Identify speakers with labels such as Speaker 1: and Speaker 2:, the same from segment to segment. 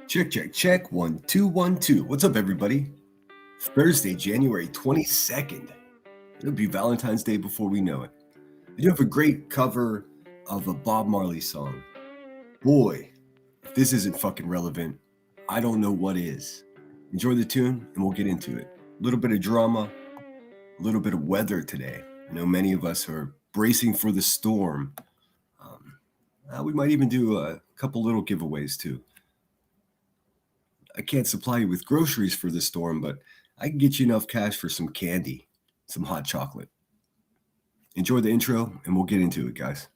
Speaker 1: Check, check, check. 1, 2, 1, 2. What's up, everybody? Thursday, January 22nd. It'll be Valentine's Day before we know it. I do have a great cover of a Bob Marley song. Boy, if this isn't fucking relevant, I don't know what is. Enjoy the tune and we'll get into it. A little bit of drama, a little bit of weather today. I know many of us are bracing for the storm. We might even do a couple little giveaways too. I can't supply you with groceries for the storm, but I can get you enough cash for some candy, some hot chocolate. Enjoy the intro, and we'll get into it, guys.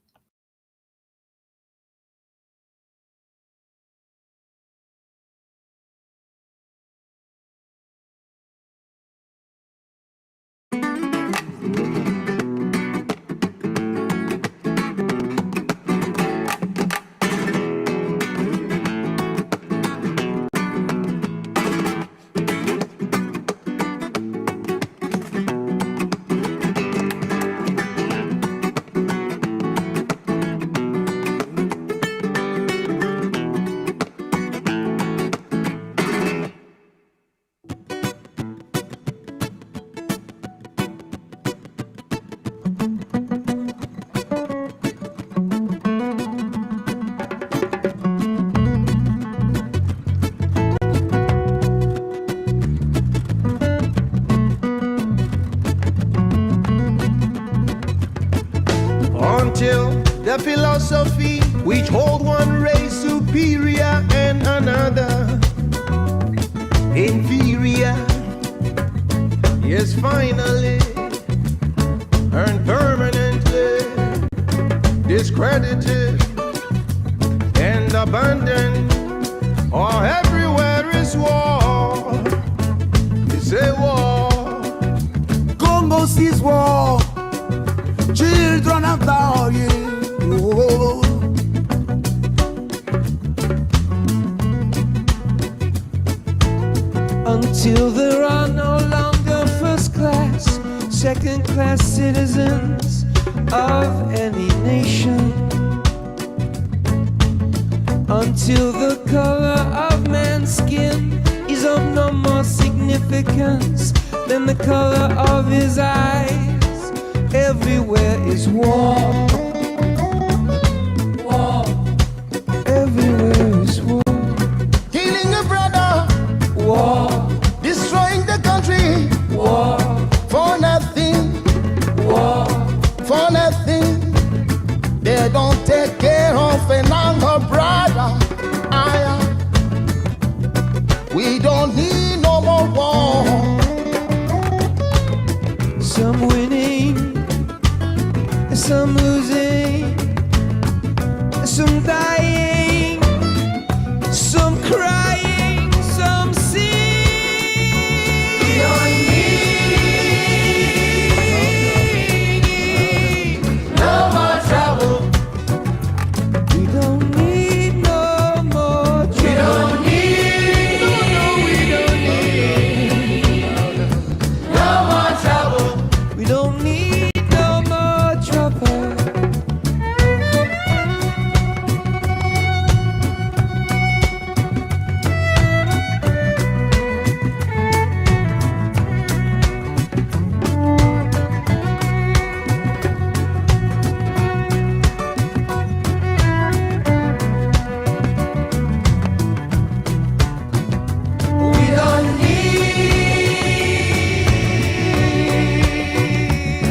Speaker 2: Until the philosophy which hold one race superior and another inferior, yes, finally and permanently discredited and abandoned, or everywhere is war. It's a war.
Speaker 3: Congo sees war. Children are dying. Oh.
Speaker 4: Until there are no longer first class, second class citizens of any nation. Until the color of man's skin is of no more significance than the color of his eyes. Everywhere is war. War. Everywhere is war.
Speaker 2: Killing a brother.
Speaker 4: War.
Speaker 2: Destroying the country.
Speaker 4: War.
Speaker 2: For nothing.
Speaker 4: War.
Speaker 2: For nothing. They don't take care of another brother. We don't need no more war.
Speaker 4: Some winning, some losing, some dying, some crying, some singing.
Speaker 2: No more trouble.
Speaker 4: We don't need no more trouble.
Speaker 2: We don't need. We don't need. No more trouble.
Speaker 4: We don't need no more trouble.
Speaker 2: We don't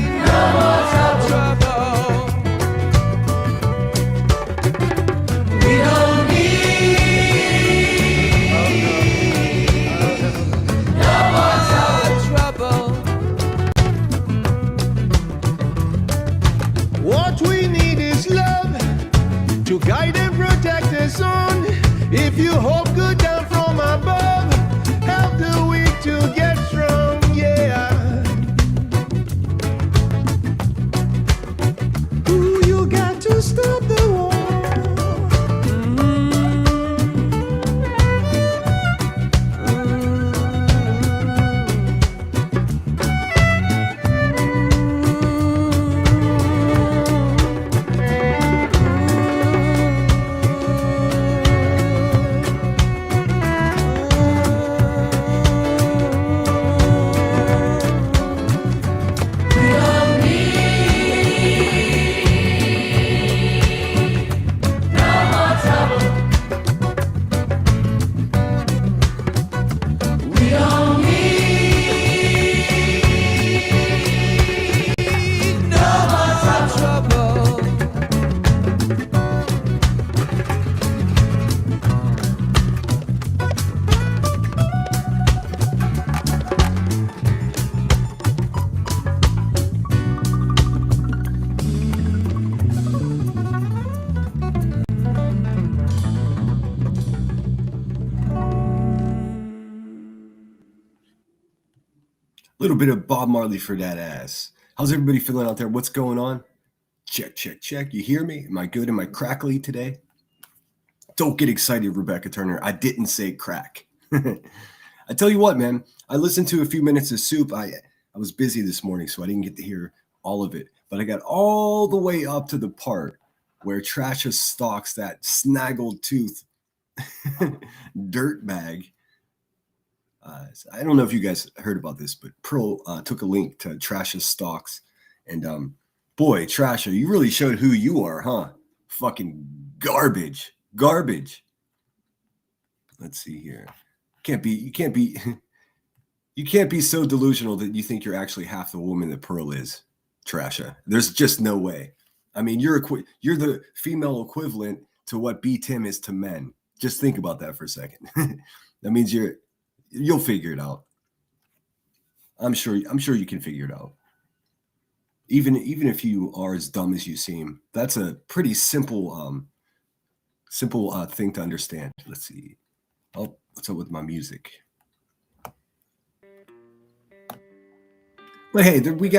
Speaker 2: need no more trouble. We don't need no more trouble. What we need is love to guide and protect us on. If you hope good down from above, help the weak to get strong, yeah. Ooh, you got to stop the war.
Speaker 1: little bit of Bob Marley for that ass. How's everybody feeling out there? What's going on? Check, check, check. You hear me? Am I good? Am I crackly today? Don't get excited, Rebecca Turner. I didn't say crack. I tell you what, man. I listened to a few minutes of Soup. I was busy this morning, so I didn't get to hear all of it. But I got all the way up to the part where Trasha stalks that snaggled tooth dirt bag. I don't know if you guys heard about this, but Pearl took a link to Trasha stalks. And boy, Trasha, you really showed who you are, huh? Fucking garbage. Garbage. Let's see here. You can't be so delusional that you think you're actually half the woman that Pearl is, Trasha. There's just no way. I mean, you're the female equivalent to what B. Tim is to men. Just think about that for a second. That means you'll figure it out. I'm sure you can figure it out. Even if you are as dumb as you seem, that's a pretty simple thing to understand. Let's see. Oh, what's up with my music? But hey, we've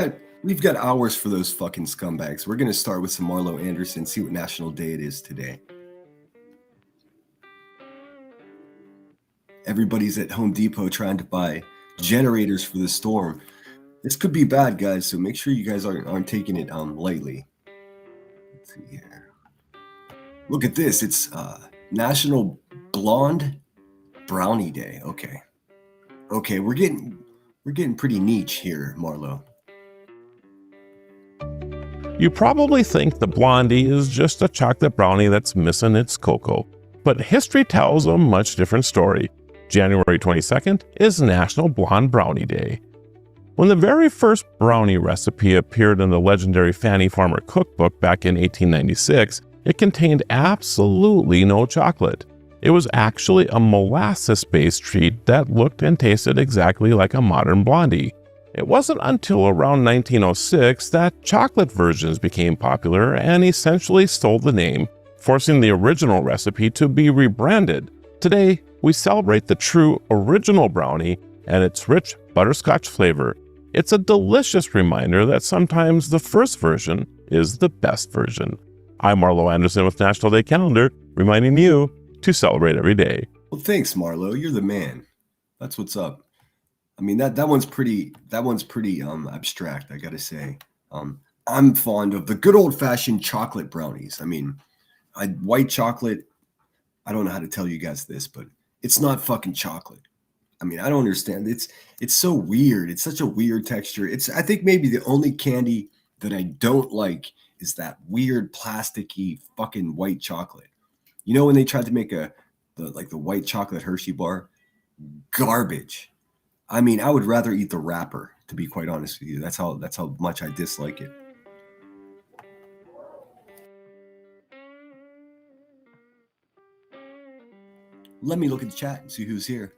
Speaker 1: got hours for those fucking scumbags. We're gonna start with some Marlo Anderson, see what national day it is today. Everybody's at Home Depot trying to buy generators for the storm. This could be bad, guys, so make sure you guys aren't taking it lightly. Let's see here. Look at this. It's National Blonde Brownie Day. Okay, we're getting pretty niche here, Marlo.
Speaker 5: You probably think the Blondie is just a chocolate brownie that's missing its cocoa, but history tells a much different story. January 22nd is National Blonde Brownie Day. When the very first brownie recipe appeared in the legendary Fannie Farmer cookbook back in 1896, it contained absolutely no chocolate. It was actually a molasses-based treat that looked and tasted exactly like a modern Blondie. It wasn't until around 1906 that chocolate versions became popular and essentially stole the name, forcing the original recipe to be rebranded. Today, we celebrate the true original brownie and its rich butterscotch flavor. It's a delicious reminder that sometimes the first version is the best version. I'm Marlo Anderson with National Day Calendar, reminding you to celebrate every day.
Speaker 1: Well, thanks, Marlo. You're the man. That's what's up. I mean, that one's pretty abstract, I gotta say. I'm fond of the good old-fashioned chocolate brownies. I mean, white chocolate, I don't know how to tell you guys this, but it's not fucking chocolate. I mean, I don't understand. It's so weird. It's such a weird texture. I think maybe the only candy that I don't like is that weird plasticky fucking white chocolate. You know when they tried to make the white chocolate Hershey bar? Garbage. I mean, I would rather eat the wrapper, to be quite honest with you. That's how much I dislike it. Let me look at the chat and see who's here.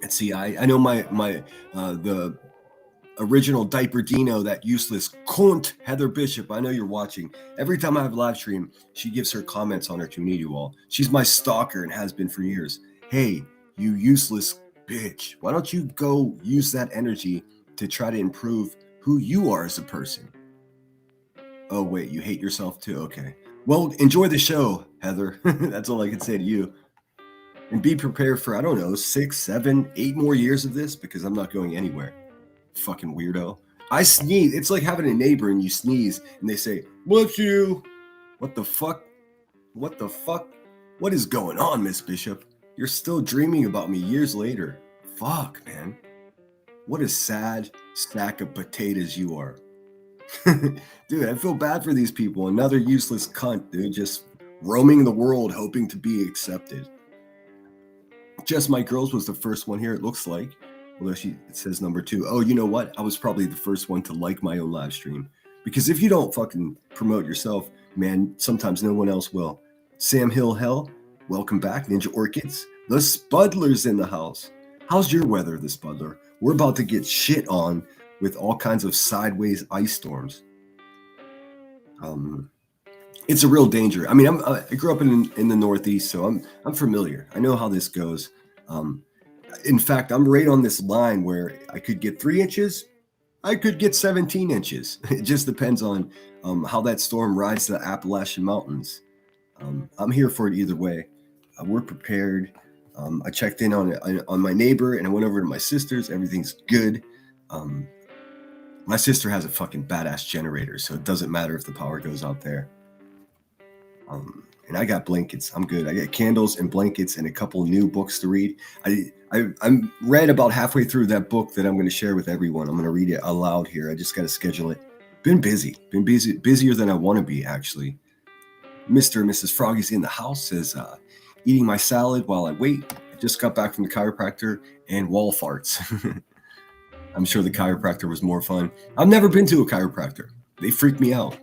Speaker 1: Let's see. I know the original Diaper Dino, that useless cunt, Heather Bishop. I know you're watching. Every time I have a live stream, she gives her comments on her community wall. She's my stalker and has been for years. Hey, you useless bitch. Why don't you go use that energy to try to improve who you are as a person? Oh, wait, you hate yourself too? Okay. Well, enjoy the show, Heather. That's all I can say to you. And be prepared for, I don't know, 6, 7, 8 more years of this, because I'm not going anywhere. Fucking weirdo. I sneeze. It's like having a neighbor and you sneeze and they say, bless you. What the fuck? What the fuck? What is going on, Miss Bishop? You're still dreaming about me years later. Fuck, man. What a sad sack of potatoes you are. Dude, I feel bad for these people. Another useless cunt, dude, just roaming the world hoping to be accepted. Just My Girls was the first one here, it looks like. Although it says number 2. Oh, you know what? I was probably the first one to like my own live stream. Because if you don't fucking promote yourself, man, sometimes no one else will. Sam Hill Hell, welcome back. Ninja Orchids. The Spudler's in the house. How's your weather, the Spudler? We're about to get shit on with all kinds of sideways ice storms. It's a real danger. I mean, I grew up in the Northeast, so I'm familiar. I know how this goes. In fact, I'm right on this line where I could get 3 inches, I could get 17 inches. It just depends on how that storm rides the Appalachian Mountains. I'm here for it either way. We're prepared. I checked in on my neighbor, and I went over to my sister's. Everything's good. My sister has a fucking badass generator, so it doesn't matter if the power goes out there. And I got blankets. I'm good. I got candles and blankets and a couple new books to read. I'm read about halfway through that book that I'm going to share with everyone. I'm going to read it aloud here. I just got to schedule it. Been busier than I want to be, actually. Mr. and Mrs. Froggy's in the house, says, eating my salad while I wait. I just got back from the chiropractor and wall farts. I'm sure the chiropractor was more fun. I've never been to a chiropractor. They freak me out.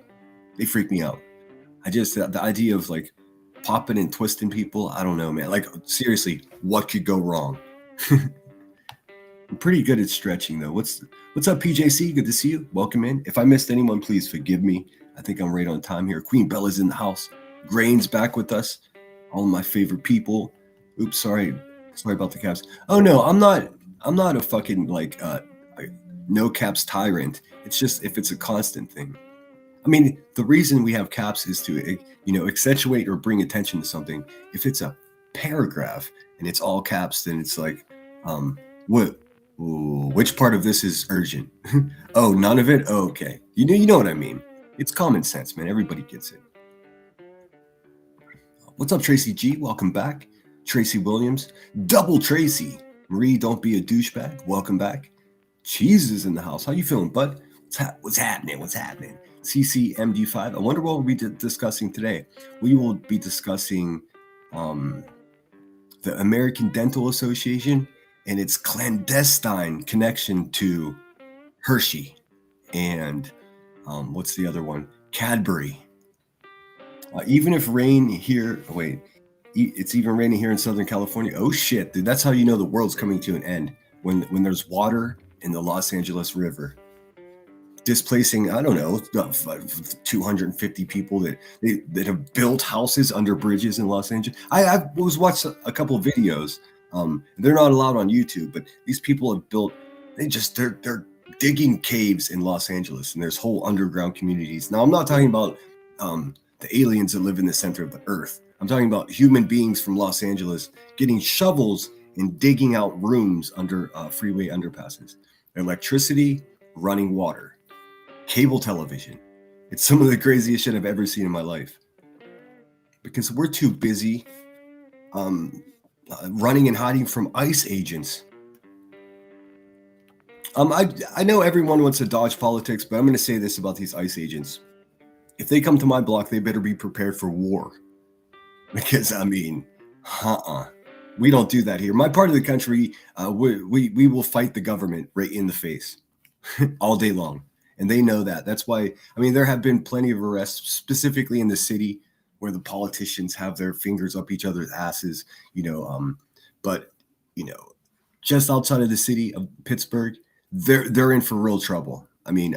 Speaker 1: I just, the idea of like popping and twisting people, I don't know, man. Like, seriously, what could go wrong? I'm pretty good at stretching, though. What's up, PJC? Good to see you. Welcome in. If I missed anyone, please forgive me. I think I'm right on time here. Queen Bella's in the house. Grain's back with us. All of my favorite people. Oops, sorry about the caps. Oh no, I'm not a fucking like no caps tyrant. It's just if it's a constant thing. I mean, the reason we have caps is to, accentuate or bring attention to something. If it's a paragraph and it's all caps, then it's like, which part of this is urgent? Oh, none of it? Oh, okay. You know what I mean. It's common sense, man. Everybody gets it. What's up, Tracy G? Welcome back. Tracy Williams. Double Tracy. Marie, don't be a douchebag. Welcome back. Cheese is in the house. How you feeling, bud? What's happening? CCMD5. I wonder what we'll be discussing today. We will be discussing the American Dental Association and its clandestine connection to Hershey and what's the other one? Cadbury. Even if rain here, it's even raining here in Southern California. Oh shit, dude, that's how you know the world's coming to an end. When there's water in the Los Angeles River, displacing, I don't know, 250 people that have built houses under bridges in Los Angeles. I was watching a couple of videos. They're not allowed on YouTube, but these people have built. They're digging caves in Los Angeles, and there's whole underground communities. Now, I'm not talking about the aliens that live in the center of the earth. I'm talking about human beings from Los Angeles getting shovels and digging out rooms under freeway underpasses. Electricity, running water, cable television. It's some of the craziest shit I've ever seen in my life. Because we're too busy running and hiding from ICE agents. I know everyone wants to dodge politics, but I'm going to say this about these ICE agents. If they come to my block, they better be prepared for war. Because, I mean, we don't do that here. My part of the country, we will fight the government right in the face all day long. And they know that. That's why, I mean, there have been plenty of arrests, specifically in the city, where the politicians have their fingers up each other's asses, but, just outside of the city of Pittsburgh, they're in for real trouble. I mean,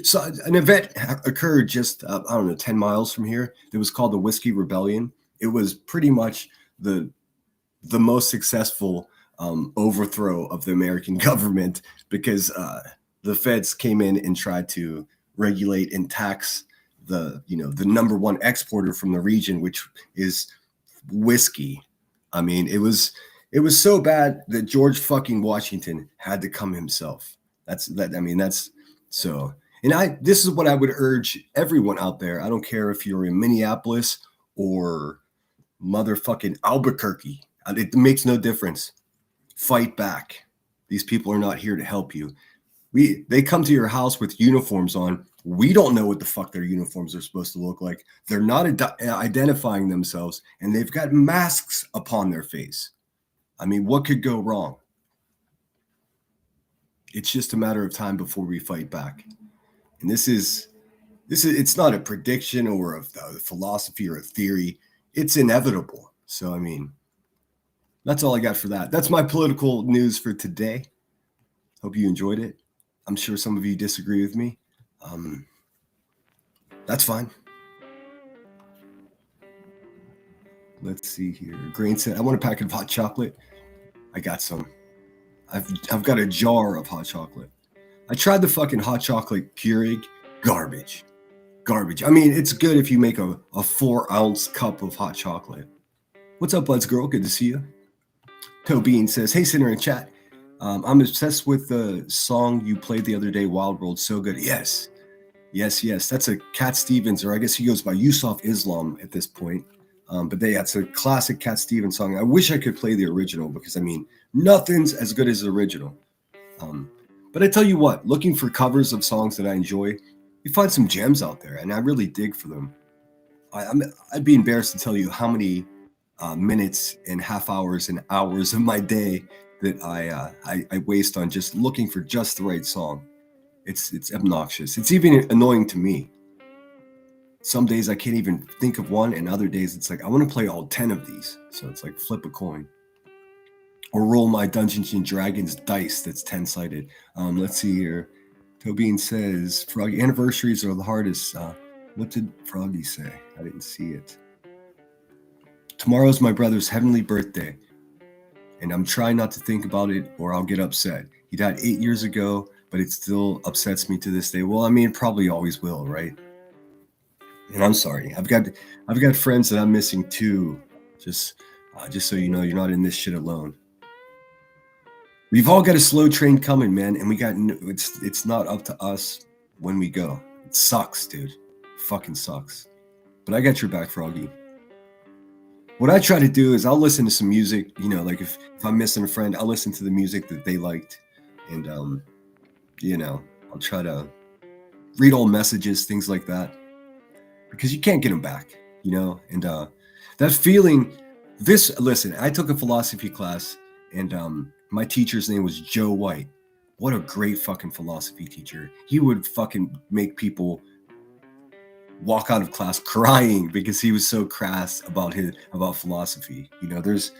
Speaker 1: so an event occurred just, 10 miles from here. It was called the Whiskey Rebellion. It was pretty much the most successful overthrow of the American government because the feds came in and tried to regulate and tax the number one exporter from the region, which is whiskey. I mean, it was so bad that George fucking Washington had to come himself. This is what I would urge everyone out there. I don't care if you're in Minneapolis or motherfucking Albuquerque. It makes no difference. Fight back. These people are not here to help you. They come to your house with uniforms on. We don't know what the fuck their uniforms are supposed to look like. They're not identifying themselves, and they've got masks upon their face. I mean, what could go wrong? It's just a matter of time before we fight back. And it's not a prediction or a philosophy or a theory. It's inevitable. So, I mean, that's all I got for that. That's my political news for today. Hope you enjoyed it. I'm sure some of you disagree with me. That's fine. Let's see here. Grain said, I want a packet of hot chocolate. I got some. I've got a jar of hot chocolate. I tried the fucking hot chocolate Keurig. Garbage. I mean, it's good if you make a 4-ounce cup of hot chocolate. What's up, Buds Girl? Good to see you. Tobin says, hey, Sinner in chat. I'm obsessed with the song you played the other day, Wild World. So good. Yes. That's a Cat Stevens, or I guess he goes by Yusuf Islam at this point. But that's a classic Cat Stevens song. I wish I could play the original because, I mean, nothing's as good as the original. But I tell you what, looking for covers of songs that I enjoy, you find some gems out there, and I really dig for them. I'd be embarrassed to tell you how many minutes and half hours and hours of my day that I waste on just looking for just the right song. It's obnoxious. It's even annoying to me. Some days I can't even think of one, and other days it's like I want to play all 10 of these. So it's like flip a coin. Or roll my Dungeons and Dragons dice that's 10-sided. Let's see here. Tobin says, Froggy, anniversaries are the hardest. What did Froggy say? I didn't see it. Tomorrow's my brother's heavenly birthday, and I'm trying not to think about it or I'll get upset. He died 8 years ago, but it still upsets me to this day. Well, I mean, it probably always will, right? And I'm sorry. I've got friends that I'm missing too. Just so you know, you're not in this shit alone. We've all got a slow train coming, man, and it's not up to us when we go. It sucks, dude. It fucking sucks. But I got your back, Froggy. What I try to do is I'll listen to some music, you know, like if I'm missing a friend, I'll listen to the music that they liked. And, you know, I'll try to read all messages, things like that. Because you can't get them back, you know? And that feeling, listen, I took a philosophy class, and my teacher's name was Joe White. What a great fucking philosophy teacher. He would fucking make people walk out of class crying because he was so crass about philosophy. You know, there's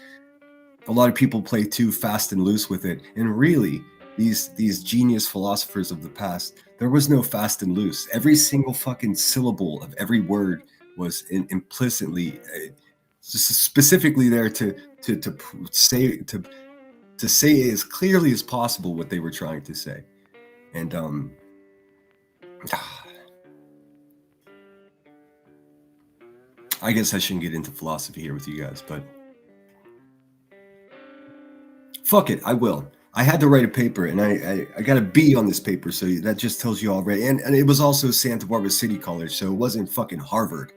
Speaker 1: a lot of people play too fast and loose with it. And really, these genius philosophers of the past, there was no fast and loose. Every single fucking syllable of every word was implicitly, just specifically there to say as clearly as possible what they were trying to say. And I guess I shouldn't get into philosophy here with you guys, but fuck it, I will. I had to write a paper, and I got a B on this paper, so that just tells you already. And it was also Santa Barbara City College, so it wasn't fucking Harvard.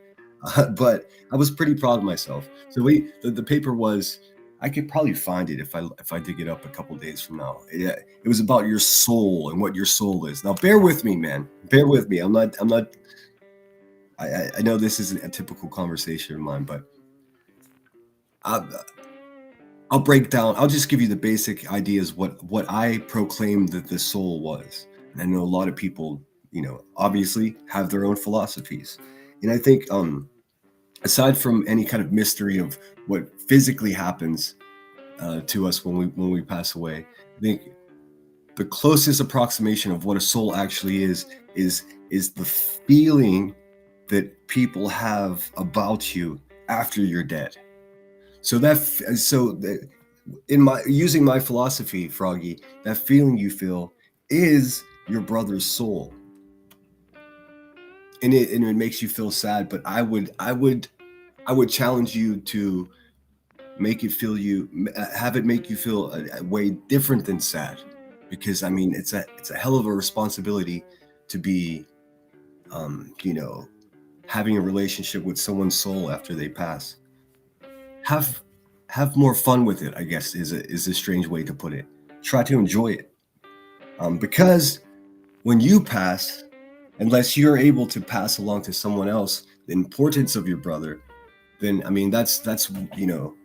Speaker 1: But I was pretty proud of myself. So the paper was, I could probably find it if I dig it up a couple days from now. It was about your soul and what your soul is. Now bear with me, man. Bear with me. I'm not. I know this isn't a typical conversation of mine, but I'll break down. I'll just give you the basic ideas what I proclaimed that the soul was. And I know a lot of people, you know, obviously have their own philosophies. And I think aside from any kind of mystery of what physically happens to us when we pass away, I think the closest approximation of what a soul actually is the feeling that people have about you after you're dead. Using my philosophy, Froggy, that feeling you feel is your brother's soul. And it makes you feel sad, but I would challenge you to have it make you feel a way different than sad, because I mean it's a hell of a responsibility to be, you know, having a relationship with someone's soul after they pass. Have more fun with it, I guess, is a strange way to put it. Try to enjoy it, because when you pass, unless you're able to pass along to someone else the importance of your brother, then I mean that's you know,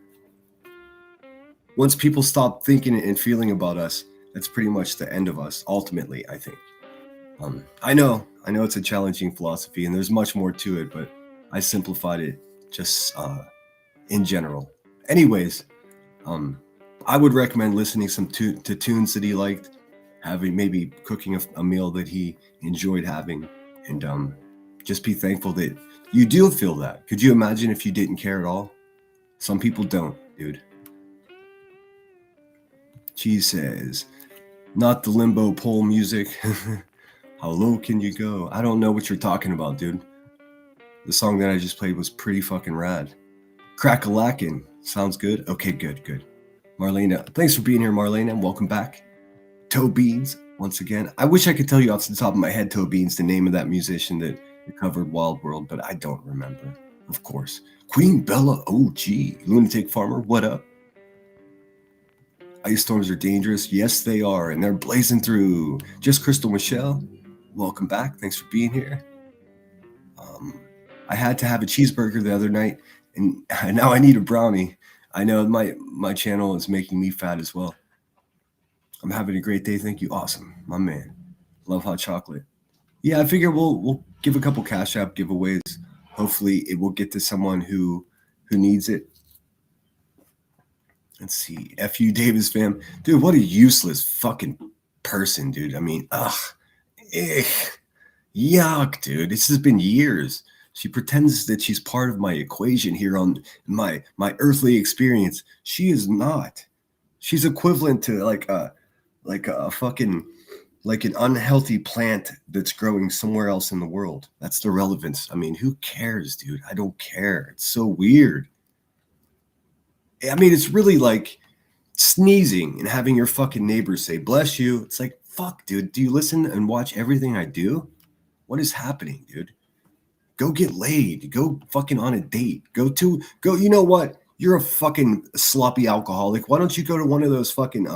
Speaker 1: once people stop thinking and feeling about us, that's pretty much the end of us ultimately, I think. I know it's a challenging philosophy and there's much more to it, but I simplified it just in general. Anyways, I would recommend listening to tunes that he liked, maybe cooking a meal that he enjoyed having, and just be thankful that you do feel that. Could you imagine if you didn't care at all? Some people don't, dude. Cheese says, not the limbo pole music. How low can you go? I don't know what you're talking about, dude. The song that I just played was pretty fucking rad. Crack-a-lackin'. Sounds good? Okay, good. Marlena, thanks for being here, Marlena. Welcome back. Toe Beans, once again. I wish I could tell you off the top of my head, Toe Beans, the name of that musician that covered Wild World, but I don't remember, of course. Queen Bella OG. Lunatic Farmer, what up? Ice storms are dangerous. Yes, they are, and they're blazing through. Just Crystal Michelle, welcome back. Thanks for being here. I had to have a cheeseburger the other night, and now I need a brownie. I know my channel is making me fat as well. I'm having a great day. Thank you. Awesome, my man. Love hot chocolate. Yeah, I figure we'll give a couple Cash App giveaways. Hopefully, it will get to someone who needs it. Let's see. F.U. Davis fam. Dude, what a useless fucking person, dude. I mean, yuck, dude. This has been years. She pretends that she's part of my equation here on my earthly experience. She is not. She's equivalent to like a fucking, like an unhealthy plant that's growing somewhere else in the world. That's the relevance. I mean, who cares, dude? I don't care. It's so weird. I mean, it's really like sneezing and having your fucking neighbors say, bless you. It's like, fuck, dude. Do you listen and watch everything I do? What is happening, dude? Go get laid. Go fucking on a date. Go, you know what? You're a fucking sloppy alcoholic. Why don't you go to one of those fucking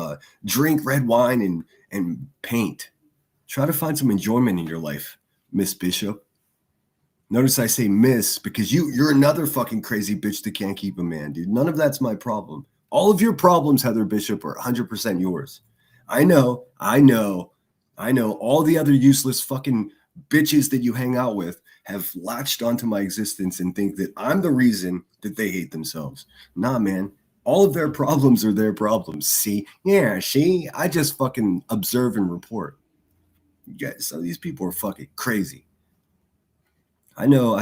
Speaker 1: drink red wine and paint? Try to find some enjoyment in your life, Miss Bishop. Notice I say miss because you're another fucking crazy bitch that can't keep a man, dude. None of that's my problem. All of your problems, Heather Bishop, are 100% yours. I know. All the other useless fucking bitches that you hang out with have latched onto my existence and think that I'm the reason that they hate themselves. Nah, man. All of their problems are their problems. See? Yeah, see? I just fucking observe and report. Yeah, so these people are fucking crazy. I know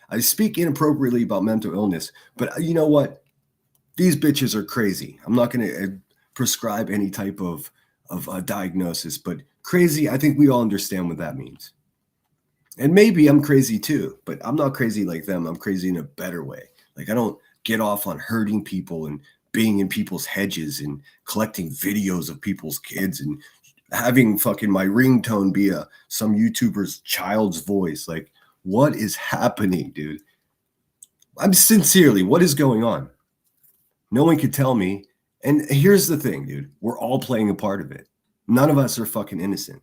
Speaker 1: I speak inappropriately about mental illness, but you know what? These bitches are crazy. I'm not going to prescribe any type of diagnosis, but crazy, I think we all understand what that means. And maybe I'm crazy too, but I'm not crazy like them. I'm crazy in a better way. Like I don't get off on hurting people and being in people's hedges and collecting videos of people's kids and having fucking my ringtone be some YouTuber's child's voice. Like, what is happening, dude? I'm sincerely, what is going on? No one could tell me. And here's the thing, dude. We're all playing a part of it. None of us are fucking innocent.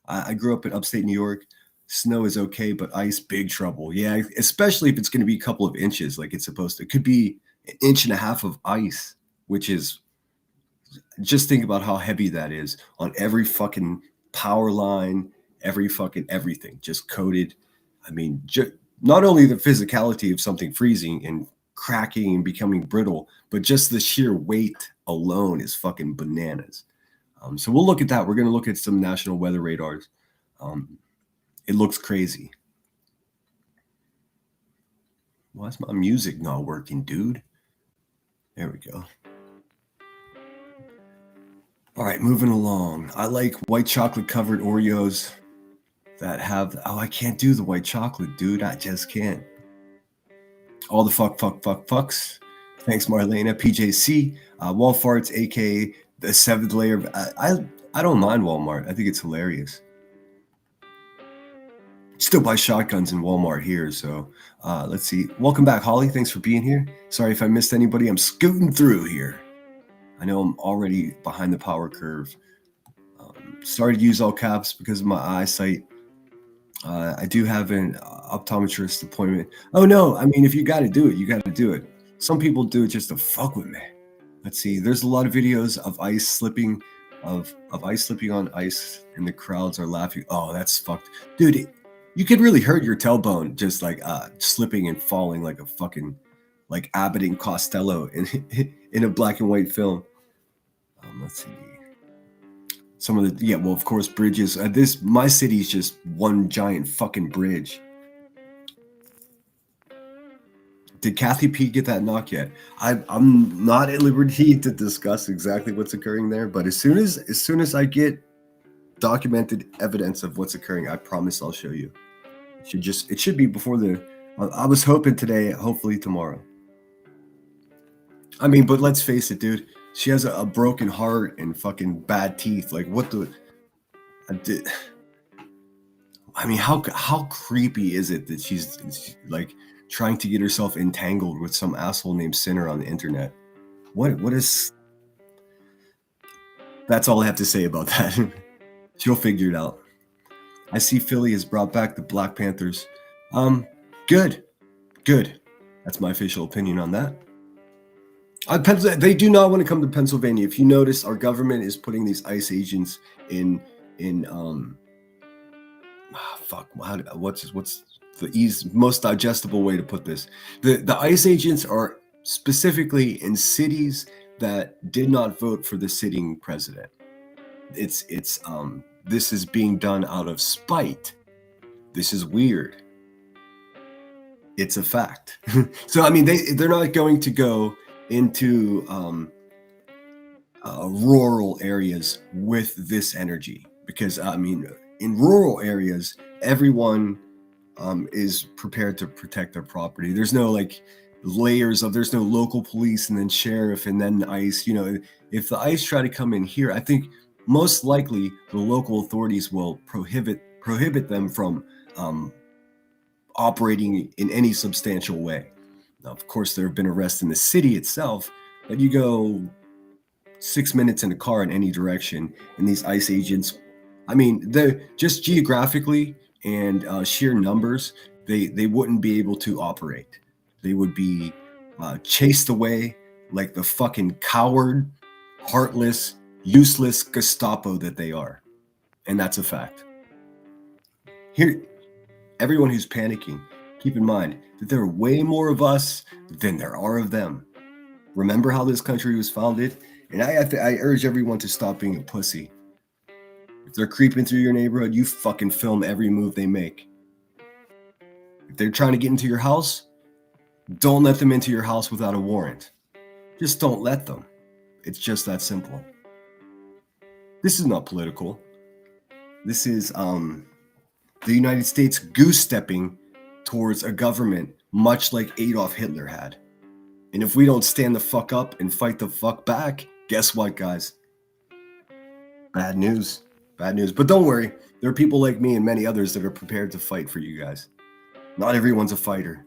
Speaker 1: I grew up in upstate New York. Snow is okay, but ice, big trouble. Yeah, especially if it's going to be a couple of inches like it's supposed to. It could be 1.5 inches of ice, which is, just think about how heavy that is on every fucking power line, every fucking everything, just coated. I mean, not only the physicality of something freezing and cracking and becoming brittle, but just the sheer weight alone is fucking bananas. So we'll look at that. We're going to look at some national weather radars. It looks crazy. Why is my music not working, dude? There we go. All right, moving along. I like white chocolate covered Oreos that have, I can't do the white chocolate, dude. I just can't. All the fucks. Thanks, Marlena. PJC. Wall farts, aka the 7th layer. I don't mind Walmart. I think it's hilarious. Still buy shotguns in Walmart here. So let's see. Welcome back, Holly. Thanks for being here. Sorry if I missed anybody. I'm scooting through here. I know I'm already behind the power curve. Started to use all caps because of my eyesight. I do have an optometrist appointment. Oh no, I mean, if you got to do it, you got to do it. Some people do it just to fuck with me. Let's see. There's a lot of videos of ice slipping, of ice slipping on ice, and the crowds are laughing. Oh, that's fucked, dude. You could really hurt your tailbone just like slipping and falling like a fucking, like Abbott and Costello in a black and white film. Let's see. Some of the, well, of course, bridges. My city is just one giant fucking bridge. Did Kathy P get that knock yet? I'm not at liberty to discuss exactly what's occurring there, but as soon as I get documented evidence of what's occurring, I promise I'll show you. It should be before I was hoping today, hopefully tomorrow. I mean, but let's face it, dude. She has a broken heart and fucking bad teeth. Like, what the? I mean, how creepy is it that she's like trying to get herself entangled with some asshole named Sinner on the internet? What is? That's all I have to say about that. She'll figure it out. I see Philly has brought back the Black Panthers. Good. That's my official opinion on that. They do not want to come to Pennsylvania. If you notice, our government is putting these ICE agents in what's the most digestible way to put this? The ICE agents are specifically in cities that did not vote for the sitting president. This is being done out of spite. This is weird. It's a fact. So I mean, they're not going to go into rural areas with this energy, because I mean, in rural areas, everyone is prepared to protect their property. There's no like layers of, there's no local police and then sheriff and then ICE. You know, if the ICE try to come in here, I think most likely the local authorities will prohibit them from operating in any substantial way. Now, of course, there have been arrests in the city itself, but you go 6 minutes in a car in any direction, and these ICE agents, I mean, they're just geographically and sheer numbers, they wouldn't be able to operate. They would be chased away like the fucking coward, heartless, useless Gestapo that they are. And that's a fact. Here, everyone who's panicking, keep in mind that there are way more of us than there are of them. Remember how this country was founded? And I urge everyone to stop being a pussy. If they're creeping through your neighborhood, you fucking film every move they make. If they're trying to get into your house, don't let them into your house without a warrant. Just don't let them. It's just that simple. This is not political. This is the United States goose-stepping towards a government much like Adolf Hitler had. And if we don't stand the fuck up and fight the fuck back, guess what, guys? Bad news. Bad news. But don't worry, there are people like me and many others that are prepared to fight for you guys. Not everyone's a fighter.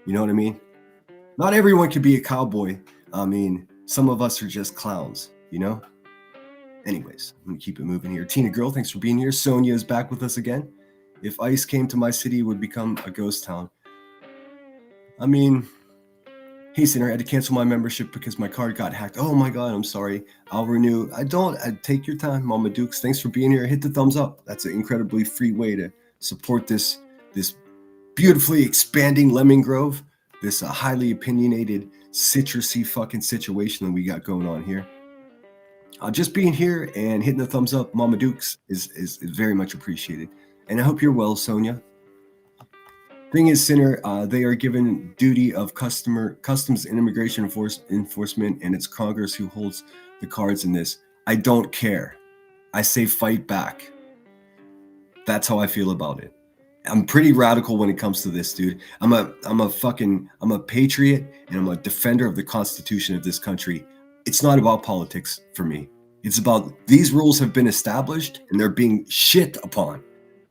Speaker 1: You know what I mean? Not everyone can be a cowboy. I mean, some of us are just clowns, you know? Anyways, I'm going to keep it moving here. Tina Girl, thanks for being here. Sonia is back with us again. If ICE came to my city, it would become a ghost town. I mean, hey, Sinner, I had to cancel my membership because my card got hacked. Oh my God, I'm sorry. I'll renew. I take your time, Mama Dukes. Thanks for being here. Hit the thumbs up. That's an incredibly free way to support this beautifully expanding Lemon Grove, this highly opinionated, citrusy fucking situation that we got going on here. Just being here and hitting the thumbs up, Mama Dukes, is very much appreciated. And I hope you're well, Sonia. Thing is, Sinner, they are given duty of customs and immigration enforcement, and it's Congress who holds the cards in this. I don't care. I say fight back. That's how I feel about it. I'm pretty radical when it comes to this, dude. I'm a patriot, and I'm a defender of the Constitution of this country. It's not about politics for me. It's about these rules have been established and they're being shit upon.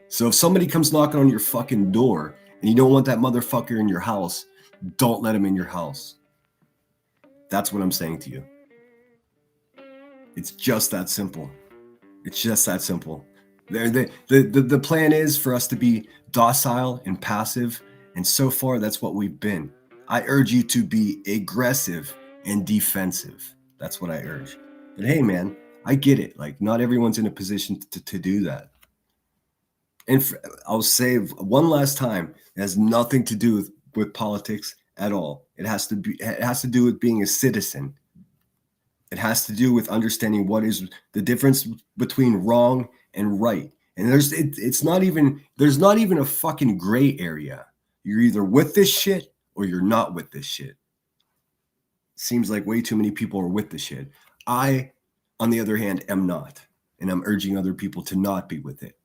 Speaker 1: So if somebody comes knocking on your fucking door and you don't want that motherfucker in your house, don't let him in your house. That's what I'm saying to you. It's just that simple. It's just that simple. The plan is for us to be docile and passive, and so far that's what we've been. I urge you to be aggressive and defensive. That's what I urge. But hey, man, I get it. Like, not everyone's in a position to do that. And I'll say one last time, it has nothing to do with politics at all. It has to do with being a citizen. It has to do with understanding what is the difference between wrong and right. And there's not even a fucking gray area. You're either with this shit or you're not with this shit. Seems like way too many people are with the shit. I, on the other hand, am not. And I'm urging other people to not be with it.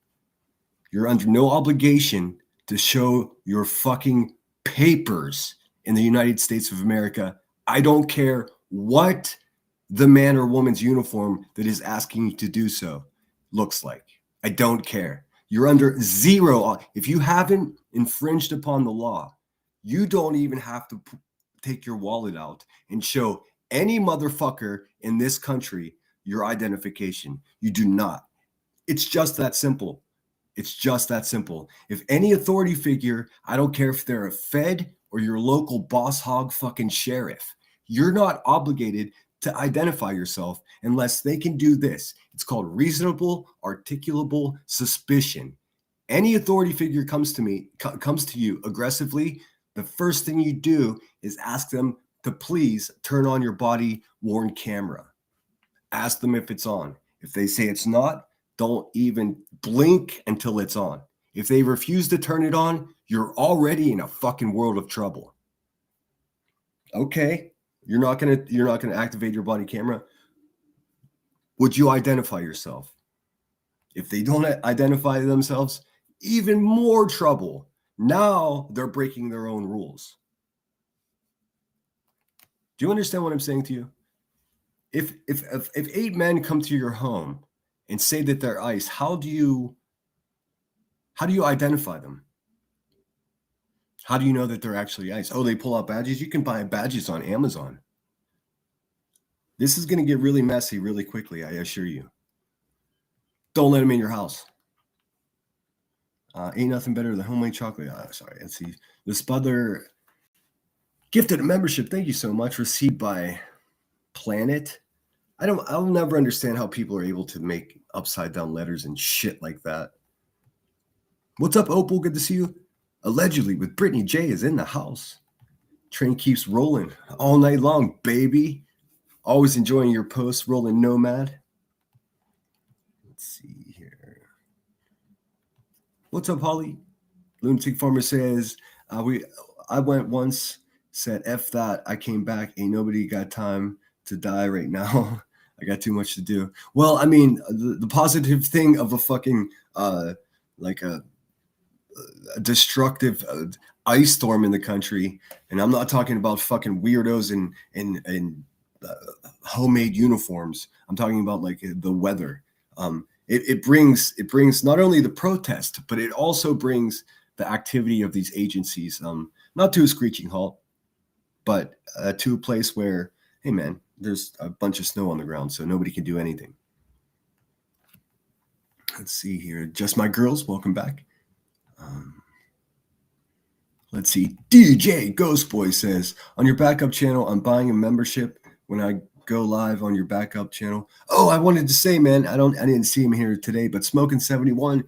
Speaker 1: You're under no obligation to show your fucking papers in the United States of America. I don't care what the man or woman's uniform that is asking you to do so looks like. I don't care. You're under zero. If you haven't infringed upon the law, you don't even have to take your wallet out and show any motherfucker in this country your identification. You do not. It's just that simple. It's just that simple. If any authority figure, I don't care if they're a Fed or your local boss hog fucking sheriff, you're not obligated to identify yourself unless they can do this. It's called reasonable, articulable suspicion. Any authority figure comes to you aggressively, the first thing you do is ask them to please turn on your body-worn camera. Ask them if it's on. If they say it's not, don't even blink until it's on. If they refuse to turn it on, you're already in a fucking world of trouble. Okay, you're not gonna activate your body camera. Would you identify yourself? If they don't identify themselves, even more trouble. Now they're breaking their own rules. Do you understand what I'm saying to you? If 8 men come to your home and say that they're ICE, how do you identify them? How do you know that they're actually ICE? Oh, they pull out badges. You can buy badges on Amazon. This is going to get really messy really quickly, I assure you. Don't let them in your house. Ain't nothing better than homemade chocolate. Sorry, let's see. The Spudler gifted a membership. Thank you so much. Received by Planet. I'll never understand how people are able to make upside down letters and shit like that. What's up, Opal? Good to see you. Allegedly with Brittany J is in the house. Train keeps rolling all night long, baby. Always enjoying your posts, Rolling Nomad. Let's see here. What's up, Holly? Lunatic Farmer says, I went once, said F that, I came back, ain't nobody got time to die right now. I got too much to do. Well, I mean, the positive thing of a fucking like a destructive ice storm in the country, and I'm not talking about fucking weirdos in homemade uniforms. I'm talking about like the weather. It brings not only the protest, but it also brings the activity of these agencies, not to a screeching halt, but to a place where, hey man, there's a bunch of snow on the ground, so nobody can do anything. Let's see here. Just My Girls, welcome back. Let's see. DJ Ghost Boy says, on your backup channel, I'm buying a membership when I go live on your backup channel. Oh, I wanted to say, man, I didn't see him here today, but Smokin71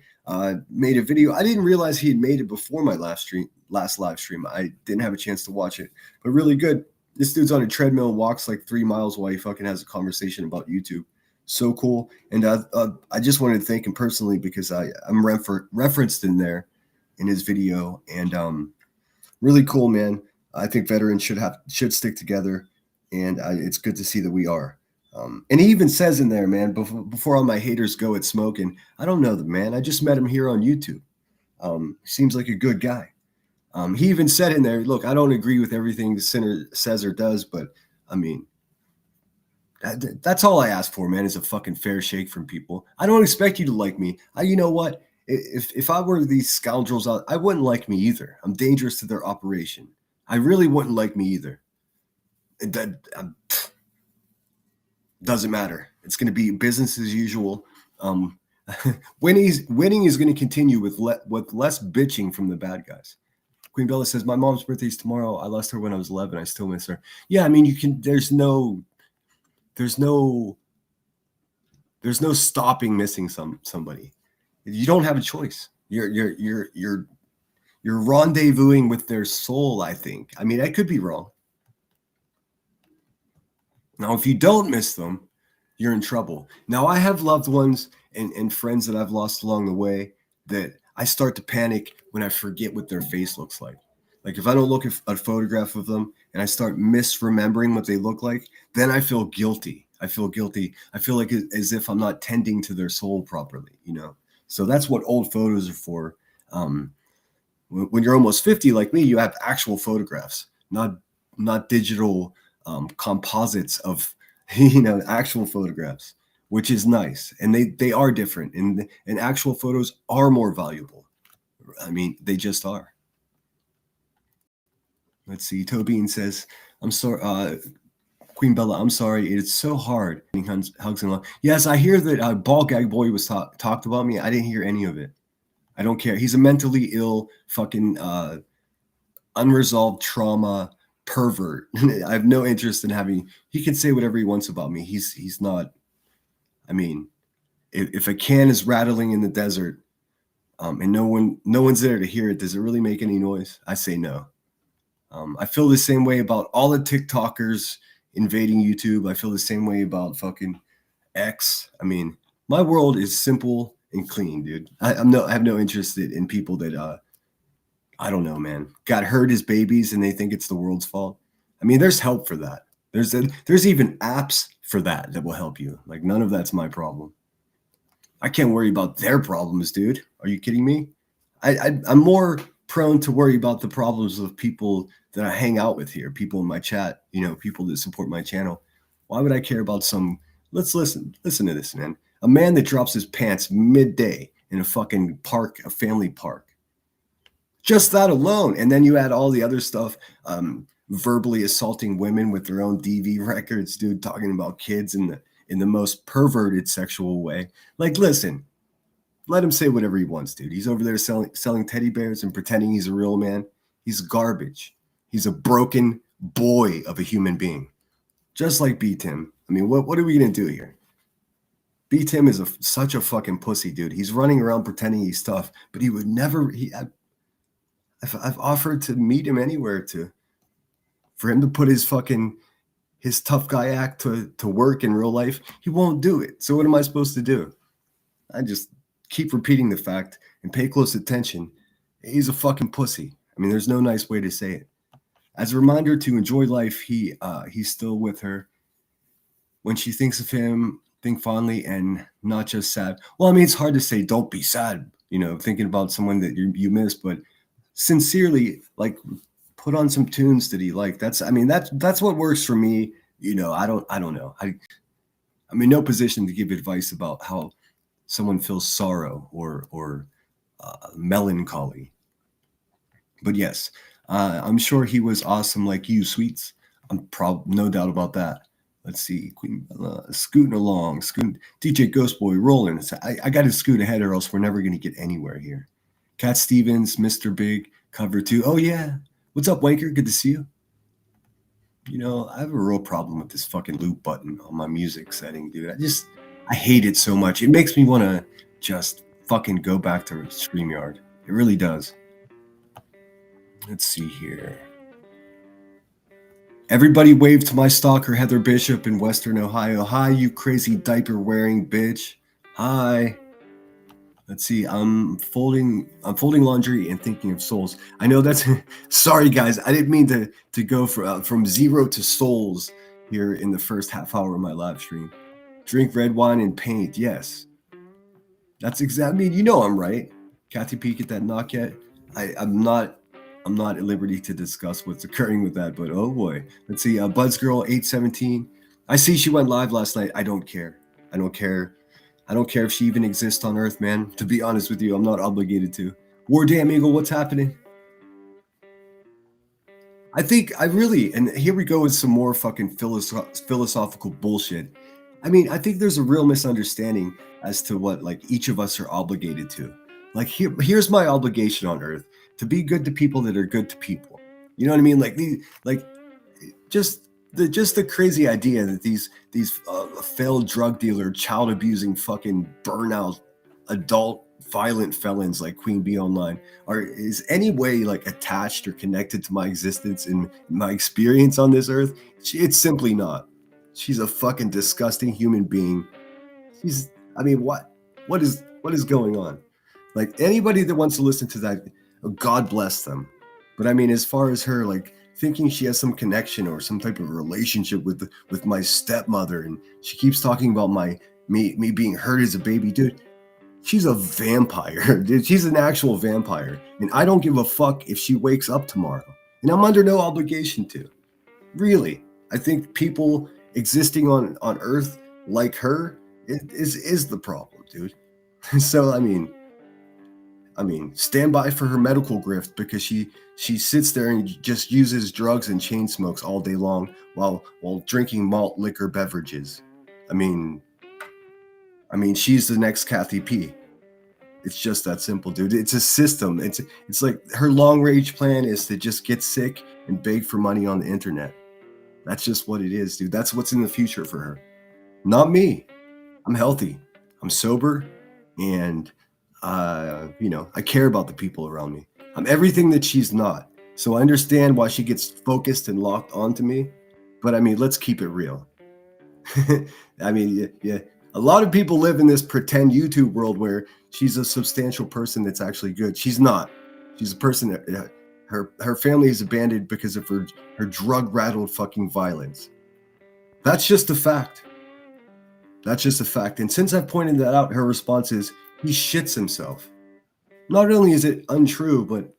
Speaker 1: made a video. I didn't realize he had made it before my last live stream. I didn't have a chance to watch it, but really good. This dude's on a treadmill, walks like 3 miles while he fucking has a conversation about YouTube. So cool. And I just wanted to thank him personally because I'm referenced in there in his video, and really cool, man. I think veterans should stick together, and it's good to see that we are. And he even says in there, man, before all my haters go at Smoking, I don't know the man. I just met him here on YouTube. Seems like a good guy. He even said in there, look, I don't agree with everything the sinner says or does, but I mean, that's all I ask for, man, is a fucking fair shake from people. I don't expect you to like me. You know what? If I were these scoundrels out, I wouldn't like me either. I'm dangerous to their operation. I really wouldn't like me either. Doesn't matter. It's going to be business as usual. Winning is going to continue with less bitching from the bad guys. Queen Bella says, my mom's birthday is tomorrow. I lost her when I was 11. I still miss her. Yeah, I mean, you can. There's no stopping missing somebody. You don't have a choice. You're rendezvousing with their soul, I think. I mean, I could be wrong. Now, if you don't miss them, you're in trouble. Now, I have loved ones and friends that I've lost along the way that I start to panic when I forget what their face looks like. Like if I don't look at a photograph of them and I start misremembering what they look like, then I feel guilty. I feel guilty. I feel like as if I'm not tending to their soul properly, you know? So that's what old photos are for. When you're almost 50 like me, you have actual photographs, not digital composites of, you know, actual photographs, which is nice. And they are different, and actual photos are more valuable. I mean, they just are. Let's see. Tobin says, I'm sorry, Queen Bella, I'm sorry. It's so hard. Hugs and love. Yes, I hear that Ball Gag Boy was talked about me. I didn't hear any of it. I don't care. He's a mentally ill, fucking unresolved trauma pervert. I have no interest in having. He can say whatever he wants about me. He's not. I mean, if a can is rattling in the desert, and no one's there to hear it, does it really make any noise? I say no. I feel the same way about all the TikTokers invading YouTube. I feel the same way about fucking X. I mean, my world is simple and clean, dude. I have no interest in people that I don't know, man, got hurt as babies and they think it's the world's fault. I mean, there's help for that. There's even apps for that will help you. Like, none of that's my problem. I can't worry about their problems, dude. Are you kidding me? I'm more prone to worry about the problems of people that I hang out with here, people in my chat, you know, people that support my channel. Why would I care about some? Let's listen to this, man. A man that drops his pants midday in a fucking park, a family park. Just that alone. And then you add all the other stuff, verbally assaulting women with their own DV records, dude, talking about kids in the most perverted sexual way. Like, listen, let him say whatever he wants, dude. He's over there selling teddy bears and pretending he's a real man. He's garbage. He's a broken boy of a human being. Just like B-Tim. I mean, what are we going to do here? B-Tim is such a fucking pussy, dude. He's running around pretending he's tough, but he would never. I've offered to meet him anywhere for him to put his tough guy act to work in real life. He won't do it. So what am I supposed to do? I just keep repeating the fact and pay close attention. He's a fucking pussy. I mean, there's no nice way to say it. As a reminder to enjoy life, he's still with her. When she thinks of him, think fondly and not just sad. Well, I mean, it's hard to say don't be sad, you know, thinking about someone that you miss, but sincerely, like, put on some tunes that he liked. That's what works for me. You know, I don't know. I'm in no position to give advice about how someone feels sorrow or melancholy. But yes, I'm sure he was awesome like you, Sweets. No doubt about that. Let's see, Queen scooting along, DJ Ghost Boy rolling. I got to scoot ahead or else we're never going to get anywhere here. Cat Stevens, Mr. Big, cover 2. Oh yeah, what's up, Wanker? Good to see you. You know, I have a real problem with this fucking loop button on my music setting, dude. I hate it so much. It makes me want to just fucking go back to StreamYard. It really does. Let's see here. Everybody wave to my stalker, Heather Bishop in Western Ohio. Hi, you crazy diaper-wearing bitch. Hi. Let's see. I'm folding laundry and thinking of souls. I know that's... Sorry, guys. I didn't mean to go from zero to souls here in the first half hour of my live stream. Drink red wine and paint. Yes. That's exactly... I mean, you know I'm right. Kathy Peek at that knock yet? I'm not at liberty to discuss what's occurring with that, but oh boy. Let's see. Buzzgirl 817. I see she went live last night. I don't care. I don't care if she even exists on Earth, man. To be honest with you, I'm not obligated to. War Damn Eagle, what's happening? And here we go with some more fucking philosophical bullshit. I mean, I think there's a real misunderstanding as to what, like, each of us are obligated to. Like, here's my obligation on Earth: to be good to people that are good to people. You know what I mean? Just the crazy idea that these failed drug dealer, child abusing, fucking burnout, adult violent felons like Queen Bee Online is any way like attached or connected to my existence and my experience on this earth. It's simply not. She's a fucking disgusting human being. What is going on? Like, anybody that wants to listen to that, God bless them. But I mean, as far as her like thinking she has some connection or some type of relationship with my stepmother, and she keeps talking about me being hurt as a baby, dude. She's a vampire, dude. She's an actual vampire, and I don't give a fuck if she wakes up tomorrow, and I'm under no obligation to. Really, I think people existing on Earth like her is the problem, dude. So I mean, stand by for her medical grift, because she sits there and just uses drugs and chain smokes all day long while drinking malt liquor beverages. I mean, she's the next Kathy P. It's just that simple, dude. It's a system. It's like her long range plan is to just get sick and beg for money on the internet. That's just what it is, dude. That's what's in the future for her. Not me. I'm healthy. I'm sober, and I care about the people around me. I'm everything that she's not. So I understand why she gets focused and locked onto me. But I mean, let's keep it real. I mean, yeah. A lot of people live in this pretend YouTube world where she's a substantial person that's actually good. She's not. She's a person that her family is abandoned because of her drug-rattled fucking violence. That's just a fact. That's just a fact. And since I've pointed that out, her response is, he shits himself. Not only is it untrue, but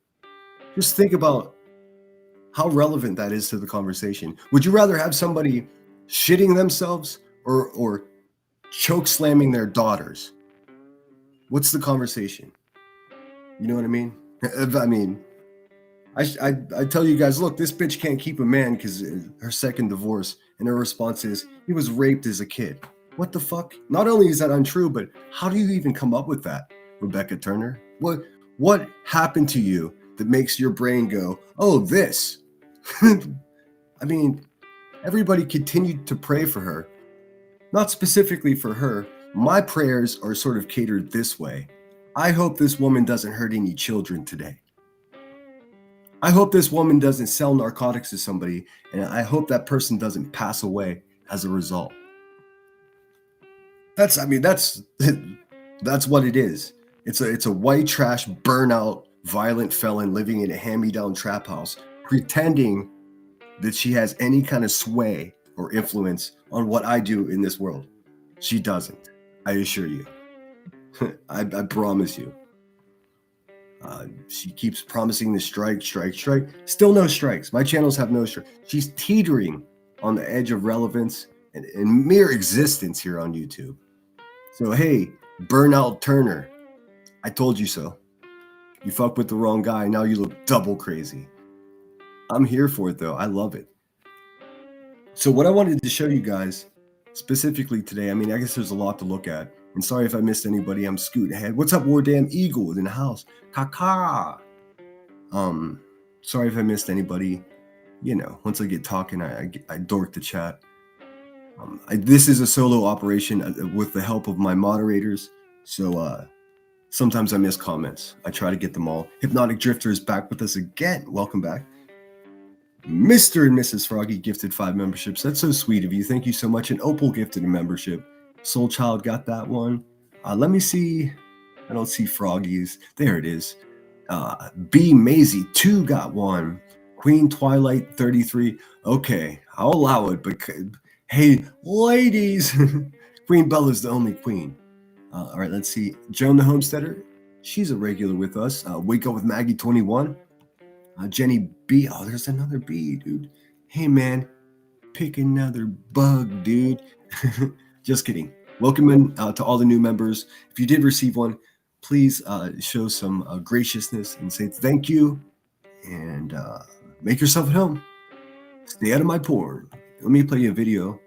Speaker 1: just think about how relevant that is to the conversation. Would you rather have somebody shitting themselves or choke slamming their daughters? What's the conversation? You know what I mean? I mean, I tell you guys, look, this bitch can't keep a man because her second divorce, and her response is, he was raped as a kid. What the fuck? Not only is that untrue, but how do you even come up with that, Rebecca Turner? What happened to you that makes your brain go, oh, this? I mean, everybody continued to pray for her. Not specifically for her. My prayers are sort of catered this way. I hope this woman doesn't hurt any children today. I hope this woman doesn't sell narcotics to somebody, and I hope that person doesn't pass away as a result. That's what it is. It's a white trash, burnout, violent felon living in a hand-me-down trap house, pretending that she has any kind of sway or influence on what I do in this world. She doesn't. I assure you. I promise you. She keeps promising the strike. Still no strikes. My channels have no strikes. She's teetering on the edge of relevance and mere existence here on YouTube. So hey, Burnout Turner, I told you so. You fucked with the wrong guy. Now you look double crazy. I'm here for it though. I love it. So what I wanted to show you guys specifically today, I mean, I guess there's a lot to look at. And sorry if I missed anybody. I'm scooting ahead. What's up, War Damn Eagle in the house? Kaka. Sorry if I missed anybody. You know, once I get talking, I dork the chat. This is a solo operation with the help of my moderators. So sometimes I miss comments. I try to get them all. Hypnotic Drifter is back with us again. Welcome back. Mr. and Mrs. Froggy gifted 5 memberships. That's so sweet of you. Thank you so much. And Opal gifted a membership. Soul Child got that one. Let me see. I don't see Froggies. There it is. B Maisie 2 got one. Queen Twilight 33. Okay, I'll allow it. But hey, ladies, Queen Bella's the only queen. All right, let's see. Joan the Homesteader. She's a regular with us. Wake Up with Maggie 21. Jenny B. Oh, there's another B, dude. Hey, man, pick another bug, dude. Just kidding. Welcome in to all the new members. If you did receive one, please show some graciousness and say thank you, and make yourself at home. Stay out of my porn. Let me play you a video.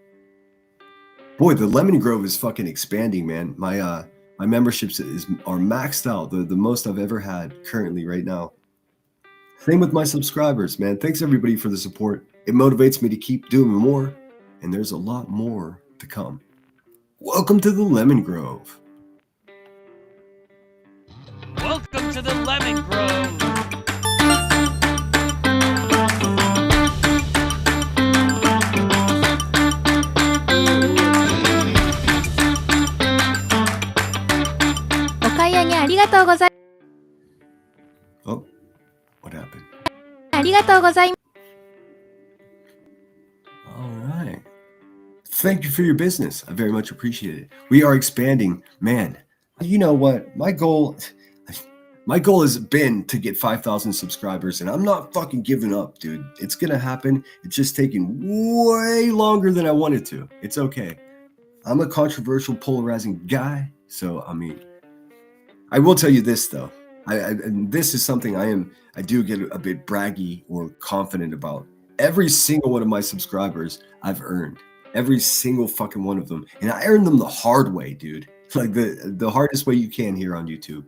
Speaker 1: Boy, the Lemon Grove is fucking expanding, man. My memberships are maxed out. The most I've ever had currently right now. Same with my subscribers, man. Thanks everybody for the support. It motivates me to keep doing more, and there's a lot more to come. Welcome to the Lemon Grove.
Speaker 6: Welcome to the Lemon Grove.
Speaker 1: Oh, what happened?
Speaker 7: がとうございます。
Speaker 1: All right. Thank you for your business. I very much appreciate it. We are expanding. Man, you know what? My goal has been to get 5,000 subscribers, and I'm not fucking giving up, dude. It's gonna happen. It's just taking way longer than I wanted to. It's okay. I'm a controversial, polarizing guy, so I mean, I will tell you this though. And this is something I do get a bit braggy or confident about. Every single one of my subscribers I've earned. Every single fucking one of them. And I earned them the hard way, dude. Like the hardest way you can here on YouTube.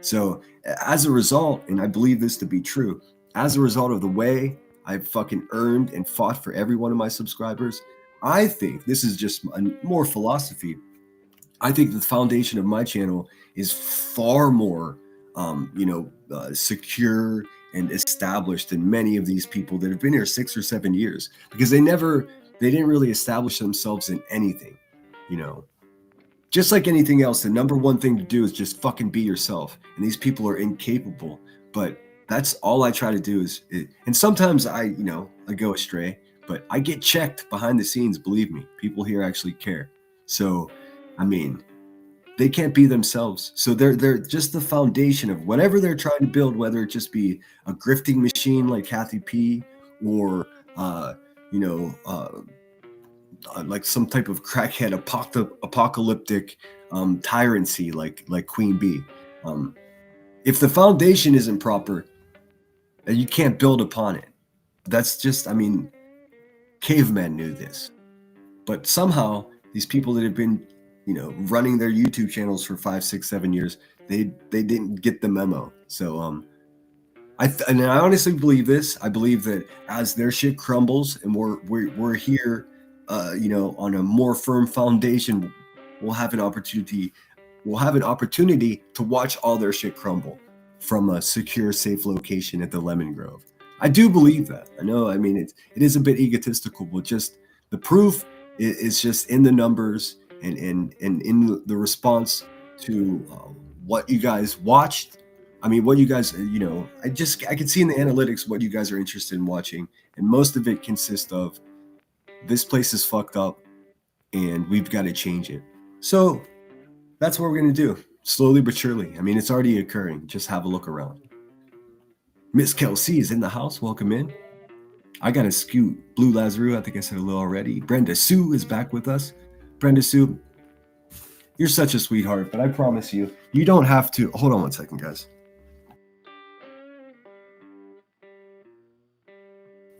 Speaker 1: So as a result, and I believe this to be true, as a result of the way I've fucking earned and fought for every one of my subscribers, I think this is just more philosophy. I think the foundation of my channel is far more, secure and established than many of these people that have been here 6 or 7 years, because they didn't really establish themselves in anything, you know. Just like anything else, the number one thing to do is just fucking be yourself. And these people are incapable, but that's all I try to do and sometimes I go astray, but I get checked behind the scenes. Believe me, people here actually care. So, I mean, they can't be themselves. So they're just the foundation of whatever they're trying to build, whether it just be a grifting machine like Kathy P, or like some type of crackhead apocalyptic tyrancy like Queen Bee. If the foundation isn't proper, you can't build upon it. That's just, I mean, cavemen knew this. But somehow these people that have been, running their YouTube channels for 5, 6, 7 years, they didn't get the memo. So I honestly believe this. I believe that as their shit crumbles and we're here, on a more firm foundation, we'll have an opportunity to watch all their shit crumble from a secure, safe location at the Lemon Grove. I do believe that. I know, I mean, it is a bit egotistical, but just the proof is just in the numbers and in the response to what you guys watched. I mean, what you guys, I can see in the analytics what you guys are interested in watching, and most of it consists of, this place is fucked up and we've got to change it. So that's what we're going to do, slowly but surely. I mean, it's already occurring. Just have a look around. Miss Kelsey is in the house. Welcome in. I got to scoot. Blue Lazarou, I think I said hello already. Brenda Sue is back with us. Brenda Sue, you're such a sweetheart, but I promise you, you don't have to. Hold on one second, guys.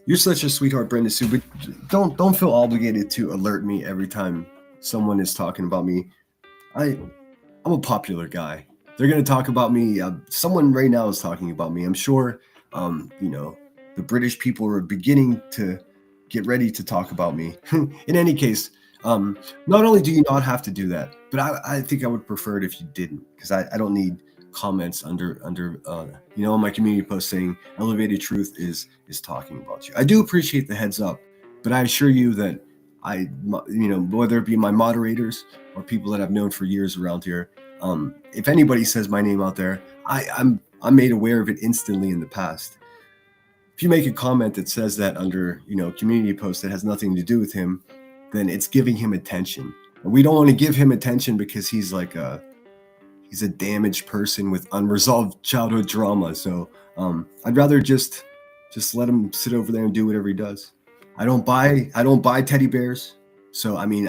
Speaker 1: You're such a sweetheart, Brenda Sue, but don't feel obligated to alert me every time someone is talking about me. I'm a popular guy. They're going to talk about me. Someone right now is talking about me. I'm sure, the British people are beginning to get ready to talk about me. In any case, not only do you not have to do that, but I think I would prefer it if you didn't, because I don't need comments under on my community post saying Elevated Truth is talking about you. I do appreciate the heads up, but I assure you that whether it be my moderators or people that I've known for years around here, if anybody says my name out there, I'm made aware of it instantly in the past. If you make a comment that says that under community post that has nothing to do with him, then it's giving him attention. And we don't want to give him attention because he's like he's a damaged person with unresolved childhood trauma. So I'd rather just let him sit over there and do whatever he does. I don't buy teddy bears. So I mean,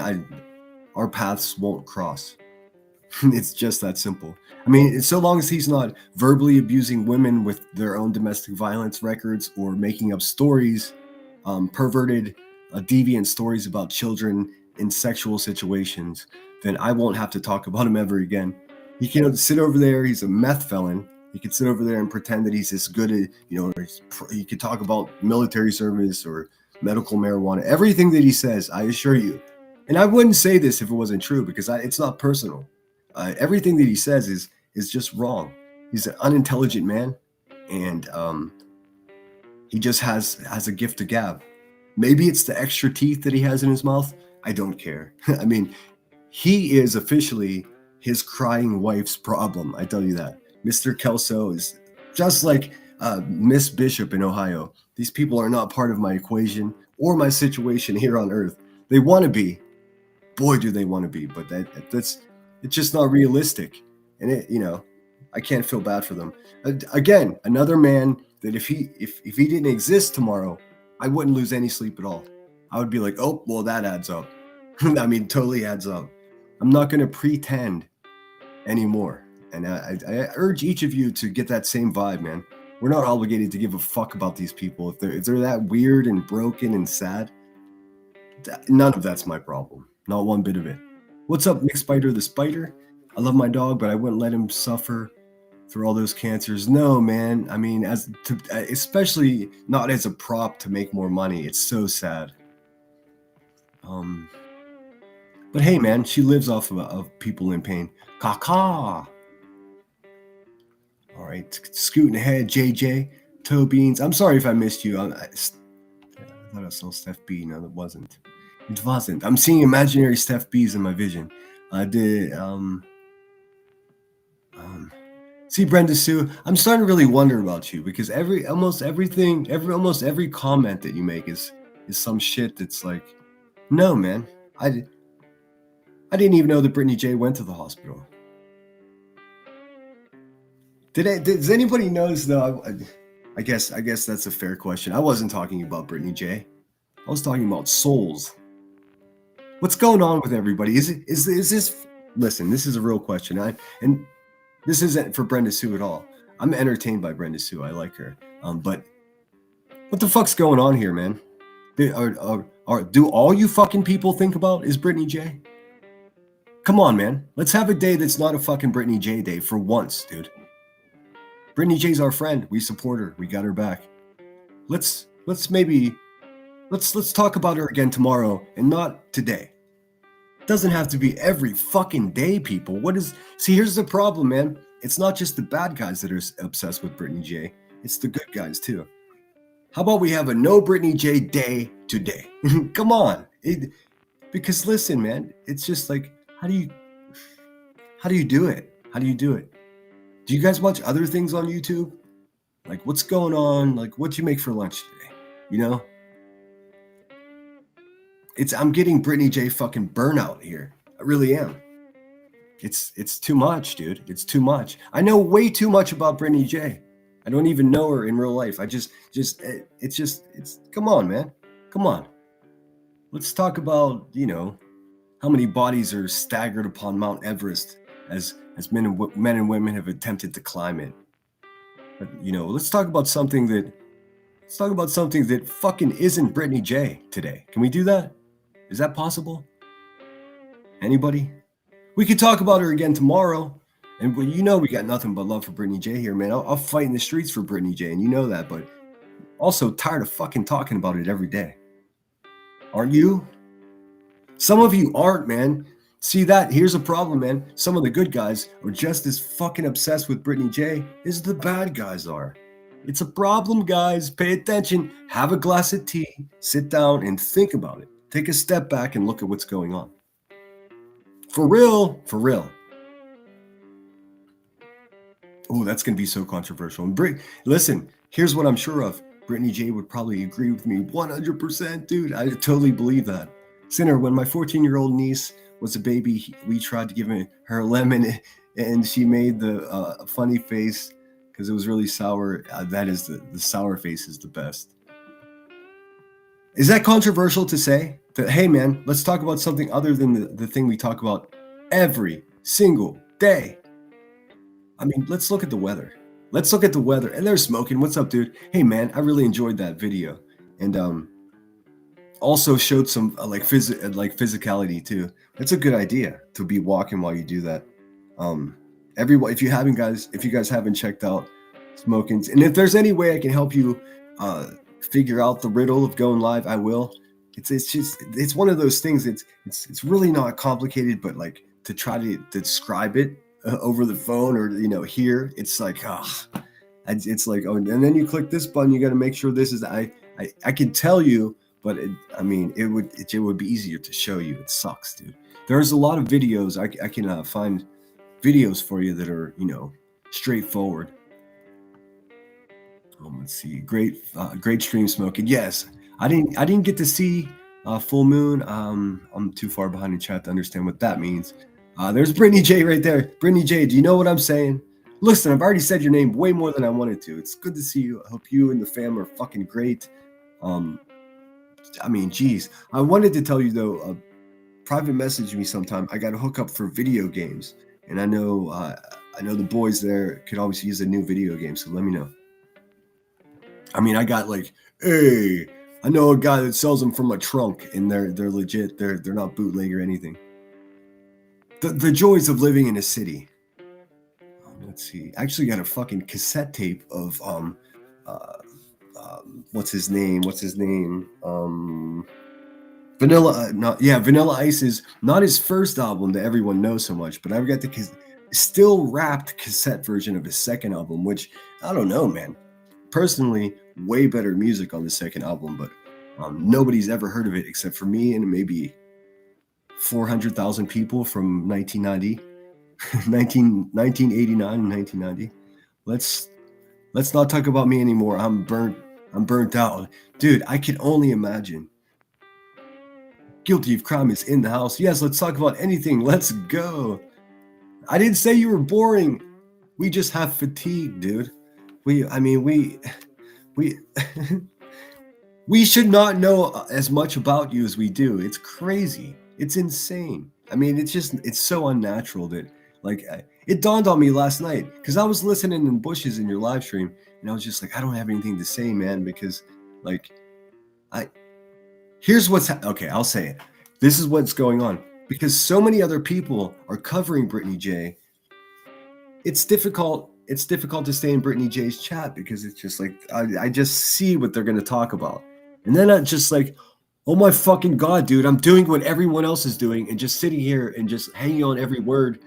Speaker 1: our paths won't cross. It's just that simple. I mean, so long as he's not verbally abusing women with their own domestic violence records or making up stories, perverted, deviant stories about children in sexual situations, then I won't have to talk about him ever again. He can sit over there. He's a meth felon. He could sit over there and pretend that he's as good at, he could talk about military service or medical marijuana. Everything that he says, I assure you, and I wouldn't say this if it wasn't true, because it's not personal. Everything that he says is just wrong. He's an unintelligent man, and he just has a gift of gab. Maybe it's the extra teeth that he has in his mouth. I don't care. I mean, he is officially his crying wife's problem. I tell you that. Mr. Kelso is just like Miss Bishop in Ohio. These people are not part of my equation or my situation here on Earth. They want to be. Boy, do they want to be, but that's it's just not realistic. And it, I can't feel bad for them. Again, another man that if he didn't exist tomorrow, I wouldn't lose any sleep at all. I would be like, oh, well, that adds up. I mean, totally adds up. I'm not going to pretend anymore. And I urge each of you to get that same vibe, man. We're not obligated to give a fuck about these people. If they're that weird and broken and sad, none of that's my problem. Not one bit of it. What's up, Nick Spider the Spider? I love my dog, but I wouldn't let him suffer through all those cancers. No, man. I mean, especially not as a prop to make more money. It's so sad. But hey, man, she lives off of people in pain. Caca. All right, scooting ahead, JJ, Toe Beans. I'm sorry if I missed you. I thought I saw Steph B. No, it wasn't. It wasn't. I'm seeing imaginary Steph B's in my vision. I did. See, Brenda Sue, I'm starting to really wonder about you because almost every comment that you make is some shit that's like, no, man, I didn't even know that Brittany J went to the hospital. Does anybody notice though? I guess that's a fair question. I wasn't talking about Brittany J. I was talking about souls. What's going on with everybody? Is this? Listen, this is a real question. And this isn't for Brenda Sue at all. I'm entertained by Brenda Sue. I like her. But what the fuck's going on here, man? Do all you fucking people think about is Brittany J? Come on, man. Let's have a day that's not a fucking Brittany J day for once, dude. Brittany J's our friend. We support her. We got her back. Let's talk about her again tomorrow and not today. It doesn't have to be every fucking day, people. See, here's the problem, man. It's not just the bad guys that are obsessed with Brittany J. It's the good guys too. How about we have a no Brittany J day today? Come on. Because listen, man, it's just like, how do you do it? How do you do it? Do you guys watch other things on YouTube? Like, what's going on? Like, what'd you make for lunch today? You know? I'm getting Brittany J fucking burnout here. I really am. It's too much, dude. It's too much. I know way too much about Brittany J. I don't even know her in real life. It's come on, man. Come on. Let's talk about, how many bodies are staggered upon Mount Everest as men and women have attempted to climb it. But, let's talk about something that fucking isn't Brittany J today. Can we do that? Is that possible? Anybody? We could talk about her again tomorrow. And we got nothing but love for Brittany J here, man. I'll fight in the streets for Brittany J, and you know that, but also tired of fucking talking about it every day. Aren't you? Some of you aren't, man. See that? Here's a problem, man. Some of the good guys are just as fucking obsessed with Brittany J as the bad guys are. It's a problem, guys. Pay attention. Have a glass of tea. Sit down and think about it. Take a step back and look at what's going on. For real. For real. Oh, that's going to be so controversial. And listen, here's what I'm sure of. Brittany J would probably agree with me 100%, dude. I totally believe that. Sinner, when my 14-year-old niece was a baby, we tried to give her a lemon, and she made the funny face because it was really sour. That is the sour face is the best. Is that controversial to say? That, hey, man, let's talk about something other than the thing we talk about every single day. I mean, let's look at the weather. Let's look at the weather. And they're smoking. What's up, dude? Hey, man, I really enjoyed that video. And also showed some physicality too. That's a good idea to be walking while you do that. Everyone, if you guys haven't checked out Smokins, and if there's any way I can help you figure out the riddle of going live, I will. It's one of those things. It's really not complicated, but like to try to describe it over the phone or here, it's like it's like and then you click this button. You got to make sure this is I can tell you. But it would be easier to show you. It sucks, dude. There's a lot of videos. I can find videos for you that are, straightforward. Let's see. Great stream smoking. Yes, I didn't get to see full moon. I'm too far behind in chat to understand what that means. There's Brittany J right there. Brittany J, do you know what I'm saying? Listen, I've already said your name way more than I wanted to. It's good to see you. I hope you and the fam are fucking great. I mean, geez. I wanted to tell you though, private message me sometime. I got to hook up for video games, and I know the boys there could always use a new video game. So let me know. I mean, I got like, hey, I know a guy that sells them from a trunk, and they're legit. They're not bootleg or anything. The joys of living in a city. Let's see. I actually got a fucking cassette tape of what's his name? Vanilla Ice's, not his first album that everyone knows so much, but I've got the still wrapped cassette version of his second album, which I don't know, man. Personally, way better music on the second album, but nobody's ever heard of it except for me and maybe 400,000 people from 1989 and 1990. Let's not talk about me anymore. I'm burnt out. Dude, I can only imagine. Guilty of Crime is in the house. Yes, let's talk about anything. Let's go. I didn't say you were boring. We just have fatigue, dude. We should not know as much about you as we do. It's crazy. It's insane. I mean, it's so unnatural that, like, it dawned on me last night because I was listening in bushes in your live stream, and I was just like, I don't have anything to say, man, because, like, here's what's okay, I'll say it. This is what's going on. Because so many other people are covering Brittany J, it's difficult to stay in Brittany J's chat because it's just like, I just see what they're going to talk about. And then I'm just like, oh my fucking God, dude, I'm doing what everyone else is doing and just sitting here and just hanging on every word,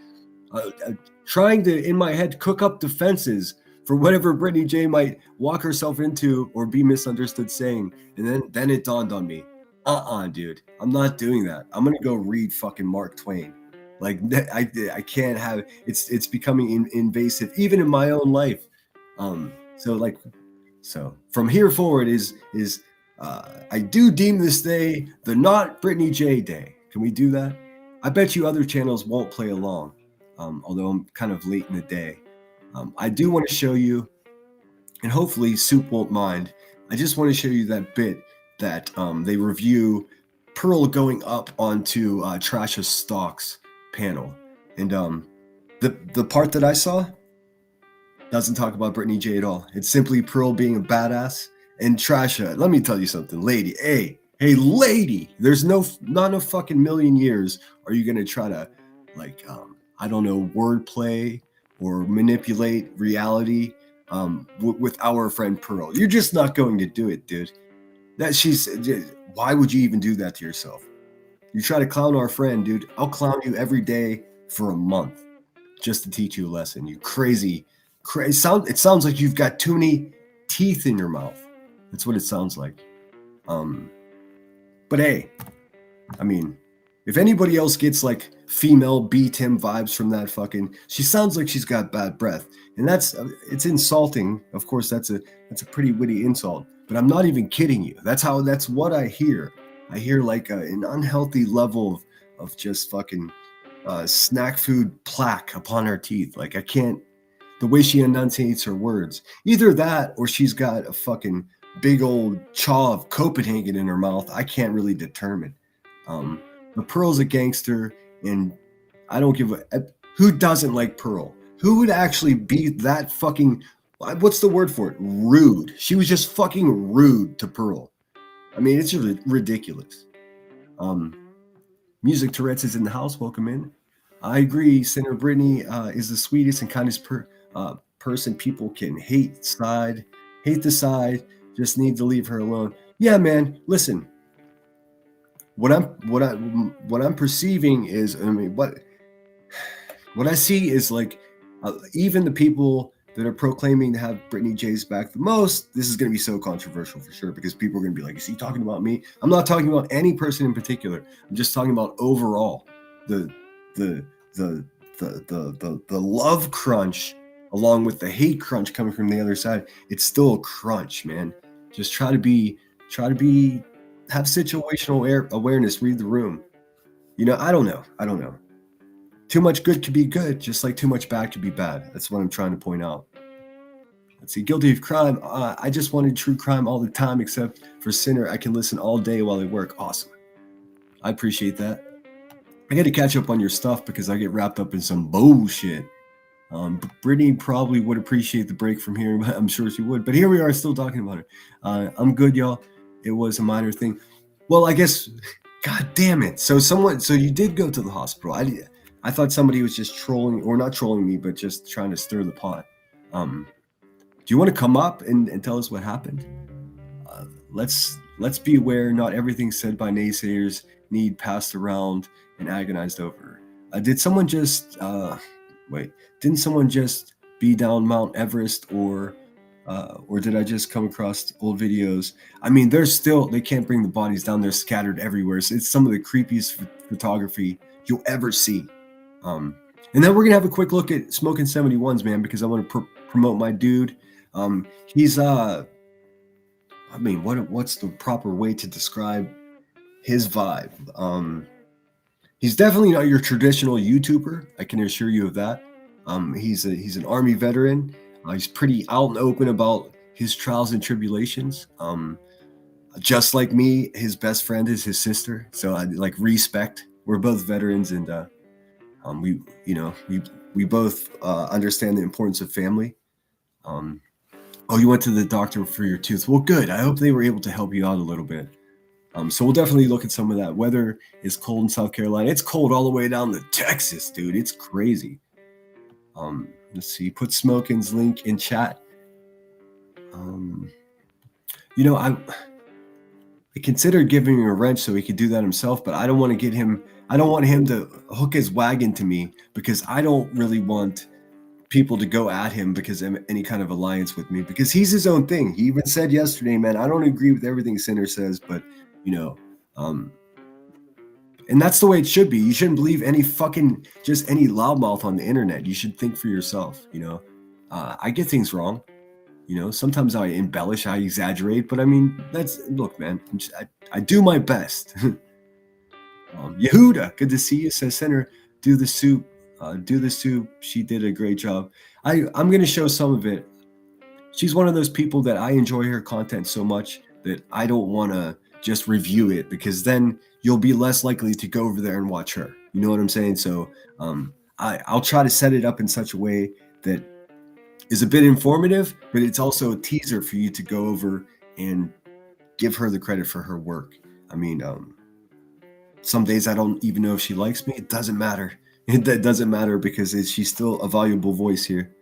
Speaker 1: trying to, in my head, cook up defenses for whatever Brittany J might walk herself into or be misunderstood saying. And then it dawned on me, dude, I'm not doing that. I'm going to go read fucking Mark Twain. Like, I can't have, it's becoming invasive, even in my own life. So from here forward is I do deem this day the not Brittany J day. Can we do that? I bet you other channels won't play along, although I'm kind of late in the day. I do want to show you, and hopefully Soup won't mind, I just want to show you that bit that they review Pearl going up onto Trash's Stocks panel. And the part that I saw doesn't talk about Brittany J at all. It's simply Pearl being a badass. And Trasha, let me tell you something, lady. Hey, lady. There's not a fucking million years are you gonna try to, like, I don't know, wordplay or manipulate reality with our friend Pearl. You're just not going to do it, dude. Why would you even do that to yourself? You try to clown our friend, dude. I'll clown you every day for a month just to teach you a lesson. You crazy. It sounds like you've got too many teeth in your mouth. That's what it sounds like. But hey, I mean, if anybody else gets like female B Tim vibes from that fucking, she sounds like she's got bad breath, and it's insulting. Of course, that's a pretty witty insult. But I'm not even kidding you. That's what I hear. I hear like an unhealthy level of just fucking snack food plaque upon her teeth. Like, I can't, the way she enunciates her words. Either that or she's got a fucking big old chaw of Copenhagen in her mouth. I can't really determine. But Pearl's a gangster, and I don't give a, who doesn't like Pearl? Who would actually be that fucking, what's the word for it? Rude. She was just fucking rude to Pearl. I mean, it's just ridiculous. Music Tourette's is in the house. Welcome in. I agree. Senator Brittany is the sweetest and kindest person people can hate the side. Just need to leave her alone. Yeah, man. Listen. What I'm perceiving is, I mean, what I see is like, even the people that are proclaiming to have Brittany J's back the most, this is going to be so controversial for sure, because people are going to be like, is he talking about me? I'm not talking about any person in particular. I'm just talking about overall the love crunch along with the hate crunch coming from the other side, it's still a crunch, man. Just try to have situational awareness, read the room. I don't know. Too much good could be good, just like too much bad could be bad. That's what I'm trying to point out. Let's see, guilty of crime. I just wanted true crime all the time, except for Sinner. I can listen all day while I work. Awesome. I appreciate that. I got to catch up on your stuff because I get wrapped up in some bullshit. Brittany probably would appreciate the break from here. I'm sure she would. But here we are still talking about it. I'm good, y'all. It was a minor thing. Well, I guess, God damn it. So you did go to the hospital. I thought somebody was just trolling, or not trolling me, but just trying to stir the pot. Do you want to come up and tell us what happened? Let's be aware. Not everything said by naysayers need passed around and agonized over. Didn't someone just be down Mount Everest, or did I just come across old videos? I mean, they can't bring the bodies down. They're scattered everywhere. So it's some of the creepiest photography you'll ever see. And then we're gonna have a quick look at Smoking 71s, man, because I want to promote my dude. He's what's the proper way to describe his vibe? He's definitely not your traditional YouTuber. I can assure you of that. He's an Army veteran. He's pretty out and open about his trials and tribulations. Just like me, his best friend is his sister. So I like respect. We're both veterans, and we both understand the importance of family. You went to the doctor for your tooth. Well, good. I hope they were able to help you out a little bit. So we'll definitely look at some of that. Weather is cold in South Carolina. It's cold all the way down to Texas, dude. It's crazy. Let's see. Put Smoking's link in chat. I considered giving him a wrench so he could do that himself, but I don't want him to hook his wagon to me, because I don't really want people to go at him because of any kind of alliance with me, because he's his own thing. He even said yesterday, man, I don't agree with everything Sinner says, but and that's the way it should be. You shouldn't believe any loudmouth on the internet. You should think for yourself. I get things wrong. Sometimes I embellish, I exaggerate, but I mean, look, man, I do my best. Yehuda, good to see you. Says Sinner, do the soup. She did a great job. I'm going to show some of it. She's one of those people that I enjoy her content so much that I don't want to just review it, because then you'll be less likely to go over there and watch her. You know what I'm saying? So I'll try to set it up in such a way that is a bit informative, but it's also a teaser for you to go over and give her the credit for her work. I mean, some days I don't even know if she likes me. It doesn't matter. That doesn't matter, because she's still a valuable voice here.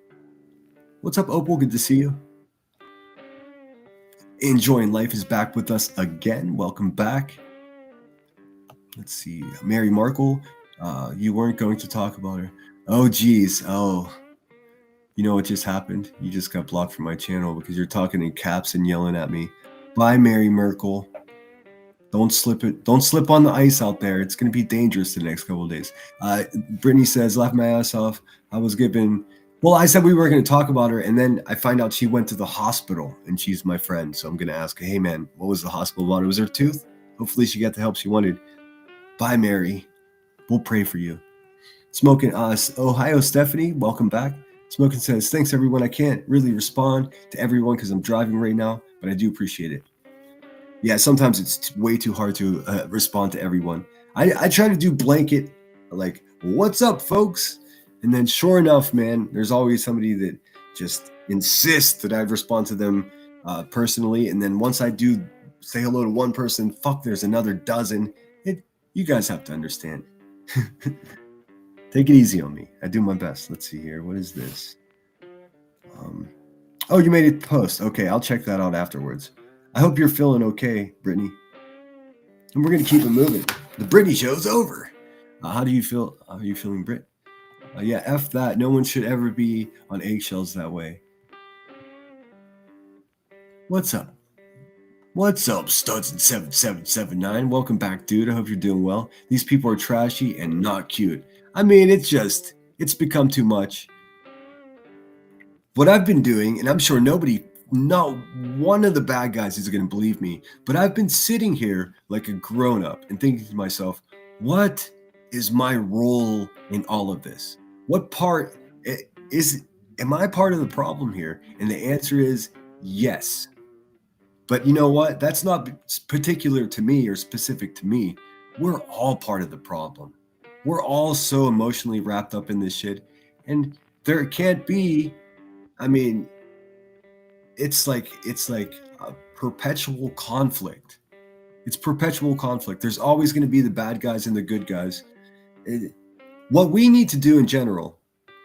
Speaker 1: What's up, Opal? Good to see you. Enjoying Life is back with us again. Welcome back. Let's see. Mary Markle, you weren't going to talk about her. Oh, geez. Oh, you know what just happened? You just got blocked from my channel because you're talking in caps and yelling at me. Bye, Mary Merkel. Don't slip on the ice out there. It's going to be dangerous the next couple of days. Brittany says, laugh my ass off. I said we were going to talk about her, and then I find out she went to the hospital, and she's my friend. So I'm going to ask, hey, man, what was the hospital about? It was her tooth. Hopefully she got the help she wanted. Bye, Mary. We'll pray for you. Smoking, Ohio Stephanie, welcome back. Smoking says, thanks, everyone. I can't really respond to everyone because I'm driving right now, but I do appreciate it. Yeah, sometimes it's way too hard to respond to everyone. I try to do blanket, like, what's up, folks? And then sure enough, man, there's always somebody that just insists that I respond to them personally. And then once I do say hello to one person, there's another dozen. You guys have to understand. Take it easy on me. I do my best. Let's see here. What is this? You made it post. Okay, I'll check that out afterwards. I hope you're feeling okay, Brittany. And we're going to keep it moving. The Brittany show's over. How do you feel? How are you feeling, Britt? Yeah, F that. No one should ever be on eggshells that way. What's up? What's up, Studs in 7779? Welcome back, dude. I hope you're doing well. These people are trashy and not cute. I mean, it's become too much. what I've been doing, and I'm sure not one of the bad guys is going to believe me, but I've been sitting here like a grown up and thinking to myself, what is my role in all of this? What part am I part of the problem here? And the answer is yes. But you know what? That's not particular to me or specific to me. We're all part of the problem. We're all so emotionally wrapped up in this shit. And there can't be, I mean, it's like a perpetual conflict. It's perpetual conflict. There's always going to be the bad guys and the good guys. What we need to do in general,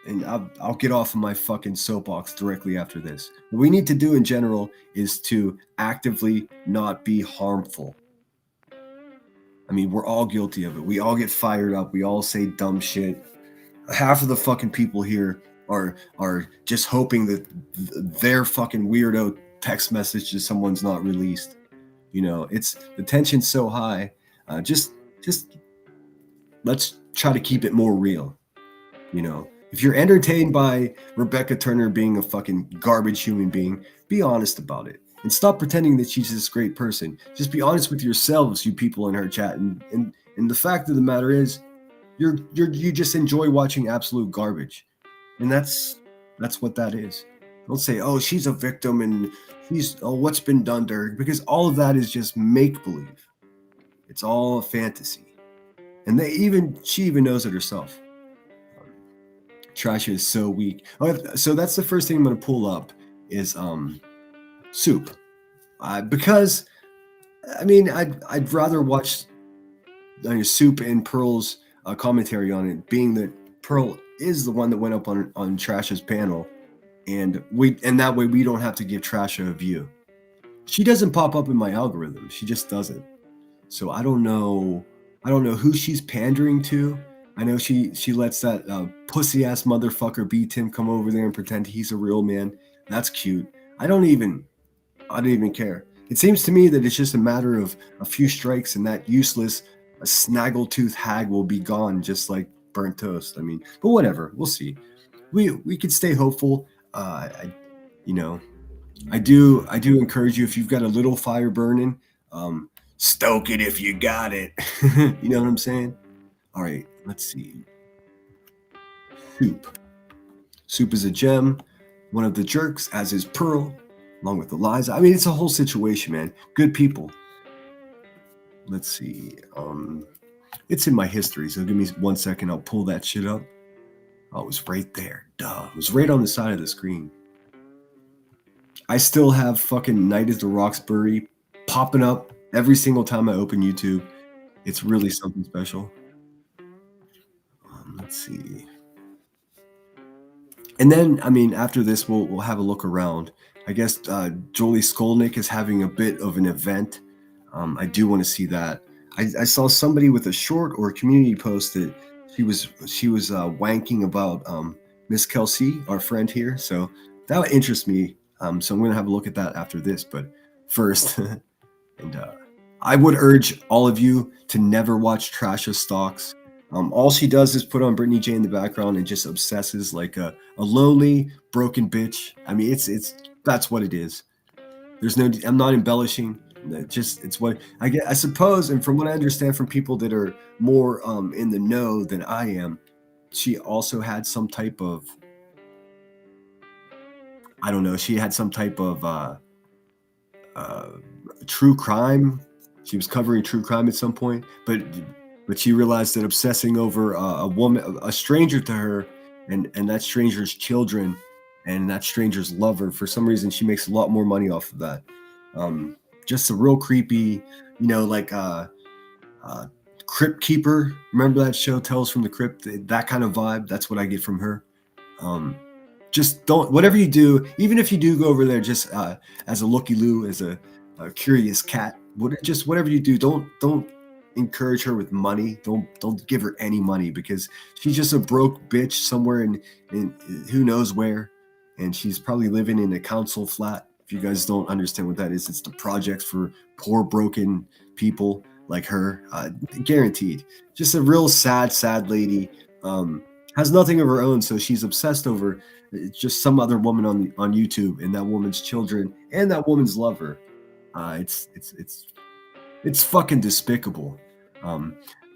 Speaker 1: and I'll get off of my fucking soapbox directly after this. What we need to do in general is to actively not be harmful. I mean, we're all guilty of it. We all get fired up. We all say dumb shit. Half of the fucking people here are just hoping that their fucking weirdo text message to someone's not released. You know, it's the tension's so high. Just let's try to keep it more real. You know, if you're entertained by Rebecca Turner being a fucking garbage human being, be honest about it. And stop pretending that she's this great person. Just be honest with yourselves, you people in her chat. And the fact of the matter is, you just enjoy watching absolute garbage. And that's what that is. Don't say, oh, she's a victim and what's been done to her, because all of that is just make-believe. It's all a fantasy. And she even knows it herself. Trasha is so weak. So that's the first thing I'm going to pull up is Soup. Because, I mean, I'd rather watch Soup and Pearl's commentary on it, being that Pearl is the one that went up on Trasha's panel, and that way we don't have to give Trasha a view. She doesn't pop up in my algorithm. She just doesn't. So I don't know who she's pandering to. I know she lets that pussy ass motherfucker B Tim come over there and pretend he's a real man. That's cute. I don't even care. It seems to me that it's just a matter of a few strikes and that useless snaggletooth hag will be gone, just like burnt toast. I mean, but whatever. We'll see. We could stay hopeful. I do encourage you, if you've got a little fire burning, stoke it if you got it. You know what I'm saying? All right, let's see. Soup is a gem, one of the jerks, as is Pearl, along with Eliza. I mean, it's a whole situation, man. Good people. Let's see. It's in my history, so give me 1 second. I'll pull that shit up. Oh, it was right there. Duh. It was right on the side of the screen. I still have fucking Night at the Roxbury popping up every single time I open YouTube. It's really something special. Let's see. And then, I mean, after this, we'll have a look around. I guess Jolie Skolnick is having a bit of an event. I do want to see that. I saw somebody with a short or a community post that she was wanking about Miss Kelsey, our friend here. So that would interest me. So I'm going to have a look at that after this. But first, and I would urge all of you to never watch Trasha Stalks. All she does is put on Brittany J in the background and just obsesses like a lonely, broken bitch. I mean, that's what it is. I'm not embellishing. It's what I get, I suppose. And from what I understand from people that are more in the know than I am, she also had some type of, I don't know. She had some type of true crime. She was covering true crime at some point, but she realized that obsessing over a woman, a stranger to her, and that stranger's children, and that stranger's lover, for some reason, she makes a lot more money off of that. Just a real creepy, like Crypt Keeper. Remember that show, Tales from the Crypt? That kind of vibe. That's what I get from her. Just don't, whatever you do, even if you do go over there just as a looky-loo, as a curious cat, whatever you do, don't encourage her with money. Don't give her any money, because she's just a broke bitch somewhere in who knows where, and she's probably living in a council flat. If you guys don't understand what that is, it's the projects for poor broken people like her. Guaranteed. Just a real sad lady. has nothing of her own, so she's obsessed over just some other woman on YouTube and that woman's children and that woman's lover. It's fucking despicable.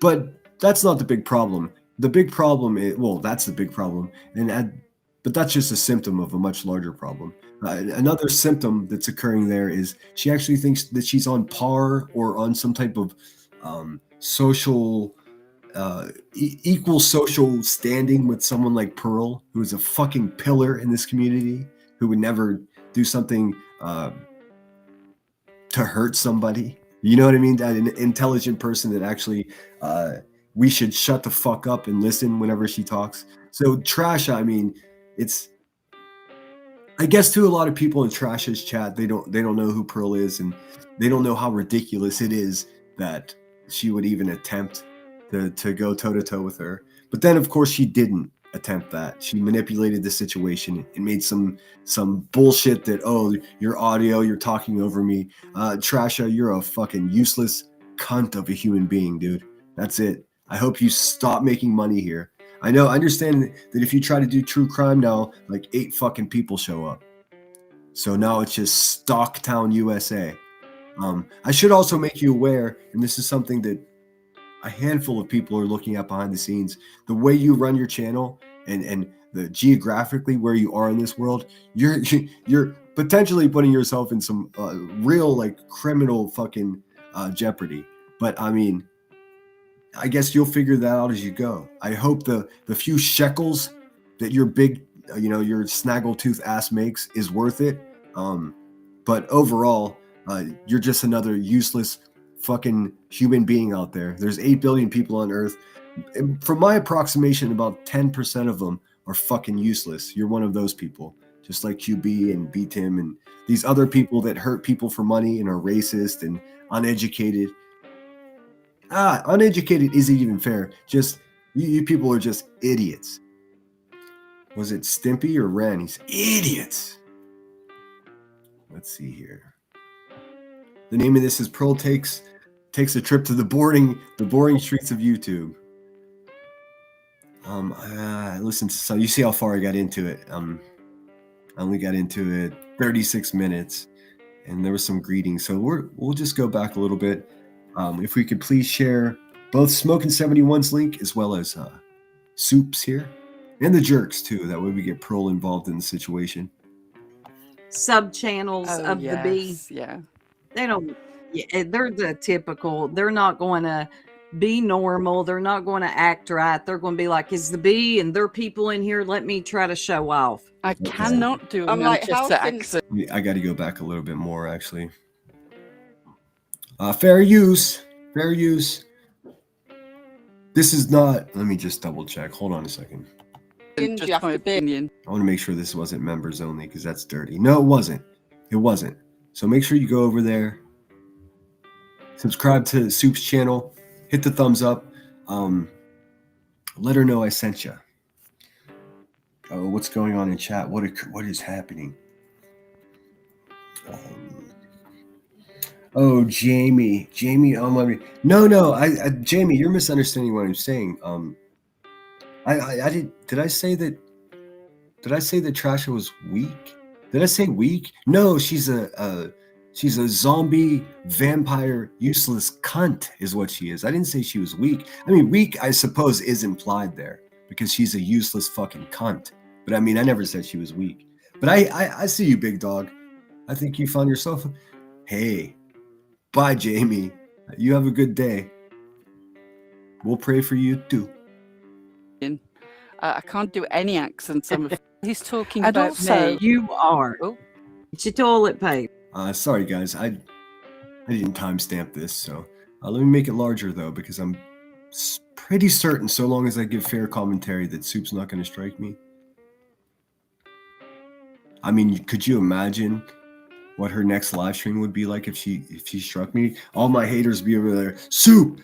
Speaker 1: But that's not the big problem. The big problem is, well, that's the big problem, but that's just a symptom of a much larger problem. Another symptom that's occurring there is she actually thinks that she's on par or on some type of social equal social standing with someone like Pearl, who is a fucking pillar in this community, who would never do something to hurt somebody. You know what I mean? An intelligent person that actually we should shut the fuck up and listen whenever she talks. So Trasha, I mean, it's, I guess to a lot of people in Trasha's chat, they don't know who Pearl is, and they don't know how ridiculous it is that she would even attempt to go toe-to-toe with her. But then, of course, she didn't attempt that. She manipulated the situation and made some bullshit that, oh, your audio, you're talking over me. Trasha, you're a fucking useless cunt of a human being, dude. That's it. I hope you stop making money here. I understand that if you try to do true crime now, like 8 fucking people show up. So now it's just Stocktown, USA. I should also make you aware, and this is something that a handful of people are looking at behind the scenes, the way you run your channel and the geographically where you are in this world, you're potentially putting yourself in some real like criminal fucking jeopardy. But I mean, I guess you'll figure that out as you go. I hope the few shekels that your big, your snaggletooth ass makes is worth it. But overall, you're just another useless fucking human being out there. There's 8 billion people on Earth. From my approximation, about 10% of them are fucking useless. You're one of those people, just like QB and B-Tim and these other people that hurt people for money and are racist and uneducated. Uneducated isn't even fair. Just you people are just idiots. Was it Stimpy or Ren? He's idiots. Let's see here. The name of this is Pearl takes a trip to the boring streets of YouTube. Listen to some. You see how far I got into it. I only got into it 36 minutes, and there was some greetings. So we'll just go back a little bit. If we could please share both Smokin' 71's link as well as Soups here, and the Jerks too. That way we get Pearl involved in the situation.
Speaker 7: Sub channels of the B.
Speaker 8: Yeah.
Speaker 7: They don't. Yeah, they're the typical. They're not going to be normal. They're not going to act right. They're going to be like, "Is the B and there are people in here? Let me try to show off."
Speaker 8: I cannot do a
Speaker 9: I'm like, how
Speaker 8: Manchester
Speaker 9: can-
Speaker 8: accent.
Speaker 1: I got to go back a little bit more actually. Fair use. This is not. Let me just double check. Hold on a second.
Speaker 9: You
Speaker 8: Just
Speaker 9: have
Speaker 8: my
Speaker 9: to be-
Speaker 8: opinion.
Speaker 1: I want to make sure this wasn't members only because that's dirty. No, it wasn't. So make sure you go over there, subscribe to Soup's channel, hit the thumbs up, let her know I sent you. Oh, what's going on in chat? What is happening? Oh, Jamie. Oh my. No. I Jamie, you're misunderstanding what I'm saying. Did I say that Trasha was weak? Did I say weak? No, she's a zombie vampire useless cunt is what she is. I didn't say she was weak. I mean, weak I suppose is implied there because she's a useless fucking cunt. But I mean, I never said she was weak. But I see you, big dog. I think you found yourself. Hey, bye, Jamie. You have a good day. We'll pray for you too.
Speaker 8: I can't do any accents. He's talking
Speaker 7: And
Speaker 8: about
Speaker 7: also,
Speaker 8: me.
Speaker 7: you are.
Speaker 8: Oh.
Speaker 7: It's your toilet paper.
Speaker 1: Sorry, guys. I didn't timestamp this, so let me make it larger though, because I'm pretty certain, so long as I give fair commentary, that Soup's not going to strike me. I mean, could you imagine what her next live stream would be like if she struck me? All my haters be over there. Soup.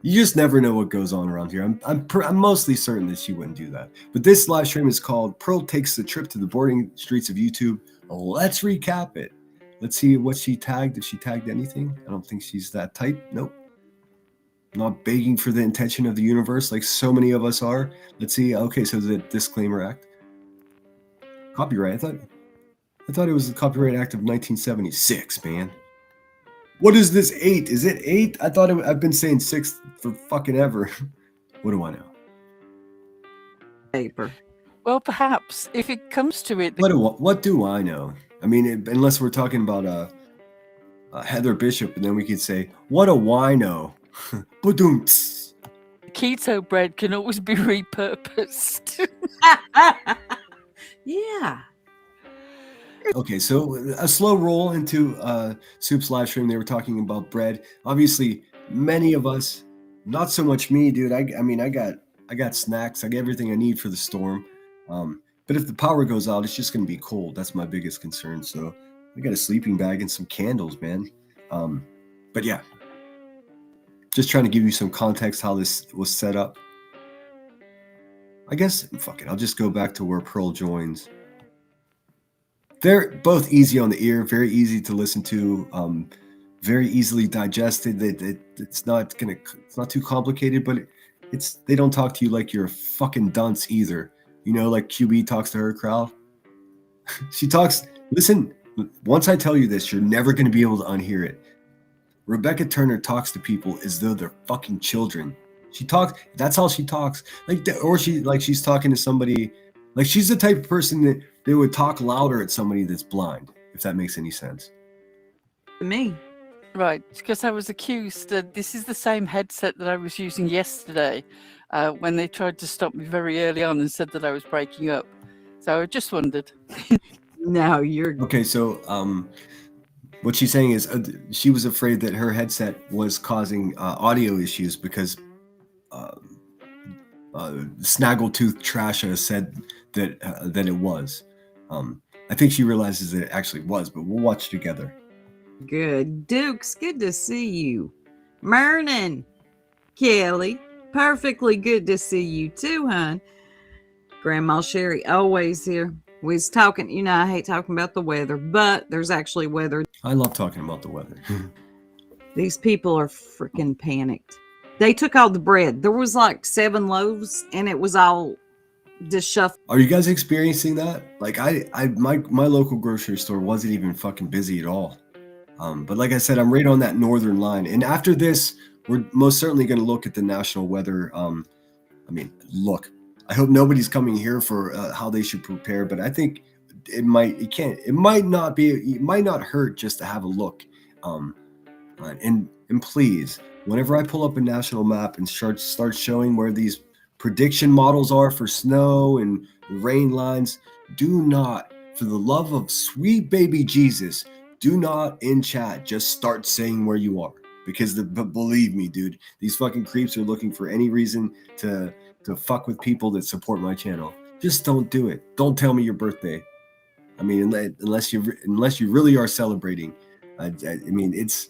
Speaker 1: You just never know what goes on around here. I'm mostly certain that she wouldn't do that. But this live stream is called Pearl Takes the Trip to the Boring Streets of YouTube. Let's recap it. Let's see what she tagged. If she tagged anything. I don't think she's that type. Nope. not begging for the intention of the universe like so many of us are. Let's see. Okay, so the Disclaimer Act. Copyright. I thought it was the Copyright Act of 1976, man. What is this 8? Is it 8? I thought I've been saying 6 for fucking ever. What do I know?
Speaker 7: Paper.
Speaker 8: Well, perhaps if it comes to it,
Speaker 1: What do I know? I mean, unless we're talking about Heather Bishop, and then we could say, what a wino. Ba-doom-ts.
Speaker 8: keto bread can always be repurposed.
Speaker 7: Yeah.
Speaker 1: Okay, so a slow roll into Soup's live stream. They were talking about bread. Obviously, many of us, not so much me, dude. I mean, I got snacks. I got everything I need for the storm. But if the power goes out, it's just gonna be cold. That's my biggest concern. So I got a sleeping bag and some candles, man. But yeah, just trying to give you some context how this was set up. I guess, fuck it, I'll just go back to where Pearl joins. They're both easy on the ear, very easy to listen to, very easily digested. It's not too complicated, but they don't talk to you like you're a fucking dunce either. You know, like QB talks to her crowd. She talks, listen, once I tell you this, you're never going to be able to unhear it. Rebecca Turner talks to people as though they're fucking children. She talks, that's how she talks. She's talking to somebody, like she's the type of person that they would talk louder at somebody that's blind, if that makes any sense.
Speaker 7: Me.
Speaker 8: Right, because I was accused that this is the same headset that I was using yesterday when they tried to stop me very early on and said that I was breaking up. So I just wondered.
Speaker 7: No, you're
Speaker 1: Okay, so what she's saying is she was afraid that her headset was causing audio issues because Snaggletooth Trasha said that it was. I think she realizes that it actually was, but we'll watch together.
Speaker 7: good. Dukes, good to see you. Morning. Kelly, perfectly good to see you too, hon. Grandma Sherry, always here. We was talking, you know, I hate talking about the weather, but there's actually weather.
Speaker 1: I love talking about the weather.
Speaker 7: These people are freaking panicked. They took all the bread. There was like 7 loaves and it was all just shuffled.
Speaker 1: Are you guys experiencing that? Like my local grocery store wasn't even fucking busy at all. But like I said, I'm right on that northern line. And after this, we're most certainly going to look at the national weather. I hope nobody's coming here for how they should prepare, but I think it might not hurt just to have a look. And please, whenever I pull up a national map and start showing where these prediction models are for snow and rain lines, do not, for the love of sweet baby Jesus, do not in chat just start saying where you are, because believe me, dude, these fucking creeps are looking for any reason to fuck with people that support my channel. Just don't do it. Don't tell me your birthday. I mean, unless you really are celebrating. I mean, it's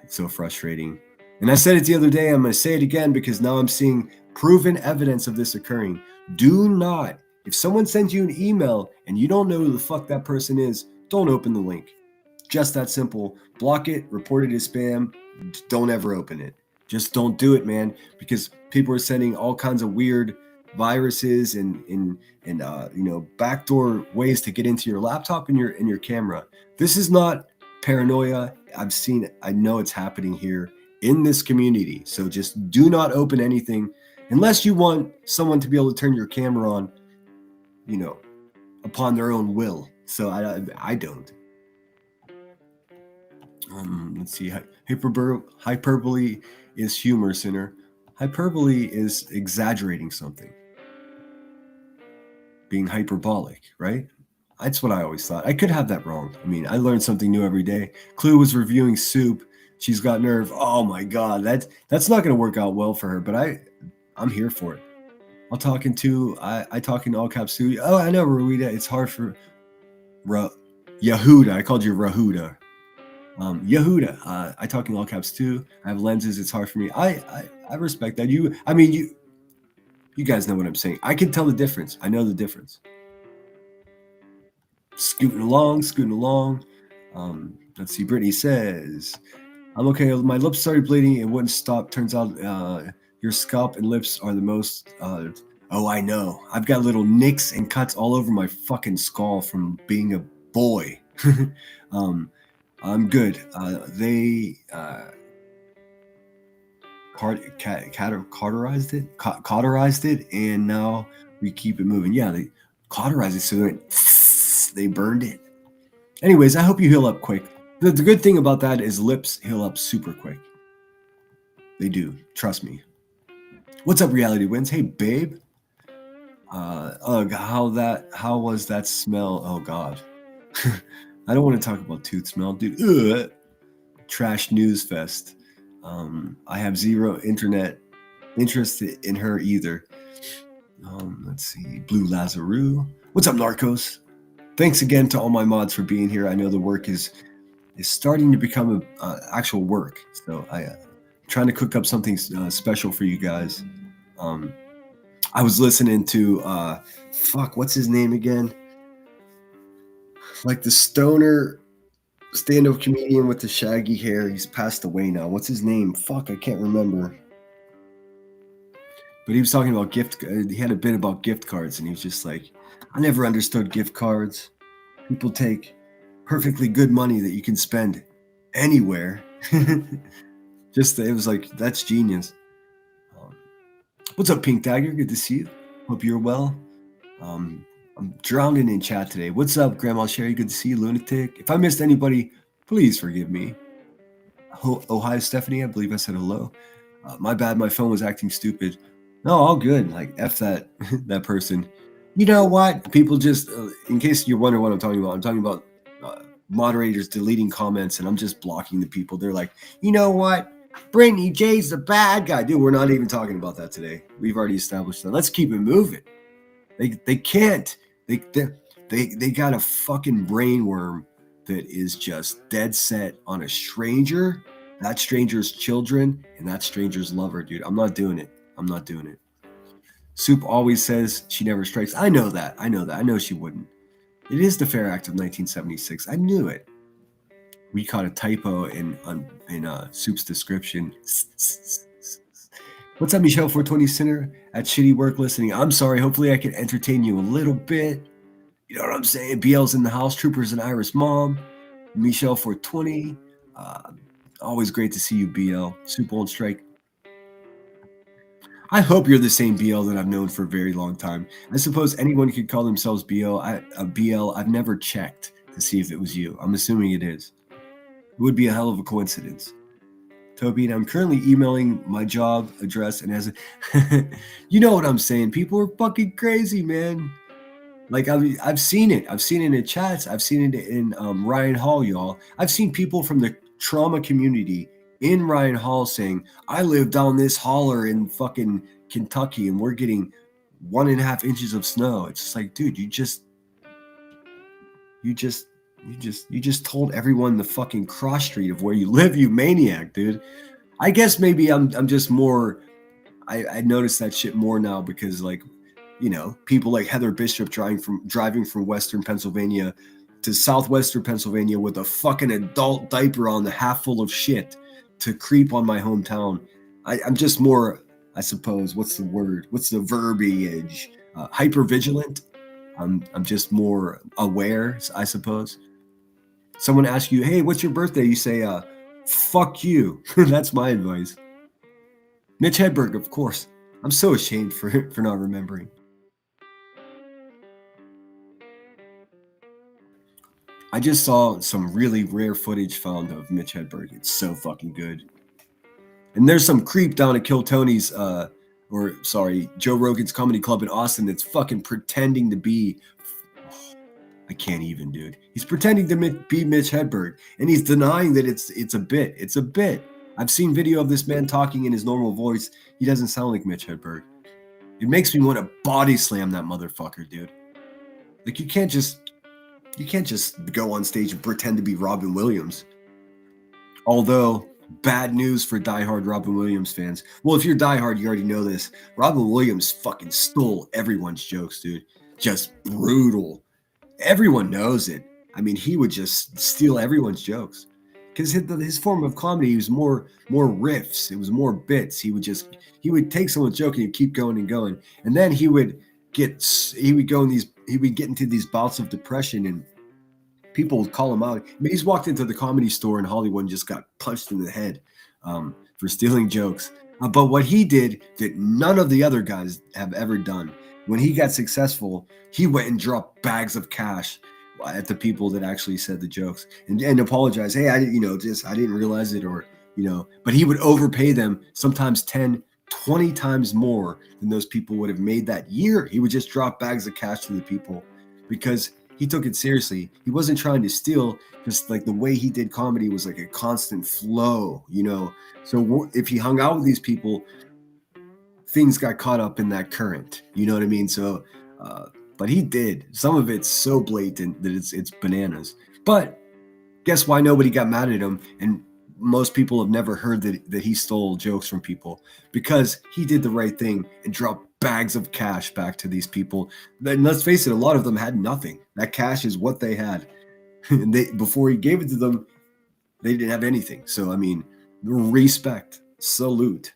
Speaker 1: so frustrating. And I said it the other day. I'm going to say it again because now I'm seeing proven evidence of this occurring. Do not, if someone sends you an email and you don't know who the fuck that person is, don't open the link. Just that simple. Block it, report it as spam. Don't ever open it. Just don't do it, man, because people are sending all kinds of weird viruses and backdoor ways to get into your laptop and your camera. This is not paranoia. I've seen it. I know it's happening here in this community. So just do not open anything unless you want someone to be able to turn your camera on, upon their own will. So I don't. Let's see. Hyperbole is humor, sinner. Hyperbole is exaggerating something. Being hyperbolic, right? That's what I always thought. I could have that wrong. I mean, I learned something new every day. Clue was reviewing Soup. She's got nerve. Oh my God, that's not going to work out well for her. But I'm here for it. I talk in all caps too. Oh, I know, Ruida. It's hard for Yehuda. I called you Rahuda. Yehuda. I talk in all caps too. I have lenses. It's hard for me. I respect that. You guys know what I'm saying. I can tell the difference. I know the difference. Scooting along. Let's see. Brittany says, I'm okay. My lips started bleeding. It wouldn't stop. Turns out your scalp and lips are the most. Oh, I know. I've got little nicks and cuts all over my fucking skull from being a boy. I'm good. They cauterized it, and now we keep it moving. Yeah, they cauterized it, so they burned it. Anyways, I hope you heal up quick. The good thing about that is lips heal up super quick. They do. Trust me. What's up, Reality Wins? Hey, babe. Ugh, how was that smell? Oh, God. I don't want to talk about tooth smell, dude. Ugh. Trash news fest. I have zero internet interest in her either. Let's see. Blue Lazarou. What's up, Narcos? Thanks again to all my mods for being here. I know the work is starting to become actual work. So I'm trying to cook up something special for you guys. I was listening to what's his name again? Like the stoner stand-up comedian with the shaggy hair. He's passed away now. What's his name? Fuck, I can't remember. But he was talking about he had a bit about gift cards, and he was just like, I never understood gift cards. People take perfectly good money that you can spend anywhere. It was like, that's genius. What's up, Pink Dagger? Good to see you. Hope you're well. I'm drowning in chat today. What's up, Grandma Sherry? Good to see you, Lunatic. If I missed anybody, please forgive me. Ohio Stephanie, I believe I said hello. My bad, my phone was acting stupid. No, all good. Like, F that that person. You know what? People just, in case you're wondering what I'm talking about moderators deleting comments, and I'm just blocking the people. They're like, you know what? Brittany J's the bad guy. Dude, we're not even talking about that today. We've already established that. Let's keep it moving. They can't. They got a fucking brainworm that is just dead set on a stranger, that stranger's children, and that stranger's lover, dude. I'm not doing it. Soup always says she never strikes. I know that. I know she wouldn't. It is the Fair Act of 1976. I knew it. We caught a typo in Soup's description. What's up, Michelle 420 Center at Shitty Work listening? I'm sorry. Hopefully I can entertain you a little bit. You know what I'm saying? BL's in the house. Troopers and Iris Mom. Michelle 420. Always great to see you, BL. Soup on strike. I hope you're the same BL that I've known for a very long time. I suppose anyone could call themselves BL. I've never checked to see if it was you. I'm assuming it is. It would be a hell of a coincidence. Toby, and I'm currently emailing my job address, and as you know what I'm saying, people are fucking crazy, man. Like, I've seen it. I've seen it in chats. I've seen it in Ryan Hall, y'all. I've seen people from the trauma community in Ryan Hall saying, I live down this holler in fucking Kentucky, and we're getting 1.5 inches of snow. It's just like, dude, you just told everyone the fucking cross street of where you live, you maniac, dude. I guess maybe I'm just more. I notice that shit more now because, like, you know, people like Heather Bishop driving from Western Pennsylvania to Southwestern Pennsylvania with a fucking adult diaper on, the half full of shit, to creep on my hometown. I'm just more, I suppose. What's the word? What's the verbiage? Hyper vigilant. I'm just more aware, I suppose. Someone asks you, hey, what's your birthday? You say, fuck you. That's my advice. Mitch Hedberg, of course. I'm so ashamed for not remembering. I just saw some really rare footage found of Mitch Hedberg. It's so fucking good. And there's some creep down at Kill Tony's, Joe Rogan's Comedy Club in Austin that's fucking pretending to be... I can't even, dude. He's pretending to be Mitch Hedberg, and he's denying that it's a bit. It's a bit. I've seen video of this man talking in his normal voice. He doesn't sound like Mitch Hedberg. It makes me want to body slam that motherfucker, dude. Like, you can't just go on stage and pretend to be Robin Williams. Although, bad news for diehard Robin Williams fans. Well, if you're diehard, you already know this. Robin Williams fucking stole everyone's jokes, dude. Just brutal. Everyone knows it. I mean, he would just steal everyone's jokes. because his form of comedy was more riffs. It was more bits. He would take someone's joke and he'd keep going and going, and then he would get into these bouts of depression, and people would call him out. I mean, he's walked into the Comedy Store in Hollywood and just got punched in the head for stealing jokes. But what he did that none of the other guys have ever done, when he got successful, he went and dropped bags of cash at the people that actually said the jokes and apologize. Hey, I didn't realize it, or, but he would overpay them sometimes 10, 20 times more than those people would have made that year. He would just drop bags of cash to the people because he took it seriously. He wasn't trying to steal, just like the way he did comedy was like a constant flow, So if he hung out with these people, things got caught up in that current, you know what I mean? So, but he did. Some of it's so blatant that it's bananas. But guess why nobody got mad at him? And most people have never heard that he stole jokes from people, because he did the right thing and dropped bags of cash back to these people. And let's face it, a lot of them had nothing. That cash is what they had. And before he gave it to them, they didn't have anything. So, I mean, respect, salute.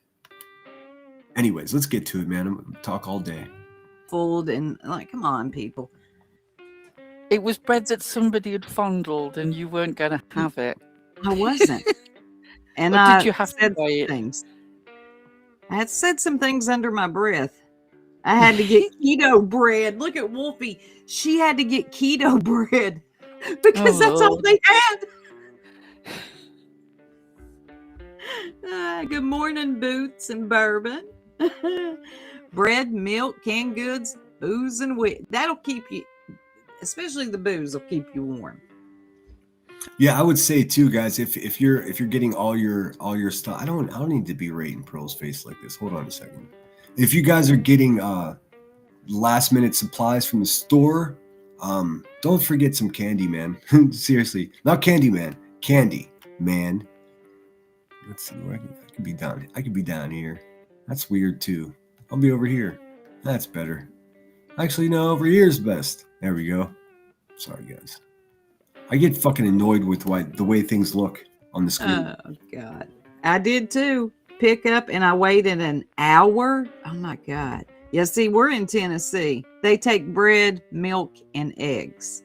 Speaker 1: Anyways, let's get to it, man. I'm going to talk all day.
Speaker 7: Fooled and come on, people.
Speaker 8: It was bread that somebody had fondled and you weren't going to have it.
Speaker 7: I wasn't. And
Speaker 8: Or
Speaker 7: I
Speaker 8: did you have to
Speaker 7: said
Speaker 8: buy it?
Speaker 7: things. I had said some things under my breath. I had to get keto bread. Look at Wolfie. She had to get keto bread because that's all
Speaker 8: Lord.
Speaker 7: they had. Good morning, Boots and Bourbon. Bread, milk, canned goods, booze, and wit. That'll keep you, especially the booze, will keep you warm.
Speaker 1: Yeah, I would say too, guys, if you're getting all your stuff, I don't need to be rating Pearl's face like this. Hold on a second. If you guys are getting last minute supplies from the store, don't forget some candy, man. Seriously, not candy, man. Candy, man. Let's see where I could be down. I could be down here. That's weird too. I'll be over here. That's better. Actually, no, over here is best. There we go. Sorry, guys. I get fucking annoyed with the way things look on the screen.
Speaker 7: Oh, God. I did too. Pick up and I waited an hour. Oh, my God. Yeah, see, we're in Tennessee. They take bread, milk, and eggs.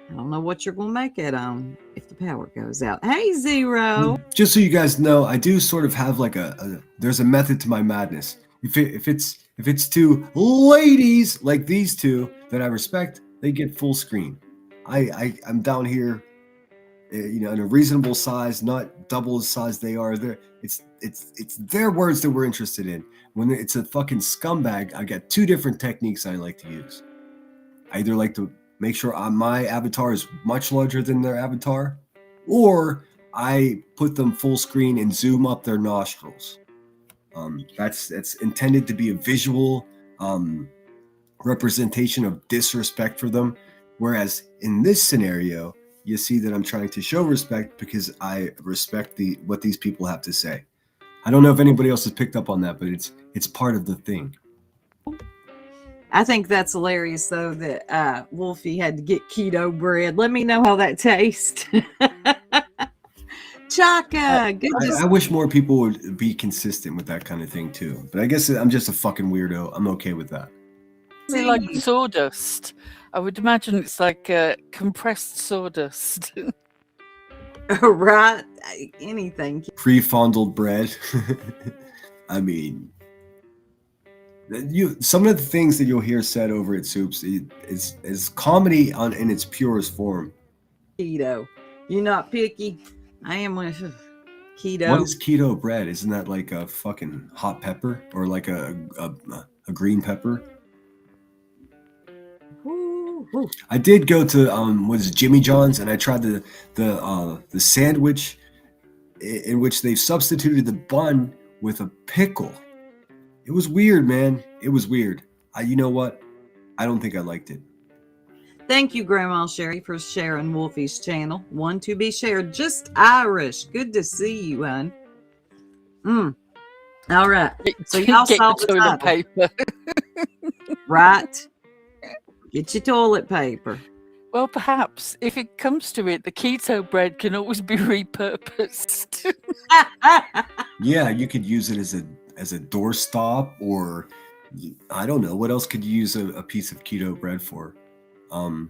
Speaker 7: I don't know what you're going to make it on if the power goes out. Hey, Zero.
Speaker 1: Just so you guys know, I do sort of have like there's a method to my madness. If it's two ladies like these two that I respect, they get full screen. I'm down here, in a reasonable size, not double the size they are. It's their words that we're interested in. When it's a fucking scumbag, I got two different techniques I like to use. I either like to make sure my avatar is much larger than their avatar, or I put them full screen and zoom up their nostrils. That's intended to be a visual representation of disrespect for them. Whereas in this scenario, you see that I'm trying to show respect because I respect what these people have to say. I don't know if anybody else has picked up on that, but it's part of the thing.
Speaker 7: I think that's hilarious, though, that Wolfie had to get keto bread. Let me know how that tastes. Chaka, good to
Speaker 1: I wish more people would be consistent with that kind of thing too. But I guess I'm just a fucking weirdo. I'm okay with that.
Speaker 8: Is it like sawdust? I would imagine it's like compressed sawdust.
Speaker 7: Right? Anything.
Speaker 1: Pre-fondled bread. I mean, some of the things that you'll hear said over at Soups is comedy in its purest form.
Speaker 7: Keto. You're not picky. I am with keto.
Speaker 1: What is keto bread? Isn't that like a fucking hot pepper or like a green pepper?
Speaker 7: Ooh.
Speaker 1: I did go to what is it, Jimmy John's, and I tried the sandwich in which they've substituted the bun with a pickle. It was weird, man. It was weird. You know what? I don't think I liked it.
Speaker 7: Thank you, Grandma Sherry, for sharing Wolfie's channel. One to be shared. Just Irish. Good to see you, hon. All right. So y'all
Speaker 8: Get
Speaker 7: saw
Speaker 8: your
Speaker 7: the
Speaker 8: toilet
Speaker 7: title,
Speaker 8: paper.
Speaker 7: right? Get your toilet paper.
Speaker 8: Well, perhaps if it comes to it, the keto bread can always be repurposed.
Speaker 1: Yeah, you could use it as a doorstop, or I don't know what else could you use a piece of keto bread for. A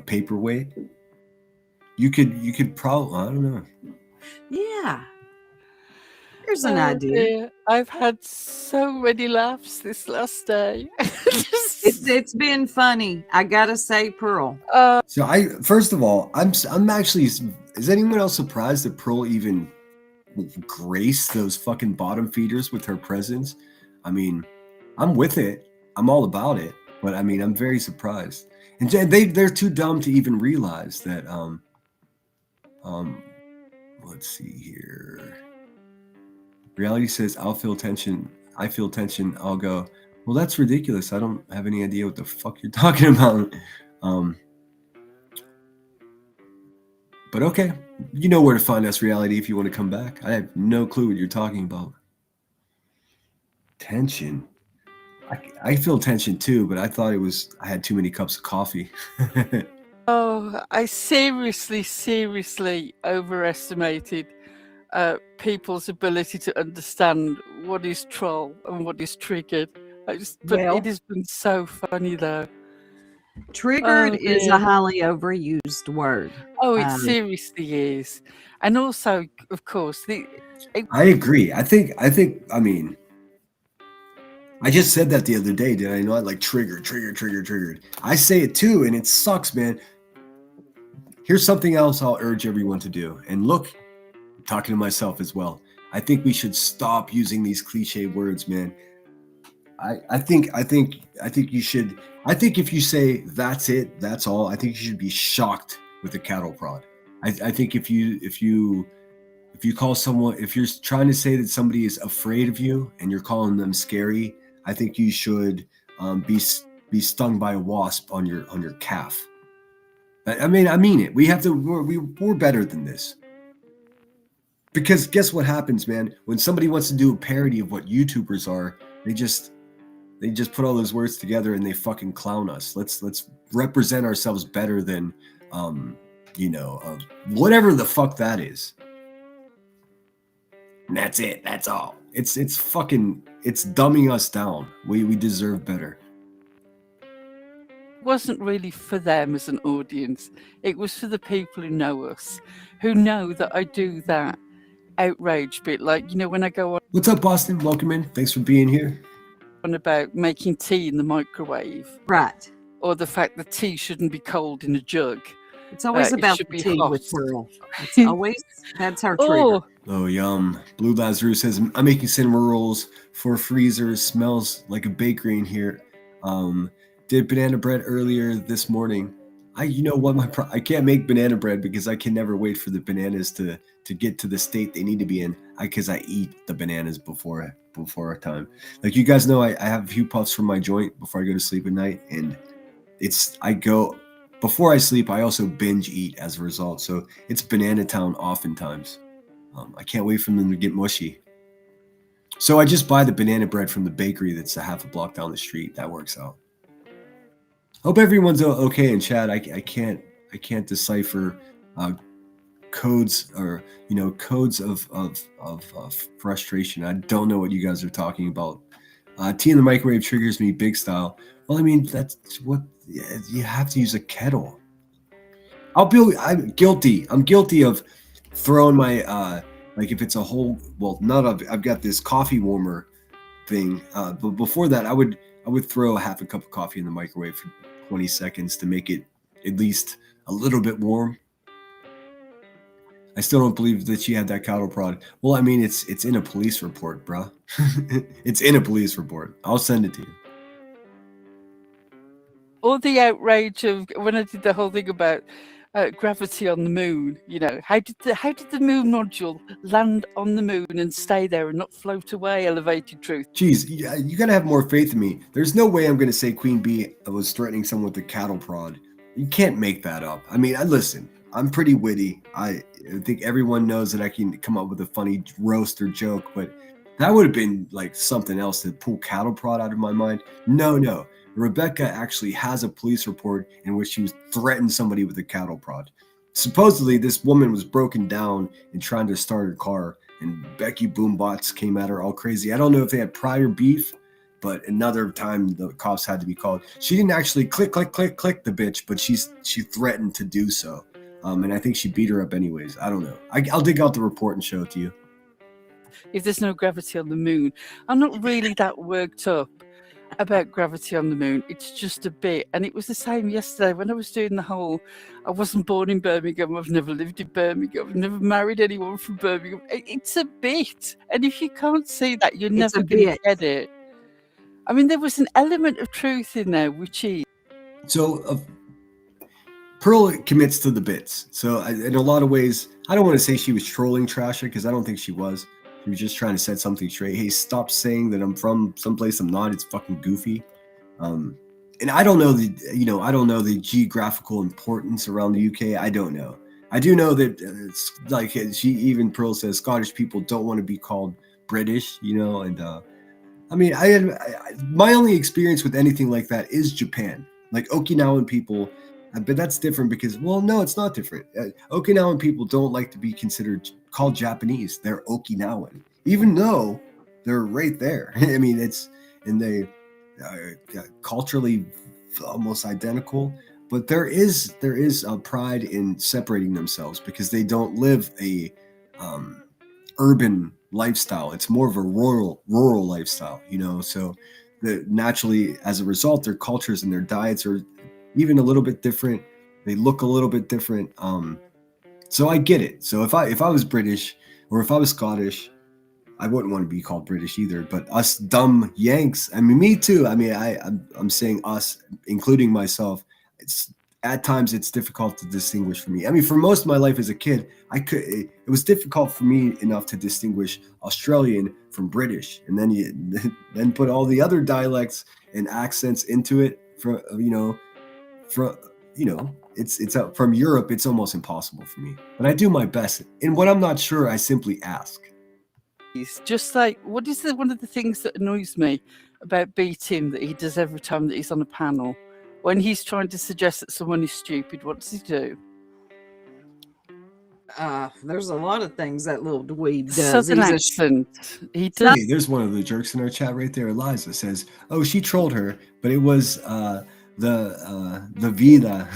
Speaker 1: paperweight. You could probably, I don't know.
Speaker 7: Yeah. Here's an
Speaker 8: Oh,
Speaker 7: idea.
Speaker 8: dear. I've had so many laughs this last day.
Speaker 7: It's been funny. I gotta say, Pearl.
Speaker 1: So first of all, I'm actually. Is anyone else surprised that Pearl even graced those fucking bottom feeders with her presence? I mean, I'm with it. I'm all about it. But I mean, I'm very surprised. And they're too dumb to even realize that. Let's see here. Reality says, I feel tension. I'll go, well, that's ridiculous. I don't have any idea what the fuck you're talking about. But okay, you know where to find us, Reality, if you want to come back. I have no clue what you're talking about. Tension. I feel tension too, but I thought I had too many cups of coffee.
Speaker 8: Oh, I seriously overestimated people's ability to understand what is troll and what is triggered. But it has been so funny though.
Speaker 7: Triggered is
Speaker 8: dear.
Speaker 7: a highly overused word.
Speaker 8: Oh, it seriously is. And also, of course,
Speaker 1: I agree. I mean, I just said that the other day, did I not? Like triggered. I say it too, and it sucks, man. Here's something else I'll urge everyone to do. And look, I'm talking to myself as well. I think we should stop using these cliche words, man. I think you should. I think if you say that's it, that's all, I think you should be shocked with a cattle prod. I think if you call someone, if you're trying to say that somebody is afraid of you and you're calling them scary, I think you should be stung by a wasp on your calf. I mean it. We're better than this. Because guess what happens, man? When somebody wants to do a parody of what YouTubers are, they just put all those words together and they fucking clown us. Let's represent ourselves better than whatever the fuck that is. And that's it. That's all. It's dumbing us down. We deserve better.
Speaker 8: It wasn't really for them as an audience. It was for the people who know us, who know that I do that outrage bit. Like, when I go on.
Speaker 1: What's up, Boston? Welcome in. Thanks for being here.
Speaker 8: On about making tea in the microwave.
Speaker 7: Right.
Speaker 8: Or the fact that tea shouldn't be cold in a jug.
Speaker 7: It's always about the tea
Speaker 8: hot.
Speaker 7: with Pearl. It's always, that's our trigger.
Speaker 1: Oh, yum. Blue Lazarus says, I'm making cinnamon rolls for freezers. Smells like a bakery in here. Did banana bread earlier this morning. I can't make banana bread because I can never wait for the bananas to get to the state they need to be in. Because I eat the bananas before our time. Like you guys know, I have a few puffs from my joint before I go to sleep at night, and before I sleep, I also binge eat as a result. So it's Banana Town oftentimes. I can't wait for them to get mushy. So I just buy the banana bread from the bakery that's a half a block down the street. That works out. Hope everyone's okay in chat. I can't decipher codes or codes of frustration. I don't know what you guys are talking about. Tea in the microwave triggers me big style. Well, I mean, that's what you have to use a kettle. I'm guilty. I'm guilty of throwing my if it's a whole, I've got this coffee warmer thing. But before that, I would throw a half a cup of coffee in the microwave for 20 seconds to make it at least a little bit warm. I still don't believe that she had that cattle prod. Well, I mean, it's in a police report, bruh. It's in a police report. I'll send it to you.
Speaker 8: Or the outrage of when I did the whole thing about gravity on the moon. How did the moon module land on the moon and stay there and not float away? Elevated truth.
Speaker 1: Jeez, you gotta have more faith in me. There's no way I'm gonna say Queen Bee was threatening someone with a cattle prod. You can't make that up. I mean, listen. I'm pretty witty. I think everyone knows that I can come up with a funny roast or joke, but that would have been like something else to pull cattle prod out of my mind. No. Rebecca actually has a police report in which she threatened somebody with a cattle prod. Supposedly, this woman was broken down and trying to start her car, and Becky Boombots came at her all crazy. I don't know if they had prior beef, but another time the cops had to be called. She didn't actually click the bitch, but she threatened to do so. And I think she beat her up anyways. I don't know. I'll dig out the report and show it to you.
Speaker 8: If there's no gravity on the moon, I'm not really that worked up about gravity on the moon. It's just a bit. And it was the same yesterday when I was doing the whole, I wasn't born in Birmingham, I've never lived in Birmingham, I've never married anyone from Birmingham. It's a bit. And if you can't see that, you're never going to get it. I mean, there was an element of truth in there, which is...
Speaker 1: So Pearl commits to the bits. So in a lot of ways, I don't want to say she was trolling Trasha, because I don't think she was. She was just trying to set something straight. Hey, stop saying that I'm from someplace I'm not. It's fucking goofy. And I don't know the geographical importance around the UK. I don't know. I do know that it's like Pearl says Scottish people don't want to be called British, and I mean, my only experience with anything like that is Japan. Like Okinawan people, but that's different because, well, no, it's not different. Okinawan people don't like to be called Japanese. They're Okinawan, even though they're right there. I mean, they culturally almost identical, but there is a pride in separating themselves because they don't live a urban lifestyle. It's more of a rural lifestyle, so naturally, as a result, their cultures and their diets are even a little bit different. They look a little bit different. So I get it. So if I was British or if I was Scottish, I wouldn't want to be called British either. But us dumb Yanks, I mean, me too. I mean, I'm saying us, including myself. At times it's difficult to distinguish for me. I mean, for most of my life as a kid, it was difficult for me enough to distinguish Australian from British, and then put all the other dialects and accents into it. It's from Europe. It's almost impossible for me, but I do my best. And when I'm not sure, I simply ask.
Speaker 8: It's just like, what is one of the things that annoys me about B Tim that he does every time that he's on a panel? When he's trying to suggest that someone is stupid, what does he do?
Speaker 7: There's a lot of things that little dweeb does.
Speaker 8: Southern accent. He does.
Speaker 1: Hey, there's one of the jerks in our chat right there. Eliza says, "Oh, she trolled her, but it was the Vida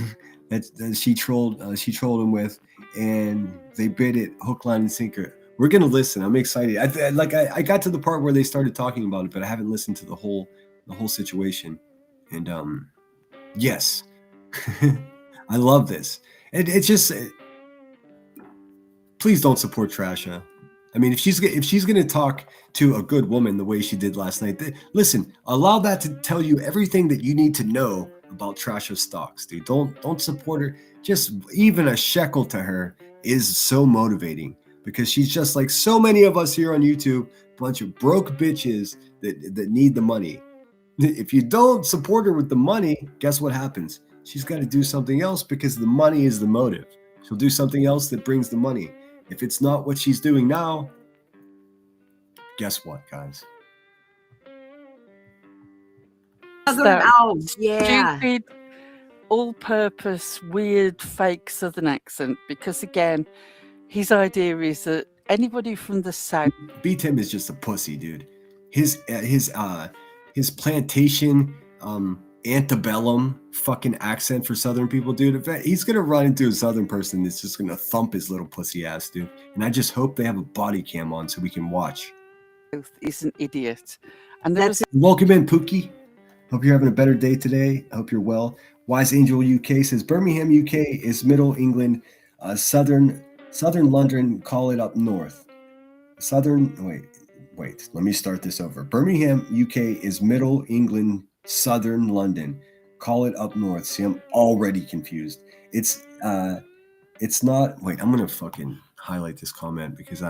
Speaker 1: that she trolled him with, and they bid it hook, line, and sinker." We're gonna listen. I'm excited. I got to the part where they started talking about it, but I haven't listened to the whole situation. And yes, I love this. It's just, please don't support Trasha. I mean, if she's gonna talk to a good woman the way she did last night, listen, allow that to tell you everything that you need to know about Trasha stocks, dude. Don't support her. Just even a shekel to her is so motivating, because she's just like so many of us here on YouTube, bunch of broke bitches that need the money. If you don't support her with the money, guess what happens? She's got to do something else, because the money is the motive. She'll do something else that brings the money. If it's not what she's doing now, guess what, guys?
Speaker 8: Stupid, all-purpose, weird, fake Southern accent. Because again, his idea is that anybody from the South...
Speaker 1: B Tim is just a pussy, dude. His plantation antebellum fucking accent for Southern people, dude. He's gonna run into a Southern person that's just gonna thump his little pussy ass, dude. And I just hope they have a body cam on so we can watch.
Speaker 8: He's an idiot. And
Speaker 1: welcome in, Pookie. Hope you're having a better day today. I hope you're well. Wise Angel UK says Birmingham, UK is Middle England, Southern London. Call it up north. Wait, let me start this over. Birmingham, UK is Middle England, Southern London. Call it up north. See, I'm already confused. It's not. Wait, I'm gonna fucking highlight this comment because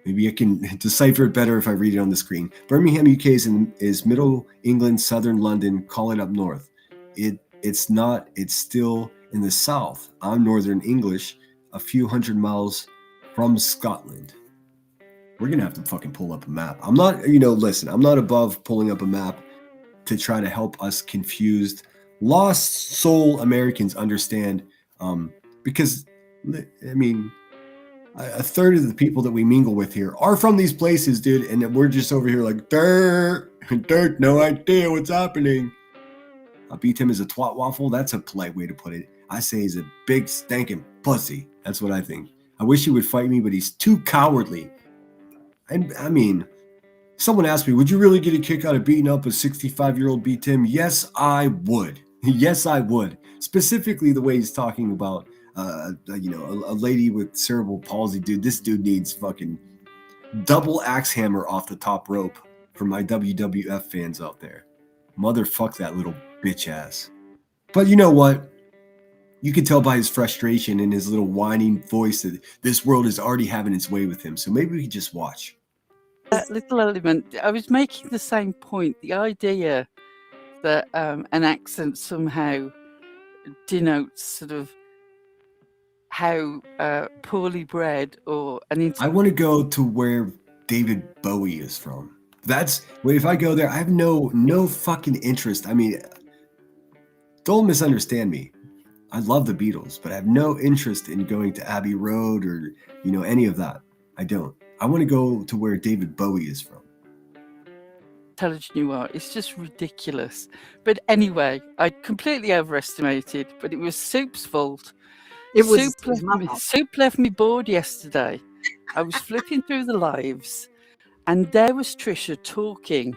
Speaker 1: maybe I can decipher it better if I read it on the screen. Birmingham, UK is Middle England, Southern London. Call it up north. It's not. It's still in the south. I'm Northern English, a few hundred miles from Scotland. We're gonna have to fucking pull up a map. I'm not, listen, I'm not above pulling up a map to try to help us confused, lost soul Americans understand. Because, I mean, a third of the people that we mingle with here are from these places, dude, and we're just over here like, dirt, no idea what's happening. I beat him as a twat waffle. That's a polite way to put it. I say he's a big stinking pussy. That's what I think. I wish he would fight me, but he's too cowardly. And I mean, someone asked me, would you really get a kick out of beating up a 65-year-old B. Tim? Yes, I would. Yes, I would. Specifically the way he's talking about, a lady with cerebral palsy. Dude, this dude needs fucking double axe hammer off the top rope for my WWF fans out there. Motherfuck that little bitch ass. But you know what? You can tell by his frustration and his little whining voice that this world is already having its way with him. So maybe we could just watch.
Speaker 8: That little element, I was making the same point. The idea that an accent somehow denotes sort of how poorly bred or an
Speaker 1: I want to go to where David Bowie is from. That's if I go there, I have no fucking interest. I mean, don't misunderstand me. I love the Beatles, but I have no interest in going to Abbey Road or any of that. I don't. I want to go to where David Bowie is from.
Speaker 8: intelligent you are. It's just ridiculous. But anyway, I completely overestimated, but it was Soup's fault.
Speaker 7: It was
Speaker 8: Soup left me bored yesterday. I was flipping through the lives, and there was Trisha talking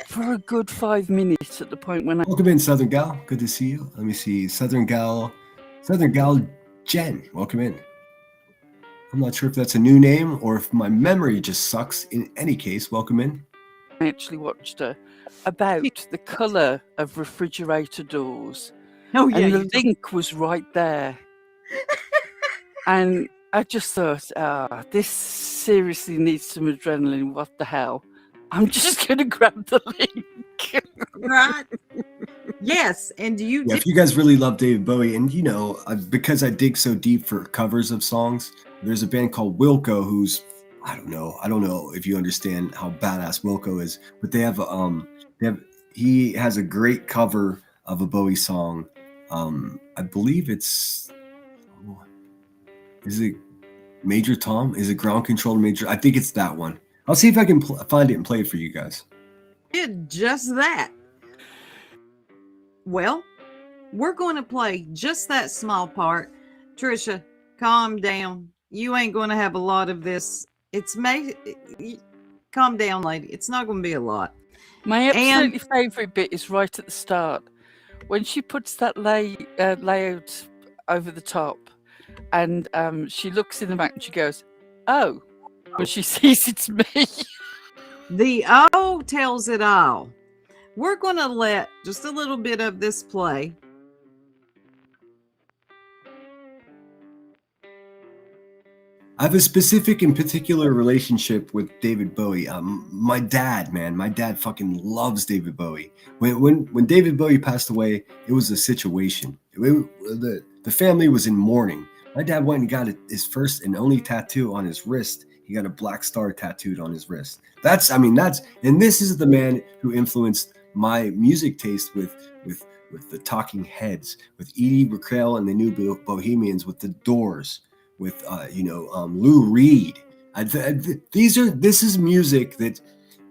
Speaker 8: for a good 5 minutes at the point when I...
Speaker 1: Welcome in, Southern Gal. Good to see you. Let me see. Southern Gal Jen. Welcome in. I'm not sure if that's a new name or if my memory just sucks. In any case, welcome in.
Speaker 8: I actually watched her about the colour of refrigerator doors.
Speaker 7: Oh, yeah.
Speaker 8: And the link was right there. And I just thought, this seriously needs some adrenaline. What the hell? I'm just going to grab the link.
Speaker 7: Right. Yes. And do you...
Speaker 1: Yeah, if you guys really love David Bowie, and because I dig so deep for covers of songs, there's a band called Wilco who's, I don't know if you understand how badass Wilco is, but he has a great cover of a Bowie song. I believe is it Major Tom? Is it Ground Control Major? I think it's that one. I'll see if I can find it and play it for you guys.
Speaker 7: Did just that. Well, we're going to play just that small part. Trisha, calm down. You ain't going to have a lot of this. Calm down, lady. It's not going to be a lot.
Speaker 8: My absolutely favourite bit is right at the start. When she puts that layout over the top and she looks in the back and she goes, oh, when she sees it's me.
Speaker 7: The O tells it all. We're going to let just a little bit of this play.
Speaker 1: I have a specific and particular relationship with David Bowie. My dad fucking loves David Bowie. When David Bowie passed away, it was a situation. The family was in mourning. My dad went and got his first and only tattoo on his wrist. He got a black star tattooed on his wrist. And this is the man who influenced my music taste with the Talking Heads, with Edie Brickell and the New Bohemians, with the Doors, with Lou Reed. This is music that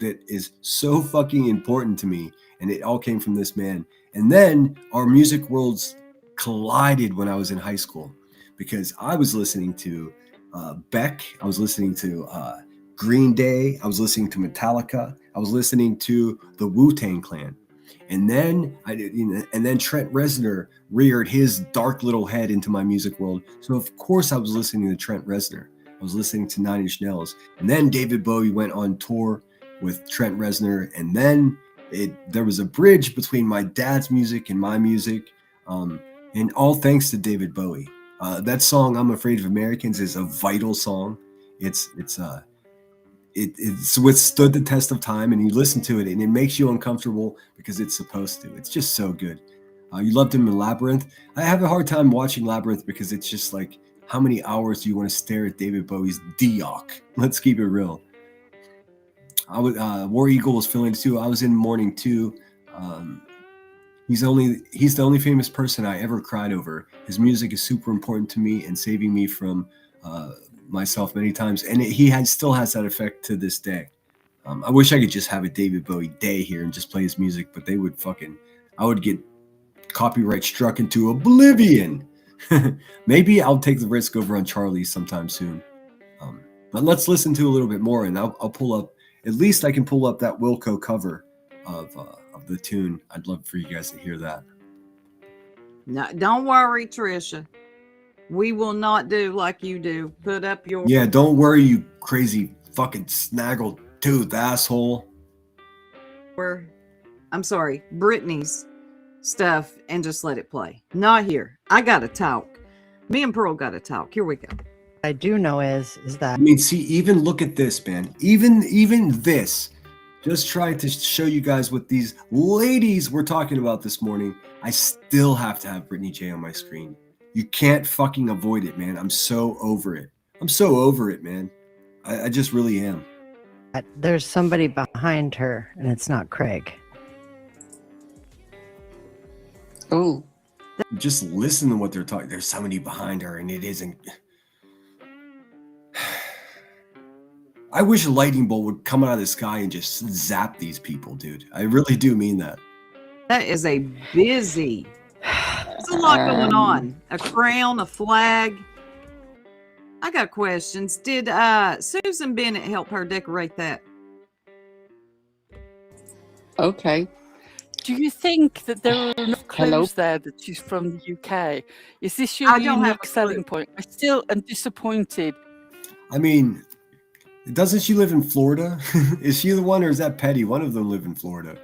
Speaker 1: is so fucking important to me, and it all came from this man. And then our music worlds collided when I was in high school, because I was listening to Beck, I was listening to Green Day, I was listening to Metallica, I was listening to the Wu-Tang Clan. And then Trent Reznor reared his dark little head into my music world. So of course I was listening to Trent Reznor. I was listening to Nine Inch Nails. And then David Bowie went on tour with Trent Reznor. And then there was a bridge between my dad's music and my music. And all thanks to David Bowie. That song, I'm Afraid of Americans, is a vital song. It's withstood the test of time, and you listen to it and it makes you uncomfortable because it's supposed to. It's just so good. You loved him in Labyrinth. I have a hard time watching Labyrinth because it's just like, how many hours do you want to stare at David Bowie's Dioc? Let's keep it real. War Eagle was feeling it too. I was in Mourning too. He's the only famous person I ever cried over. His music is super important to me and saving me from myself many times, and still has that effect to this day. I wish I could just have a David Bowie day here and just play his music, but I would get copyright struck into oblivion. Maybe I'll take the risk over on Charlie sometime soon. But let's listen to a little bit more, and I'll pull up. At least I can pull up that Wilco cover of the tune. I'd love for you guys to hear that.
Speaker 7: No, don't worry, Trisha. We will not do like you do. Put up your
Speaker 1: Yeah, don't worry, you crazy fucking snaggle tooth asshole.
Speaker 7: I'm sorry, Britney's stuff and just let it play. Not here. I gotta talk. Me and Pearl gotta talk. Here we go.
Speaker 9: I do know is that
Speaker 1: I mean, see, even look at this, man. Even this. Just trying to show you guys what these ladies were talking about this morning. I still have to have Brittany J on my screen. You can't fucking avoid it, man. I'm so over it. I'm so over it, man. I just really am.
Speaker 9: there's somebody behind her, and it's not Craig.
Speaker 8: Oh,
Speaker 1: Just listen to what they're talking. There's somebody behind her, and it isn't. I wish a lightning bolt would come out of the sky and just zap these people, dude. I really do mean that.
Speaker 7: That is a busy. There's a lot going on. A crown, a flag. I got questions. Did Susan Bennett help her decorate that?
Speaker 8: okay. Do you think that there are enough clues there that she's from the UK? Is this your
Speaker 7: I don't have
Speaker 8: unique
Speaker 7: a
Speaker 8: selling
Speaker 7: clue.
Speaker 8: point? I still am disappointed.
Speaker 1: I mean, doesn't she live in Florida? Is she the one, or is that Petty? One of them live in Florida.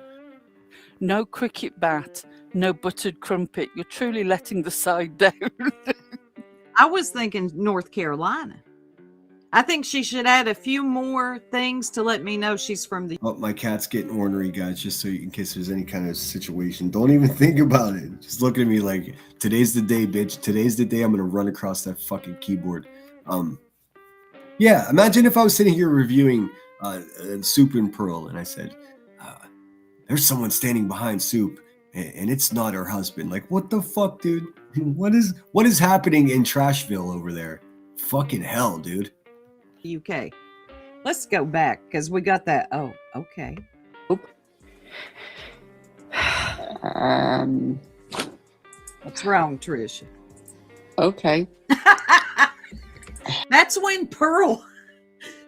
Speaker 8: No cricket bat, no buttered crumpet. You're truly letting the side down.
Speaker 7: I was thinking North Carolina. I think she should add a few more things to let me know she's from the.
Speaker 1: Oh, my cat's getting ornery, guys, just so in case there's any kind of situation. Don't even think about it. Just look at me like, today's the day, bitch. Today's the day I'm going to run across that fucking keyboard. Yeah, imagine if I was sitting here reviewing Soup and Pearl, and I said, there's someone standing behind Soup, and it's not her husband. Like, what the fuck, dude? What is happening in Trashville over there? Fucking hell, dude.
Speaker 7: UK. Let's go back because we got that. Oh, okay. What's wrong, Trisha?
Speaker 8: Okay.
Speaker 7: That's when Pearl.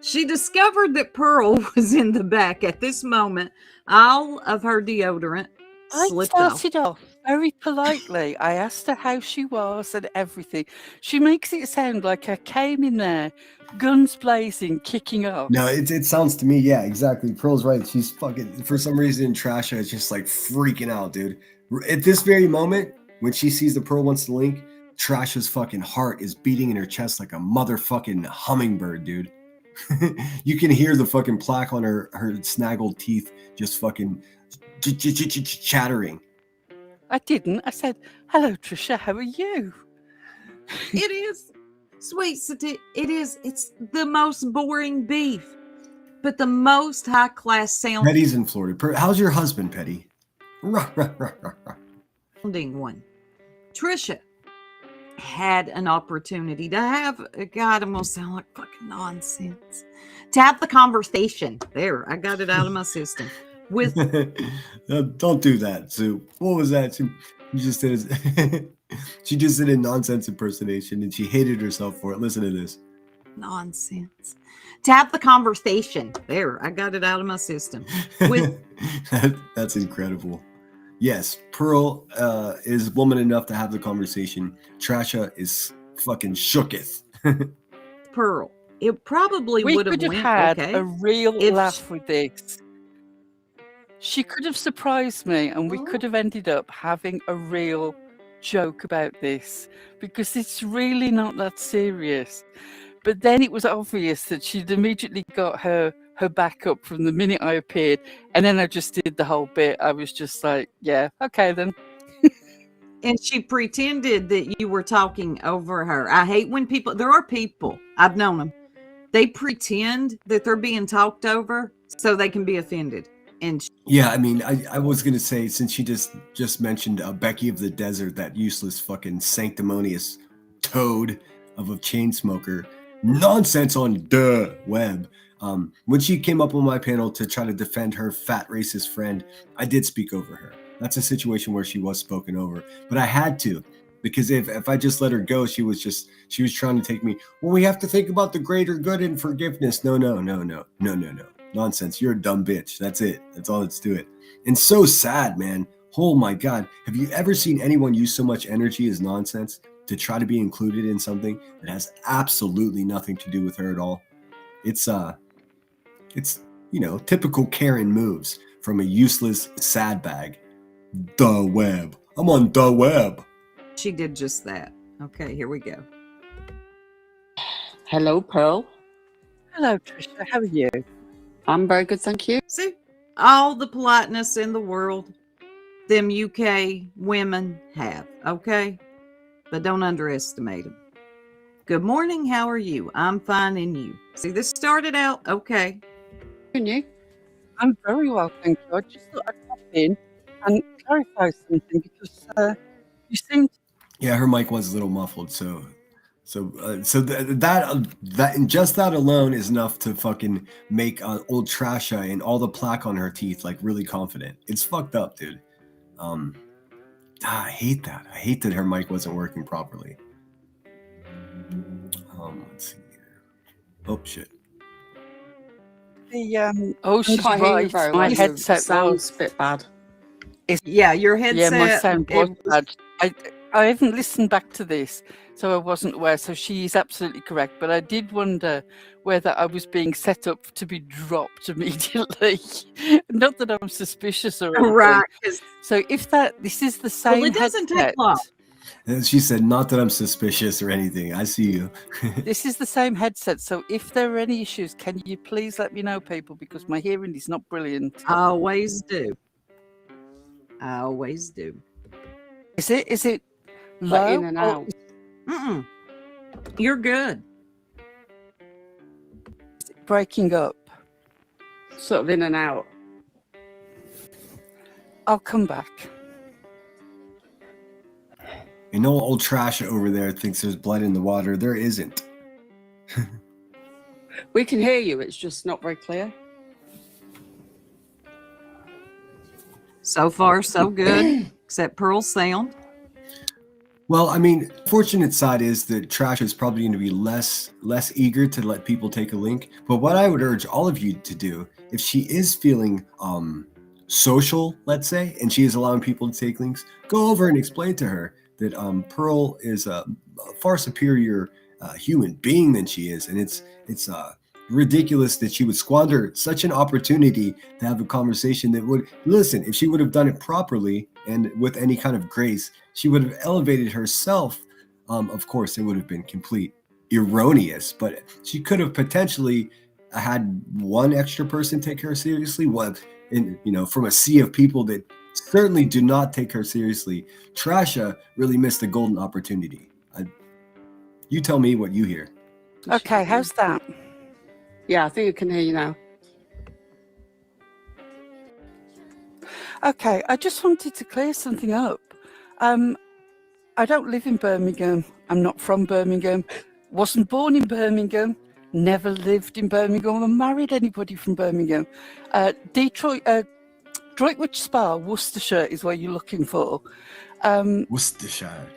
Speaker 7: She discovered that Pearl was in the back at this moment. All of her deodorant
Speaker 8: I
Speaker 7: slipped off.
Speaker 8: started off very politely. I asked her how she was and everything. She makes it sound like I came in there, guns blazing, kicking off.
Speaker 1: No, it sounds to me, yeah, exactly. Pearl's right. She's fucking, for some reason, Trasha is just like freaking out, dude. At this very moment, when she sees the Pearl wants to link, Trasha's fucking heart is beating in her chest like a motherfucking hummingbird, dude. You can hear the fucking plaque on her snaggled teeth just fucking chattering.
Speaker 8: I didn't. I said, hello, Trisha, how are you?
Speaker 7: It is sweet. It is. It's the most boring beef, but the most high class
Speaker 1: Petty's in Florida. How's your husband, Petty?
Speaker 7: sounding one. Trisha had an opportunity to have. God, I'm gonna sound like fucking nonsense. To have the conversation. There, I got it out of my system. With
Speaker 1: Don't do that, Sue. What was that? She just did a nonsense impersonation and she hated herself for it. Listen to this.
Speaker 7: nonsense. To have the conversation. There, I got it out of my system. With
Speaker 1: That's incredible. Yes, Pearl is woman enough to have the conversation. Trasha is fucking shooketh.
Speaker 7: Pearl. It probably
Speaker 8: We
Speaker 7: would have
Speaker 8: could have
Speaker 7: went
Speaker 8: had
Speaker 7: okay.
Speaker 8: a real
Speaker 7: if
Speaker 8: laugh with this. She could have surprised me and we could have ended up having a real joke about this because it's really not that serious. But then it was obvious that she'd immediately got her back up from the minute I appeared. And then I just did the whole bit. I was just like, yeah, okay then.
Speaker 7: And she pretended that you were talking over her. I hate when there are people, I've known them, they pretend that they're being talked over so they can be offended. And
Speaker 1: Yeah, I mean, I was gonna say, since she just mentioned Becky of the Desert, that useless fucking sanctimonious toad of a chain smoker, nonsense on the web. When she came up on my panel to try to defend her fat racist friend, I did speak over her. That's a situation where she was spoken over, but I had to, because if I just let her go, she was trying to take me. Well, we have to think about the greater good and forgiveness. No. Nonsense. You're a dumb bitch. That's it. That's all that's to it. And so sad, man. Oh my God. Have you ever seen anyone use so much energy as nonsense to try to be included in something that has absolutely nothing to do with her at all? It's typical Karen moves from a useless sad bag. The web. I'm on the web.
Speaker 7: she did just that. Okay, here we go.
Speaker 10: Hello, Pearl.
Speaker 8: Hello, Trisha. How are you?
Speaker 10: I'm very good, thank you.
Speaker 7: See, all the politeness in the world them UK women have, okay? But don't underestimate them. Good morning, how are you? I'm fine, and you? See, this started out okay.
Speaker 10: And you?
Speaker 8: I'm very well, thank you. I just thought I'd pop in and clarify something because you seem to.
Speaker 1: Yeah, her mic was a little muffled, so that and just that alone is enough to fucking make old Trasha and all the plaque on her teeth like really confident. It's fucked up, dude. I hate that. I hate that her mic wasn't working properly. Let's see here. Oh shit.
Speaker 8: She's
Speaker 10: Can't hear you
Speaker 8: right.
Speaker 10: very
Speaker 8: My
Speaker 10: well. Your
Speaker 8: headset
Speaker 10: sounds a bit bad.
Speaker 7: Yeah, your
Speaker 8: Yeah,
Speaker 7: headset.
Speaker 8: my sound was
Speaker 7: it
Speaker 8: bad. I haven't listened back to this, so I wasn't aware. So she is absolutely correct. But I did wonder whether I was being set up to be dropped immediately. Not that I'm suspicious or anything.
Speaker 7: Right. 'Cause-
Speaker 8: So if this is the same
Speaker 7: Well, it doesn't take
Speaker 8: headset,
Speaker 7: long.
Speaker 1: And she said, "Not that I'm suspicious or anything. I see you."
Speaker 8: this is the same headset. So if there are any issues, can you please let me know, people, because my hearing is not brilliant.
Speaker 7: I always do. I always do.
Speaker 8: Is it
Speaker 10: Like
Speaker 8: low?
Speaker 10: in and
Speaker 8: or
Speaker 10: out.
Speaker 7: Mm-mm. You're good.
Speaker 8: is it breaking up?
Speaker 10: Sort of in and out.
Speaker 8: I'll come back.
Speaker 1: And no old Trasha over there thinks there's blood in the water. There isn't.
Speaker 10: We can hear you, it's just not very clear.
Speaker 7: So far, so good. Except Pearl's sound.
Speaker 1: Well, I mean, fortunate side is that Trash is probably going to be less eager to let people take a link. But what I would urge all of you to do, if she is feeling social, let's say, and she is allowing people to take links, go over and explain to her that Pearl is a far superior human being than she is, and it's ridiculous that she would squander such an opportunity to have a conversation that would listen. If she would have done it properly and with any kind of grace, she would have elevated herself. Of course, it would have been complete erroneous, but she could have potentially had one extra person take her seriously. From a sea of people that certainly do not take her seriously, Trasha really missed a golden opportunity. You tell me what you hear.
Speaker 8: Okay, how's that?
Speaker 10: Yeah, I think I can hear you now.
Speaker 8: Okay, I just wanted to clear something up. I don't live in Birmingham. I'm not from Birmingham. Wasn't born in Birmingham. Never lived in Birmingham or married anybody from Birmingham. Detroit, Droitwich Spa, Worcestershire is where you're looking for.
Speaker 1: Worcestershire.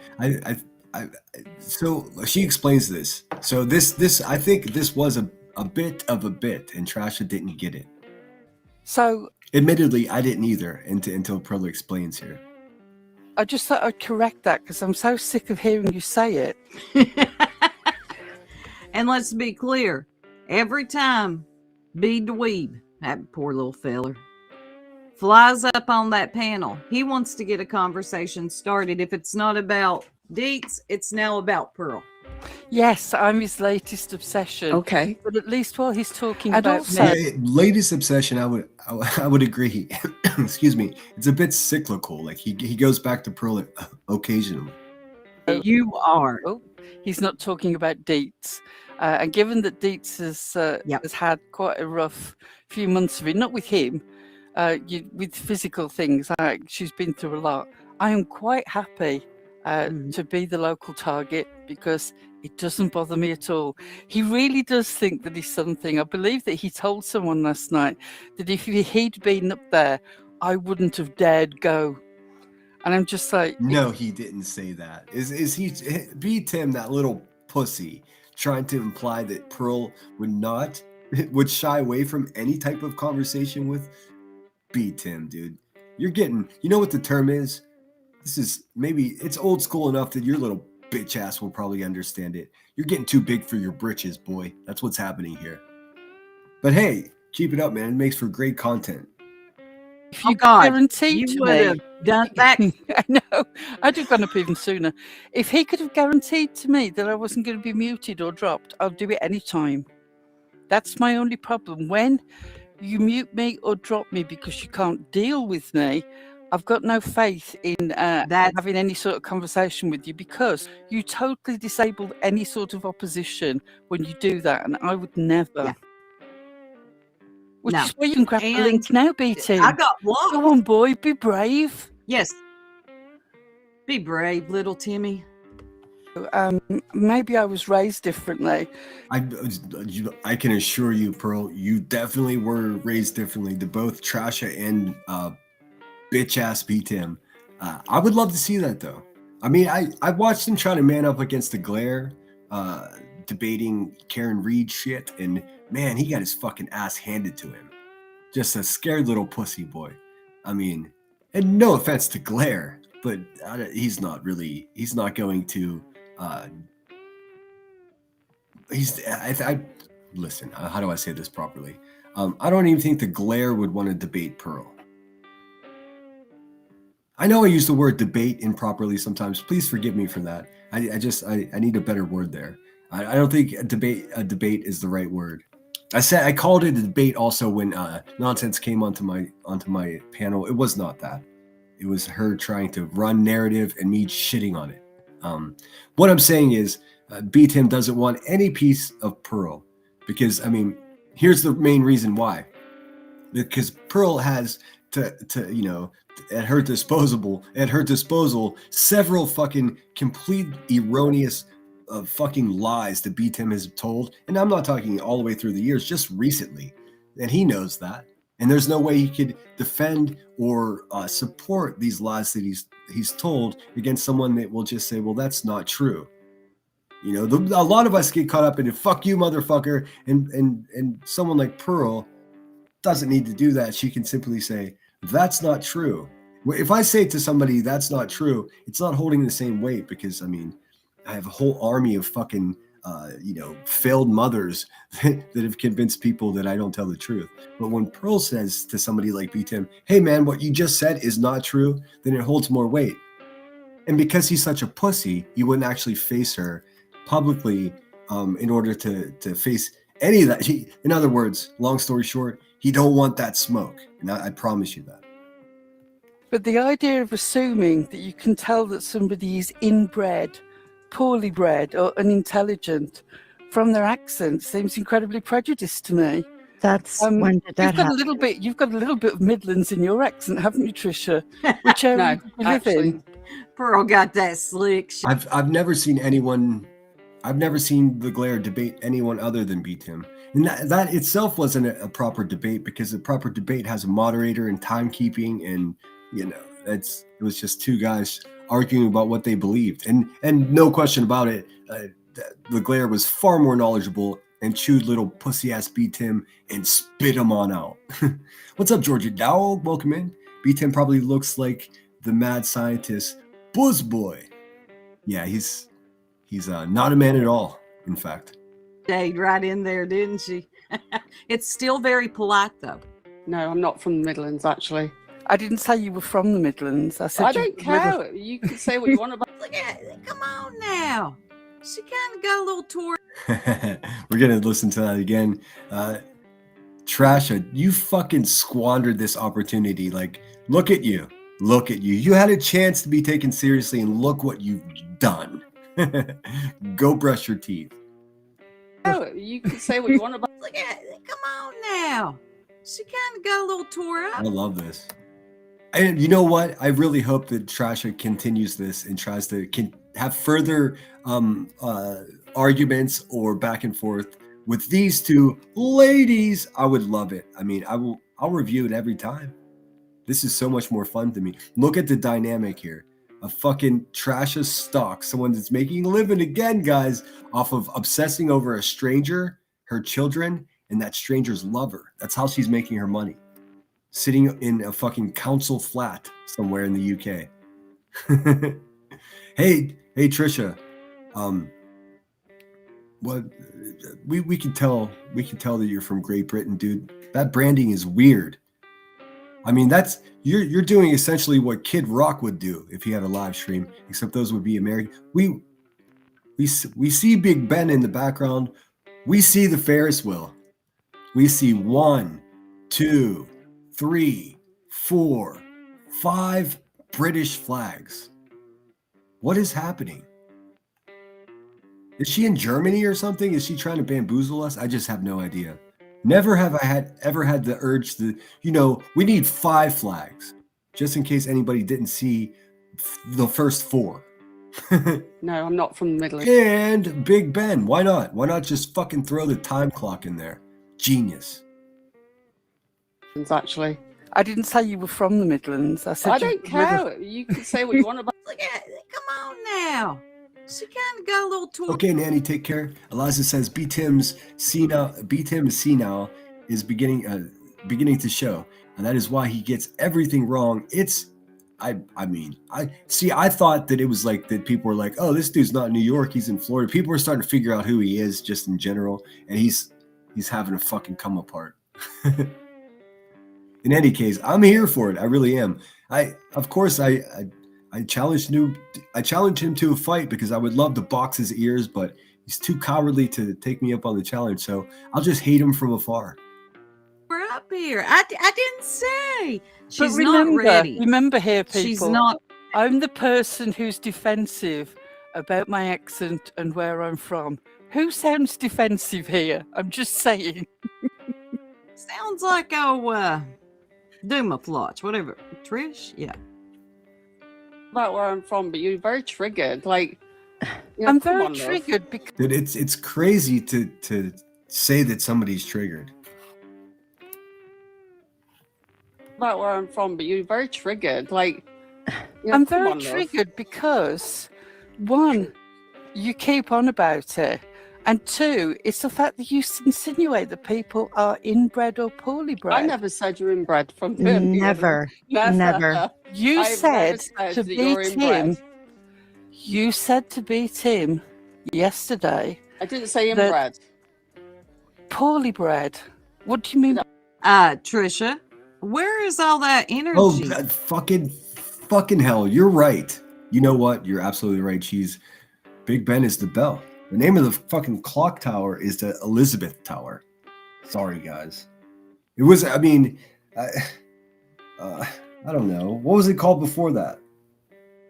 Speaker 1: So she explains this. So this I think this was a bit of a bit, and Trasha didn't get it.
Speaker 8: So
Speaker 1: admittedly, I didn't either until Pearl explains here.
Speaker 8: I just thought I'd correct that because I'm so sick of hearing you say it.
Speaker 7: And let's be clear, every time B. Dweeb, that poor little feller, flies up on that panel, he wants to get a conversation started. If it's not about Deets, it's now about Pearl.
Speaker 8: Yes, I'm his latest obsession.
Speaker 10: Okay.
Speaker 8: But at least while he's talking
Speaker 10: And
Speaker 8: about
Speaker 10: also-
Speaker 8: me,
Speaker 1: Latest obsession, I would agree. Excuse me, it's a bit cyclical. Like he goes back to Pearl occasionally.
Speaker 7: You are.
Speaker 8: oh, he's not talking about Deets. And given that Deets has had quite a rough few months of it, not with him, with physical things. She's been through a lot. I am quite happy to be the local target because it doesn't bother me at all. He really does think that he's something. I believe that he told someone last night that if he'd been up there, I wouldn't have dared go. And I'm just like,
Speaker 1: no, he didn't say that. Is he B Tim, that little pussy, trying to imply that Pearl would shy away from any type of conversation with B Tim, dude? You're getting, you know what the term is? This is maybe it's old school enough that your little bitch ass will probably understand it. You're getting too big for your britches, boy. That's what's happening here. But hey, keep it up, man. It makes for great content.
Speaker 8: if you guaranteed
Speaker 7: you
Speaker 8: to
Speaker 7: would
Speaker 8: me,
Speaker 7: have done that.
Speaker 8: I know, I'd have gone up even sooner. If he could have guaranteed to me that I wasn't going to be muted or dropped, I'll do it anytime. That's my only problem. When you mute me or drop me because you can't deal with me, I've got no faith in having any sort of conversation with you because you totally disabled any sort of opposition when you do that, and I would never.
Speaker 7: Yeah.
Speaker 8: Which
Speaker 7: No.
Speaker 8: is why you can grab the
Speaker 7: And
Speaker 8: link now, BT.
Speaker 7: I got blocked.
Speaker 8: Go on, boy, be brave.
Speaker 7: Yes. Be brave, little Timmy.
Speaker 8: Maybe I was raised differently.
Speaker 1: I can assure you, Pearl, you definitely were raised differently to both Trasha and bitch ass B Tim. I would love to see that though. I mean, I watched him try to man up against the glare, debating Karen Reed shit, and man, he got his fucking ass handed to him. Just a scared little pussy boy. I mean, and no offense to Glare, but he's not going to. Listen, how do I say this properly? I don't even think the Glare would want to debate Pearl. I know I use the word debate improperly sometimes. Please forgive me for that. I need a better word there. I don't think a debate is the right word. I called it a debate also when Nonsense came onto my panel. It was not that. It was her trying to run narrative and me shitting on it. What I'm saying is, B Tim doesn't want any piece of Pearl because, I mean, here's the main reason why. Because Pearl has at her disposal several fucking complete erroneous fucking lies that B Tim has told, and I'm not talking all the way through the years, just recently, and he knows that. And there's no way he could defend or support these lies that he's told against someone that will just say, well, that's not true. You know, a lot of us get caught up in it. Fuck you, motherfucker. And someone like Pearl doesn't need to do that. She can simply say, that's not true. If I say to somebody, that's not true, it's not holding the same weight because, I mean, I have a whole army of fucking, failed mothers that have convinced people that I don't tell the truth. But when Pearl says to somebody like B Tim, hey man, what you just said is not true, then it holds more weight. And because he's such a pussy, he wouldn't actually face her publicly in order to face any of that. In other words, long story short, he don't want that smoke. And I promise you that.
Speaker 8: But the idea of assuming that you can tell that somebody is inbred, poorly bred, or unintelligent from their accent seems incredibly prejudiced to me.
Speaker 9: That's when did that happen?
Speaker 8: You've got a little bit of Midlands in your accent, haven't you, Trisha? Which area do you live in?
Speaker 7: Pearl got that slick shit.
Speaker 1: I've never seen the Glare debate anyone other than B Tim. And that itself wasn't a proper debate because a proper debate has a moderator and timekeeping, and it was just two guys arguing about what they believed. And no question about it, the Glare was far more knowledgeable and chewed little pussy ass B Tim and spit him on out. What's up, Georgia Dowell? Welcome in. B Tim probably looks like the mad scientist Buzz Boy. Yeah, he's not a man at all, in fact.
Speaker 7: Stayed right in there, didn't she? It's still very polite, though.
Speaker 10: No, I'm not from the Midlands, actually.
Speaker 8: I didn't say you were from the Midlands. I said
Speaker 10: I don't care. You can say what you want about.
Speaker 7: Look at it. Come on now. She kind of got a little tore.
Speaker 1: We're going to listen to that again. Trasha, you fucking squandered this opportunity. Like, look at you. Look at you. You had a chance to be taken seriously, and look what you've done. Go brush your teeth.
Speaker 10: Oh, you can say what you want about.
Speaker 7: Look at it. Come on now. She kind of got a little tore
Speaker 1: I
Speaker 7: up.
Speaker 1: love this. And you know what? I really hope that Trasha continues this and tries to have further arguments or back and forth with these two ladies. I would love it. I mean, I'll review it every time. This is so much more fun to me. Look at the dynamic here. A fucking Trasha stalk, someone that's making a living again, guys, off of obsessing over a stranger, her children, and that stranger's lover. That's how she's making her money. Sitting in a fucking council flat somewhere in the UK. Hey, Trisha. What we can tell that you're from Great Britain, dude. That branding is weird. I mean, that's you're doing essentially what Kid Rock would do if he had a live stream, except those would be American. We see Big Ben in the background. We see the Ferris wheel. We see 1, 2, 3, 4, 5 British flags. What is happening? Is she in Germany or something? Is she trying to bamboozle us? I just have no idea. Never have I ever had the urge to, we need 5 flags, just in case anybody didn't see the first 4.
Speaker 10: No, I'm not from the Midlands.
Speaker 1: And Big Ben. Why not? Why not just fucking throw the time clock in there? Genius.
Speaker 10: Actually,
Speaker 8: I didn't say you were from the Midlands. I said
Speaker 10: I
Speaker 8: you
Speaker 10: don't
Speaker 8: were
Speaker 10: care. You can say what you want about.
Speaker 7: Look at it. Come on now. She kind of got a little tore.
Speaker 1: Okay, Nanny, take care. Eliza says B Tim's senile is beginning to show, and that is why he gets everything wrong. I thought that it was like that people were like, oh, this dude's not in New York, he's in Florida. People are starting to figure out who he is just in general, and he's having a fucking come apart. In any case, I'm here for it. I really am. I challenged him to a fight because I would love to box his ears, but he's too cowardly to take me up on the challenge. So I'll just hate him from afar.
Speaker 7: We're up here. I didn't say.
Speaker 8: But
Speaker 7: She's
Speaker 8: remember,
Speaker 7: not ready.
Speaker 8: Remember here, people.
Speaker 7: She's not.
Speaker 8: I'm the person who's defensive about my accent and where I'm from. Who sounds defensive here? I'm just saying.
Speaker 7: Sounds like Doomaflotch, whatever. Trish? Yeah.
Speaker 10: About where I'm from, but you're very triggered. Like,
Speaker 8: I'm very triggered because
Speaker 1: Dude, it's crazy to say that somebody's triggered.
Speaker 10: About where I'm from, but you're very triggered. Like,
Speaker 8: I'm very triggered because 1, you keep on about it, and 2, it's the fact that you insinuate that people are inbred or poorly bred.
Speaker 10: I never said you're inbred from
Speaker 9: Never. Never.
Speaker 8: You
Speaker 10: I've
Speaker 8: said
Speaker 10: never
Speaker 8: to
Speaker 10: that you're
Speaker 8: beat
Speaker 10: inbred.
Speaker 8: him. You said to beat him yesterday.
Speaker 10: I didn't say
Speaker 8: that-
Speaker 10: inbred.
Speaker 8: Poorly bred. What do you mean?
Speaker 7: Trisha, where is all that energy?
Speaker 1: Oh, fucking hell! You're right. You know what? You're absolutely right. Big Ben is the bell. The name of the fucking clock tower is the Elizabeth Tower. Sorry, guys. It was. I mean, I don't know. What was it called before that?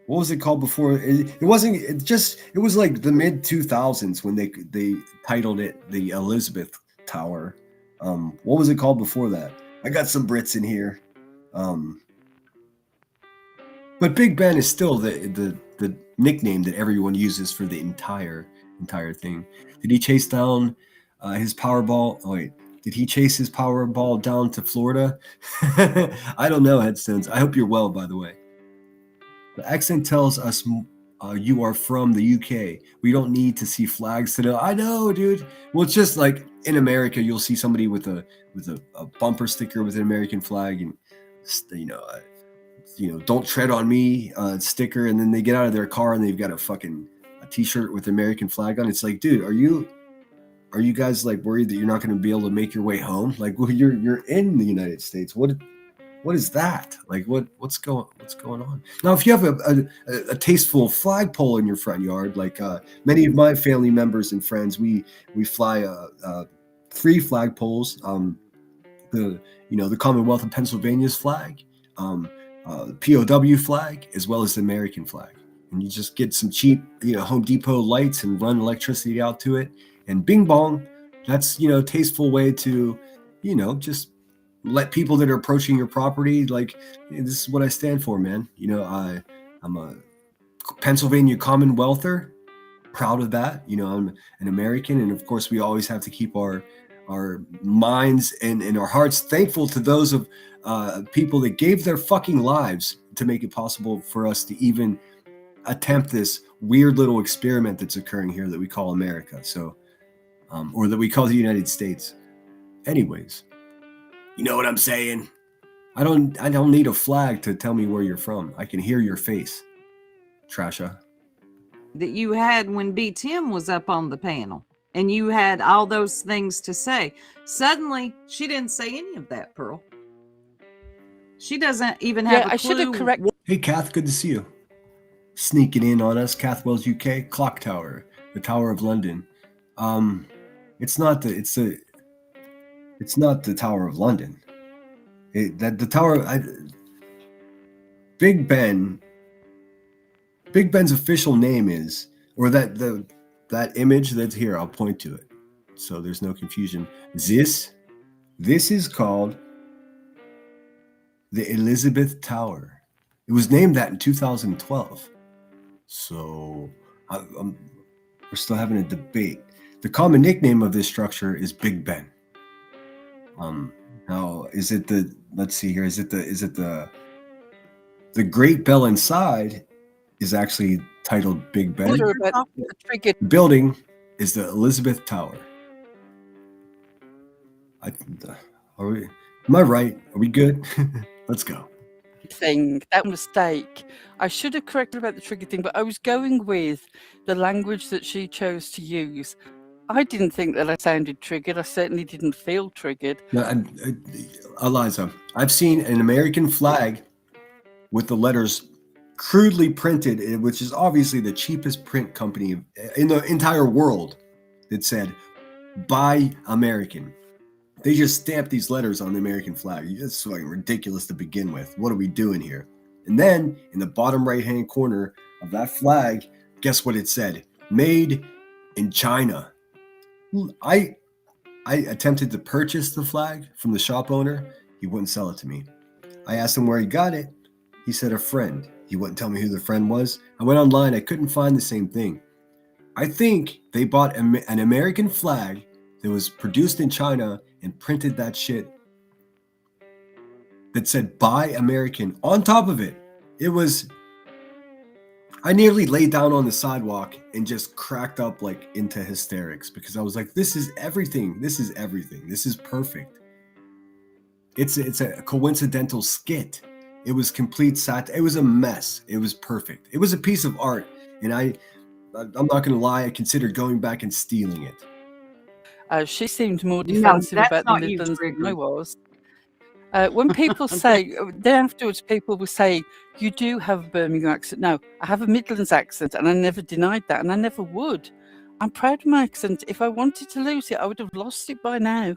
Speaker 1: What was it called before? It wasn't. It was like the mid 2000s when they titled it the Elizabeth Tower. What was it called before that? I got some Brits in here. But Big Ben is still the nickname that everyone uses for the entire thing. Did he chase down his Powerball? Oh wait, did he chase his Powerball down to Florida? I don't know, Headstones. I hope you're well, by the way. The accent tells us you are from the UK. We don't need to see flags to know. I know, dude. Well, it's just like in America, you'll see somebody with a bumper sticker with an American flag, and don't tread on me sticker, and then they get out of their car and they've got a t-shirt with the American flag on. It's like, dude, are you guys like worried that you're not going to be able to make your way home? Like, well, you're in the United States. What is that? Like, what's going on? Now, if you have a tasteful flagpole in your front yard, like many of my family members and friends, we fly 3 flagpoles. The Commonwealth of Pennsylvania's flag, the POW flag, as well as the American flag. And you just get some cheap, Home Depot lights and run electricity out to it, and bing bong. That's tasteful way to, just let people that are approaching your property, like, this is what I stand for, man. You know, I'm a Pennsylvania Commonwealther, proud of that. You know, I'm an American, and of course we always have to keep our minds and our hearts thankful to those of people that gave their fucking lives to make it possible for us to even attempt this weird little experiment that's occurring here that we call America. So, or that we call the United States. Anyways, you know what I'm saying? I don't need a flag to tell me where you're from. I can hear your face, Trasha.
Speaker 7: That you had when B. Tim was up on the panel, and you had all those things to say. Suddenly, she didn't say any of that, Pearl. She doesn't even have a clue.
Speaker 8: I should have corrected.
Speaker 1: Hey, Kath, good to see you. Sneaking in on us, Kath Wells, UK, Clock Tower, the Tower of London. It's not the Tower of London. Big Ben's official name is, or that image that's here, I'll point to it so there's no confusion. This is called the Elizabeth Tower. It was named that in 2012. So we're still having a debate. The common nickname of this structure is Big Ben. Now, is it let's see here, is it the Great Bell inside is actually titled Big Ben. The building is the Elizabeth Tower. Am I right? Are we good? Let's go.
Speaker 8: That mistake. I should have corrected about the trigger thing, but I was going with the language that she chose to use. I didn't think that I sounded triggered. I certainly didn't feel triggered.
Speaker 1: No, Eliza, I've seen an American flag with the letters crudely printed, which is obviously the cheapest print company in the entire world, that said, "Buy American." They just stamped these letters on the American flag. It's fucking ridiculous to begin with. What are we doing here? And then in the bottom right-hand corner of that flag, guess what it said? Made in China. I attempted to purchase the flag from the shop owner. He wouldn't sell it to me. I asked him where he got it. He said a friend. He wouldn't tell me who the friend was. I went online. I couldn't find the same thing. I think they bought an American flag that was produced in China and printed that shit that said "Buy American" on top of it. It was, I nearly laid down on the sidewalk and just cracked up like into hysterics, because I was like, this is everything. This is everything. This is perfect. It's a coincidental skit. It was complete it was a mess. It was perfect. It was a piece of art, and I'm not gonna lie, I considered going back and stealing it.
Speaker 8: She seemed more defensive about the Midlands than I was. When people say, then afterwards people will say, you do have a Birmingham accent. No, I have a Midlands accent, and I never denied that, and I never would. I'm proud of my accent. If I wanted to lose it, I would have lost it by now.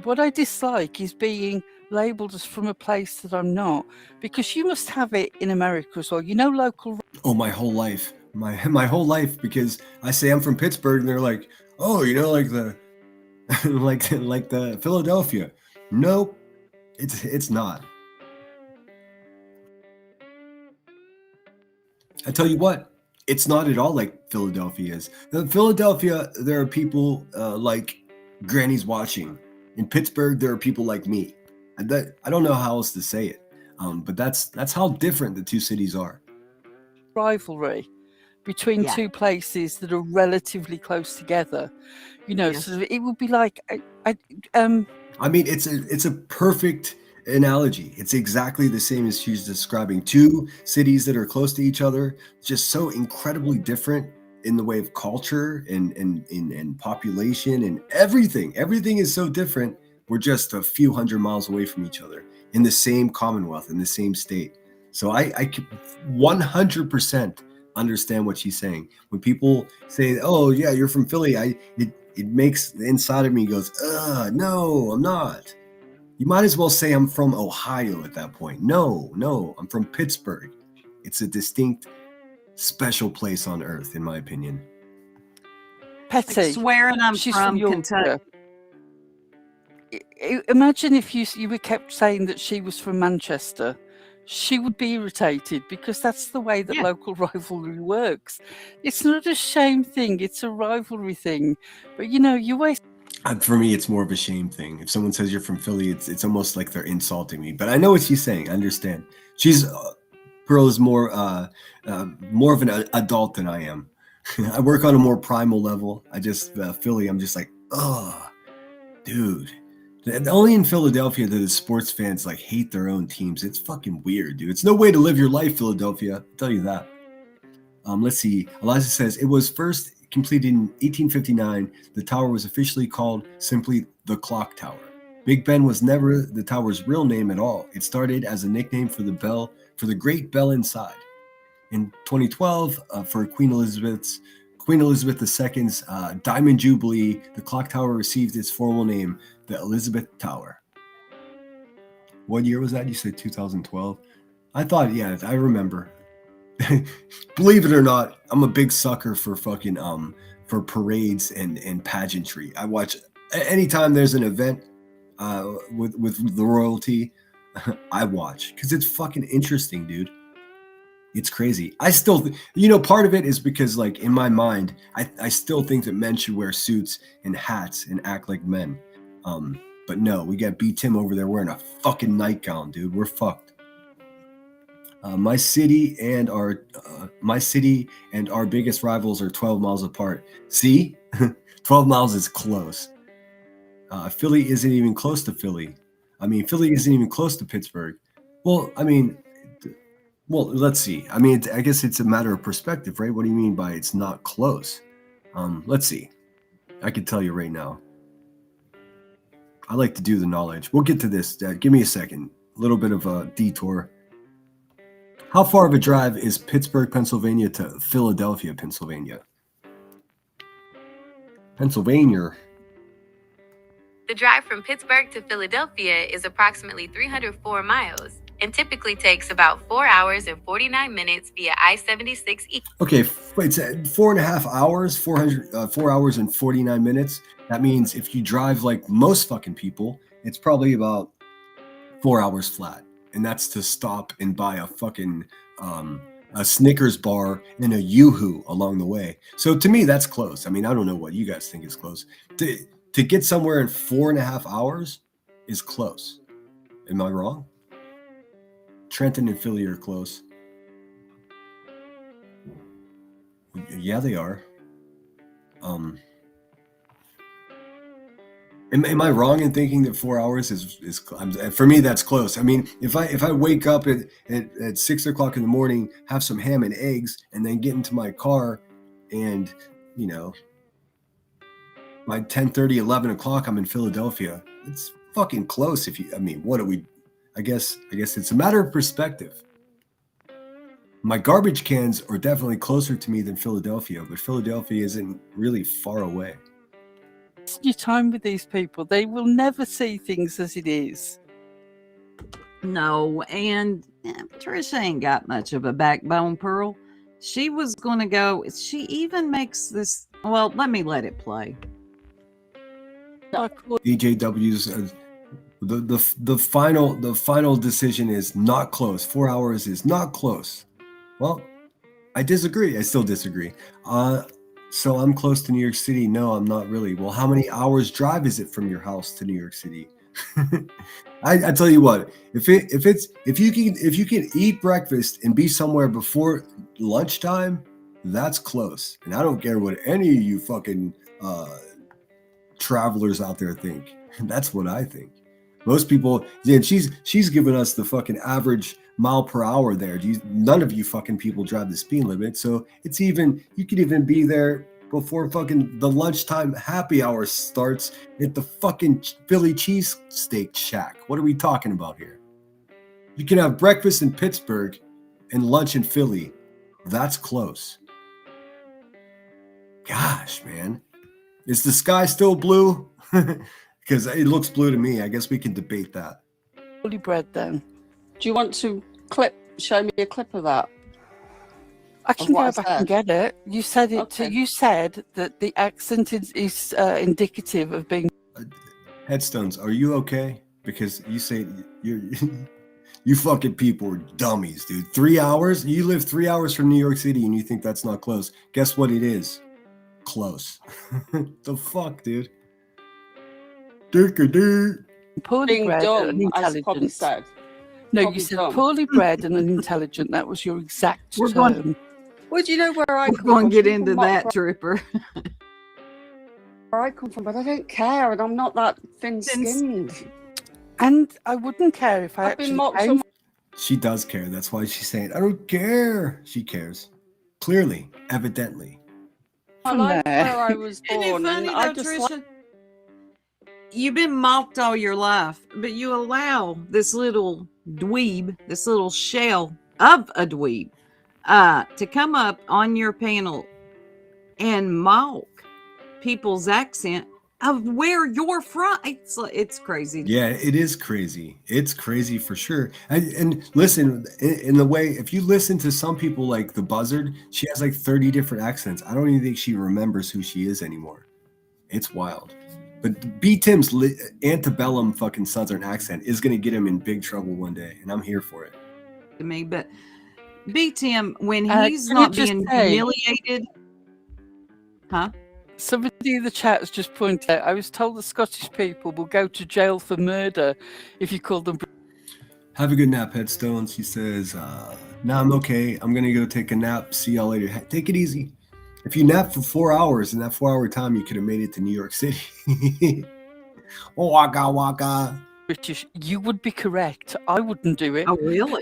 Speaker 8: What I dislike is being labelled as from a place that I'm not, because you must have it in America as well. You know, local.
Speaker 1: Oh, my whole life. My whole life, because I say I'm from Pittsburgh, and they're like, oh, you know, like the like the Philadelphia. Nope, it's not. I tell you what, it's not at all like Philadelphia is. In Philadelphia, there are people like Granny's Watching. In Pittsburgh, there are people like me. I don't know how else to say it, but that's how different the two cities are.
Speaker 8: Rivalry between two places that are relatively close together, you know. Sort of, it would be like
Speaker 1: I mean, it's a perfect analogy. It's exactly the same as she's describing. Two cities that are close to each other, just so incredibly different in the way of culture and population and everything. Everything is so different. We're just a few hundred miles away from each other in the same Commonwealth, in the same state. So I 100% understand what she's saying. When people say, "Oh yeah, you're from Philly," it makes the inside of me goes, no, I'm not. You might as well say I'm from Ohio at that point. No, I'm from Pittsburgh. It's a distinct, special place on earth, in my opinion.
Speaker 8: Petty.
Speaker 7: Like swearing I'm
Speaker 8: She's
Speaker 7: from
Speaker 8: Kentucky. Imagine if you were kept saying that she was from Manchester. She would be irritated because that's the way that local rivalry works. It's not a shame thing, it's a rivalry thing. But you always.
Speaker 1: For me, it's more of a shame thing. If someone says you're from Philly, it's almost like they're insulting me. But I know what she's saying. I understand. Pearl is more of an adult than I am. I work on a more primal level. Philly, I'm just like, oh, dude. Only in Philadelphia do the sports fans like hate their own teams. It's fucking weird, dude. It's no way to live your life, Philadelphia. I'll tell you that. Let's see. Eliza says it was first completed in 1859. The tower was officially called simply the Clock Tower. Big Ben was never the tower's real name at all. It started as a nickname for the great bell inside. In 2012, for Queen Elizabeth II's Diamond Jubilee, the clock tower received its formal name, the Elizabeth Tower. What year was that? You said 2012? I thought, yeah, I remember. Believe it or not, I'm a big sucker for fucking for parades and pageantry. I watch anytime there's an event with the royalty. I watch because it's fucking interesting, dude. It's crazy. I still, part of it is because, like, in my mind, I still think that men should wear suits and hats and act like men. But no, we got B. Tim over there wearing a fucking nightgown, dude. We're fucked. My city and our biggest rivals are 12 miles apart. See, 12 miles is close. Philly isn't even close to Philly. Philly isn't even close to Pittsburgh. Well, let's see. I guess it's a matter of perspective, right? What do you mean by it's not close? Let's see. I can tell you right now. I like to do the knowledge. We'll get to this. Give me a second. A little bit of a detour. How far of a drive is Pittsburgh, Pennsylvania to Philadelphia, Pennsylvania? Pennsylvania.
Speaker 11: The drive from Pittsburgh to Philadelphia is approximately 304 miles and typically takes about 4 hours and 49 minutes via I-76 East.
Speaker 1: Okay, it's 4.5 hours, 4 hours and 49 minutes. That means if you drive like most fucking people, it's probably about 4 hours flat. And that's to stop and buy a fucking a Snickers bar and a Yoo-hoo along the way. So to me, that's close. I don't know what you guys think is close. To get somewhere in 4.5 hours is close. Am I wrong? Trenton and Philly are close. Yeah, they are. Am I wrong in thinking that 4 hours is for me? That's close. If I wake up at 6 o'clock in the morning, have some ham and eggs, and then get into my car, and by 10:30, 11 o'clock, I'm in Philadelphia. It's fucking close. What do we? I guess it's a matter of perspective. My garbage cans are definitely closer to me than Philadelphia, but Philadelphia isn't really far away.
Speaker 8: Your time with these people, they will never see things as it is.
Speaker 7: No, and Patricia ain't got much of a backbone, Pearl. She was going to go. She even makes this. Well, let it play.
Speaker 1: DJW's the final decision is not close. 4 hours is not close. Well, I disagree. I still disagree. So I'm close to New York City. No, I'm not really. Well, how many hours drive is it from your house to New York City? I tell you what, if you can eat breakfast and be somewhere before lunchtime, that's close. And I don't care what any of you fucking travelers out there think. That's what I think. Most people, she's giving us the fucking average mile per hour there. None of you fucking people drive the speed limit, so you could even be there before fucking the lunchtime happy hour starts at the fucking Philly cheesesteak shack. What are we talking about here? You can have breakfast in Pittsburgh and lunch in Philly. That's close. Gosh, man. Is the sky still blue? Because it looks blue to me. I guess we can debate that.
Speaker 8: Fully bred then.
Speaker 10: Do you want to show me a clip of that?
Speaker 8: I can go back and get it. You said it. Okay. You said that the accent is indicative of being.
Speaker 1: Headstones, are you okay? Because you say you're you fucking people are dummies, dude. 3 hours? You live 3 hours from New York City and you think that's not close. Guess what it is? Close. The fuck, dude?
Speaker 8: Poorly
Speaker 10: Being
Speaker 8: bred
Speaker 10: dumb,
Speaker 8: and
Speaker 10: I probably
Speaker 8: intelligent.
Speaker 10: said.
Speaker 8: No,
Speaker 10: Probably
Speaker 8: you said
Speaker 10: dumb.
Speaker 8: poorly bred and unintelligent. That was your exact
Speaker 7: We're
Speaker 8: term.
Speaker 7: going-
Speaker 10: Well, do you know where I
Speaker 7: We're
Speaker 10: come
Speaker 7: going
Speaker 10: from?
Speaker 7: to get
Speaker 10: People
Speaker 7: into
Speaker 10: mock
Speaker 7: that, Trooper.
Speaker 10: where I come from, but I don't care, and I'm not that thin-skinned.
Speaker 8: And I wouldn't care if I
Speaker 10: I've been
Speaker 8: actually
Speaker 10: mocked
Speaker 8: came
Speaker 10: so
Speaker 1: She does care. That's why she's saying, I don't care. She cares. Clearly, evidently.
Speaker 10: my
Speaker 8: from
Speaker 10: life
Speaker 8: there.
Speaker 10: where I was
Speaker 7: Isn't it
Speaker 10: born,
Speaker 7: funny
Speaker 10: and I
Speaker 7: though,
Speaker 10: just
Speaker 7: Trisha? You've been mocked all your life, but you allow this little dweeb, this little shell of a dweeb, to come up on your panel and mock people's accent of where you're from. It's crazy.
Speaker 1: Yeah, it is crazy. It's crazy for sure. And listen, in the way, if you listen to some people like the Buzzard, she has like 30 different accents. I don't even think she remembers who she is anymore. It's wild. But B. Tim's antebellum fucking Southern accent is going to get him in big trouble one day, and I'm here for it.
Speaker 7: To me, but B. Tim, when
Speaker 8: Can
Speaker 7: he's
Speaker 8: I
Speaker 7: not
Speaker 8: just
Speaker 7: being
Speaker 8: say-
Speaker 7: humiliated, huh?
Speaker 8: Somebody in the chat has just pointed out, I was told the Scottish people will go to jail for murder if you call them.
Speaker 1: Have a good nap, Headstones. He says, nah, I'm okay. I'm going to go take a nap. See y'all later. Take it easy. If you nap for 4 hours, in that 4 hour time, you could have made it to New York City. Oh, waka waka.
Speaker 8: British, you would be correct. I wouldn't do it.
Speaker 7: Oh, really?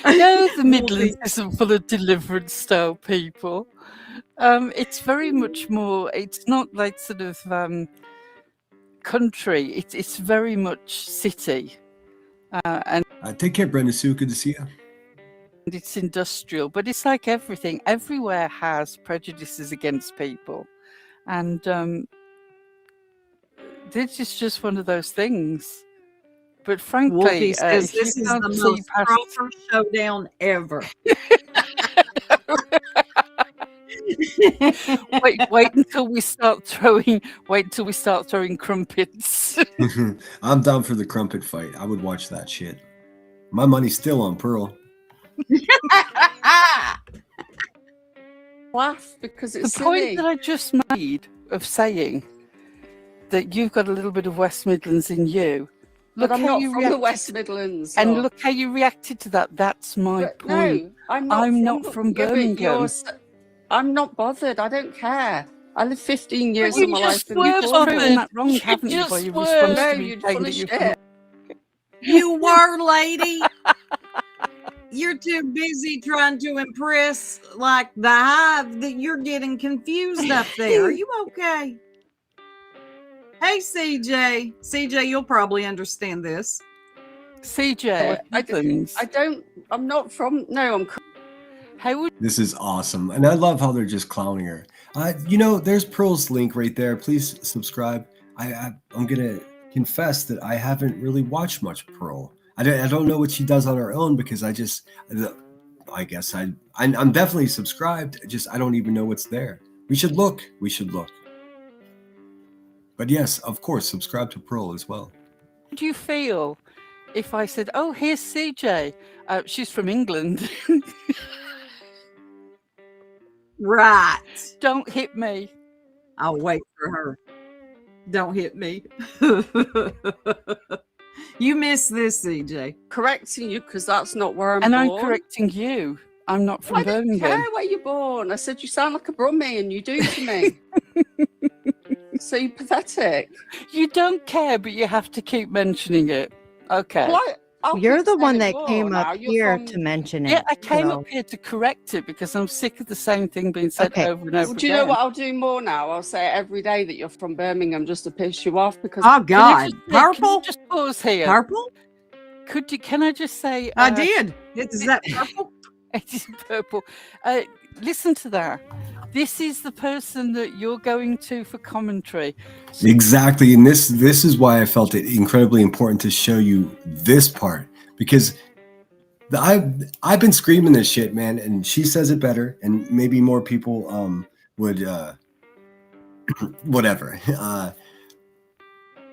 Speaker 8: No, the Midlands isn't full of deliverance style people. It's very much more, it's not like sort of country, it's very much city. And
Speaker 1: Take care, Brenda Sue. Good to see you.
Speaker 8: it's industrial, but it's like everything. Everywhere has prejudices against people. And this is just one of those things. But frankly,
Speaker 7: Wolfie says
Speaker 8: if you
Speaker 7: this is
Speaker 8: can't
Speaker 7: the
Speaker 8: see
Speaker 7: most
Speaker 8: past-
Speaker 7: proper showdown ever.
Speaker 8: wait until we start throwing crumpets.
Speaker 1: I'm down for the crumpet fight. I would watch that shit. My money's still on Pearl.
Speaker 10: laugh because
Speaker 8: The
Speaker 10: it's
Speaker 8: point
Speaker 10: silly.
Speaker 8: that I just made of saying that you've got a little bit of West Midlands in you.
Speaker 10: But I'm
Speaker 8: how
Speaker 10: not
Speaker 8: you
Speaker 10: from the
Speaker 8: reacted
Speaker 10: West
Speaker 8: to-
Speaker 10: Midlands.
Speaker 8: And
Speaker 10: or-
Speaker 8: look how you reacted to that. That's my
Speaker 10: But
Speaker 8: point.
Speaker 10: no, I'm not.
Speaker 8: I'm not
Speaker 10: the-
Speaker 8: from
Speaker 10: yeah, but
Speaker 8: Birmingham.
Speaker 10: I'm not bothered. I don't care. I lived 15 years
Speaker 8: you
Speaker 10: of my
Speaker 8: just
Speaker 10: life in
Speaker 8: were
Speaker 10: England.
Speaker 8: bothered.
Speaker 10: No,
Speaker 8: That wrong, haven't you, by your response
Speaker 10: No,
Speaker 8: to me
Speaker 10: you're
Speaker 8: saying
Speaker 10: full
Speaker 8: that
Speaker 10: of
Speaker 8: you're
Speaker 10: shit.
Speaker 7: You were, lady. You're too busy trying to impress like the hive that you're getting confused up there. Are you okay? Hey, CJ. CJ, you'll probably understand this.
Speaker 8: CJ,
Speaker 10: I'm not from. No, I'm.
Speaker 8: How would
Speaker 1: This is awesome. And I love how they're just clowning her. You know, there's Pearl's link right there. Please subscribe. I'm going to confess that I haven't really watched much Pearl. I don't know what she does on her own because I guess I'm definitely subscribed. I don't even know what's there. We should look. But yes, of course, subscribe to Pearl as well.
Speaker 8: do you feel if I said, "Oh, here's CJ. She's from England."
Speaker 7: Right.
Speaker 8: Don't hit me.
Speaker 7: I'll wait for her. Don't hit me. You missed this, CJ.
Speaker 10: Correcting you because that's not where I'm
Speaker 8: And
Speaker 10: born.
Speaker 8: I'm correcting you. I'm not from
Speaker 10: I don't
Speaker 8: Birmingham.
Speaker 10: care where you're born. I said you sound like a Brummie and you do to me. So you're pathetic.
Speaker 8: You don't care, but you have to keep mentioning it. Okay.
Speaker 10: Well, I'll
Speaker 9: You're
Speaker 10: keep
Speaker 9: the one
Speaker 10: saying
Speaker 9: that
Speaker 10: more
Speaker 9: came
Speaker 10: now.
Speaker 9: up
Speaker 10: You're
Speaker 9: here
Speaker 10: from-
Speaker 9: to mention it.
Speaker 8: Yeah, I came
Speaker 9: so-
Speaker 8: up here to correct it because I'm sick of the same thing being said
Speaker 9: Okay.
Speaker 8: over and over
Speaker 10: Well, do you know
Speaker 8: again.
Speaker 10: what I'll do more now? I'll say it every day that you're from Birmingham just to piss you off because
Speaker 7: Oh, God.
Speaker 8: Can you
Speaker 7: Purple?
Speaker 8: just pause here?
Speaker 7: Purple?
Speaker 8: Can I just say?
Speaker 7: I did. Is that purple?
Speaker 8: It is purple. Listen to that. This is the person that you're going to for commentary.
Speaker 1: Exactly. And this is why I felt it incredibly important to show you this part because I've been screaming this shit, man, and she says it better and maybe more people would whatever.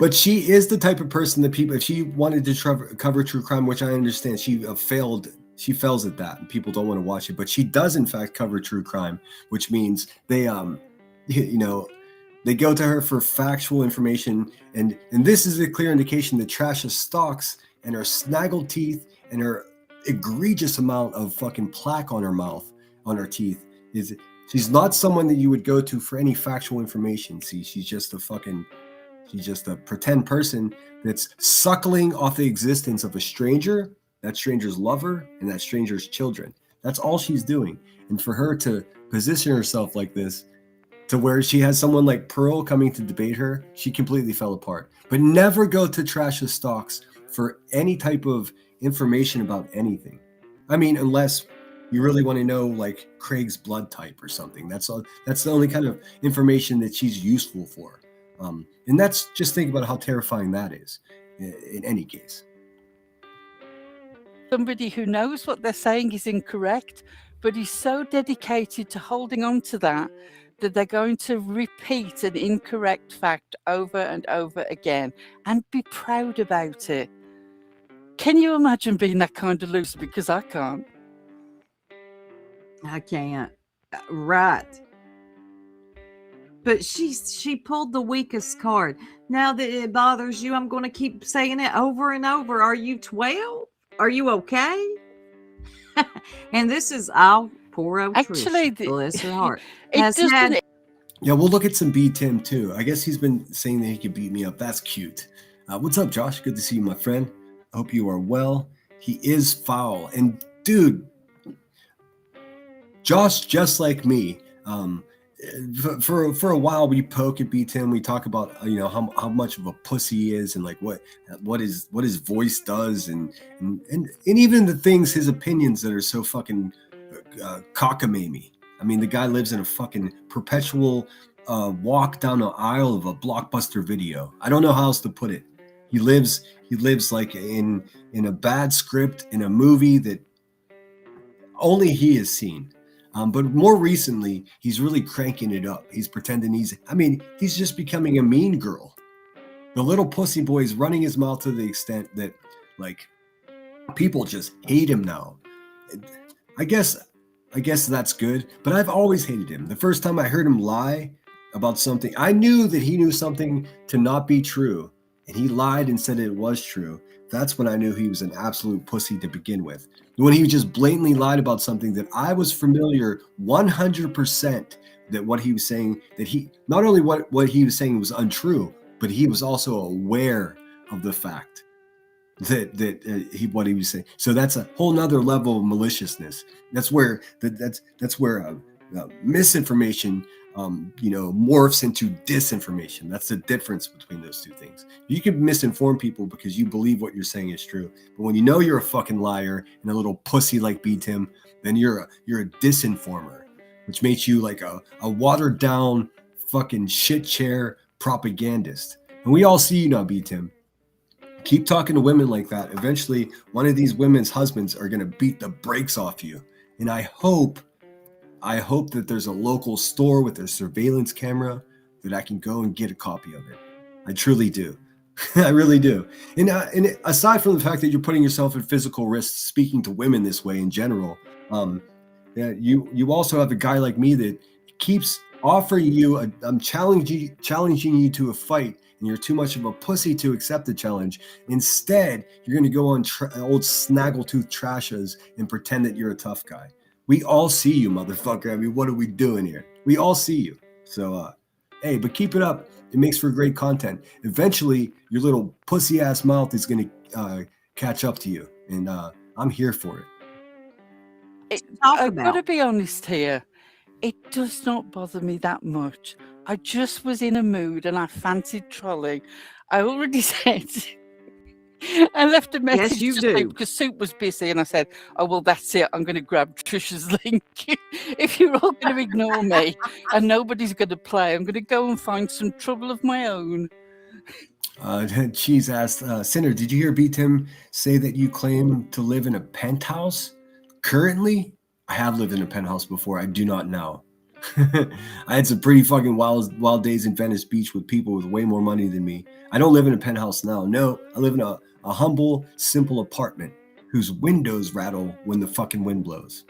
Speaker 1: But she is the type of person that people, if she wanted to cover true crime, which I understand, she failed. She fails at that, and people don't want to watch it. But she does, in fact, cover true crime, which means they, they go to her for factual information, and this is a clear indication that Trash's stalks and her snaggled teeth and her egregious amount of fucking plaque on her mouth, on her teeth, is she's not someone that you would go to for any factual information. See, she's just a pretend person that's suckling off the existence of a stranger, that stranger's lover, and that stranger's children. That's all she's doing. And for her to position herself like this, to where she has someone like Pearl coming to debate her, she completely fell apart. But never go to Trash's stalks for any type of information about anything. I mean, unless you really want to know like Craig's blood type or something. That's all. That's the only kind of information that she's useful for. And that's, just think about how terrifying that is in any case.
Speaker 8: Somebody who knows what they're saying is incorrect, but is so dedicated to holding on to that they're going to repeat an incorrect fact over and over again and be proud about it. Can you imagine being that kind of loose? Because I can't.
Speaker 7: I can't. Right. But she pulled the weakest card. Now that it bothers you, I'm going to keep saying it over and over. Are you 12? Are you okay? And this is all poor old
Speaker 8: Actually,
Speaker 7: Trish, bless her heart.
Speaker 1: Yeah, we'll look at some B Tim too. I guess he's been saying that he could beat me up. That's cute. What's up, Josh? Good to see you, my friend. I hope you are well. He is foul. And dude, Josh, just like me, for a while we poke at B Tim. We talk about how much of a pussy he is, and like what his voice does, and even the things, his opinions that are so fucking cockamamie. I mean, the guy lives in a fucking perpetual walk down the aisle of a Blockbuster video. I don't know how else to put it. He lives like in a bad script in a movie that only he has seen. But more recently, he's really cranking it up. He's pretending he's just becoming a mean girl. The little pussy boy is running his mouth to the extent that, like, people just hate him now. I guess that's good, but I've always hated him. The first time I heard him lie about something, I knew that he knew something to not be true, and he lied and said it was true. That's when I knew he was an absolute pussy to begin with. When he just blatantly lied about something that I was familiar 100% that what he was saying, that he, not only what he was saying was untrue, but he was also aware of the fact that what he was saying. So that's a whole nother level of maliciousness. That's where misinformation morphs into disinformation. That's the difference between those two things. You can misinform people because you believe what you're saying is true, but when you know you're a fucking liar and a little pussy like B Tim, then you're a disinformer, which makes you like a watered down fucking shit chair propagandist. And we all see you now, B Tim. Keep talking to women like that. Eventually, one of these women's husbands are going to beat the brakes off you. And I hope that there's a local store with a surveillance camera that I can go and get a copy of it. I truly do. I really do. And aside from the fact that you're putting yourself at physical risk speaking to women this way in general, you also have a guy like me that keeps offering you I'm challenging you to a fight, and you're too much of a pussy to accept the challenge. Instead, you're going to go on old snaggletooth trashes and pretend that you're a tough guy. We all see you, motherfucker. I mean, what are we doing here? We all see you. So, hey, but keep it up. It makes for great content. Eventually, your little pussy ass mouth is going to catch up to you, and I'm here for it.
Speaker 8: I've got to be honest here. It does not bother me that much. I just was in a mood and I fancied trolling. I already said, I left a message because Soup was busy, and I said, oh, well, that's it. I'm going to grab Trisha's link. If you're all going to ignore me and nobody's going to play, I'm going to go and find some trouble of my own.
Speaker 1: Cheese asked, Sinner, did you hear B Tim say that you claim to live in a penthouse? Currently, I have lived in a penthouse before. I do not now. I had some pretty fucking wild days in Venice Beach with people with way more money than me. I don't live in a penthouse now. No, I live in a humble, simple apartment whose windows rattle when the fucking wind blows.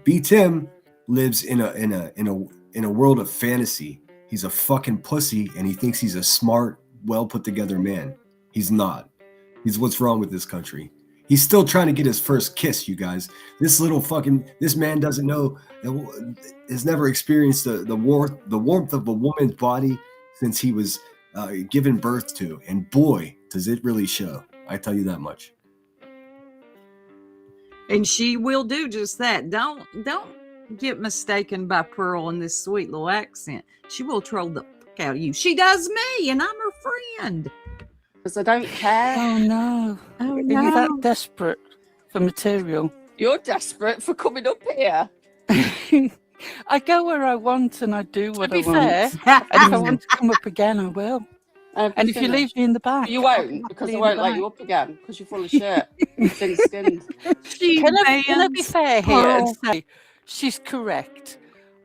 Speaker 1: B. Tim lives in a world of fantasy. He's a fucking pussy, and he thinks he's a smart, well put together man. He's not. He's what's wrong with this country. He's still trying to get his first kiss, you guys. This man doesn't know, has never experienced the warmth of a woman's body since he was given birth to. And boy, does it really show. I tell you that much.
Speaker 7: And she will do just that. Don't get mistaken by Pearl in this sweet little accent. She will troll the fuck out of you. She does me, and I'm her friend.
Speaker 10: Because I don't care.
Speaker 8: Oh no.
Speaker 7: Oh
Speaker 8: Are you that desperate for material?
Speaker 10: You're desperate for coming up here.
Speaker 8: I go where I want and I do what I
Speaker 10: be
Speaker 8: want.
Speaker 10: fair,
Speaker 8: And if I want to come up again, I will. And if you leave me in the back,
Speaker 10: You won't, because I won't let you up again, because you're full of shit. Thin-skinned.
Speaker 8: Can I be fair here and say she's correct?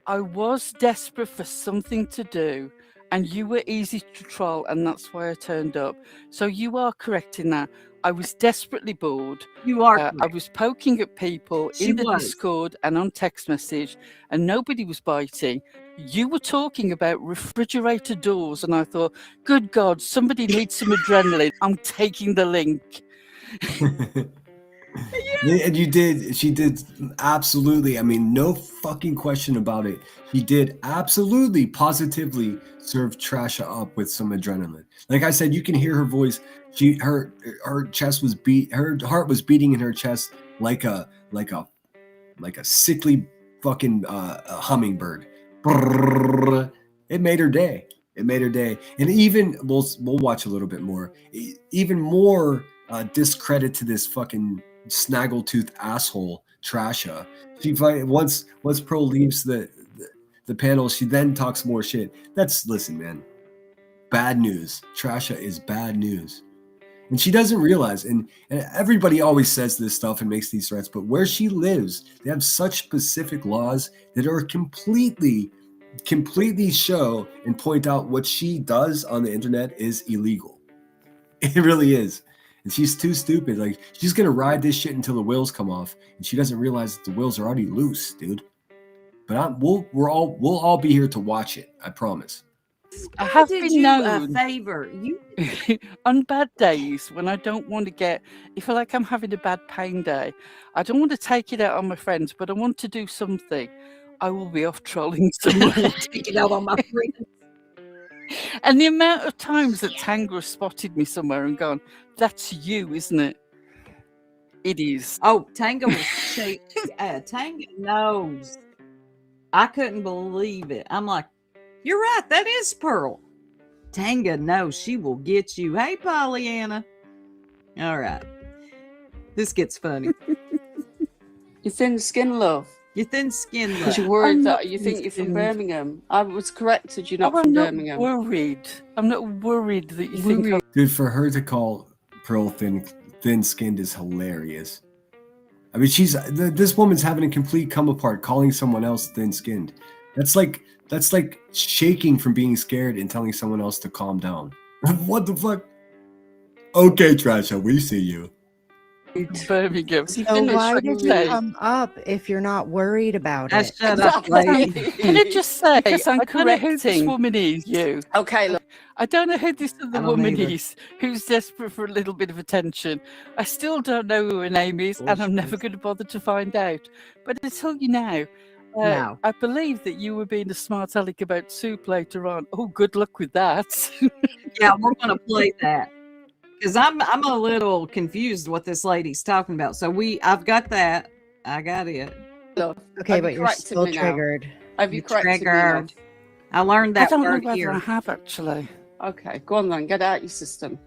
Speaker 8: I was desperate for something to do, and you were easy to troll, and that's why I turned up. So you are correct in that. I was desperately bored.
Speaker 7: You are.
Speaker 8: I was poking at people in the Discord and on text message, and nobody was biting. You were talking about refrigerator doors, and I thought, good God, somebody needs some adrenaline. I'm taking the link.
Speaker 1: And she did absolutely, I mean, no fucking question about it. She did absolutely, positively serve Trasha up with some adrenaline. Like I said, you can hear her voice. Her chest was her heart was beating in her chest like a sickly fucking hummingbird. It made her day. It made her day. And even we'll watch a little bit more. Even more discredit to this fucking snaggletooth asshole Trasha. She once Pearl leaves the panel, she then talks more shit. Listen, man. Bad news. Trasha is bad news. And she doesn't realize, and everybody always says this stuff and makes these threats, but where she lives, they have such specific laws that are completely show and point out what she does on the internet is illegal. It really is. And she's too stupid. Like, she's gonna ride this shit until the wheels come off, and she doesn't realize that the wheels are already loose, dude. But we'll all be here to watch it. I promise.
Speaker 8: I have
Speaker 7: did
Speaker 8: been
Speaker 7: you
Speaker 8: known
Speaker 7: a favor. You
Speaker 8: on bad days when I don't want to if I feel like I'm having a bad pain day, I don't want to take it out on my friends, but I want to do something. I will be off trolling someone.
Speaker 7: take it out on my friends.
Speaker 8: And the amount of times that Tanga has spotted me somewhere and gone, "That's you, isn't it?" It is.
Speaker 7: Oh, Tanga was Tanga knows. I couldn't believe it. I'm like, you're right. That is Pearl. Tanga knows she will get you. Hey, Pollyanna. All right. This gets funny.
Speaker 10: Your thin skin, love.
Speaker 7: Your thin skin, love.
Speaker 10: Because you're worried that you think you're from Birmingham. I was corrected. You're not from Birmingham.
Speaker 8: I'm not worried that you think.
Speaker 1: Dude, for her to call Pearl thin-skinned is hilarious. I mean, this woman's having a complete come apart, calling someone else thin-skinned. That's like shaking from being scared and telling someone else to calm down. What the fuck? Okay, Trasha, we see you.
Speaker 8: Birmingham.
Speaker 9: So why did you come up if you're not worried about it?
Speaker 7: Shut up, lady.
Speaker 8: Can I just say,
Speaker 10: Because I'm
Speaker 8: I don't know who this
Speaker 10: correcting.
Speaker 8: woman is, you.
Speaker 10: Okay, look.
Speaker 8: I don't know who this other
Speaker 7: I don't
Speaker 8: woman
Speaker 7: either.
Speaker 8: is who's desperate for a little bit of attention. I still don't know who her name is, and I'm never going to bother to find out. But I tell you now,
Speaker 7: No.
Speaker 8: I believe that you were being a smart aleck about soup later on. Oh, good luck with that.
Speaker 7: Yeah, we're gonna play that. Because I'm a little confused what this lady's talking about. So I've got that. I got it.
Speaker 10: Look.
Speaker 9: Okay,
Speaker 10: Have
Speaker 9: but
Speaker 10: you
Speaker 9: you're
Speaker 10: corrected
Speaker 9: still
Speaker 10: me now?
Speaker 9: triggered.
Speaker 10: Have you
Speaker 7: You're
Speaker 10: corrected me,
Speaker 7: triggered.
Speaker 10: love?
Speaker 7: I learned
Speaker 8: I
Speaker 7: that
Speaker 8: don't know
Speaker 7: word
Speaker 8: whether
Speaker 7: here.
Speaker 8: I have actually.
Speaker 10: Okay, go on then. Get it out your system.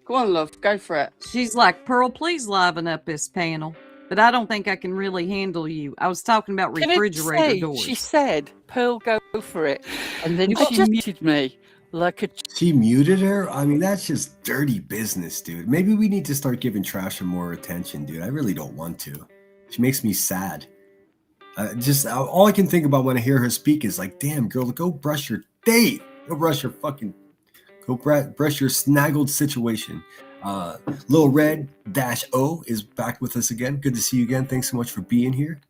Speaker 10: Go on, love. Go for it.
Speaker 7: She's like, Pearl, please liven up this panel. But I don't think I can really handle you. I was talking about
Speaker 8: Can I
Speaker 7: refrigerator
Speaker 8: say,
Speaker 7: doors.
Speaker 8: she said, "Pearl, go for it," and then
Speaker 10: Oh,
Speaker 8: she muted me like a.
Speaker 1: She muted her? I mean, that's just dirty business, dude. Maybe we need to start giving Trasha more attention, dude. I really don't want to. She makes me sad. Just all I can think about when I hear her speak is like, damn, girl, go brush your teeth. Go brush your fucking, brush your snaggled situation. Lil Red -O is back with us again. Good to see you again. Thanks so much for being here.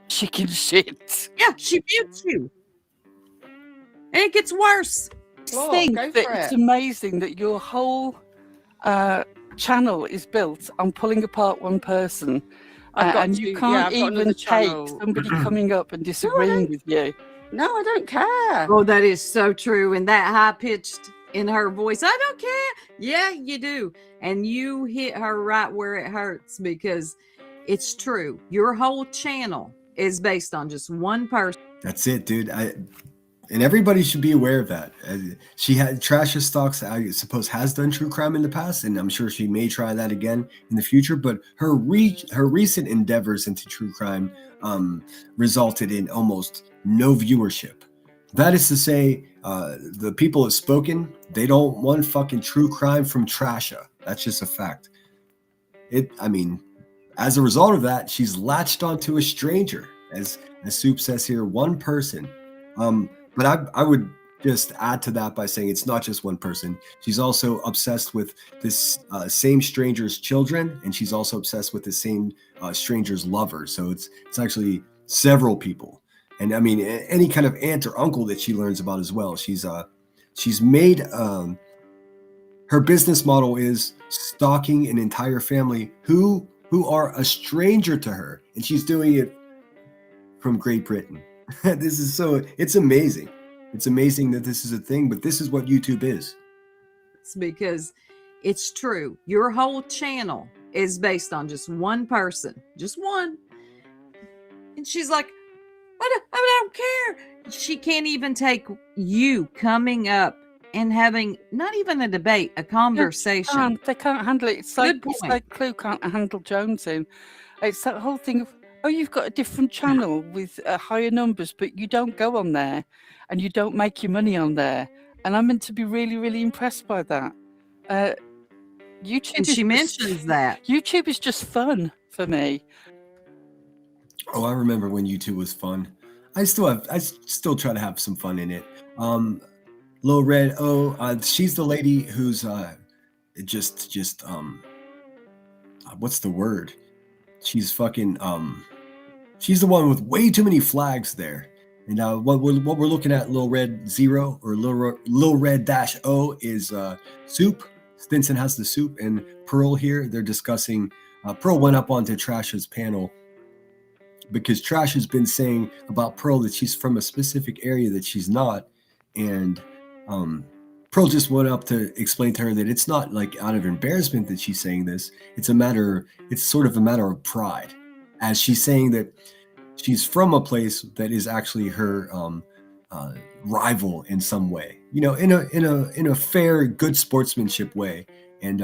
Speaker 8: Chicken shit.
Speaker 7: Yeah, she mutes you. And it gets worse.
Speaker 10: Laura,
Speaker 8: Think
Speaker 10: go
Speaker 8: that
Speaker 10: for
Speaker 8: it's
Speaker 10: it.
Speaker 8: amazing that your whole channel is built on pulling apart one person.
Speaker 10: I've got
Speaker 8: and
Speaker 10: to-
Speaker 8: you
Speaker 10: yeah,
Speaker 8: can't
Speaker 10: I've got
Speaker 8: even
Speaker 10: another
Speaker 8: take
Speaker 10: channel.
Speaker 8: somebody coming up and disagreeing with you.
Speaker 10: No, I don't care.
Speaker 7: Oh, that is so true. And that high pitched in her voice, I don't care. Yeah, you do. And you hit her right where it hurts because it's true. Your whole channel is based on just one person.
Speaker 1: That's it, dude. And everybody should be aware of that. She had Trasha Stocks, I suppose, has done true crime in the past, and I'm sure she may try that again in the future. But her recent endeavors into true crime resulted in almost no viewership. That is to say, the people have spoken. They don't want fucking true crime from Trasha. That's just a fact. As a result of that, she's latched onto a stranger, as Soup says here, one person. But I would just add to that by saying it's not just one person. She's also obsessed with this same stranger's children, and she's also obsessed with the same stranger's lover. So it's actually several people. And I mean, any kind of aunt or uncle that she learns about as well. She's made her business model is stalking an entire family who are a stranger to her, and she's doing it from Great Britain. It's amazing. It's amazing that this is a thing, but this is what YouTube is.
Speaker 7: It's because it's true. Your whole channel is based on just one person, just one. And she's like, I don't care. She can't even take you coming up and having not even a debate, a conversation.
Speaker 8: They can't handle it. It's like Clue can't handle jonesing. It's that whole thing of, oh, you've got a different channel with higher numbers, but you don't go on there and you don't make your money on there. And I'm meant to be really, really impressed by that. YouTube.
Speaker 7: And she mentions that.
Speaker 8: YouTube is just fun for me.
Speaker 1: Oh, I remember when YouTube was fun. I still try to have some fun in it. Lil Red she's the lady who's what's the word? She's fucking she's the one with way too many flags there. And what we're looking at, Lil Red 0 or Lil Red -O is Soup. Stinson has the Soup, and Pearl here. They're discussing. Pearl went up onto Trash's panel because Trash has been saying about Pearl that she's from a specific area that she's not, and Pearl just went up to explain to her that it's not like out of embarrassment that she's saying this. It's sort of a matter of pride, as she's saying that she's from a place that is actually her rival in some way, in a fair, good sportsmanship way. And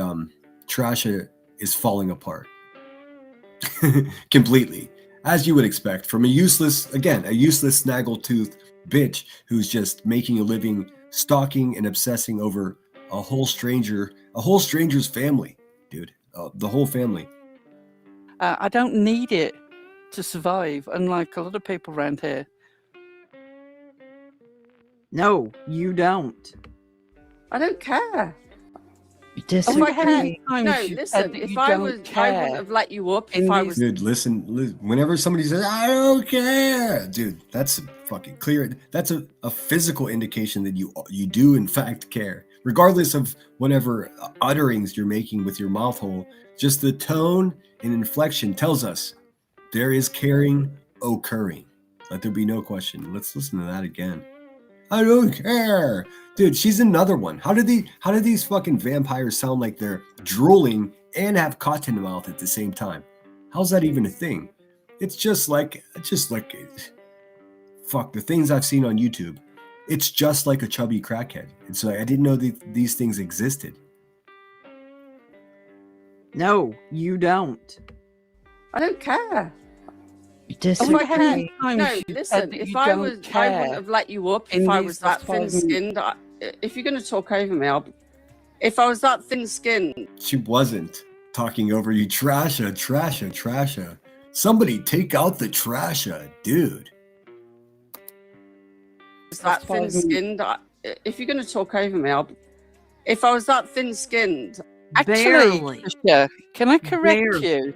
Speaker 1: Trasha is falling apart completely, as you would expect from a useless snaggletooth bitch who's just making a living stalking and obsessing over a whole stranger's family, dude. The whole family.
Speaker 8: I don't need it to survive, unlike a lot of people around here.
Speaker 7: No, you don't.
Speaker 10: I don't care.
Speaker 9: Disagree.
Speaker 10: If I had,
Speaker 8: Times
Speaker 10: no,
Speaker 8: you
Speaker 10: listen.
Speaker 8: said that
Speaker 10: If
Speaker 8: you
Speaker 10: I
Speaker 8: don't
Speaker 10: was, I
Speaker 8: care
Speaker 10: wouldn't have let you up.
Speaker 8: in
Speaker 10: If I
Speaker 8: these-
Speaker 10: was,
Speaker 1: Dude, listen, whenever somebody says, I don't care, dude, that's fucking clear. That's a physical indication that you do in fact care. Regardless of whatever utterings you're making with your mouth hole, just the tone and inflection tells us there is caring occurring. Let there be no question. Let's listen to that again. I don't care. Dude, she's another one. How do these fucking vampires sound like they're drooling and have cotton mouth at the same time? How's that even a thing? It's just like fuck the things I've seen on YouTube. It's just like a chubby crackhead. It's like I didn't know these things existed.
Speaker 7: No, you don't.
Speaker 10: I don't care.
Speaker 9: Disagree.
Speaker 10: If I had,
Speaker 8: Times
Speaker 10: no,
Speaker 8: you said
Speaker 10: listen.
Speaker 8: that
Speaker 10: If
Speaker 8: you
Speaker 10: I
Speaker 8: don't
Speaker 10: was, I
Speaker 8: care
Speaker 10: wouldn't have let you up.
Speaker 8: in
Speaker 10: If I
Speaker 8: these
Speaker 10: was that
Speaker 8: last 5 minutes.
Speaker 10: thin-skinned, if you're going to talk over me, if I was that thin-skinned,
Speaker 1: She wasn't. talking over you. Trasha. Somebody take out the trasha, dude.
Speaker 10: Is that thin-skinned? If you're going to talk over me, if I was that thin-skinned,
Speaker 8: Actually,
Speaker 7: Barely.
Speaker 8: Tricia, can I correct
Speaker 7: Barely.
Speaker 8: you?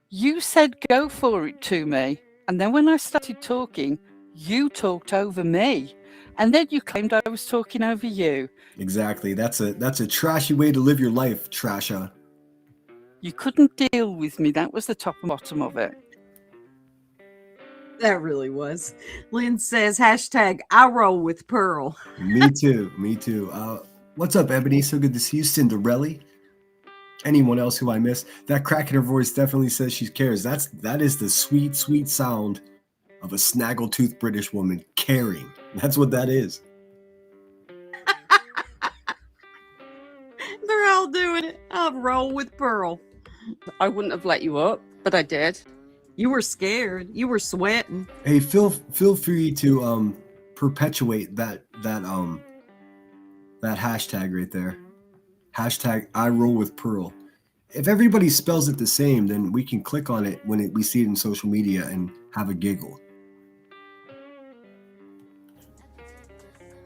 Speaker 8: You said go for it to me, and then when I started talking, you talked over me, and then you claimed I was talking over you.
Speaker 1: Exactly. That's a trashy way to live your life, trasha.
Speaker 8: You couldn't deal with me. That was the top and bottom of it.
Speaker 7: That really was. Lynn says, hashtag I roll with Pearl.
Speaker 1: Me too. What's up, Ebony? So good to see you. Cinderella. Anyone else who I miss? That crack in her voice definitely says she cares. That is the sweet, sweet sound of a snaggletooth British woman caring. That's what that is.
Speaker 7: They're all doing it. I roll with Pearl.
Speaker 10: I wouldn't have let you up, but I did.
Speaker 7: You were scared. You were sweating.
Speaker 1: Hey, feel free to perpetuate that hashtag right there. Hashtag I roll with Pearl. If everybody spells it the same, then we can click on it when we see it in social media and have a giggle.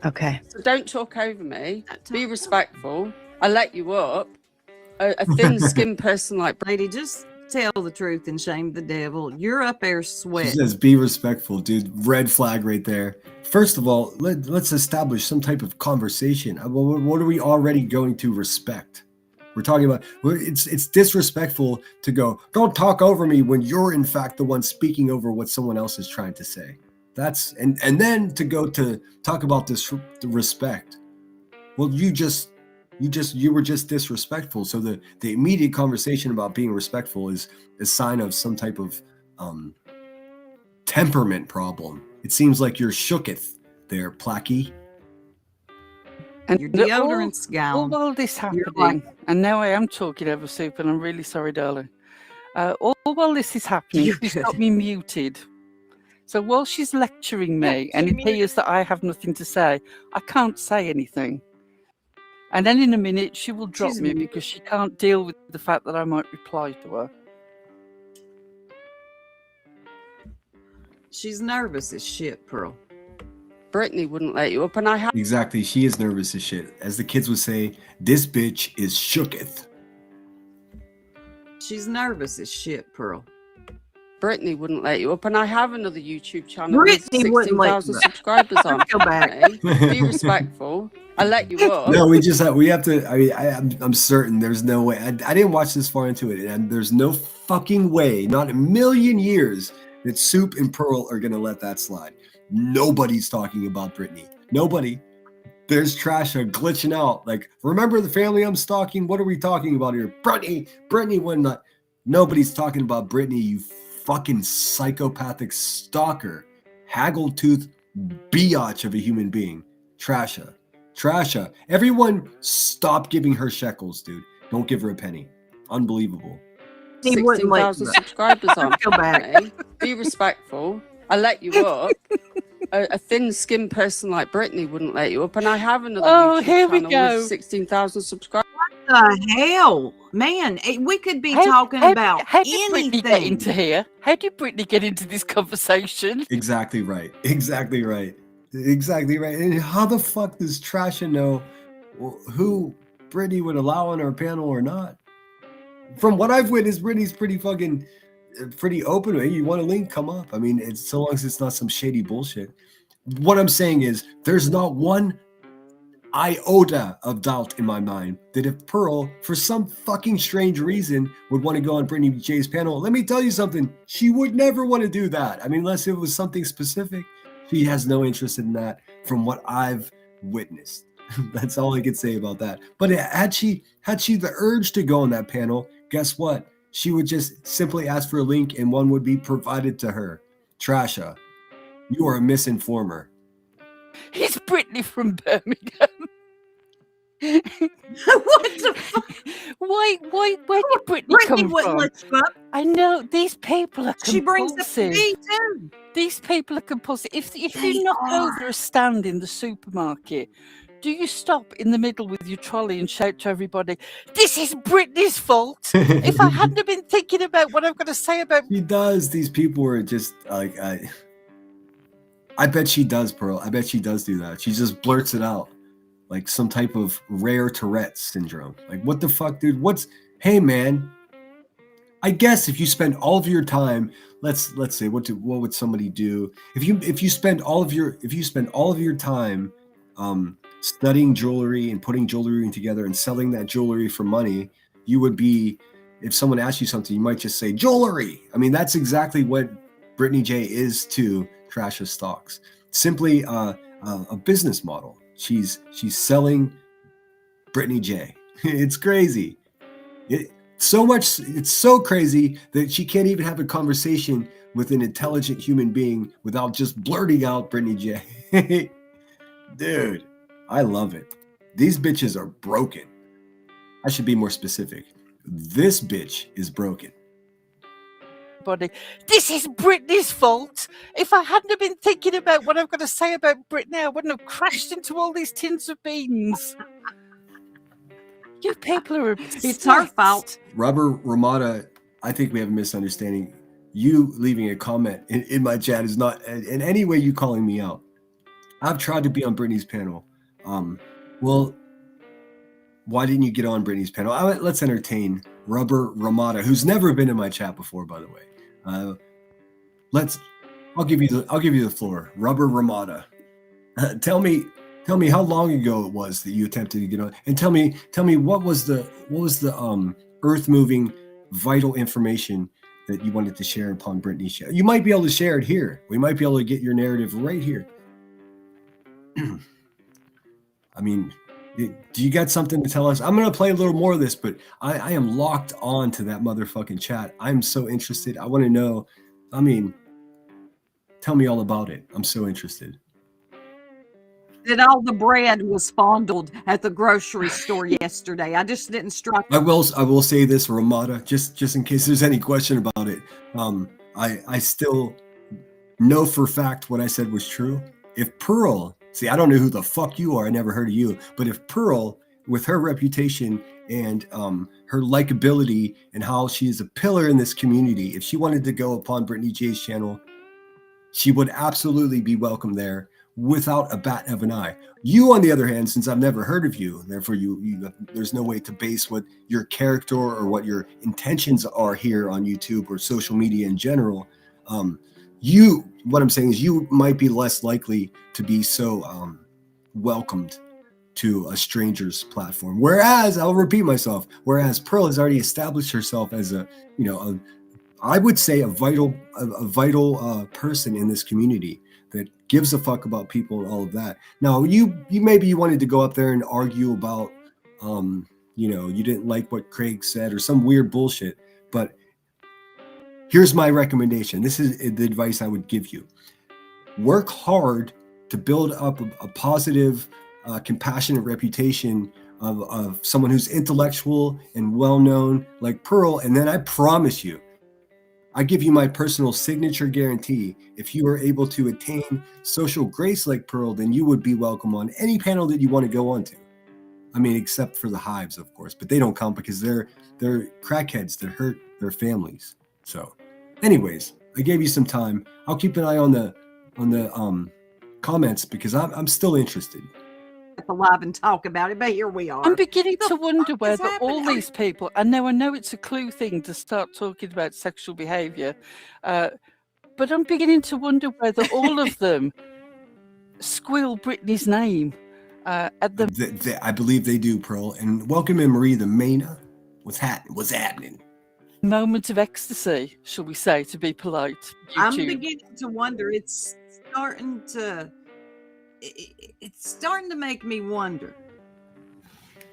Speaker 9: Okay.
Speaker 10: So don't talk over me. Be respectful. I let you up. A thin-skinned person like
Speaker 7: Lady, just tell the truth and shame the devil. You're up there
Speaker 1: She
Speaker 7: sweating.
Speaker 1: says, be respectful, dude. Red flag right there. First of all, let's establish some type of conversation. What are we already going to respect? We're talking about, it's disrespectful to go, don't talk over me when you're in fact the one speaking over what someone else is trying to say. That's, and then to go to talk about this respect. Well, you were just disrespectful. So the immediate conversation about being respectful is a sign of some type of temperament problem. It seems like you're shooketh there, Placky.
Speaker 8: And
Speaker 7: Your deodorant's
Speaker 8: all
Speaker 7: gone.
Speaker 8: while this
Speaker 7: You're
Speaker 8: happening, and now I am talking over Soup, and I'm really sorry, darling. All while this is happening,
Speaker 7: You're
Speaker 8: she's
Speaker 7: good.
Speaker 8: got me muted. So while she's lecturing me, and it appears that I have nothing to say, I can't say anything. And then in a minute, she will drop
Speaker 7: She's
Speaker 8: me
Speaker 7: muted.
Speaker 8: because she can't deal with the fact that I might reply to her.
Speaker 7: She's nervous as shit, Pearl.
Speaker 10: Brittany wouldn't let you up, and I have.
Speaker 1: Exactly. She is nervous as shit. As the kids would say, this bitch is shooketh.
Speaker 7: She's nervous as shit, Pearl.
Speaker 10: Brittany wouldn't let you up, and I have another YouTube channel
Speaker 7: Brittany
Speaker 10: with
Speaker 7: wouldn't let
Speaker 10: 16,000
Speaker 7: you up.
Speaker 10: subscribers on.
Speaker 7: Go back.
Speaker 10: Okay? Be respectful. I let you up.
Speaker 1: No, we have to. I mean, I'm certain there's no way. I didn't watch this far into it, and there's no fucking way, not a million years, that Soup and Pearl are gonna let that slide. Nobody's talking about Brittany. Nobody. There's Trasha glitching out. Like, remember the family I'm stalking? What are we talking about here? Brittany when not. Nobody's talking about Brittany, you fucking psychopathic stalker. Haggle-toothed biatch of a human being. Trasha. Everyone stop giving her shekels, dude. Don't give her a penny. Unbelievable.
Speaker 7: He wouldn't let
Speaker 10: 16,000
Speaker 7: you up.
Speaker 10: subscribers on.
Speaker 7: Go back.
Speaker 10: Okay? Be respectful. I let you up. A thin-skinned person like Brittany wouldn't let you up, and I have another YouTube
Speaker 8: here we
Speaker 10: channel
Speaker 8: go.
Speaker 10: with 16,000 subscribers.
Speaker 7: The hell, man! We could be talking about
Speaker 8: how did Brittany get
Speaker 7: anything.
Speaker 8: into here? How did Brittany get into this conversation?
Speaker 1: Exactly right. And how the fuck does Trasha know who Brittany would allow on our panel or not? From what I've witnessed, Brittany's pretty open. Hey, you want a link? Come up. I mean, it's so long as it's not some shady bullshit. What I'm saying is, there's not one iota of doubt in my mind that if Pearl, for some fucking strange reason, would want to go on Brittany J's panel, let me tell you something, she would never want to do that. I mean, unless it was something specific. She has no interest in that from what I've witnessed. That's all I could say about that. But had she the urge to go on that panel, guess what? She would just simply ask for a link and one would be provided to her. Trasha, you are a misinformer.
Speaker 8: It's Brittany from Birmingham.
Speaker 7: What the fuck?
Speaker 8: Where did Brittany come
Speaker 7: wouldn't
Speaker 8: from?
Speaker 7: let you up.
Speaker 8: I know these people are compulsive.
Speaker 7: She brings up me too.
Speaker 8: These people are compulsive. If you knock over a stand in the supermarket, Do you stop in the middle with your trolley and shout to everybody, "This is Britney's fault"? If I hadn't have been thinking about what I'm going to say about...
Speaker 1: She does. These people are just like, I bet she does, Pearl. I bet she does do that. She just blurts it out like some type of rare Tourette's syndrome. Like, what the fuck, dude? Hey, man. I guess if you spend all of your time, let's say, what would somebody do if you spend all of your time studying jewelry and putting jewelry together and selling that jewelry for money? You would be, if someone asked you something, you might just say jewelry. I mean, that's exactly what Brittany J is to Trash of Stocks. Simply a business model. She's selling Brittany J. It's crazy. It's so crazy that she can't even have a conversation with an intelligent human being without just blurting out Brittany J. Dude, I love it. These bitches are broken. I should be more specific. This bitch is broken.
Speaker 8: This is Britney's fault. If I hadn't have been thinking about what I'm going to say about Britney, I wouldn't have crashed into all these tins of beans. You people are obsessed.
Speaker 7: It's her fault.
Speaker 1: Rubber Ramada, I think we have a misunderstanding. You leaving a comment in my chat is not in any way you calling me out. I've tried to be on Britney's panel. Well, why didn't you get on Britney's panel? Let's entertain Rubber Ramada, who's never been in my chat before, by the way. I'll give you the floor, Rubber Ramada. Tell me how long ago it was that you attempted to get on, and tell me what was the earth moving vital information that you wanted to share upon Britney's show. You might be able to share it here. We might be able to get your narrative right here. I mean, do you got something to tell us? I'm going to play a little more of this, but I am locked on to that motherfucking chat. I'm so interested. I want to know. I mean, tell me all about it. I'm so interested.
Speaker 7: That all the bread was fondled at the grocery store yesterday. I just didn't strike.
Speaker 1: I will say this, Ramada, just in case there's any question about it. I still know for a fact what I said was true. If Pearl, see, I don't know who the fuck you are. I never heard of you. But if Pearl, with her reputation and her likability and how she is a pillar in this community, if she wanted to go upon Brittany J's channel, she would absolutely be welcome there without a bat of an eye. You, on the other hand, since I've never heard of you, therefore you there's no way to base what your character or what your intentions are here on YouTube or social media in general. What I'm saying is you might be less likely to be so welcomed to a stranger's platform. Whereas, I'll repeat myself, whereas Pearl has already established herself as I would say a vital person in this community that gives a fuck about people and all of that. Now, you maybe you wanted to go up there and argue about, you didn't like what Craig said or some weird bullshit, but here's my recommendation. This is the advice I would give you. Work hard to build up a positive, compassionate reputation of someone who's intellectual and well-known like Pearl. And then I promise you, I give you my personal signature guarantee. If you are able to attain social grace like Pearl, then you would be welcome on any panel that you want to go on to. I mean, except for the Hives, of course, but they don't count because they're crackheads that hurt their families. So anyways, I gave you some time. I'll keep an eye on the comments because I'm still interested.
Speaker 7: Alive and talk about it, but here we are.
Speaker 8: I'm beginning to wonder whether all these people, I know it's a clue thing to start talking about sexual behavior, but I'm beginning to wonder whether all of them squeal Britney's name at the...
Speaker 1: I believe they do, Pearl. And welcome in, Marie the Maina. What's happening?
Speaker 8: Moment of ecstasy, shall we say, to be polite. YouTube.
Speaker 7: I'm beginning to wonder. It's starting to make me wonder.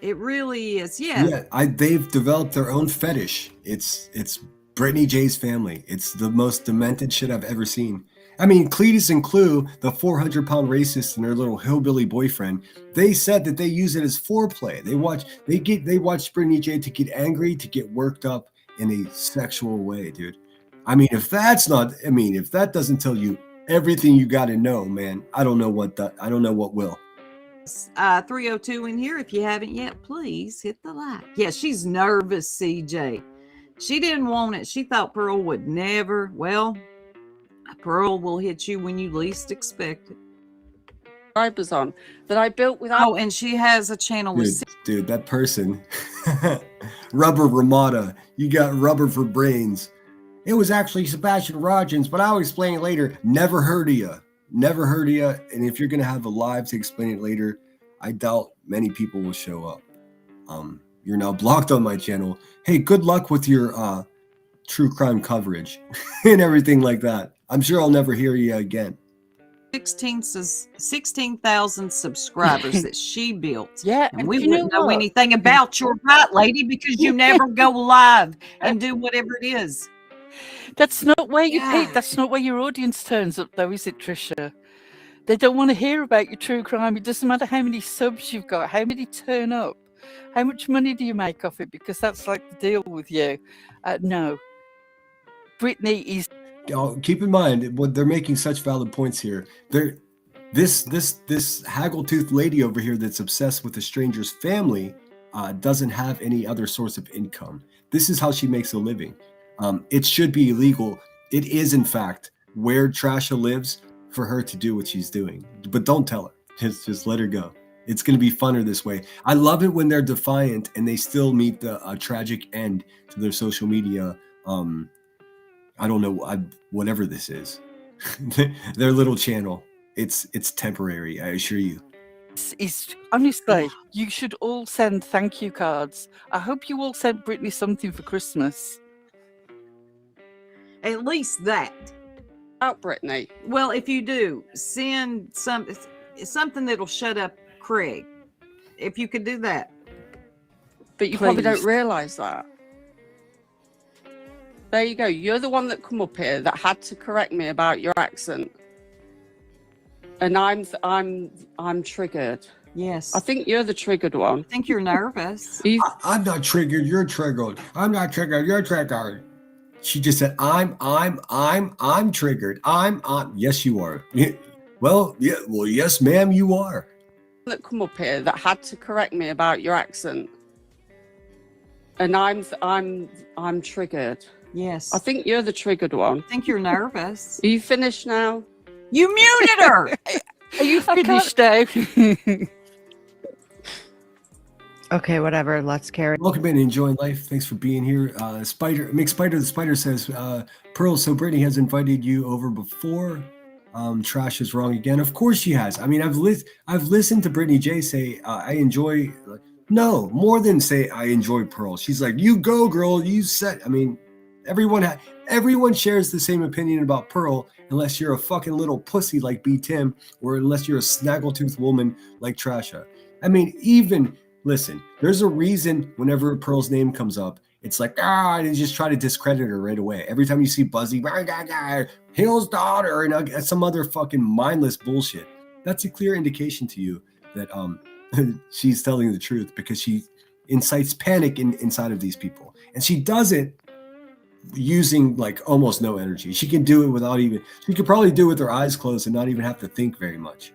Speaker 7: It really is. Yeah.
Speaker 1: They've developed their own fetish. It's Brittany J's family. It's the most demented shit I've ever seen. I mean, Cletus and Clue, the 400-pound racist and their little hillbilly boyfriend, they said that they use it as foreplay. They watch Brittany J to get angry, to get worked up in a sexual way, dude. I mean, if that doesn't tell you everything you got to know, man, I don't know what will.
Speaker 7: 302 in here. If you haven't yet, please hit the like. Yeah, she's nervous, CJ. She didn't want it. She thought Pearl would never. Well, Pearl will hit you when you least expect it.
Speaker 10: Subscribers on that I built without.
Speaker 7: Oh, and she has a channel with
Speaker 1: Dude, that person. Rubber Ramada. You got rubber for brains. It was actually Sebastian Rogers, but I'll explain it later. Never heard of you. Never heard of you. And if you're going to have a live to explain it later, I doubt many people will show up. You're now blocked on my channel. Hey, good luck with your true crime coverage and everything like that. I'm sure I'll never hear you again.
Speaker 7: 16,000 subscribers that she built.
Speaker 8: Yeah,
Speaker 7: and we
Speaker 8: you know
Speaker 7: wouldn't know
Speaker 8: what?
Speaker 7: anything about your right, lady, because you never go live and do whatever it is.
Speaker 8: That's not where you
Speaker 7: Yeah.
Speaker 8: pick. That's not where your audience turns up, though, is it, Trisha? They don't want to hear about your true crime. It doesn't matter how many subs you've got, how many turn up, how much money do you make off it, because that's like the deal with you. No. Brittany is.
Speaker 1: Keep in mind when they're making such valid points here. This haggle-toothed lady over here that's obsessed with a stranger's family doesn't have any other source of income. This is how she makes a living. It should be illegal. It is, in fact, where Trasha lives for her to do what she's doing. But don't tell her. Just let her go. It's going to be funner this way. I love it when they're defiant and they still meet the tragic end to their social media. I don't know, whatever this is. Their little channel. It's temporary, I assure you.
Speaker 8: It's honestly, you should all send thank you cards. I hope you all sent Brittany something for Christmas.
Speaker 7: At least that.
Speaker 10: Out, Brittany.
Speaker 7: Well, if you do, send something that'll shut up Craig. If you could do that.
Speaker 10: But you probably don't
Speaker 8: Please.
Speaker 10: realise that. There you go. You're the one that come up here that had to correct me about your accent. And I'm triggered.
Speaker 7: Yes.
Speaker 10: I think you're the triggered one.
Speaker 7: I think you're nervous.
Speaker 1: I'm not triggered, you're triggered. I'm not triggered, you're triggered. She just said, I'm triggered. Yes, you are. Well, yes, ma'am, you are.
Speaker 10: That come up here that had to correct me about your accent. And I'm triggered.
Speaker 7: Yes.
Speaker 10: I think you're the triggered one.
Speaker 7: I think you're nervous.
Speaker 10: Are you finished now?
Speaker 7: You muted her.
Speaker 8: Are you finished now?
Speaker 9: Okay, whatever. Let's carry.
Speaker 1: Welcome in, enjoying life. Thanks for being here. Spider the Spider says, Pearl, so Brittany has invited you over before. Trash is wrong again. Of course she has. I mean, I've listened to Brittany J say, I enjoy. No, more than say I enjoy Pearl. She's like, you go, girl. You said. I mean, everyone shares the same opinion about Pearl, unless you're a fucking little pussy like B Tim, or unless you're a snaggletooth woman like Trasha. I mean, listen, there's a reason whenever Pearl's name comes up, it's like, and you just try to discredit her right away. Every time you see Buzzy, Hill's daughter, and some other fucking mindless bullshit, that's a clear indication to you that she's telling the truth, because she incites panic inside of these people. And she does it using like almost no energy. She can do it she could probably do it with her eyes closed and not even have to think very much.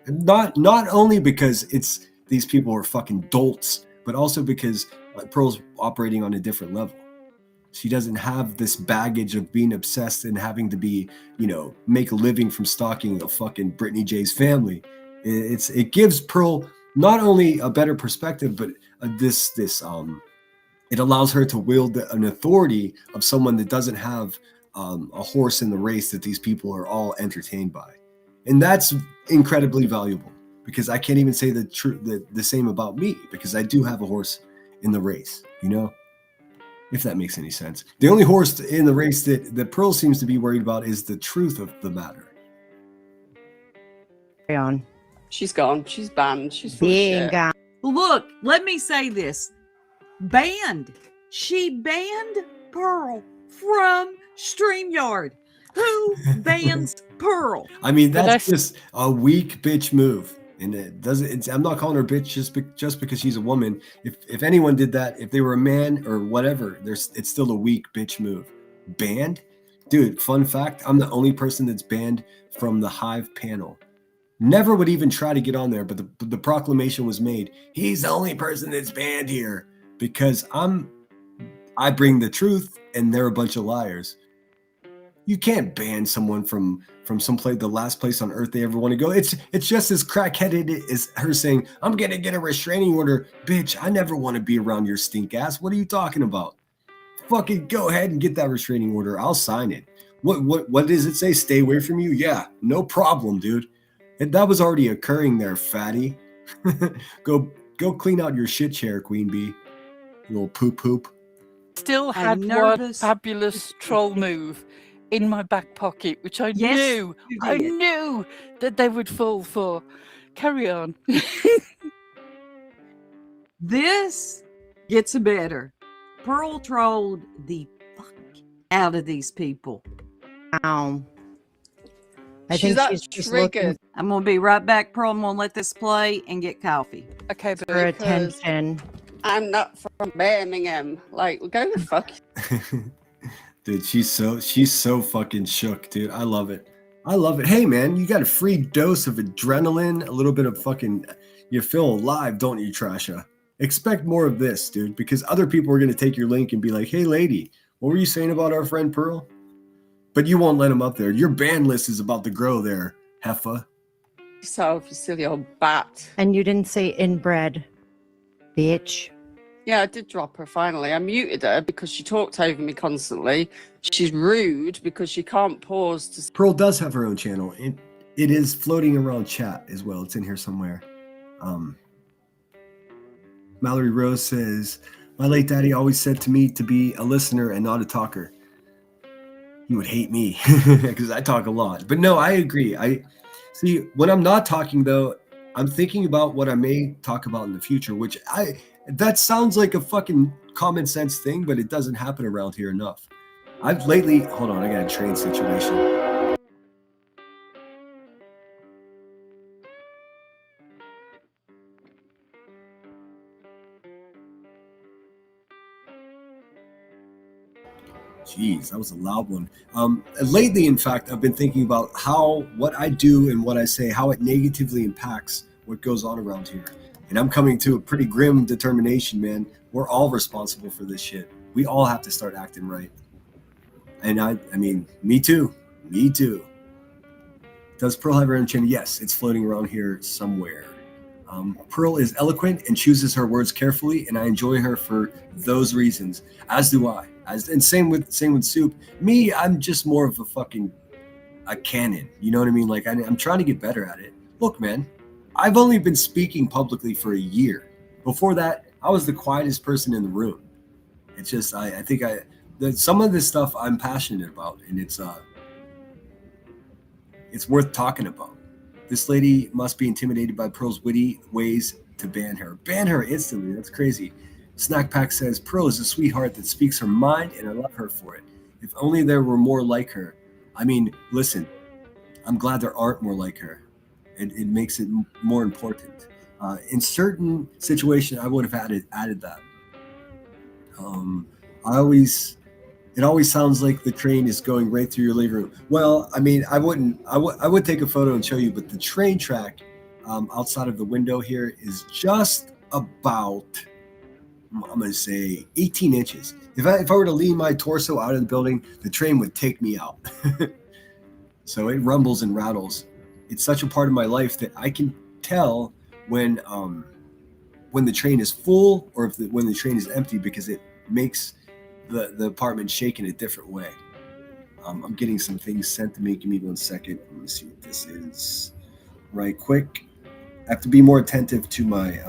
Speaker 1: Not only because it's these people are fucking dolts, but also because Pearl's operating on a different level. She doesn't have this baggage of being obsessed and having to be, make a living from stalking a fucking Brittany J's family. It gives Pearl not only a better perspective, but it allows her to wield an authority of someone that doesn't have a horse in the race that these people are all entertained by. And that's incredibly valuable, because I can't even say the same about me, because I do have a horse in the race, if that makes any sense. The only horse in the race that Pearl seems to be worried about is the truth of the matter.
Speaker 9: Carry on.
Speaker 10: She's gone. She's banned. She's full of
Speaker 9: Being
Speaker 10: shit.
Speaker 9: gone.
Speaker 7: Look, let me say this. She banned Pearl from StreamYard. Who bans Pearl?
Speaker 1: I mean, that's just a weak bitch move. And I'm not calling her bitch just because she's a woman. If anyone did that, if they were a man or whatever, it's still a weak bitch move. Banned? Dude, fun fact, I'm the only person that's banned from the Hive panel. Never would even try to get on there, but the proclamation was made. He's the only person that's banned here because I bring the truth and they're a bunch of liars. You can't ban someone from someplace, the last place on earth they ever want to go. It's just as crackheaded as her saying, I'm gonna get a restraining order. Bitch, I never want to be around your stink ass. What are you talking about? Fucking go ahead and get that restraining order. I'll sign it. What does it say? Stay away from you? Yeah, no problem, dude. And that was already occurring there, fatty. Go clean out your shit chair, Queen Bee. Little poop.
Speaker 8: Still
Speaker 7: I'm
Speaker 8: had one
Speaker 7: nervous.
Speaker 8: fabulous troll move in my back pocket, which I
Speaker 7: Yes,
Speaker 8: knew,
Speaker 7: you
Speaker 8: I
Speaker 7: did.
Speaker 8: knew that they would fall for. Carry on.
Speaker 7: This gets better. Pearl trolled the fuck out of these people.
Speaker 9: Wow. I
Speaker 10: She's
Speaker 9: think she's just looking
Speaker 10: triggered.
Speaker 7: I'm gonna be right back, Pearl. I'm gonna let this play and get coffee.
Speaker 8: Okay,
Speaker 9: for
Speaker 8: but
Speaker 9: attention.
Speaker 10: I'm not from Birmingham. Like, go the fuck.
Speaker 1: Dude, she's so fucking shook, dude. I love it. Hey, man, you got a free dose of adrenaline, a little bit of fucking, you feel alive, don't you, Trasha? Expect more of this, dude, because other people are going to take your link and be like, hey, lady, what were you saying about our friend Pearl? But you won't let him up there. Your ban list is about to grow there, Heffa.
Speaker 10: Yourself, you silly old bat.
Speaker 9: And you didn't say inbred, bitch.
Speaker 10: Yeah, I did drop her finally. I muted her because she talked over me constantly. She's rude because she can't pause to.
Speaker 1: Pearl does have her own channel. It is floating around chat as well. It's in here somewhere. Mallory Rose says, my late daddy always said to me to be a listener and not a talker. He would hate me because I talk a lot. But no, I agree. I see when I'm not talking, though, I'm thinking about what I may talk about in the future, which that sounds like a fucking common sense thing, but it doesn't happen around here enough. I've lately, hold on, I got a train situation. Jeez, that was a loud one. Lately, in fact, I've been thinking about what I do and what I say, how it negatively impacts what goes on around here. And I'm coming to a pretty grim determination, man. We're all responsible for this shit. We all have to start acting right. And I mean, me too. Does Pearl have her own channel? Yes, it's floating around here somewhere. Pearl is eloquent and chooses her words carefully, and I enjoy her for those reasons, as do I. And same with Soup. Me, I'm just more of a cannon. You know what I mean? Like I'm trying to get better at it. Look, man, I've only been speaking publicly for a year. Before that, I was the quietest person in the room. It's just I think some of this stuff I'm passionate about, and it's worth talking about. This lady must be intimidated by Pearl's witty ways to ban her. Ban her instantly. That's crazy. Snack Pack says, Pearl is a sweetheart that speaks her mind, and I love her for it. If only there were more like her. I mean, listen, I'm glad there aren't more like her. It makes it more important. In certain situations, I would have added that. It always sounds like the train is going right through your living room. Well, I mean, I would take a photo and show you, but the train track outside of the window here is just about, I'm going to say 18 inches. If I were to lean my torso out of the building, the train would take me out. So it rumbles and rattles. It's such a part of my life that I can tell when the train is full or when the train is empty, because it makes the apartment shake in a different way. I'm getting some things sent to me. Give me 1 second. Let me see what this is right quick. I have to be more attentive to my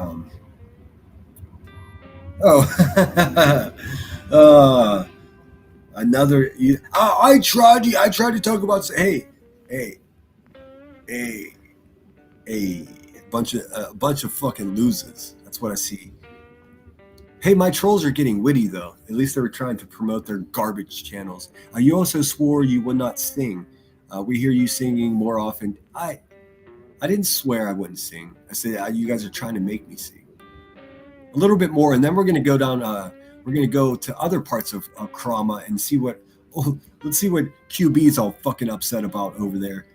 Speaker 1: another. I tried to talk about. Hey, a bunch of fucking losers. That's what I see. Hey, my trolls are getting witty though. At least they were trying to promote their garbage channels. You also swore you would not sing. We hear you singing more often. I didn't swear I wouldn't sing. I said you guys are trying to make me sing a little bit more, and then we're gonna go down. We're gonna go to other parts of Krama and see what. Oh, let's see what QB is all fucking upset about over there.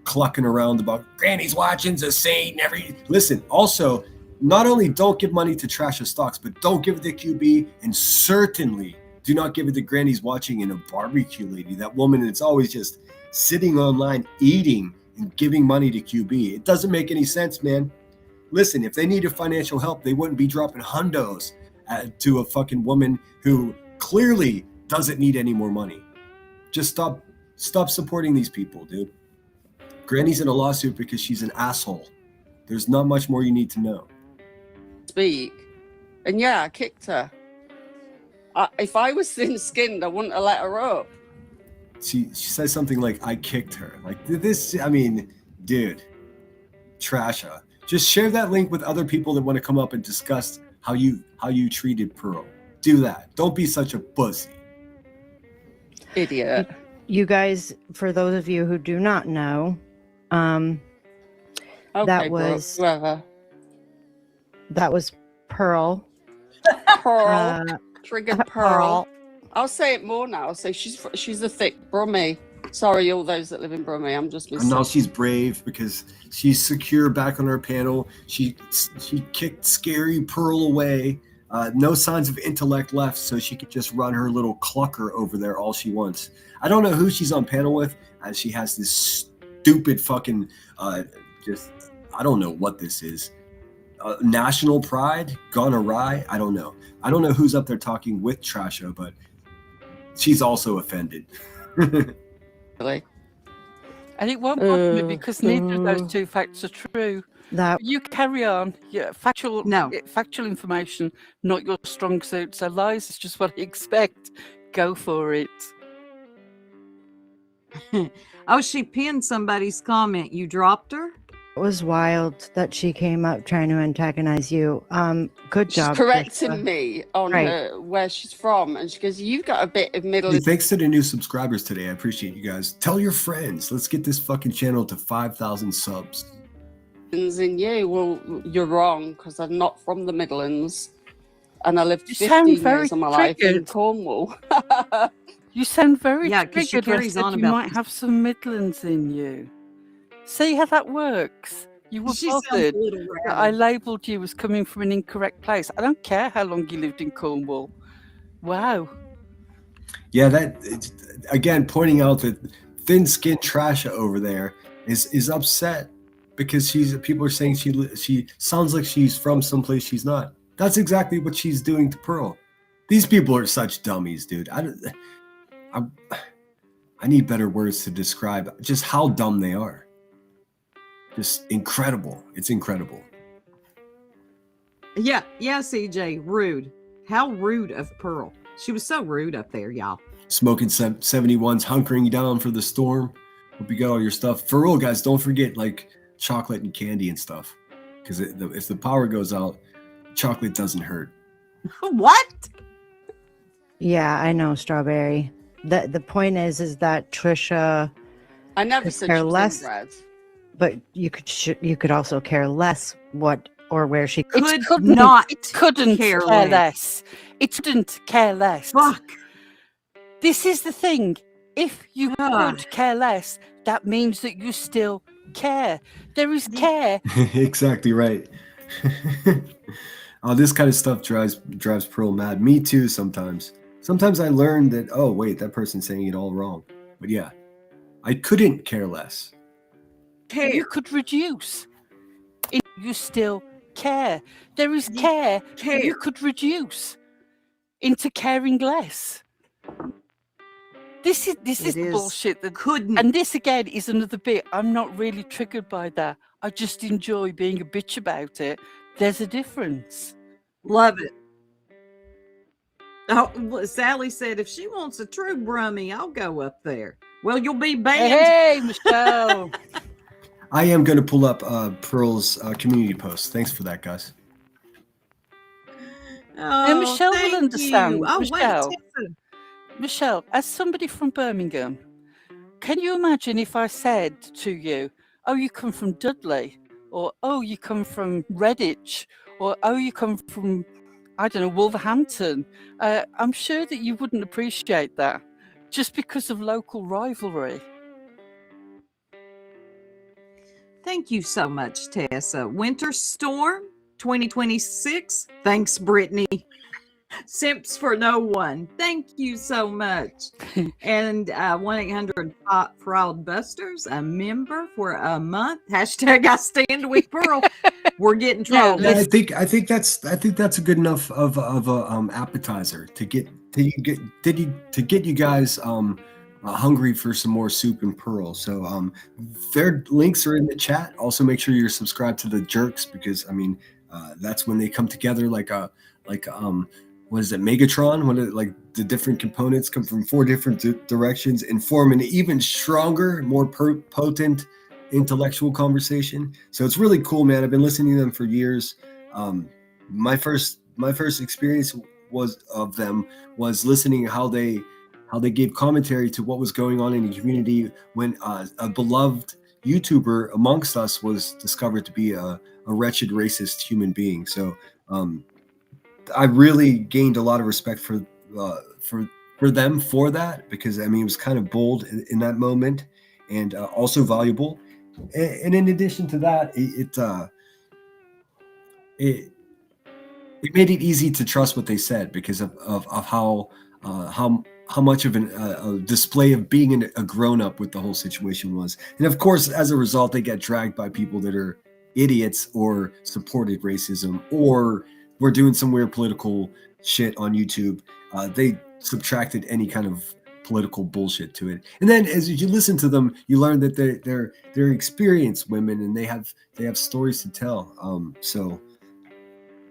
Speaker 1: clucking around about Granny's watching's a saint and listen, also, not only don't give money to Trasha stocks, but don't give it to QB, and certainly do not give it to Granny's watching and a barbecue lady. That woman that's always just sitting online eating and giving money to QB. It doesn't make any sense, man. Listen, if they needed financial help, they wouldn't be dropping hundos to a fucking woman who clearly doesn't need any more money. Just stop supporting these people, dude. Granny's in a lawsuit because she's an asshole. There's not much more you need to know.
Speaker 10: Speak. And yeah, I kicked her. If I was thin-skinned, I wouldn't have let her up.
Speaker 1: She says something like, I kicked her. Like this, I mean, dude, Trasha. Just share that link with other people that want to come up and discuss how you treated Pearl. Do that. Don't be such a pussy.
Speaker 10: Idiot.
Speaker 9: You guys, for those of you who do not know,
Speaker 10: Okay,
Speaker 9: that was Pearl.
Speaker 10: Pearl. Triggered Pearl. I'll say it more now. I'll say she's a thick Brummie. Sorry, all those that live in Brummie. I'm just missing.
Speaker 1: And now she's brave because she's secure back on her panel. She kicked scary Pearl away. No signs of intellect left, so she could just run her little clucker over there all she wants. I don't know who she's on panel with, as she has this stupid fucking I don't know what this is. National pride gone awry. I don't know. I don't know who's up there talking with Trasha, but she's also offended.
Speaker 10: Really?
Speaker 8: And it won't bother me because neither of those two facts are true. You carry on. Yeah, factual information, not your strong suit. So lies is just what I expect. Go for it.
Speaker 7: Oh, she pinned somebody's comment. You dropped her?
Speaker 9: It was wild that she came up trying to antagonize you. Good job.
Speaker 10: She's correcting me on where she's from, and she goes, "You've got a bit of middle."
Speaker 1: Hey, thanks to the new subscribers today. I appreciate you guys. Tell your friends. Let's get this fucking channel to 5,000 subs.
Speaker 10: In you. Well, you're wrong because I'm not from the Midlands, and I lived
Speaker 8: You
Speaker 10: 15
Speaker 8: sound
Speaker 10: years
Speaker 8: very
Speaker 10: of my life in
Speaker 8: triggered.
Speaker 10: Cornwall.
Speaker 8: You sound very
Speaker 7: 'cause she
Speaker 8: triggered when I
Speaker 7: carries
Speaker 8: said
Speaker 7: on
Speaker 8: you
Speaker 7: about
Speaker 8: might
Speaker 7: this.
Speaker 8: have some Midlands in you. See how that works? You were
Speaker 7: She sounds a
Speaker 8: bothered
Speaker 7: little
Speaker 8: that I labelled you as coming from an incorrect place. I don't care how long you lived in Cornwall. Wow.
Speaker 1: Yeah, again, pointing out that thin-skinned Trasha over there is upset because people are saying she sounds like she's from someplace she's not. That's exactly what she's doing to Pearl. These people are such dummies, dude. I need better words to describe just how dumb they are. Just incredible. It's incredible.
Speaker 7: Yeah, CJ, rude. How rude of Pearl. She was so rude up there, y'all.
Speaker 1: Smoking 71s, hunkering down for the storm. Hope you got all your stuff. For real, guys, don't forget like chocolate and candy and stuff. Because if the power goes out, chocolate doesn't hurt.
Speaker 7: What?
Speaker 9: Yeah, I know, Strawberry. The point is that Trisha.
Speaker 10: I never
Speaker 9: could
Speaker 10: said
Speaker 9: care
Speaker 10: she was
Speaker 9: less,
Speaker 10: inbred.
Speaker 9: but you could also care less what or where she
Speaker 8: It couldn't care
Speaker 7: less.
Speaker 8: less. It couldn't care less.
Speaker 7: Fuck.
Speaker 8: This is the thing. If you could care less, that means that you still care. There is care.
Speaker 1: Exactly right. This kind of stuff drives Pearl mad. Me too sometimes. Sometimes I learn that, oh, wait, that person's saying it all wrong. But yeah, I couldn't care less.
Speaker 8: You could reduce. You still care. There is care. You could reduce into caring less. This is the bullshit that
Speaker 7: couldn't.
Speaker 8: And this again is another bit. I'm not really triggered by that. I just enjoy being a bitch about it. There's a difference.
Speaker 7: Love it. Oh, Sally said if she wants a true Brummie, I'll go up there. Well, you'll be banned.
Speaker 8: Hey, Michelle.
Speaker 1: I am going to pull up Pearl's community post. Thanks for that, guys.
Speaker 8: And Michelle will
Speaker 7: thank
Speaker 8: understand.
Speaker 7: you. Oh,
Speaker 8: Michelle,
Speaker 7: wait, Tessa.
Speaker 8: Michelle, as somebody from Birmingham, can you imagine if I said to you, oh, you come from Dudley, or oh, you come from Redditch, or oh, you come from, I don't know, Wolverhampton? I'm sure that you wouldn't appreciate that just because of local rivalry.
Speaker 7: Thank you so much, Tessa. Winter Storm 2026. Thanks, Brittany. Simps for no one. Thank you so much. And 1-800-Fraud-Busters, a member for a month. Hashtag I stand with Pearl. We're getting trolled.
Speaker 1: Yeah, I think that's a good enough of a appetizer to get you guys hungry for some more soup and Pearl. So their links are in the chat. Also, make sure you're subscribed to the Jerks, because I mean that's when they come together like what is it, Megatron? When like the different components come from 4 different directions and form an even stronger, more potent intellectual conversation. So it's really cool, man. I've been listening to them for years. My first experience was listening how they gave commentary to what was going on in the community when a beloved YouTuber amongst us was discovered to be a wretched racist human being. So I really gained a lot of respect for them for that, because I mean it was kind of bold in that moment, and also valuable. And in addition to that, it made it easy to trust what they said because of how much of a display of being a grown-up with the whole situation was. And of course, as a result, they get dragged by people that are idiots or supported racism or were doing some weird political shit on YouTube. They subtracted any kind of political bullshit to it. And then as you listen to them, you learn that they're experienced women and they have stories to tell. So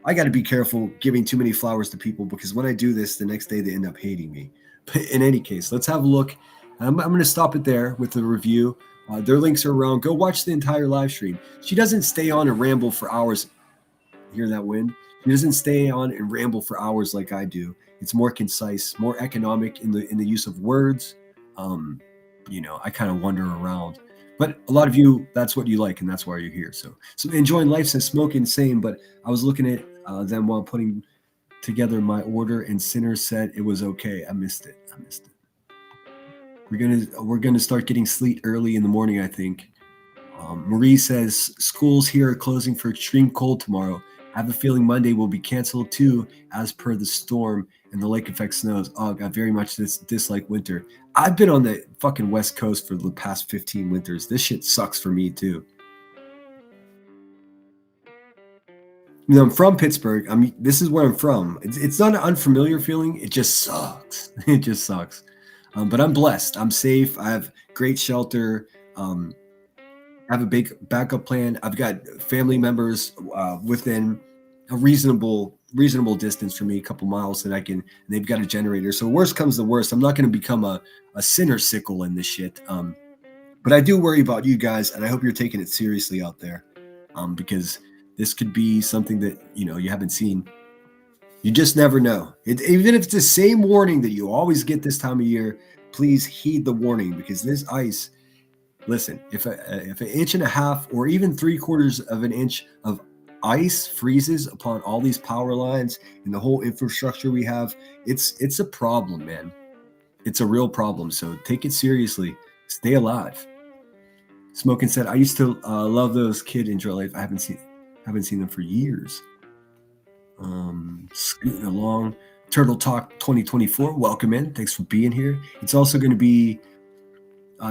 Speaker 1: I got to be careful giving too many flowers to people, because when I do this, the next day they end up hating me. But in any case, let's have a look. I'm going to stop it there with the review. Their links are around. Go watch the entire live stream. She doesn't stay on and ramble for hours. Hear that wind? She doesn't stay on and ramble for hours like I do. It's more concise, more economic in the use of words. I kind of wander around. But a lot of you, that's what you like, and that's why you're here. So enjoying life says Smoke Insane, but I was looking at them while putting together my order, and Sinner said it was okay. I missed it. We're gonna start getting sleet early in the morning, I think. Marie says schools here are closing for extreme cold tomorrow. I have a feeling Monday will be canceled too, as per the storm and the lake effect snows. Oh, I very much dislike winter. I've been on the fucking West Coast for the past 15 winters. This shit sucks for me too. I'm from Pittsburgh. This is where I'm from. It's not an unfamiliar feeling. It just sucks. It just sucks. But I'm blessed. I'm safe. I have great shelter. I have a big backup plan. I've got family members within a reasonable distance from me, a couple miles that I can. And they've got a generator. So worst comes to worst, I'm not going to become a sinner sickle in this shit. But I do worry about you guys, and I hope you're taking it seriously out there, because this could be something that you haven't seen. You just never know. Even if it's the same warning that you always get this time of year, please heed the warning, because this ice. Listen, if an inch and a half or even 3/4 of an inch of ice freezes upon all these power lines and the whole infrastructure we have, it's a problem, man. It's a real problem. So take it seriously. Stay alive. Smoking said, I used to love those Kid in Drill Life. I haven't seen them for years. Scooting along. Turtle Talk 2024. Welcome in. Thanks for being here. It's also going to be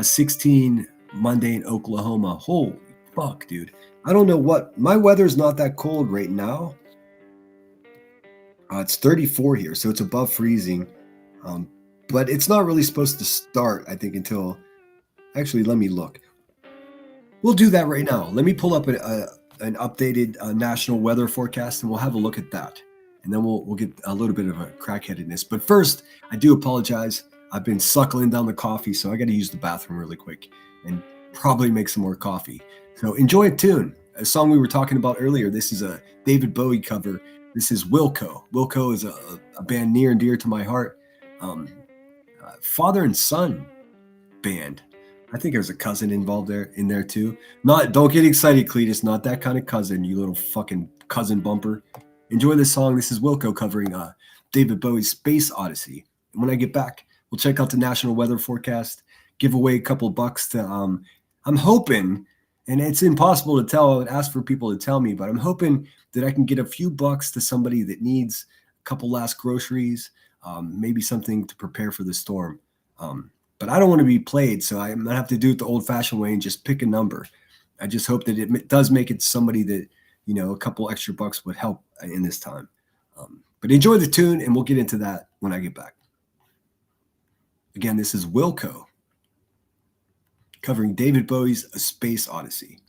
Speaker 1: 16 Monday in Oklahoma. Holy fuck, dude. I don't know what. My weather's not that cold right now. It's 34 here, so it's above freezing. But it's not really supposed to start, I think, until. Actually, let me look. We'll do that right now. Let me pull up an updated national weather forecast, and we'll have a look at that. And then we'll get a little bit of a crackheadedness. But first, I do apologize. I've been suckling down the coffee, so I got to use the bathroom really quick and probably make some more coffee. So enjoy a tune. A song we were talking about earlier. This is a David Bowie cover. This is Wilco. Wilco is a band near and dear to my heart. Father and son band. I think there's a cousin involved in there too. Don't get excited, Cletus. Not that kind of cousin, you little fucking cousin bumper. Enjoy this song. This is Wilco covering David Bowie's Space Odyssey. And when I get back, we'll check out the national weather forecast, give away a couple bucks to, I'm hoping And it's impossible to tell. I would ask for people to tell me, but I'm hoping that I can get a few bucks to somebody that needs a couple last groceries, maybe something to prepare for the storm. But I don't want to be played, so I'm gonna have to do it the old-fashioned way and just pick a number. I just hope that it does make it somebody that, you know, a couple extra bucks would help in this time. But enjoy the tune, and we'll get into that when I get back. Again, this is Wilco, covering David Bowie's A Space Odyssey.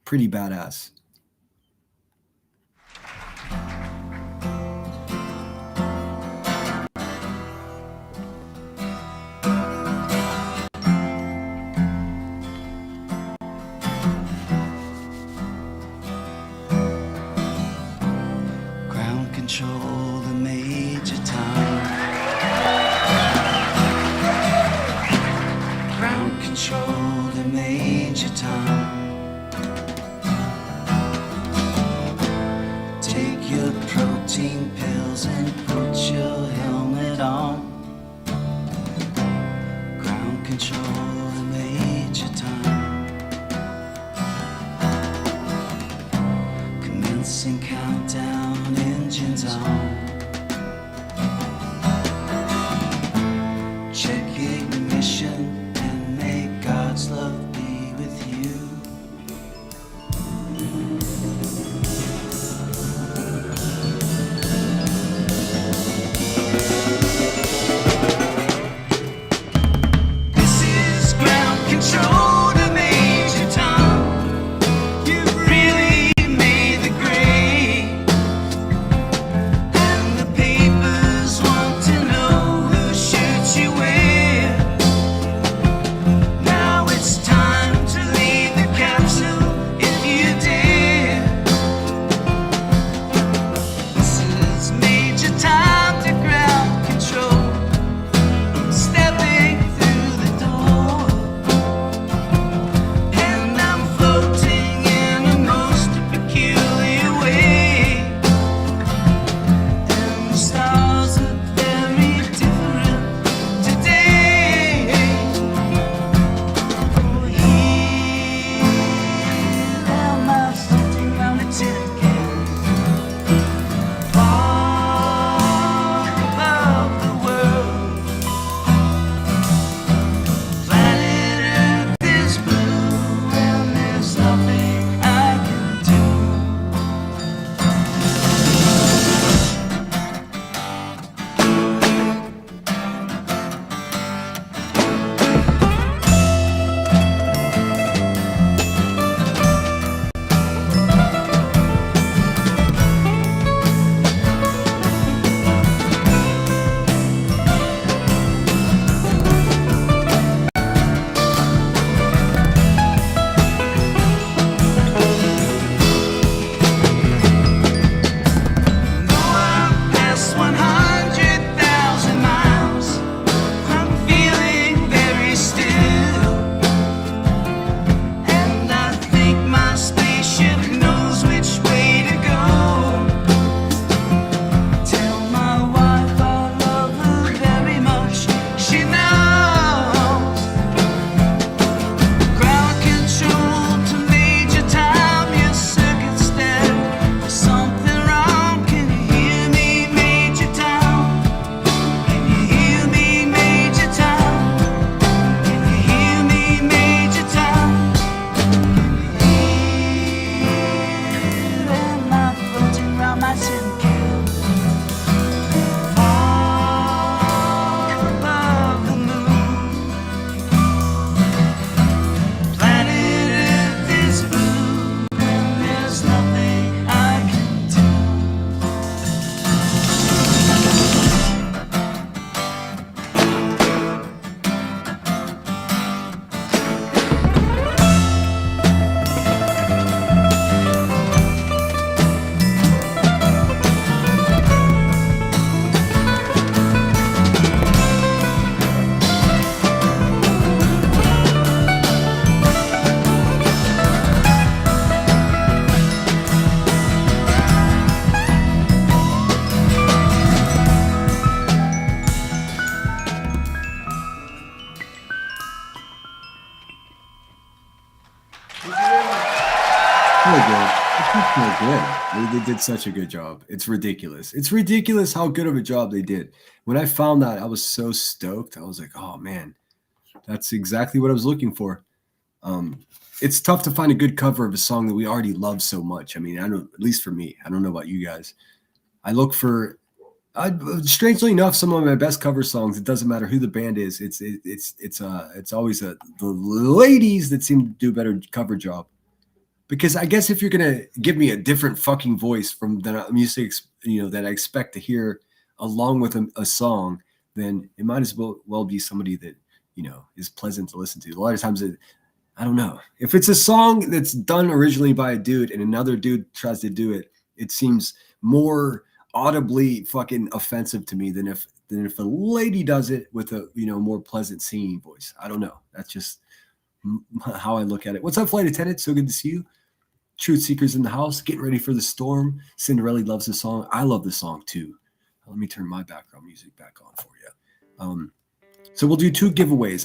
Speaker 1: Pretty badass.
Speaker 3: Ground control, the major town. Ground control, the major town. Take your protein pills and put your helmet on. Ground control, the major town. Commencing countdown, engines on. Check ignition and may God's love be with you. This is ground control to Major Tom. You've really made the grade, and the papers want to know who shoots you where. Now it's time to leave the capsule if you dare. This is Major Tom to ground control. Stepping through the door, and I'm floating in a most peculiar way. And the stars are very different today. Oh, here am I floating round a tin can, far above the world. Planet Earth is blue, and there's nothing I can do. Past 100,000 miles, I'm feeling very still, and I think my spaceship knows which way to go. Tell my wife I love her very much, she knows. Ground control to Major Tom, your circuit's dead. There's something wrong. Can you hear me, Major Tom? Can you hear me, Major Tom? Can you hear me, Major Tom? Can you hear? Am I floating round my tin can, far above the moon? Planet Earth is blue, and there's nothing I can do.
Speaker 2: Thank you very much.
Speaker 1: So good. They did such a good job. It's ridiculous. It's ridiculous how good of a job they did. When I found that, I was so stoked. I was like, oh man, that's exactly what I was looking for. It's tough to find a good cover of a song that we already love so much. I mean, I don't, at least for me, I don't know about you guys. I look for, strangely enough, some of my best cover songs. It doesn't matter who the band is. It's always the ladies that seem to do a better cover job. Because I guess if you're gonna give me a different fucking voice from the music, that I expect to hear along with a song, then it might as well be somebody that is pleasant to listen to. A lot of times, I don't know if it's a song that's done originally by a dude and another dude tries to do it. It seems more audibly fucking offensive to me than if a lady does it with a more pleasant singing voice. I don't know. That's just how I look at it. What's up, flight attendant? So good to see you. Truth Seekers in the house, getting ready for the storm. Cinderella loves the song. I love the song too. Let me turn my background music back on for you. So we'll do 2 giveaways.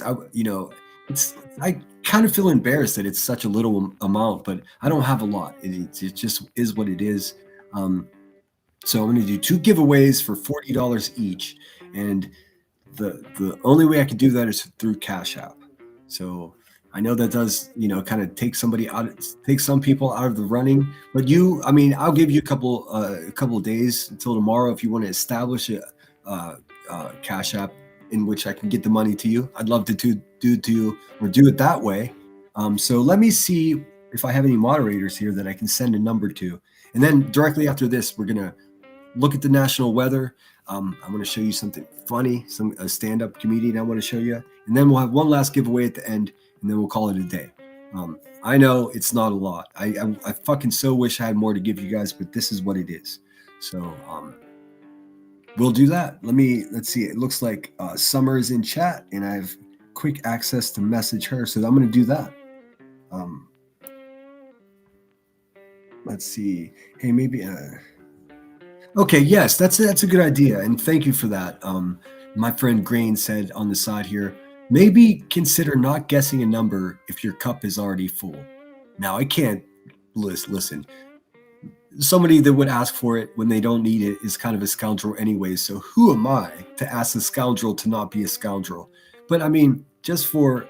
Speaker 1: I kind of feel embarrassed that it's such a little amount, but I don't have a lot. It just is what it is. So I'm going to do 2 giveaways for $40 each, and the only way I can do that is through Cash App. So I know that does, kind of take some people out of the running, but I'll give you a couple of days until tomorrow if you want to establish a Cash App in which I can get the money to you. I'd love to do it that way. So let me see if I have any moderators here that I can send a number to, and then directly after this, we're gonna look at the national weather. I'm going to show you something funny, a stand-up comedian I want to show you, and then we'll have one last giveaway at the end, and then we'll call it a day. I know it's not a lot. I fucking so wish I had more to give you guys, but this is what it is. So we'll do that. Let's see. It looks like Summer is in chat, and I have quick access to message her, so I'm going to do that. Let's see. Hey, maybe. Okay, yes, that's a good idea, and thank you for that. My friend Grain said on the side here, maybe consider not guessing a number if your cup is already full. Now, I can't listen. Somebody that would ask for it when they don't need it is kind of a scoundrel anyway, so who am I to ask a scoundrel to not be a scoundrel? But I mean, just for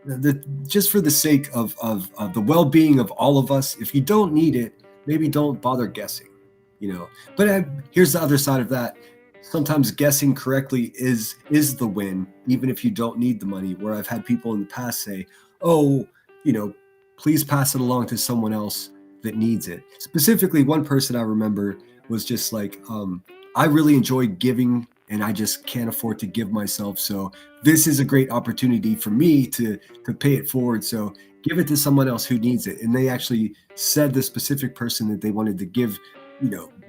Speaker 1: the sake of the well-being of all of us, if you don't need it, maybe don't bother guessing. But here's the other side of that. Sometimes guessing correctly is the win, even if you don't need the money. Where I've had people in the past say, oh, please pass it along to someone else that needs it. Specifically, one person I remember was just like, I really enjoy giving and I just can't afford to give myself. So this is a great opportunity for me to pay it forward. So give it to someone else who needs it. And they actually said the specific person that they wanted to give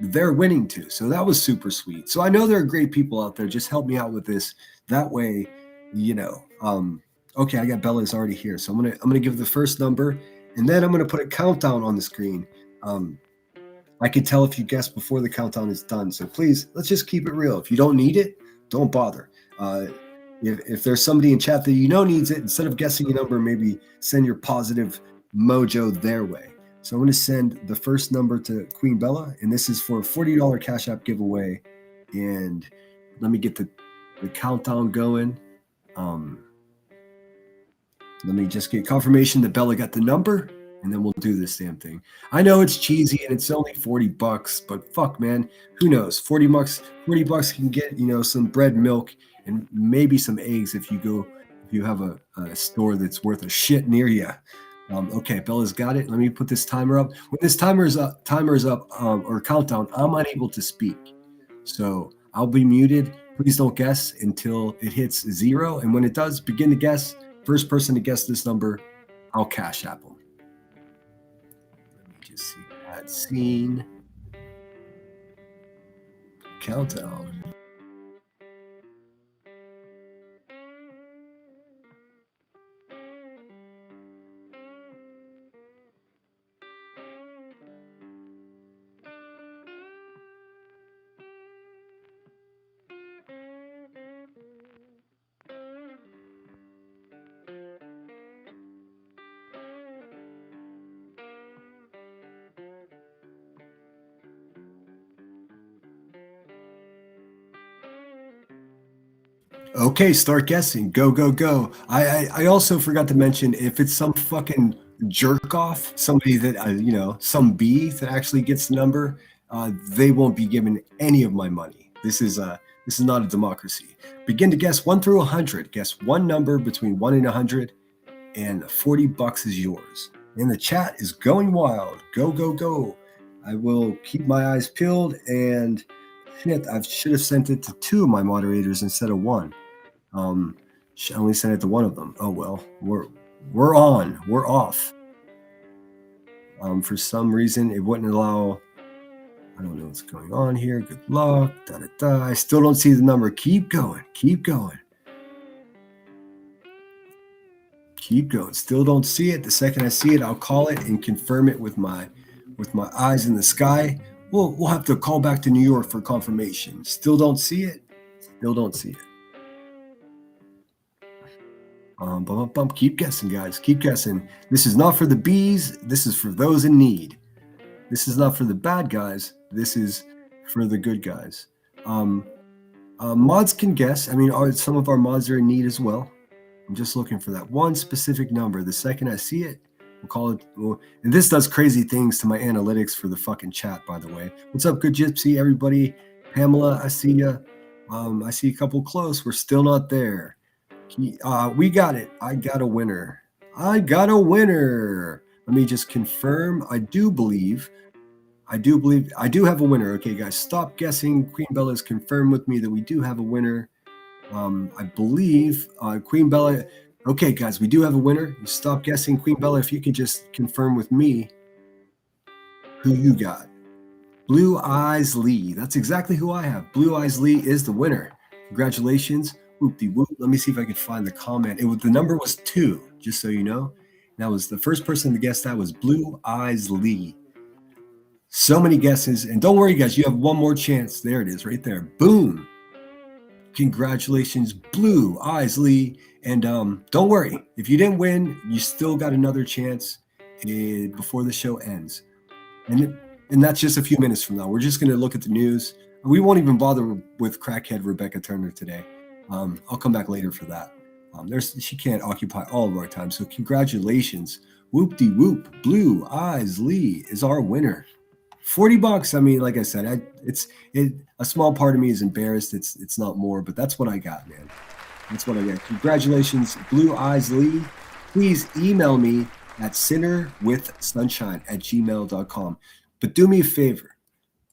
Speaker 1: they're winning to. So that was super sweet. So I know there are great people out there. Just help me out with this. That way, okay, I got Bella's already here. So I'm gonna give the first number, and then I'm gonna put a countdown on the screen. I can tell if you guess before the countdown is done. So please, let's just keep it real. If you don't need it, don't bother. If there's somebody in chat that needs it, instead of guessing a number, maybe send your positive mojo their way. So I'm going to send the first number to Queen Bella, and this is for a $40 Cash App giveaway. And let me get the countdown going. Let me just get confirmation that Bella got the number, and then we'll do this damn thing. I know it's cheesy and it's only $40, but fuck, man, who knows? $40 can get some bread, milk, and maybe some eggs if you have a store that's worth a shit near you. Okay, Bella's got it. Let me put this timer up. When this timer is up, or countdown, I'm unable to speak. So I'll be muted. Please don't guess until it hits 0. And when it does, begin to guess. First person to guess this number, I'll Cash App them. Let me just see that scene. Countdown. Okay, start guessing. Go, go, go. I also forgot to mention, if it's some fucking jerk off, somebody that some bee that actually gets the number, they won't be given any of my money. This is not a democracy. Begin to guess 1 through 100. Guess one number between 1 and 100, and $40 is yours. And the chat is going wild. Go, go, go. I will keep my eyes peeled, and shit, I should have sent it to 2 of my moderators instead of 1. I only sent it to 1 of them. Oh well, we're on. We're off. For some reason, it wouldn't allow. I don't know what's going on here. Good luck. Da, da, da. I still don't see the number. Keep going. Keep going. Keep going. Still don't see it. The second I see it, I'll call it and confirm it with my eyes in the sky. We'll have to call back to New York for confirmation. Still don't see it. Still don't see it. Keep guessing, guys. Keep guessing. This is not for the bees. This is for those in need. This is not for the bad guys. This is for the good guys. Mods can guess. I mean, some of our mods are in need as well. I'm just looking for that one specific number. The second I see it, we'll call it. And this does crazy things to my analytics for the fucking chat, by the way. What's up, Good Gypsy, everybody? Pamela, I see you. I see a couple close. We're still not there. We got it. I got a winner. I got a winner. Let me just confirm. I do believe I do have a winner. Okay, guys, stop guessing. Queen Bella has confirmed with me that we do have a winner. I believe Queen Bella. Okay, guys, we do have a winner. Stop guessing. Queen Bella, if you can just confirm with me who you got. Blue Eyes Lee. That's exactly who I have. Blue Eyes Lee is the winner. Congratulations. Whoop-de-whoop. Let me see if I can find the comment. The number was 2, just so you know. That was the first person to guess. That was Blue Eyes Lee. So many guesses. And don't worry, guys. You have one more chance. There it is right there. Boom. Congratulations, Blue Eyes Lee. And don't worry. If you didn't win, you still got another chance before the show ends. And that's just a few minutes from now. We're just going to look at the news. We won't even bother with crackhead Rebecca Turner today. I'll come back later for that. She can't occupy all of our time. So congratulations. Whoop-de-whoop. Blue Eyes Lee is our winner. $40. I mean, like I said, a small part of me is embarrassed. It's not more, but that's what I got, man. That's what I got. Congratulations, Blue Eyes Lee. Please email me at sinnerwithsunshine@gmail.com. But do me a favor.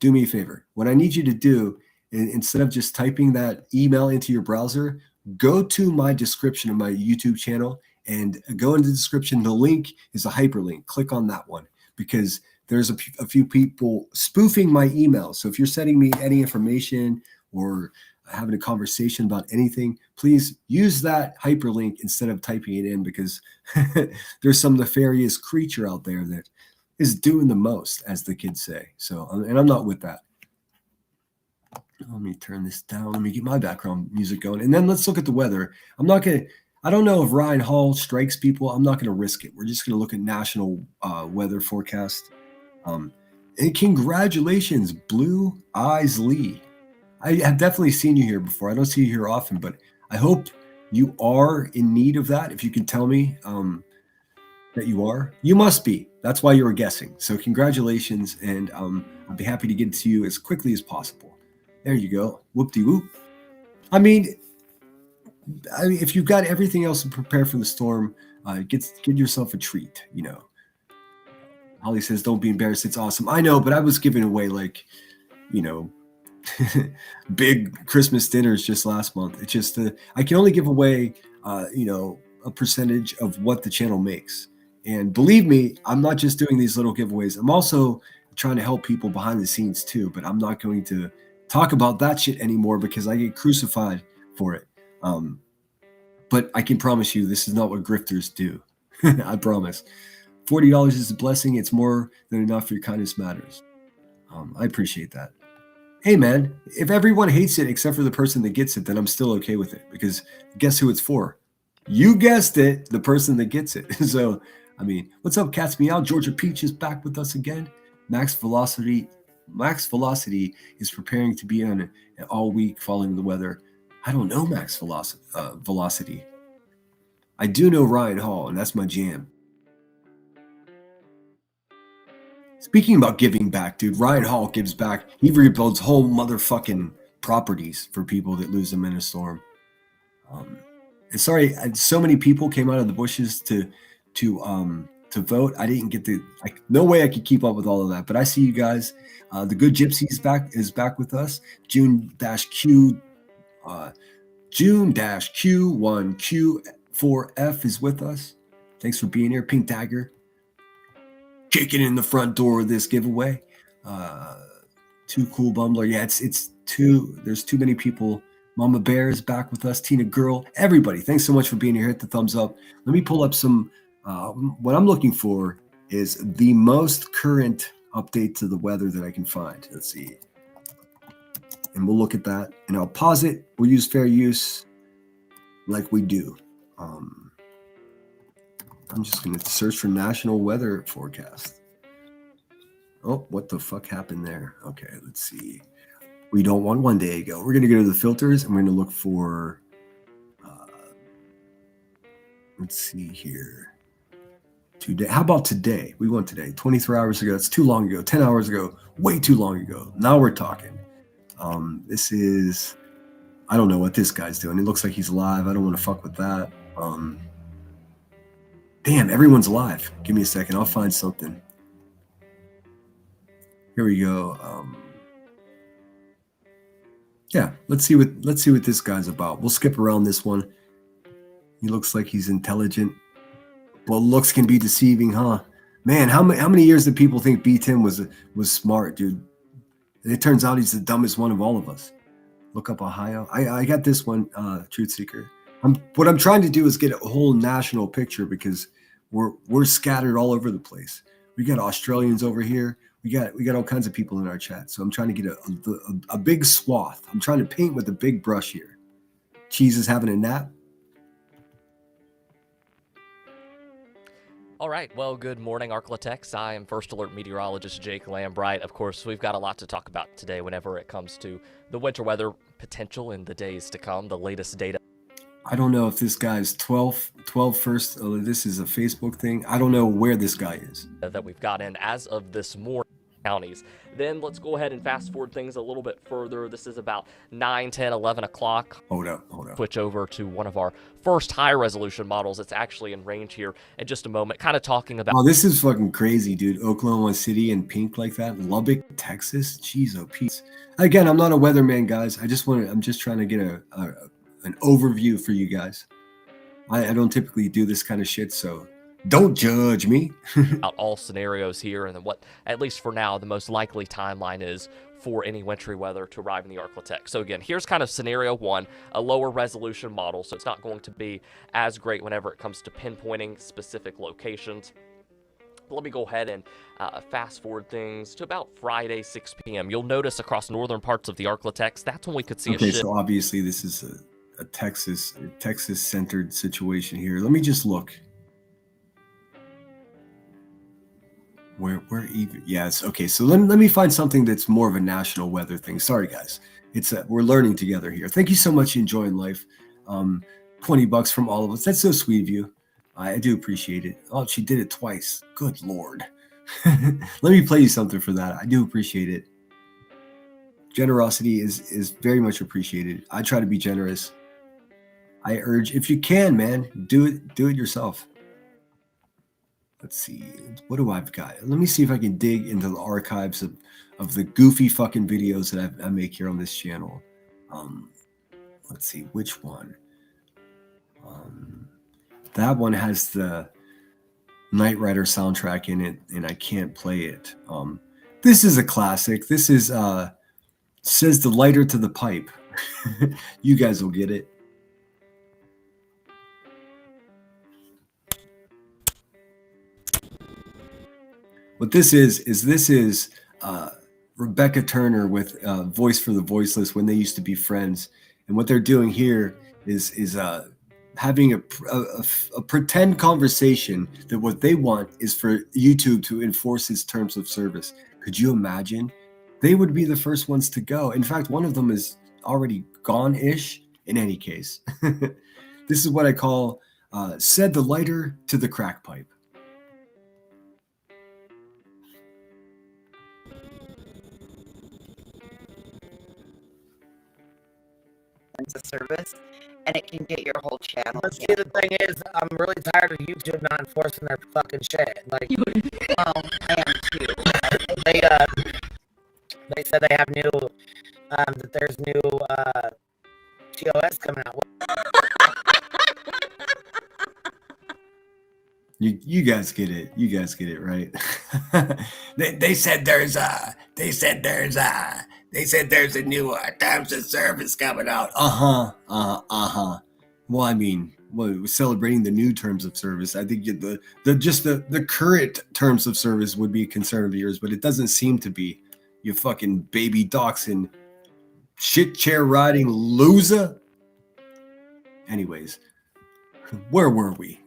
Speaker 1: Do me a favor. What I need you to do, instead of just typing that email into your browser, go to my description of my YouTube channel and go into the description. The link is a hyperlink. Click on that one, because there's a few people spoofing my email. So if you're sending me any information or having a conversation about anything, please use that hyperlink instead of typing it in, because there's some nefarious creature out there that is doing the most, as the kids say. So, and I'm not with that. Let me turn this down. Let me get my background music going. And then let's look at the weather. I don't know if Ryan Hall strikes people. I'm not going to risk it. We're just going to look at national weather forecast. And congratulations, Blue Eyes Lee. I have definitely seen you here before. I don't see you here often, but I hope you are in need of that. If you can tell me that you are, you must be. That's why you were guessing. So congratulations, and I'll be happy to get to you as quickly as possible. There you go. Whoop-de-whoop. I mean, if you've got everything else to prepare for the storm, get yourself a treat, you know. Holly says, don't be embarrassed. It's awesome. I know, but I was giving away, like, you know, big Christmas dinners just last month. It's just, I can only give away, you know, a percentage of what the channel makes. And believe me, I'm not just doing these little giveaways. I'm also trying to help people behind the scenes too, but I'm not going to talk about that shit anymore because I get crucified for it. But I can promise you, this is not what grifters do. I promise. $40 is a blessing. It's more than enough. Your kindness matters. I appreciate that. Hey, man, if everyone hates it except for the person that gets it, then I'm still okay with it, because guess who it's for? You guessed it, the person that gets it. So, I mean, what's up, Cats Meow? Georgia Peach is back with us again. Max Velocity is preparing to be on all week following the weather. I don't know max velocity. I do know Ryan Hall, and that's my jam. Speaking about giving back, dude, Ryan Hall gives back. He rebuilds whole motherfucking properties for people that lose them in a storm. And sorry, so many people came out of the bushes to vote. I didn't get no way I could keep up with all of that. But I see you guys. The Good Gypsy is back with us. June-Q1Q4F is with us. Thanks for being here. Pink Dagger kicking in the front door of this giveaway. Too Cool Bumbler. Yeah, it's too. There's too many people. Mama Bear is back with us. Tina Girl. Everybody, thanks so much for being here. Hit the thumbs up. Let me pull up some. What I'm looking for is the most current update to the weather that I can find. Let's see. And we'll look at that. And I'll pause it. We'll use fair use like we do. I'm just going to search for national weather forecast. Oh, what the fuck happened there? Okay, let's see. We don't want 1 day ago. We're going to go to the filters and we're going to look for, let's see here. Today. How about today? We want today. 23 hours ago. That's too long ago. 10 hours ago. Way too long ago. Now we're talking. This is, I don't know what this guy's doing. It looks like he's alive. I don't want to fuck with that. Damn, everyone's alive. Give me a second. I'll find something. Here we go. Yeah, let's see what this guy's about. We'll skip around this one. He looks like he's intelligent. Well, looks can be deceiving, huh? Man, how many years did people think B-Tim was smart, dude? And it turns out he's the dumbest one of all of us. Look up Ohio. I got this one, Truth Seeker. What I'm trying to do is get a whole national picture because we're scattered all over the place. We got Australians over here. We got all kinds of people in our chat. So I'm trying to get a big swath. I'm trying to paint with a big brush here. Cheese is having a nap.
Speaker 12: All right. Well, good morning, Arklatex. I am First Alert meteorologist Jake Lambright. Of course, we've got a lot to talk about today whenever it comes to the winter weather potential in the days to come, the latest data.
Speaker 1: I don't know if this guy's 12 first. This is a Facebook thing. I don't know where this guy is.
Speaker 12: That we've got in as of this morning. Counties. Then let's go ahead and fast forward things a little bit further. This is about 9, 10, 11 o'clock.
Speaker 1: Hold up.
Speaker 12: Switch over to one of our first high resolution models. It's actually in range here in just a moment, kind of talking about.
Speaker 1: Oh, this is fucking crazy, dude. Oklahoma City in pink like that. Lubbock, Texas. Jeez, oh, peace. Again, I'm not a weatherman, guys. I'm just trying to get an overview for you guys. I don't typically do this kind of shit, so don't judge me.
Speaker 12: Out all scenarios here, and then what, at least for now, the most likely timeline is for any wintry weather to arrive in the Arklatex. So again, here's kind of scenario one, a lower resolution model, so it's not going to be as great whenever it comes to pinpointing specific locations. Let me go ahead and fast forward things to about Friday, 6 p.m. You'll notice across northern parts of the Arklatex, that's when we could see a shift.
Speaker 1: So obviously this is a Texas-centered situation here. Let me just look. Where even? Yes. Okay. So let me find something that's more of a national weather thing. Sorry, guys. We're learning together here. Thank you so much. Enjoying life. $20 from all of us. That's so sweet of you. I do appreciate it. Oh, she did it twice. Good Lord. Let me play you something for that. I do appreciate it. Generosity is very much appreciated. I try to be generous. I urge, if you can, man, do it yourself. Let's see, what do I've got? Let me see if I can dig into the archives of the goofy fucking videos that I make here on this channel. Let's see, which one? That one has the Knight Rider soundtrack in it, and I can't play it. This is a classic. This is says the lighter to the pipe. You guys will get it. What this is Rebecca Turner with Voice for the Voiceless when they used to be friends, and what they're doing here is having a pretend conversation that what they want is for YouTube to enforce its terms of service. Could you imagine? They would be the first ones to go. In fact, one of them is already gone-ish, In any case, this is what I call said the lighter to the crack pipe.
Speaker 13: Terms of service, and it can get your whole channel.
Speaker 14: But see, the thing is, I'm really tired of YouTube not enforcing their fucking shit. Like,
Speaker 13: well, I am too.
Speaker 14: They said they have new, that there's new TOS coming out.
Speaker 1: You guys get it. You guys get it, right? they said there's a new terms of service coming out. Well, I mean, we're celebrating the new terms of service. I think the current terms of service would be a concern of yours, but it doesn't seem to be. You fucking baby dachshund, shit chair riding loser. Anyways, where were we?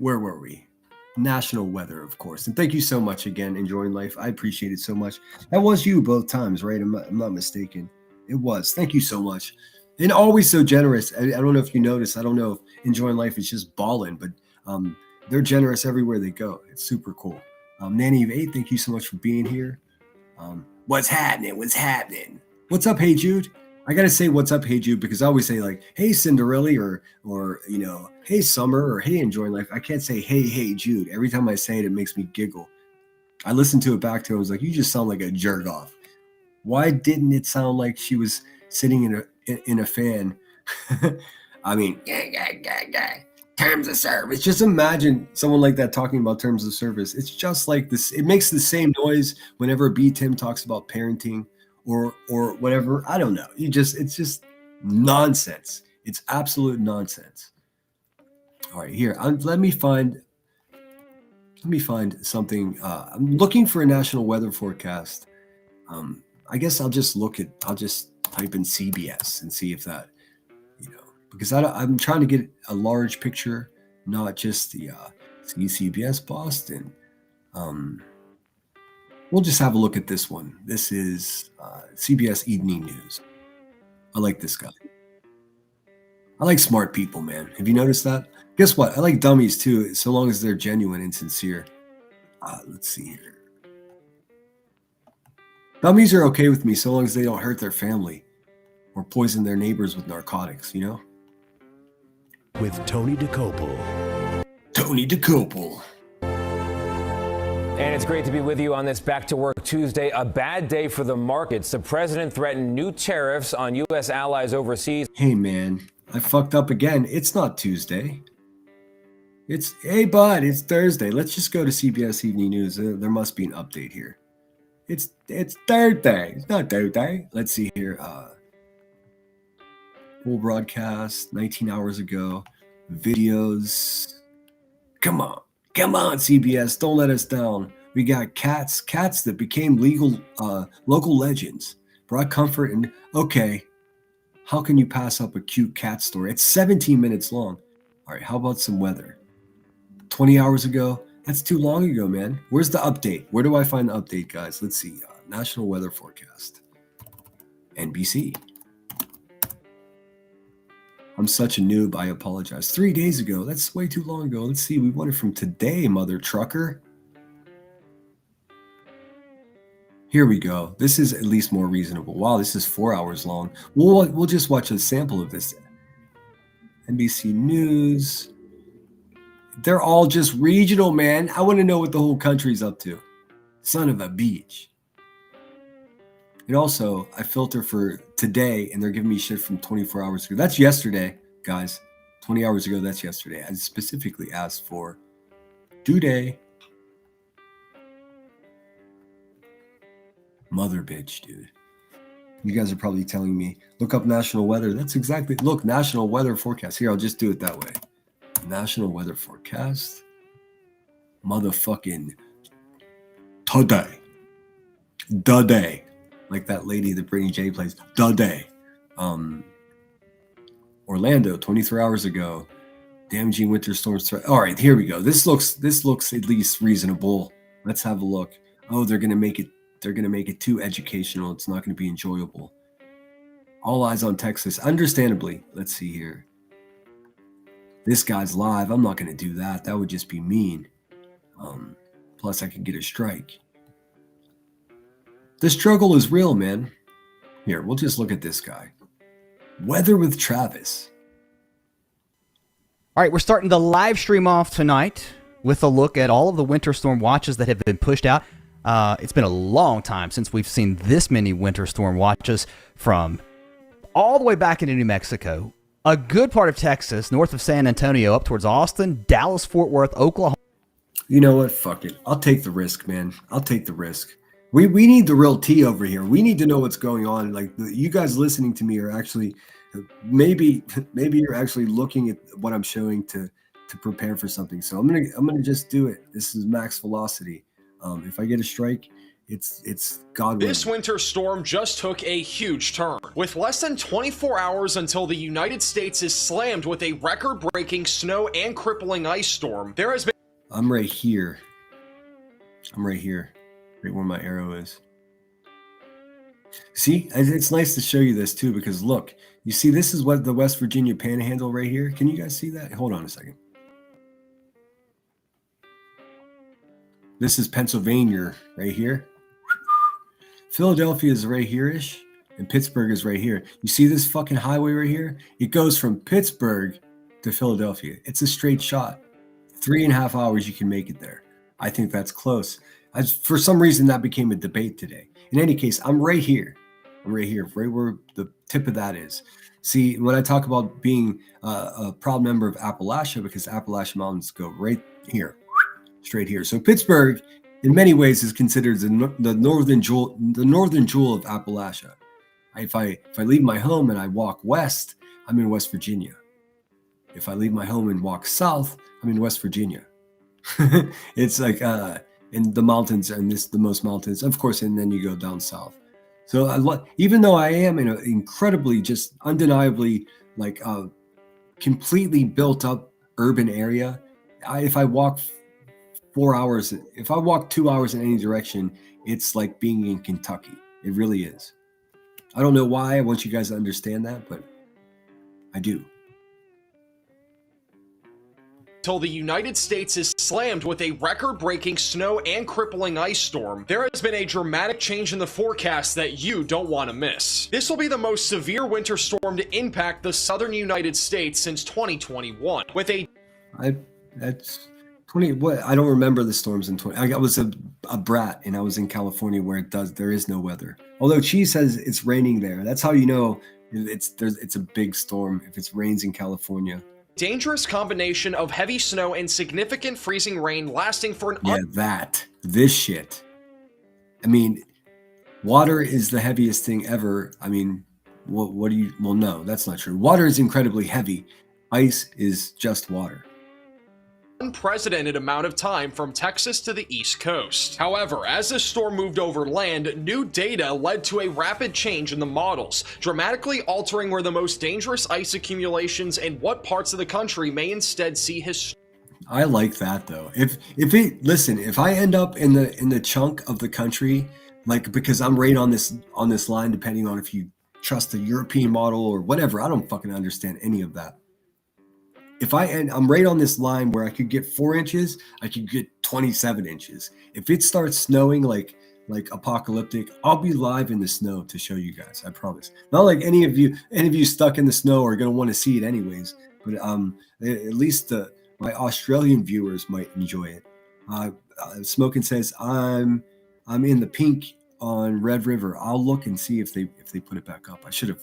Speaker 1: National weather, of course. And thank you so much again, Enjoying Life. I appreciate it so much. That was you both times, right? I'm not mistaken. It was. Thank you so much. And always so generous. I don't know if you noticed. I don't know if Enjoying Life is just balling, but they're generous everywhere they go. It's super cool. Nanny of 8, thank you so much for being here. What's happening? What's up, Hey Jude? I gotta say what's up, Hey Jude, because I always say like, hey Cinderella, or you know, hey Summer, or hey Enjoying Life. I can't say hey Jude. Every time I say it, it makes me giggle. I listened to it back to her. I was like, you just sound like a jerk off. Why didn't it sound like she was sitting in a fan? I mean, terms of service. Just imagine someone like that talking about terms of service. It's just like this. It makes the same noise whenever B. Tim talks about parenting or whatever. I don't know. It's just nonsense. It's absolute nonsense. All right, here. Let me find something. I'm looking for a national weather forecast. I guess I'll just type in CBS and see if that, because I'm trying to get a large picture, not just the CBS Boston. We'll just have a look at this one. This is CBS Evening News. I like this guy. I like smart people, man. Have you noticed that? Guess what? I like dummies too, so long as they're genuine and sincere. Let's see here. Dummies are okay with me so long as they don't hurt their family or poison their neighbors with narcotics,
Speaker 15: With Tony DeCopel.
Speaker 1: Tony DeCopel.
Speaker 16: And it's great to be with you on this Back to Work Tuesday. A bad day for the markets. The president threatened new tariffs on U.S. allies overseas.
Speaker 1: Hey, man, I fucked up again. It's not Tuesday. Hey, bud, it's Thursday. Let's just go to CBS Evening News. There must be an update here. It's Thursday. It's not Thursday. Let's see here. Full broadcast 19 hours ago. Videos. Come on, CBS. Don't let us down. We got cats that became local legends. Brought comfort and okay. How can you pass up a cute cat story? It's 17 minutes long. All right, how about some weather? 20 hours ago. That's too long ago, man. Where's the update? Where do I find the update, guys? Let's see. National Weather Forecast. NBC. I'm such a noob. I apologize. 3 days ago. That's way too long ago. Let's see. We want it from today, mother trucker. Here we go. This is at least more reasonable. Wow, this is 4 hours long. We'll just watch a sample of this. NBC News. They're all just regional, man. I want to know what the whole country's up to. Son of a beach. And also, I filter for today, and they're giving me shit from 24 hours ago. That's yesterday, guys. 20 hours ago, that's yesterday. I specifically asked for today. Mother bitch, dude. You guys are probably telling me, look up national weather. That's exactly, look, national weather forecast. Here, I'll just do it that way. National weather forecast. Motherfucking today. The day. Like that lady that Brittany J plays. The day. Orlando, 23 hours ago. Damaging winter storms. All right, here we go. This looks at least reasonable. Let's have a look. Oh, they're gonna make it too educational. It's not gonna be enjoyable. All eyes on Texas. Understandably. Let's see here. this guy's live. I'm not going to do that. That would just be mean. Plus, I could get a strike. The struggle is real, man. Here, we'll just look at this guy. Weather with Travis.
Speaker 17: All right, we're starting the live stream off tonight with a look at all of the winter storm watches that have been pushed out. It's been a long time since we've seen this many winter storm watches from all the way back into New Mexico, a good part of Texas, north of San Antonio, up towards Austin, Dallas, Fort Worth, Oklahoma.
Speaker 1: You know what? Fuck it. I'll take the risk, man. I'll take the risk. We need the real tea over here. We need to know what's going on. Like, you guys listening to me are actually, maybe you're actually looking at what I'm showing to prepare for something. So I'm gonna just do it. This is max velocity. If I get a strike, it's God willing.
Speaker 18: This winter storm just took a huge turn. With less than 24 hours until the United States is slammed with a record-breaking snow and crippling ice storm, there has been...
Speaker 1: I'm right here. Right where my arrow is. See, it's nice to show you this too, because look, you see, this is what the West Virginia Panhandle right here. Can you guys see that? Hold on a second. This is Pennsylvania right here. Philadelphia is right here-ish, and Pittsburgh is right here. You see this fucking highway right here? It goes from Pittsburgh to Philadelphia. It's a straight shot. 3.5 hours you can make it there. I think that's close. For some reason, that became a debate today. In any case, I'm right here. Right where the tip of that is. See, when I talk about being a proud member of Appalachia, because Appalachian Mountains go right here, straight here. So Pittsburgh, in many ways, is considered the northern jewel of Appalachia. If I leave my home and I walk west, I'm in West Virginia. If I leave my home and walk south, I'm in West Virginia. It's like in the mountains, and the most mountains, of course, and then you go down south. So even though I am in an incredibly, just undeniably, like completely built up urban area, if I walk 4 hours, if I walk 2 hours in any direction, it's like being in Kentucky. It really is. I don't know why. I want you guys to understand that, but I do.
Speaker 18: Until the United States is slammed with a record-breaking snow and crippling ice storm, there has been a dramatic change in the forecast that you don't want to miss. This will be the most severe winter storm to impact the southern United States since 2021. With
Speaker 1: that's 20. What? I don't remember the storms in 20. I was a brat, and I was in California where there is no weather. Although Cheese says it's raining there. That's how you know it's a big storm if it rains in California.
Speaker 18: Dangerous combination of heavy snow and significant freezing rain lasting for
Speaker 1: this shit. I mean, water is the heaviest thing ever. I mean, what do you? Well, no, that's not true. Water is incredibly heavy. Ice is just water.
Speaker 18: Unprecedented amount of time from Texas to the East Coast. However, as the storm moved over land, new data led to a rapid change in the models, dramatically altering where the most dangerous ice accumulations and what parts of the country may instead see
Speaker 1: I like that though. If I end up in the chunk of the country, like, because I'm right on this line, depending on if you trust the European model or whatever, I don't fucking understand any of that. If I'm right on this line where I could get 4 inches, I could get 27 inches. If it starts snowing like apocalyptic, I'll be live in the snow to show you guys. I promise. Not like any of you stuck in the snow are gonna want to see it anyways. But at least my Australian viewers might enjoy it. Smokin' says I'm in the pink on Red River. I'll look and see if they put it back up. I should have.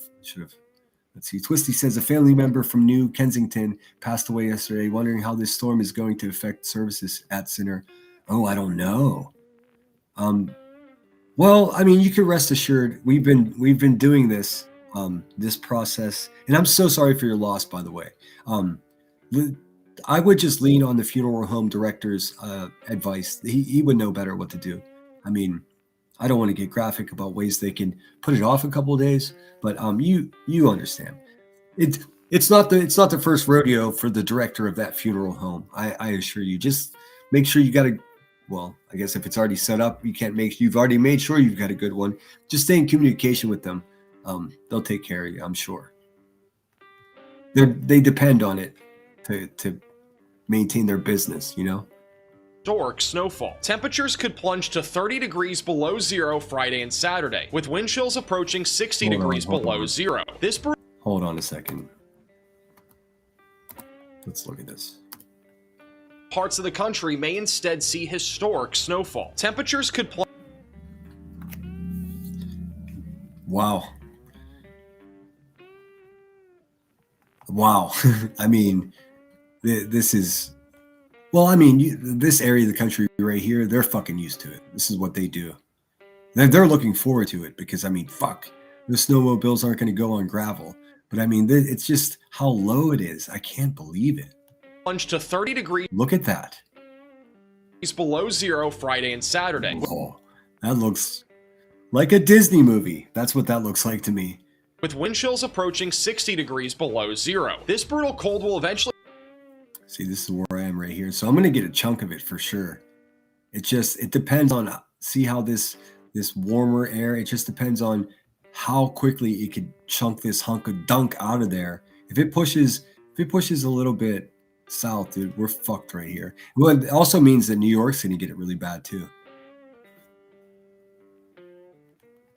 Speaker 1: Let's see. Twisty says a family member from New Kensington passed away yesterday, wondering how this storm is going to affect services at Center. Oh, I don't know. Well, I mean, you can rest assured we've been doing this process, and I'm so sorry for your loss, by the way. I would just lean on the funeral home director's advice. He would know better what to do. I mean, I don't want to get graphic about ways they can put it off a couple of days, but you understand. It's not the first rodeo for the director of that funeral home. I assure you. Just make sure you got a. Well, I guess if it's already set up, you've already made sure you've got a good one. Just stay in communication with them. They'll take care of you, I'm sure. They depend on it. to maintain their business, you know?
Speaker 18: Historic snowfall. Temperatures could plunge to 30 degrees below zero Friday and Saturday, with wind chills approaching 60 degrees below zero. This
Speaker 1: Hold on a second. Let's look at this.
Speaker 18: Parts of the country may instead see historic snowfall. Temperatures could plunge.
Speaker 1: Wow. Wow. I mean, this is, well, I mean, this area of the country right here, they're fucking used to it. This is what they do. They're looking forward to it because, I mean, fuck, the snowmobiles aren't going to go on gravel. But I mean, it's just how low it is. I can't believe it.
Speaker 18: Plunge to 30 degrees.
Speaker 1: Look at that.
Speaker 18: Below zero Friday and Saturday.
Speaker 1: Oh, that looks like a Disney movie. That's what that looks like to me.
Speaker 18: With wind chills approaching 60 degrees below zero. This brutal cold will eventually...
Speaker 1: See, this is where I am right here. So I'm going to get a chunk of it for sure. It depends on, see how this warmer air, it just depends on how quickly it could chunk this hunk of dunk out of there. If it pushes a little bit south, dude, we're fucked right here. Well, it also means that New York's going to get it really bad too.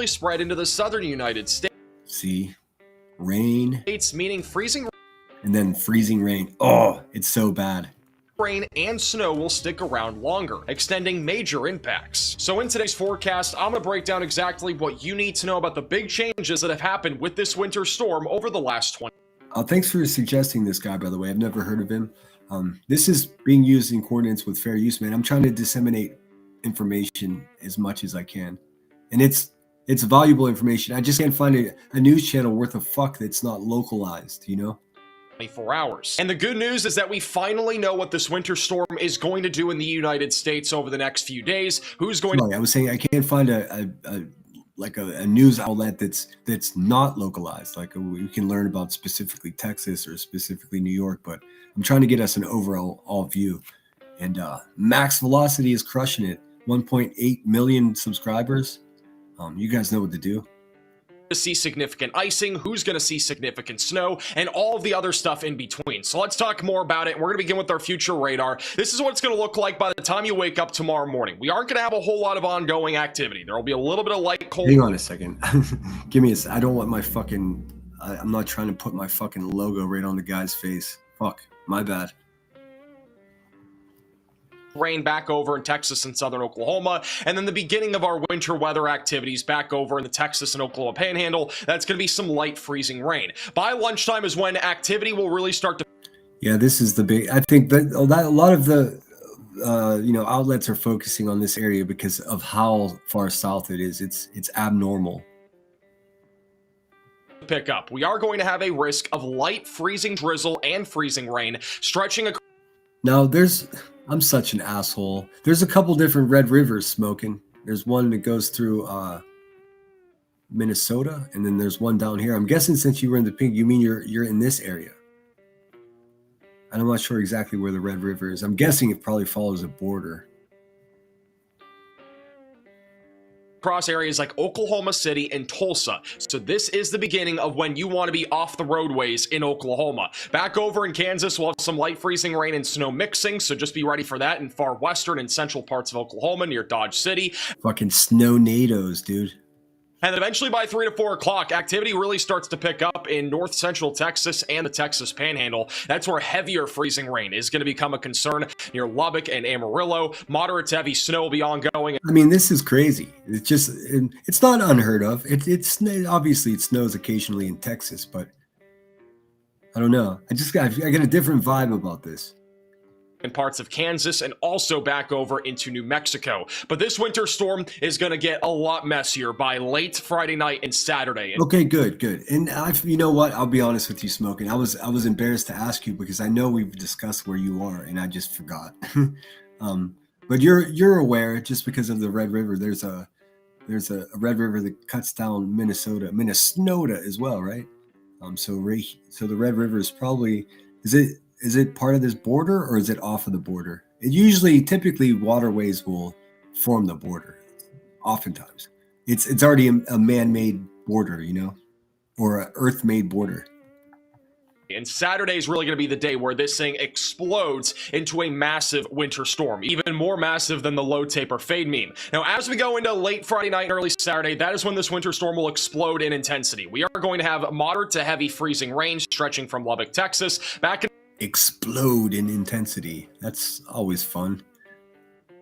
Speaker 18: Spread into the southern United States.
Speaker 1: See, rain.
Speaker 18: Meaning freezing.
Speaker 1: And then freezing rain. Oh, it's so bad.
Speaker 18: Rain and snow will stick around longer, extending major impacts. So in today's forecast, I'm going to break down exactly what you need to know about the big changes that have happened with this winter storm over the last 20.
Speaker 1: Thanks for suggesting this guy, by the way. I've never heard of him. This is being used in coordinates with fair use, man. I'm trying to disseminate information as much as I can. And it's valuable information. I just can't find a news channel worth a fuck that's not localized, you know?
Speaker 18: 24 hours. And the good news is that we finally know what this winter storm is going to do in the United States over the next few days. Who's going to...
Speaker 1: I was saying I can't find a news outlet that's not localized. Like we can learn about specifically Texas or specifically New York, but I'm trying to get us an overall view. And Max Velocity is crushing it. 1.8 million subscribers. You guys know what to do.
Speaker 18: To see significant icing, who's going to see significant snow, and all of the other stuff in between. So let's talk more about it. We're going to begin with our future radar. This is what it's going to look like by the time you wake up tomorrow morning. We aren't going to have a whole lot of ongoing activity. There will be a little bit of light cold.
Speaker 1: Hang on a second. Give me I don't want my fucking, I'm not trying to put my fucking logo right on the guy's face. Fuck, my bad.
Speaker 18: Rain back over in Texas and southern Oklahoma, and then the beginning of our winter weather activities back over in the Texas and Oklahoma Panhandle. That's going to be some light freezing rain. By lunchtime is when activity will really start to...
Speaker 1: Yeah, this is the big... I think that a lot of the outlets are focusing on this area because of how far south it is. It's abnormal.
Speaker 18: Pick up. We are going to have a risk of light freezing drizzle and freezing rain stretching across...
Speaker 1: Now, I'm such an asshole. There's a couple different Red Rivers smoking. There's one that goes through Minnesota, and then there's one down here. I'm guessing since you were in the pink, you mean you're in this area. And I'm not sure exactly where the Red River is. I'm guessing it probably follows a border.
Speaker 18: Across areas like Oklahoma City and Tulsa. So this is the beginning of when you want to be off the roadways in Oklahoma. Back over in Kansas, we'll have some light freezing rain and snow mixing, so just be ready for that in far western and central parts of Oklahoma near Dodge City.
Speaker 1: Fucking snow-nados, dude.
Speaker 18: And eventually by 3 to 4 o'clock, activity really starts to pick up in north central Texas and the Texas Panhandle. That's where heavier freezing rain is going to become a concern near Lubbock and Amarillo. Moderate to heavy snow will be ongoing.
Speaker 1: I mean, this is crazy. It's not unheard of. It's obviously it snows occasionally in Texas, but I don't know. I got a different vibe about this.
Speaker 18: In parts of Kansas and also back over into New Mexico. But this winter storm is going to get a lot messier by late Friday night and Saturday.
Speaker 1: Okay, good. And you know what? I'll be honest with you, Smoking. I was embarrassed to ask you because I know we've discussed where you are and I just forgot. But you're aware just because of the Red River. There's a Red River that cuts down Minnesota as well, right? So the Red River is probably is it part of this border or is it off of the border? Typically waterways will form the border. Oftentimes, it's already a man-made border, or an earth-made border.
Speaker 18: And Saturday is really going to be the day where this thing explodes into a massive winter storm, even more massive than the low taper fade meme. Now, as we go into late Friday night and early Saturday, that is when this winter storm will explode in intensity. We are going to have moderate to heavy freezing rain stretching from Lubbock, Texas, back
Speaker 1: Explode in intensity. That's always fun.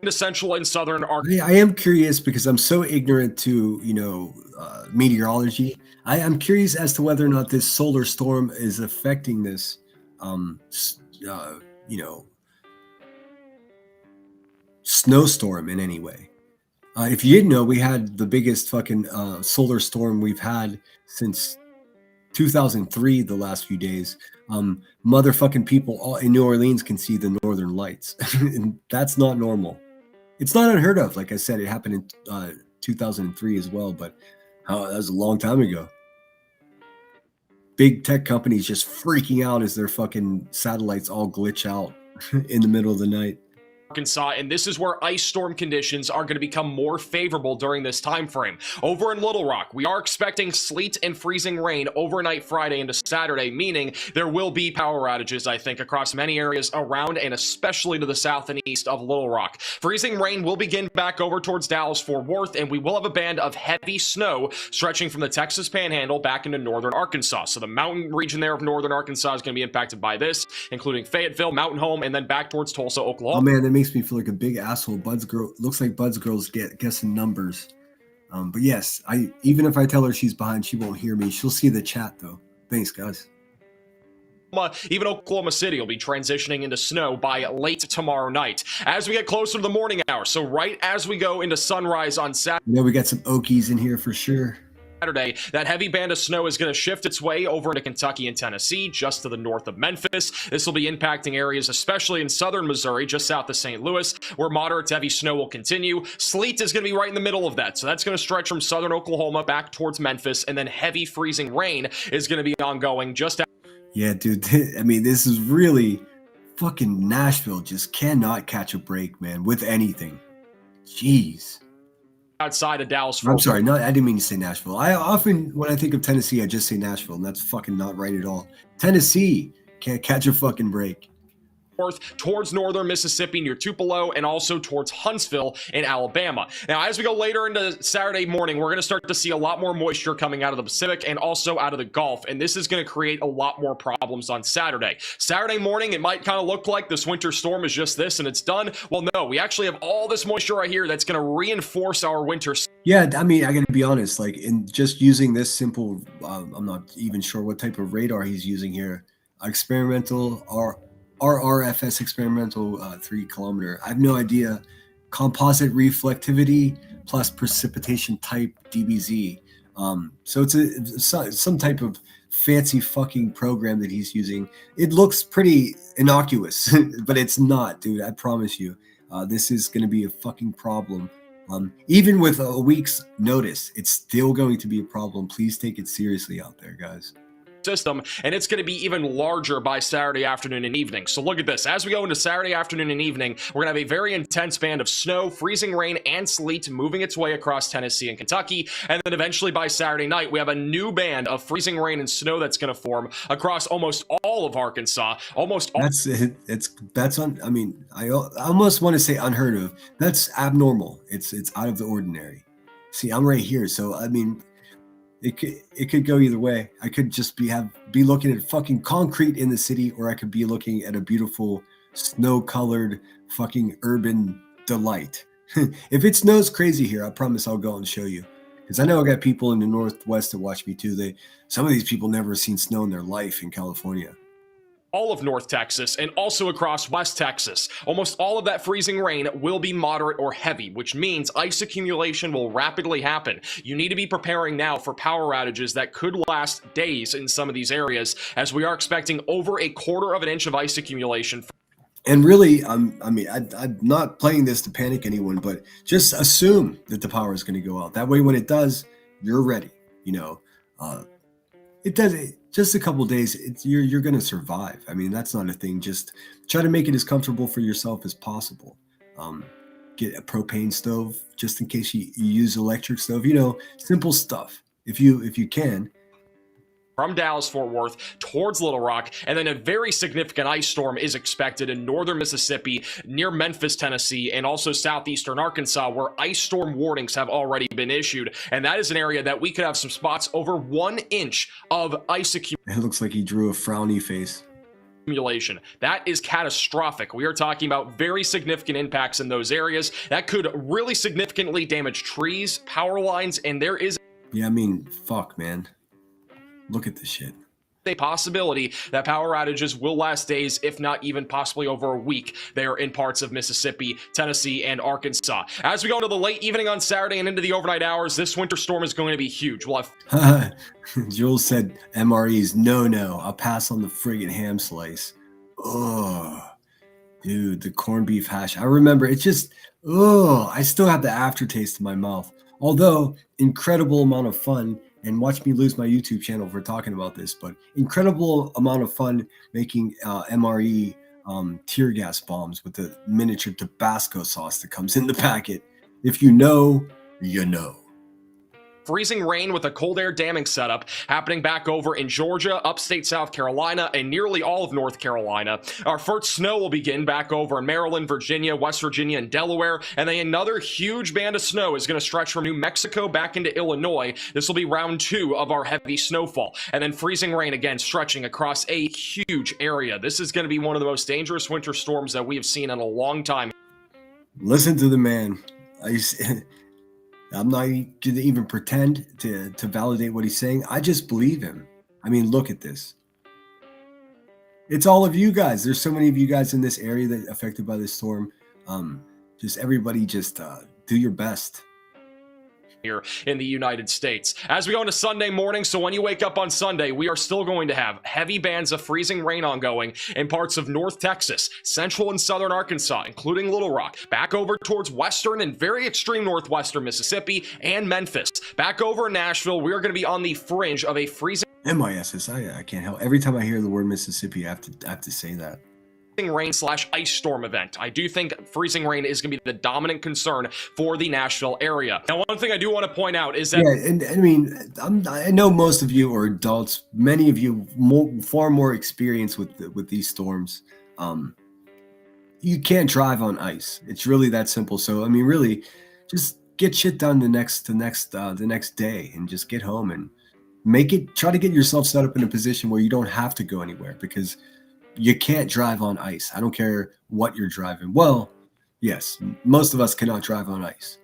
Speaker 18: into central and southern Arkansas.
Speaker 1: I am curious because I'm so ignorant to, meteorology. I'm curious as to whether or not this solar storm is affecting this, snowstorm in any way. If you didn't know, we had the biggest fucking solar storm we've had since 2003, the last few days. Motherfucking people all in New Orleans can see the northern lights. And that's not normal. It's not unheard of. Like I said, it happened in 2003 as well, but that was a long time ago. Big tech companies just freaking out as their fucking satellites all glitch out in the middle of the night.
Speaker 18: Arkansas, and this is where ice storm conditions are going to become more favorable during this time frame. Over in Little Rock, we are expecting sleet and freezing rain overnight Friday into Saturday, meaning there will be power outages, I think, across many areas around and especially to the south and east of Little Rock. Freezing rain will begin back over towards Dallas-Fort Worth, and we will have a band of heavy snow stretching from the Texas Panhandle back into northern Arkansas. So the mountain region there of northern Arkansas is going to be impacted by this, including Fayetteville, Mountain Home, and then back towards Tulsa, Oklahoma.
Speaker 1: Oh man, that makes me feel like a big asshole. Bud's girl looks like Bud's girl's guessing numbers. But yes, even if I tell her she's behind, she won't hear me. She'll see the chat though. Thanks, guys.
Speaker 18: Even Oklahoma City will be transitioning into snow by late tomorrow night as we get closer to the morning hour. So right as we go into sunrise on Saturday.
Speaker 1: We got some Okies in here for sure.
Speaker 18: That heavy band of snow is going to shift its way over into Kentucky and Tennessee, just to the north of Memphis. This will be impacting areas, especially in southern Missouri, just south of St. Louis, where moderate to heavy snow will continue. Sleet is going to be right in the middle of that, so that's going to stretch from southern Oklahoma back towards Memphis, and then heavy freezing rain is going to be ongoing just out.
Speaker 1: Yeah, dude. I mean, this is really fucking Nashville. Just cannot catch a break, man, with anything. Jeez.
Speaker 18: Outside of Dallas.
Speaker 1: I'm sorry, I didn't mean to say Nashville. I often, when I think of Tennessee, I just say Nashville, and that's fucking not right at all. Tennessee can't catch a fucking break.
Speaker 18: North towards northern Mississippi near Tupelo, and also towards Huntsville in Alabama. Now, as we go later into Saturday morning, we're going to start to see a lot more moisture coming out of the Pacific and also out of the Gulf, and this is going to create a lot more problems on Saturday. Saturday morning, it might kind of look like this winter storm is just this and it's done. Well, no, we actually have all this moisture right here that's going to reinforce our winter.
Speaker 1: Yeah, I mean, I got to be honest, like in just using this simple, I'm not even sure what type of radar he's using here, experimental or RRFS experimental 3 kilometer. I have no idea. Composite reflectivity plus precipitation type DBZ. So it's some type of fancy fucking program that he's using. It looks pretty innocuous, but it's not, dude. I promise you. This is going to be a fucking problem. Even with a week's notice, it's still going to be a problem. Please take it seriously out there, guys.
Speaker 18: System, and it's going to be even larger by Saturday afternoon and evening. So look at this. As we go into Saturday afternoon and evening, we're going to have a very intense band of snow, freezing rain, and sleet moving its way across Tennessee and Kentucky. And then eventually by Saturday night, we have a new band of freezing rain and snow that's going to form across almost all of Arkansas. Almost all.
Speaker 1: That's I mean, I almost want to say unheard of. That's abnormal. It's out of the ordinary. See, I'm right here, so I mean, it could go either way. I could just be looking at fucking concrete in the city, or I could be looking at a beautiful snow-colored fucking urban delight. If it snows crazy here, I promise I'll go and show you. Because I know I got people in the Northwest that watch me too. Some of these people never seen snow in their life in California.
Speaker 18: All of North Texas and also across West Texas. Almost all of that freezing rain will be moderate or heavy, which means ice accumulation will rapidly happen. You need to be preparing now for power outages that could last days in some of these areas, as we are expecting over 1/4 inch of ice accumulation.
Speaker 1: And really, I'm not playing this to panic anyone, but just assume that the power is going to go out. That way, when it does, you're ready. It does. Just a couple of days, you're going to survive. I mean, that's not a thing. Just try to make it as comfortable for yourself as possible. Get a propane stove just in case you use electric stove. Simple stuff. If you can.
Speaker 18: from Dallas-Fort Worth towards Little Rock, and then a very significant ice storm is expected in northern Mississippi, near Memphis, Tennessee, and also southeastern Arkansas, where ice storm warnings have already been issued. And that is an area that we could have some spots over 1 inch of ice accumulation.
Speaker 1: It looks like he drew a frowny face.
Speaker 18: That is catastrophic. We are talking about very significant impacts in those areas that could really significantly damage trees, power lines, and there is
Speaker 1: Yeah, I mean, fuck, man. Look at this shit.
Speaker 18: a possibility that power outages will last days, if not even possibly over a week there in parts of Mississippi, Tennessee, and Arkansas. As we go into the late evening on Saturday and into the overnight hours, this winter storm is going to be huge. We'll have
Speaker 1: Jules said MREs. No, I'll pass on the friggin' ham slice. Oh, dude, the corned beef hash. I remember it just, I still have the aftertaste in my mouth. Although, incredible amount of fun. And watch me lose my YouTube channel for talking about this, but incredible amount of fun making MRE tear gas bombs with the miniature Tabasco sauce that comes in the packet. If you know, you know.
Speaker 18: freezing rain with a cold air damming setup happening back over in Georgia, upstate South Carolina, and nearly all of North Carolina. Our first snow will begin back over in Maryland, Virginia, West Virginia, and Delaware, and then another huge band of snow is going to stretch from New Mexico back into Illinois. This will be round 2 of our heavy snowfall, and then freezing rain again stretching across a huge area. This is going to be one of the most dangerous winter storms that we have seen in a long time.
Speaker 1: Listen to the man. I'm not going to even pretend to validate what he's saying. I just believe him. I mean, look at this. It's all of you guys. There's so many of you guys in this area that are affected by this storm. Just everybody just do your best.
Speaker 18: Here in the United States. As we go into Sunday morning, so when you wake up on Sunday, we are still going to have heavy bands of freezing rain ongoing in parts of North Texas, central and southern Arkansas, including Little Rock, back over towards western and very extreme northwestern Mississippi and Memphis. Back over in Nashville, we are going to be on the fringe of a freezing
Speaker 1: MISS, I can't help. Every time I hear the word Mississippi, I have to say that.
Speaker 18: rain / ice storm event. I do think freezing rain is going to be the dominant concern for the Nashville area. Now, one thing I do want to point out is that
Speaker 1: and I mean, I know most of you are adults. Many of you far more experience with these storms. You can't drive on ice. It's really that simple. So I mean, really, just get shit done the next day and just get home and try to get yourself set up in a position where you don't have to go anywhere, because you can't drive on ice. I don't care what you're driving. Well, yes, most of us cannot drive on ice.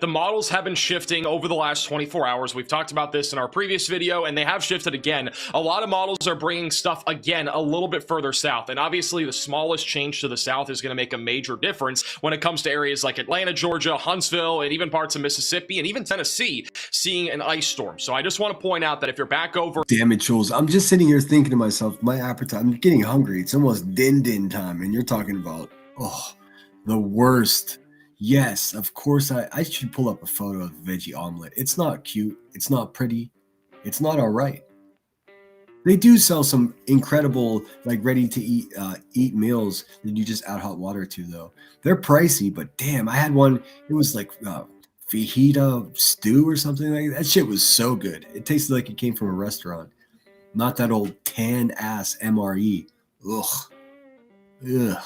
Speaker 18: the models have been shifting over the last 24 hours. We've talked about this in our previous video, and they have shifted again. A lot of models are bringing stuff again a little bit further south, and obviously the smallest change to the south is going to make a major difference when it comes to areas like Atlanta, Georgia, Huntsville, and even parts of Mississippi and even Tennessee seeing an ice storm. So I just want to point out that if you're back over...
Speaker 1: Damn it, Jules. I'm just sitting here thinking to myself, my appetite, I'm getting hungry. It's almost din time, and you're talking about, oh, the worst. Yes, of course, I should pull up a photo of the veggie omelet. It's not cute. It's not pretty. It's not all right. They do sell some incredible, like, ready-to-eat meals that you just add hot water to, though. They're pricey, but damn, I had one. It was like fajita stew or something like that. That shit was so good. It tasted like it came from a restaurant. Not that old tan-ass MRE. Ugh. Ugh.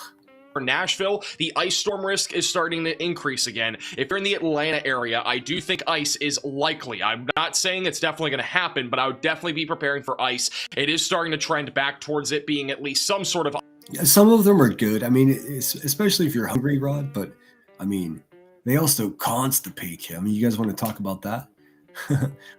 Speaker 18: For Nashville, the ice storm risk is starting to increase again. If you're in the Atlanta area, I do think ice is likely. I'm not saying it's definitely going to happen, but I would definitely be preparing for ice. It is starting to trend back towards it being at least some sort of...
Speaker 1: Yeah, some of them are good. I mean, especially if you're hungry, Rod, but I mean, they also constipate you. I mean, you guys want to talk about that?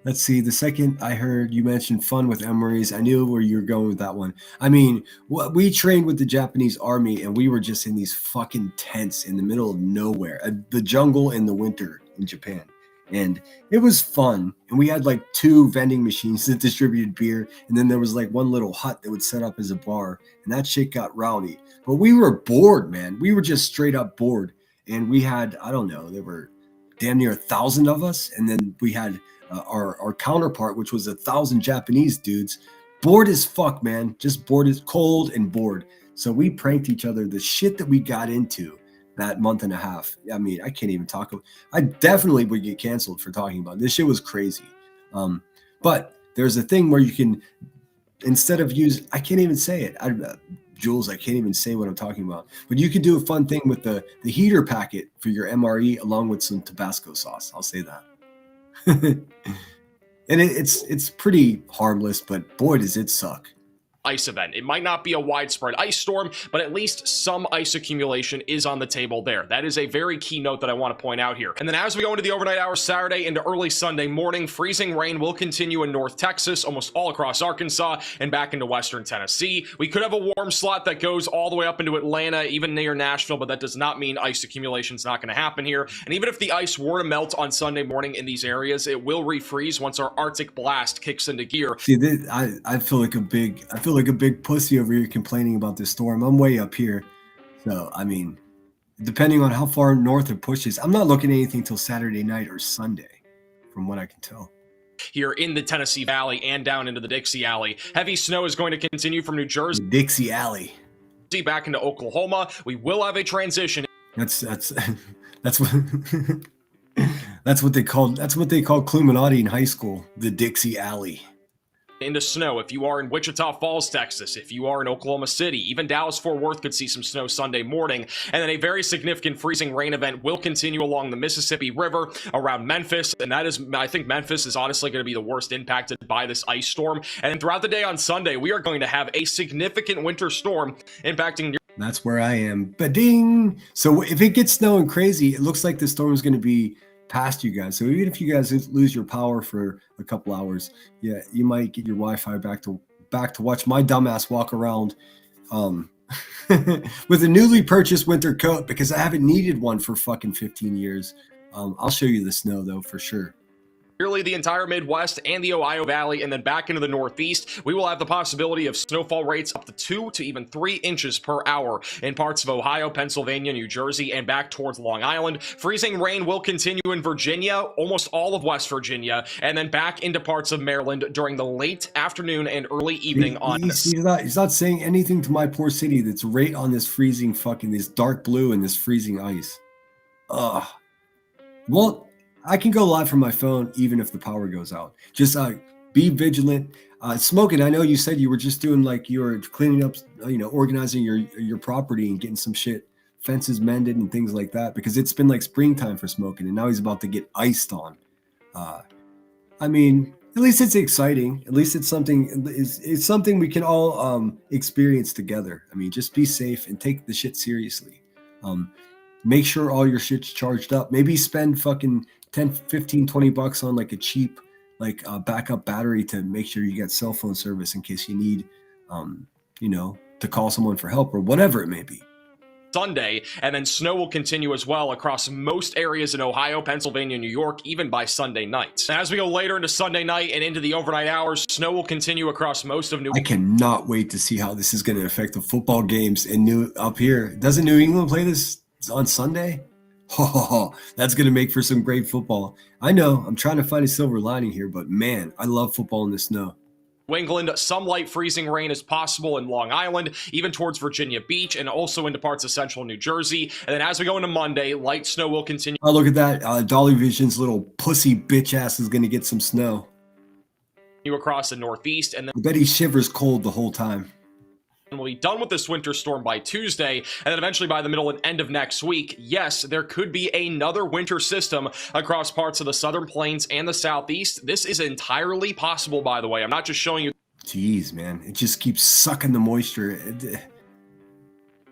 Speaker 1: Let's see. The second I heard you mentioned fun with MREs, I knew where you were going with that one. I mean, we trained with the Japanese army, and we were just in these fucking tents in the middle of nowhere, the jungle in the winter in Japan. And it was fun. And we had like 2 vending machines that distributed beer. And then there was like one little hut that would set up as a bar. And that shit got rowdy. But we were bored, man. We were just straight up bored. And we had, I don't know, there were damn near 1,000 of us, and then we had our counterpart, which was 1,000 Japanese dudes, bored as fuck, man, just bored as cold and bored. So we pranked each other. The shit that we got into that month and a half, I mean, I can't even talk about. I definitely would get canceled for talking about it. This shit was crazy. But there's a thing where you can, instead of I can't even say it. Jules, I can't even say what I'm talking about. But you could do a fun thing with the heater packet for your MRE along with some Tabasco sauce. I'll say that. And it's pretty harmless, but boy, does it suck.
Speaker 18: Ice event. It might not be a widespread ice storm, but at least some ice accumulation is on the table there. That is a very key note that I want to point out here. And then as we go into the overnight hours Saturday into early Sunday morning, freezing rain will continue in North Texas, almost all across Arkansas, and back into Western Tennessee. We could have a warm slot that goes all the way up into Atlanta, even near Nashville, but that does not mean ice accumulation is not going to happen here. And even if the ice were to melt on Sunday morning in these areas, it will refreeze once our Arctic blast kicks into gear.
Speaker 1: See, I feel like a big pussy over here complaining about this storm. I'm way up here. So, I mean, depending on how far north it pushes, I'm not looking at anything till Saturday night or Sunday, from what I can tell.
Speaker 18: Here in the Tennessee Valley and down into the Dixie Alley. Heavy snow is going to continue from New Jersey.
Speaker 1: Dixie Alley.
Speaker 18: Back into Oklahoma. We will have a transition.
Speaker 1: That's what that's what they called Cluminati in high school, the Dixie Alley.
Speaker 18: Into snow if you are in Wichita Falls, Texas, if you are in Oklahoma City, even Dallas-Fort Worth could see some snow Sunday morning. And then a very significant freezing rain event will continue along the Mississippi River around Memphis. And that is, I think Memphis is honestly going to be the worst impacted by this ice storm. And then throughout the day on Sunday, we are going to have a significant winter storm impacting.
Speaker 1: That's where I am. Ba-ding! So if it gets snowing crazy, it looks like the storm is going to be past you guys. So even if you guys lose your power for a couple hours, yeah, you might get your Wi-Fi back to watch my dumbass walk around with a newly purchased winter coat because I haven't needed one for fucking 15 years. I'll show you the snow though for sure.
Speaker 18: Nearly the entire Midwest and the Ohio Valley, and then back into the Northeast, we will have the possibility of snowfall rates up to 2 to even 3 inches per hour in parts of Ohio, Pennsylvania, New Jersey, and back towards Long Island. Freezing rain will continue in Virginia, almost all of West Virginia, and then back into parts of Maryland during the late afternoon and early evening on.
Speaker 1: He's not saying anything to my poor city that's right on this freezing fucking, this dark blue and this freezing ice. Ugh. Well, I can go live from my phone even if the power goes out. Just be vigilant. Smoking, I know you said you were just doing like you were cleaning up, organizing your property and getting some shit, fences mended and things like that because it's been like springtime for Smoking and now he's about to get iced on. I mean, at least it's exciting. At least it's something we can all experience together. I mean, just be safe and take the shit seriously. Make sure all your shit's charged up. Maybe spend fucking 10, 15, 20 bucks on like a cheap backup battery to make sure you get cell phone service in case you need to call someone for help or whatever it may be.
Speaker 18: Sunday, and then snow will continue as well across most areas in Ohio, Pennsylvania, New York, even by Sunday night. As we go later into Sunday night and into the overnight hours, snow will continue across most of New
Speaker 1: I cannot wait to see how this is going to affect the football games up here. Doesn't New England play this on Sunday? Oh, that's going to make for some great football. I know I'm trying to find a silver lining here, but man, I love football in the snow.
Speaker 18: New England, some light freezing rain is possible in Long Island, even towards Virginia Beach, and also into parts of central New Jersey. And then as we go into Monday, light snow will continue.
Speaker 1: Oh, look at that. Dolly Vision's little pussy bitch ass is going to get some snow.
Speaker 18: Across the Northeast, and then
Speaker 1: I bet he shivers cold the whole time.
Speaker 18: And we'll be done with this winter storm by Tuesday, and then eventually by the middle and end of next week, yes, there could be another winter system across parts of the southern plains and the southeast. This is entirely possible, by the way. I'm not just showing you.
Speaker 1: Jeez, man. It just keeps sucking the moisture.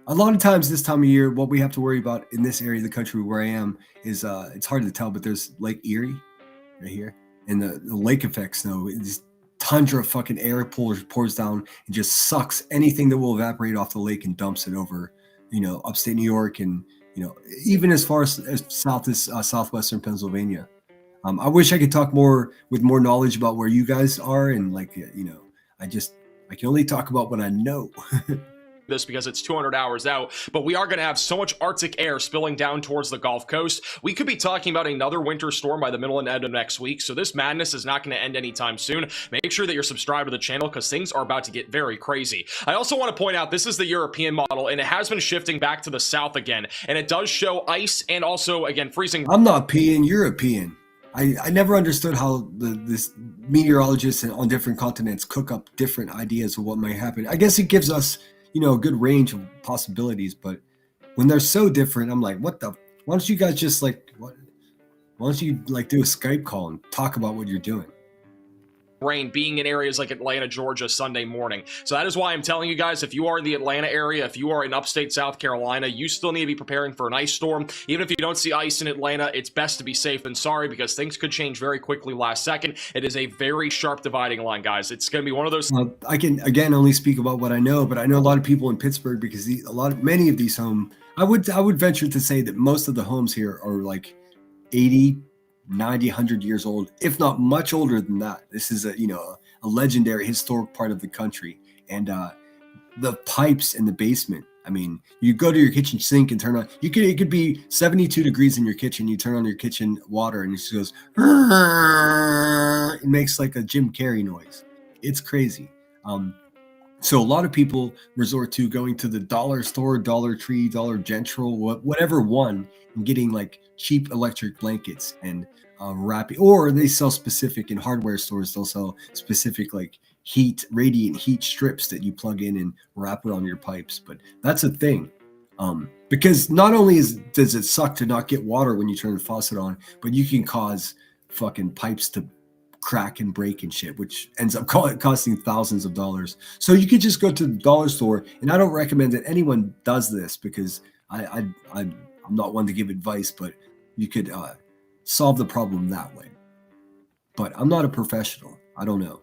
Speaker 1: A lot of times this time of year, what we have to worry about in this area of the country where I am is, it's hard to tell, but there's Lake Erie right here. And the lake effect snow is tundra fucking air pours down and just sucks anything that will evaporate off the lake and dumps it over, upstate New York and, even as far as south as southwestern Pennsylvania. I wish I could talk with more knowledge about where you guys are. And I can only talk about what I know.
Speaker 18: This because it's 200 hours out, but we are going to have so much Arctic air spilling down towards the Gulf Coast. We could be talking about another winter storm by the middle and end of next week, so this madness is not going to end anytime soon. Make sure that you're subscribed to the channel because things are about to get very crazy. I also want to point out this is the European model, and it has been shifting back to the south again, and it does show ice and also, again, freezing.
Speaker 1: I'm not peeing, you're a peeing. I never understood how this meteorologists on different continents cook up different ideas of what might happen. I guess it gives us, a good range of possibilities, but when they're so different, I'm like, what the? Why don't you guys just why don't you do a Skype call and talk about what you're doing?
Speaker 18: Rain being in areas like Atlanta, Georgia, Sunday morning. So that is why I'm telling you guys, if you are in the Atlanta area, if you are in upstate South Carolina, you still need to be preparing for an ice storm. Even if you don't see ice in Atlanta, it's best to be safe than sorry because things could change very quickly last second. It is a very sharp dividing line, guys. It's going to be one of those.
Speaker 1: I can again only speak about what I know, but I know a lot of people in Pittsburgh because many of these homes. I would venture to say that most of the homes here are like 80, 90, 100 years old, if not much older than that. This is a legendary historic part of the country. And the pipes in the basement, I mean, you go to your kitchen sink and turn on, it could be 72 degrees in your kitchen. You turn on your kitchen water and it just goes, it makes like a Jim Carrey noise. It's crazy. So a lot of people resort to going to the dollar store, Dollar Tree, Dollar General, whatever one, and getting like cheap electric blankets and wrapping, or they sell specific in hardware stores. They'll sell specific like radiant heat strips that you plug in and wrap it on your pipes. But that's a thing, because not only does it suck to not get water when you turn the faucet on, but you can cause fucking pipes to crack and break and shit, which ends up costing thousands of dollars. So you could just go to the dollar store, and I don't recommend that anyone does this because I'm not one to give advice, but you could solve the problem that way. But I'm not a professional. I don't know.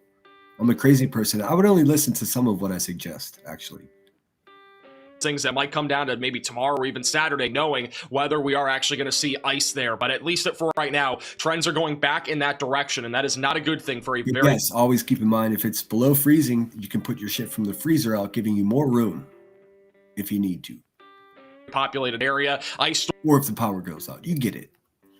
Speaker 1: I'm a crazy person. I would only listen to some of what I suggest, actually.
Speaker 18: Things that might come down to maybe tomorrow or even Saturday, knowing whether we are actually going to see ice there. But at least for right now, trends are going back in that direction, and that is not a good thing for a very...
Speaker 1: Yes, always keep in mind, if it's below freezing, you can put your shit from the freezer out, giving you more room if you need to.
Speaker 18: Populated area. Ice
Speaker 1: or if the power goes out, you get it.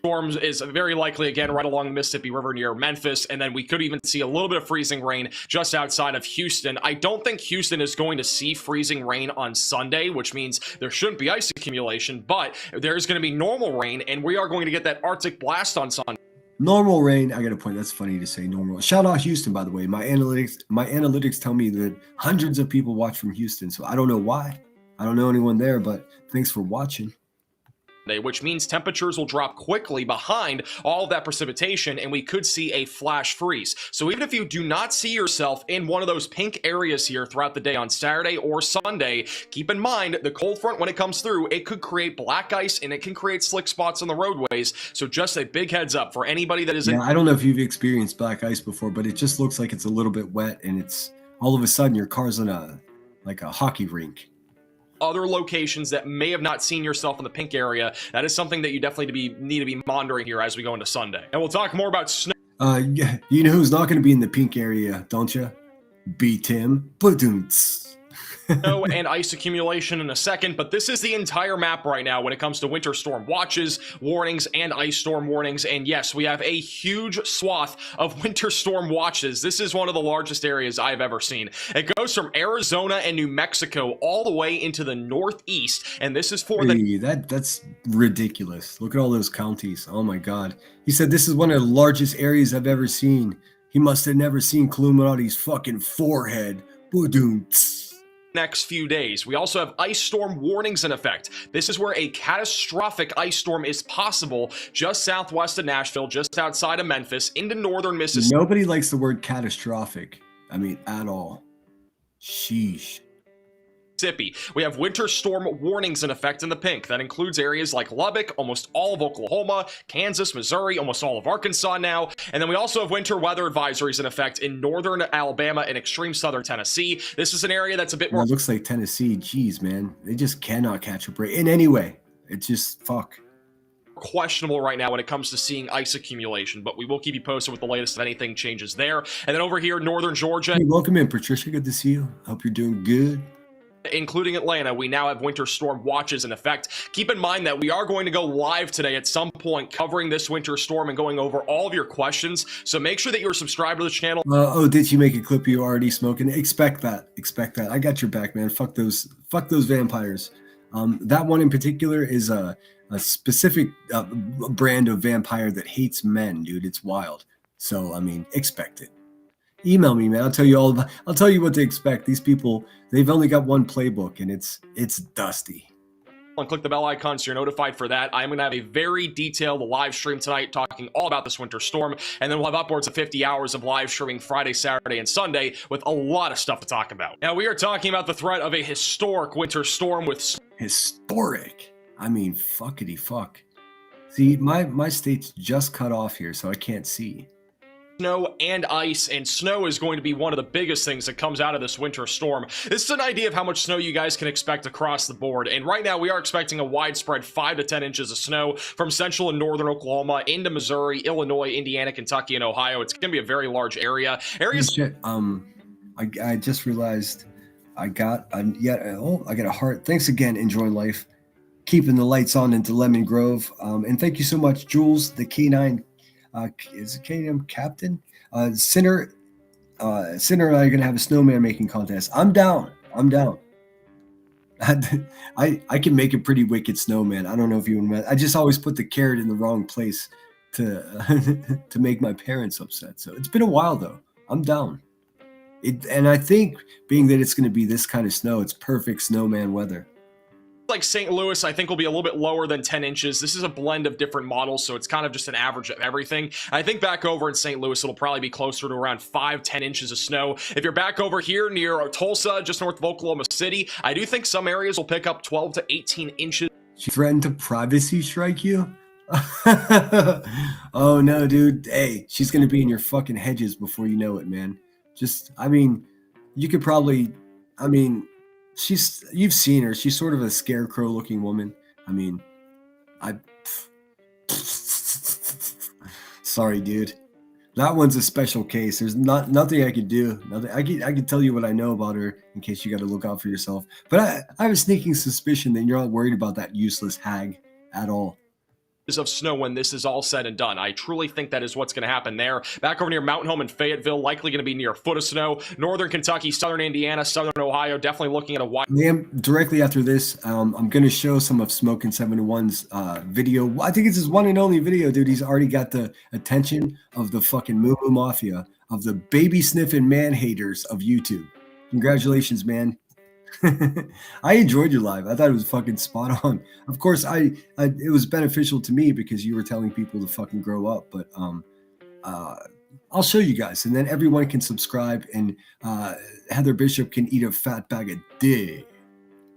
Speaker 18: Storms is very likely again right along the Mississippi River near Memphis, and then we could even see a little bit of freezing rain just outside of Houston. I don't think Houston is going to see freezing rain on Sunday, which means there shouldn't be ice accumulation, but there's going to be normal rain, and we are going to get that Arctic blast on Sunday.
Speaker 1: Normal rain. I got a point. That's funny to say normal. Shout out Houston, by the way. My analytics tell me that hundreds of people watch from Houston, so I don't know why. I don't know anyone there, but thanks for watching.
Speaker 18: Which means temperatures will drop quickly behind all of that precipitation, and we could see a flash freeze. So even if you do not see yourself in one of those pink areas here throughout the day on Saturday or Sunday, keep in mind the cold front, when it comes through, it could create black ice and it can create slick spots on the roadways. So just a big heads up for anybody that is in...
Speaker 1: I don't know if you've experienced black ice before, but it just looks like it's a little bit wet, and it's all of a sudden your car's in a hockey rink.
Speaker 18: Other locations that may have not seen yourself in the pink area, that is something that you definitely need to be monitoring here as we go into Sunday. And we'll talk more about snow.
Speaker 1: Yeah, you know who's not going to be in the pink area, don't you? B. Tim. Ba-doom-ts.
Speaker 18: Snow and ice accumulation in a second, but this is the entire map right now when it comes to winter storm watches, warnings, and ice storm warnings. And yes, we have a huge swath of winter storm watches. This is one of the largest areas I've ever seen. It goes from Arizona and New Mexico all the way into the northeast, and this is for
Speaker 1: that's ridiculous. Look at all those counties. Oh my God. He said this is one of the largest areas I've ever seen. He must have never seen Illuminati's fucking forehead. Ba-doom-ts.
Speaker 18: Next few days. We also have ice storm warnings in effect. This is where a catastrophic ice storm is possible just southwest of Nashville, just outside of Memphis, into northern Mississippi.
Speaker 1: Nobody likes the word catastrophic. I mean, at all. Sheesh.
Speaker 18: We have winter storm warnings in effect in the pink. That includes areas like Lubbock, almost all of Oklahoma, Kansas, Missouri, almost all of Arkansas now. And then we also have winter weather advisories in effect in northern Alabama and extreme southern Tennessee. This is an area that's a bit more...
Speaker 1: It looks like Tennessee. Jeez, man. They just cannot catch a break in any way. It's just fuck.
Speaker 18: Questionable right now when it comes to seeing ice accumulation, but we will keep you posted with the latest if anything changes there. And then over here, northern Georgia.
Speaker 1: Hey, welcome in, Patricia. Good to see you. Hope you're doing good.
Speaker 18: Including Atlanta, we now have winter storm watches in effect. Keep in mind that we are going to go live today at some point covering this winter storm and going over all of your questions. So make sure that you're subscribed to the channel.
Speaker 1: Oh, did you make a clip of you already smoking? Expect that. I got your back, man. Fuck those vampires. That one in particular is a specific brand of vampire that hates men, dude. It's wild. So, I mean, expect it. Email me, man. I'll tell you all about, I'll tell you what to expect. These people, they've only got one playbook, and it's dusty.
Speaker 18: And click the bell icon so you're notified for that. I'm going to have a very detailed live stream tonight talking all about this winter storm, and then we'll have upwards of 50 hours of live streaming Friday, Saturday, and Sunday with a lot of stuff to talk about. Now, we are talking about the threat of a historic winter storm with...
Speaker 1: Historic? I mean, fuckity fuck. See, my state's just cut off here, so I can't see.
Speaker 18: Snow and ice, and snow is going to be one of the biggest things that comes out of this winter storm. This is an idea of how much snow you guys can expect across the board, and right now we are expecting a widespread 5 to 10 inches of snow from central and northern Oklahoma into Missouri, Illinois, Indiana, Kentucky, and Ohio. It's going to be a very large area.
Speaker 1: Shit, I just realized I got a heart. Thanks again, Enjoy Life, keeping the lights on into Lemon Grove, and thank you so much, Jules, the K9. Is it K9 Captain? Sinner and I are gonna have a snowman making contest. I'm down. I can make a pretty wicked snowman. I don't know if you remember. I just always put the carrot in the wrong place to to make my parents upset. So it's been a while though. I'm down. And I think being that it's gonna be this kind of snow, it's perfect snowman weather.
Speaker 18: Like St. Louis, I think will be a little bit lower than 10 inches. This is a blend of different models, so it's kind of just an average of everything. I think back over in St. Louis, it'll probably be closer to around 5-10 inches of snow. If you're back over here near Tulsa, just north of Oklahoma City, I do think some areas will pick up 12 to 18 inches.
Speaker 1: She threatened to privacy strike you? Oh no, dude. Hey, she's gonna be in your fucking hedges before you know it, man. I mean, you could probably, you've seen her. She's sort of a scarecrow looking woman. I mean, sorry, dude. That one's a special case. There's nothing I could do. I can tell you what I know about her in case you got to look out for yourself. But I have a sneaking suspicion that you're not worried about that useless hag at all.
Speaker 18: Of snow when this is all said and done. I truly think that is what's going to happen there. Back over near Mountain Home and Fayetteville, likely going to be near a foot of snow. Northern Kentucky, southern Indiana, southern Ohio, definitely looking at a wide...
Speaker 1: Directly after this, I'm going to show some of Smokin' 71's video. I think it's his one and only video, dude. He's already got the attention of the fucking Moo Moo Mafia, of the baby sniffing man haters of YouTube. Congratulations, man. I enjoyed your live. I thought it was fucking spot on. Of course, it was beneficial to me because you were telling people to fucking grow up. But I'll show you guys, and then everyone can subscribe, and Heather Bishop can eat a fat bag of dick.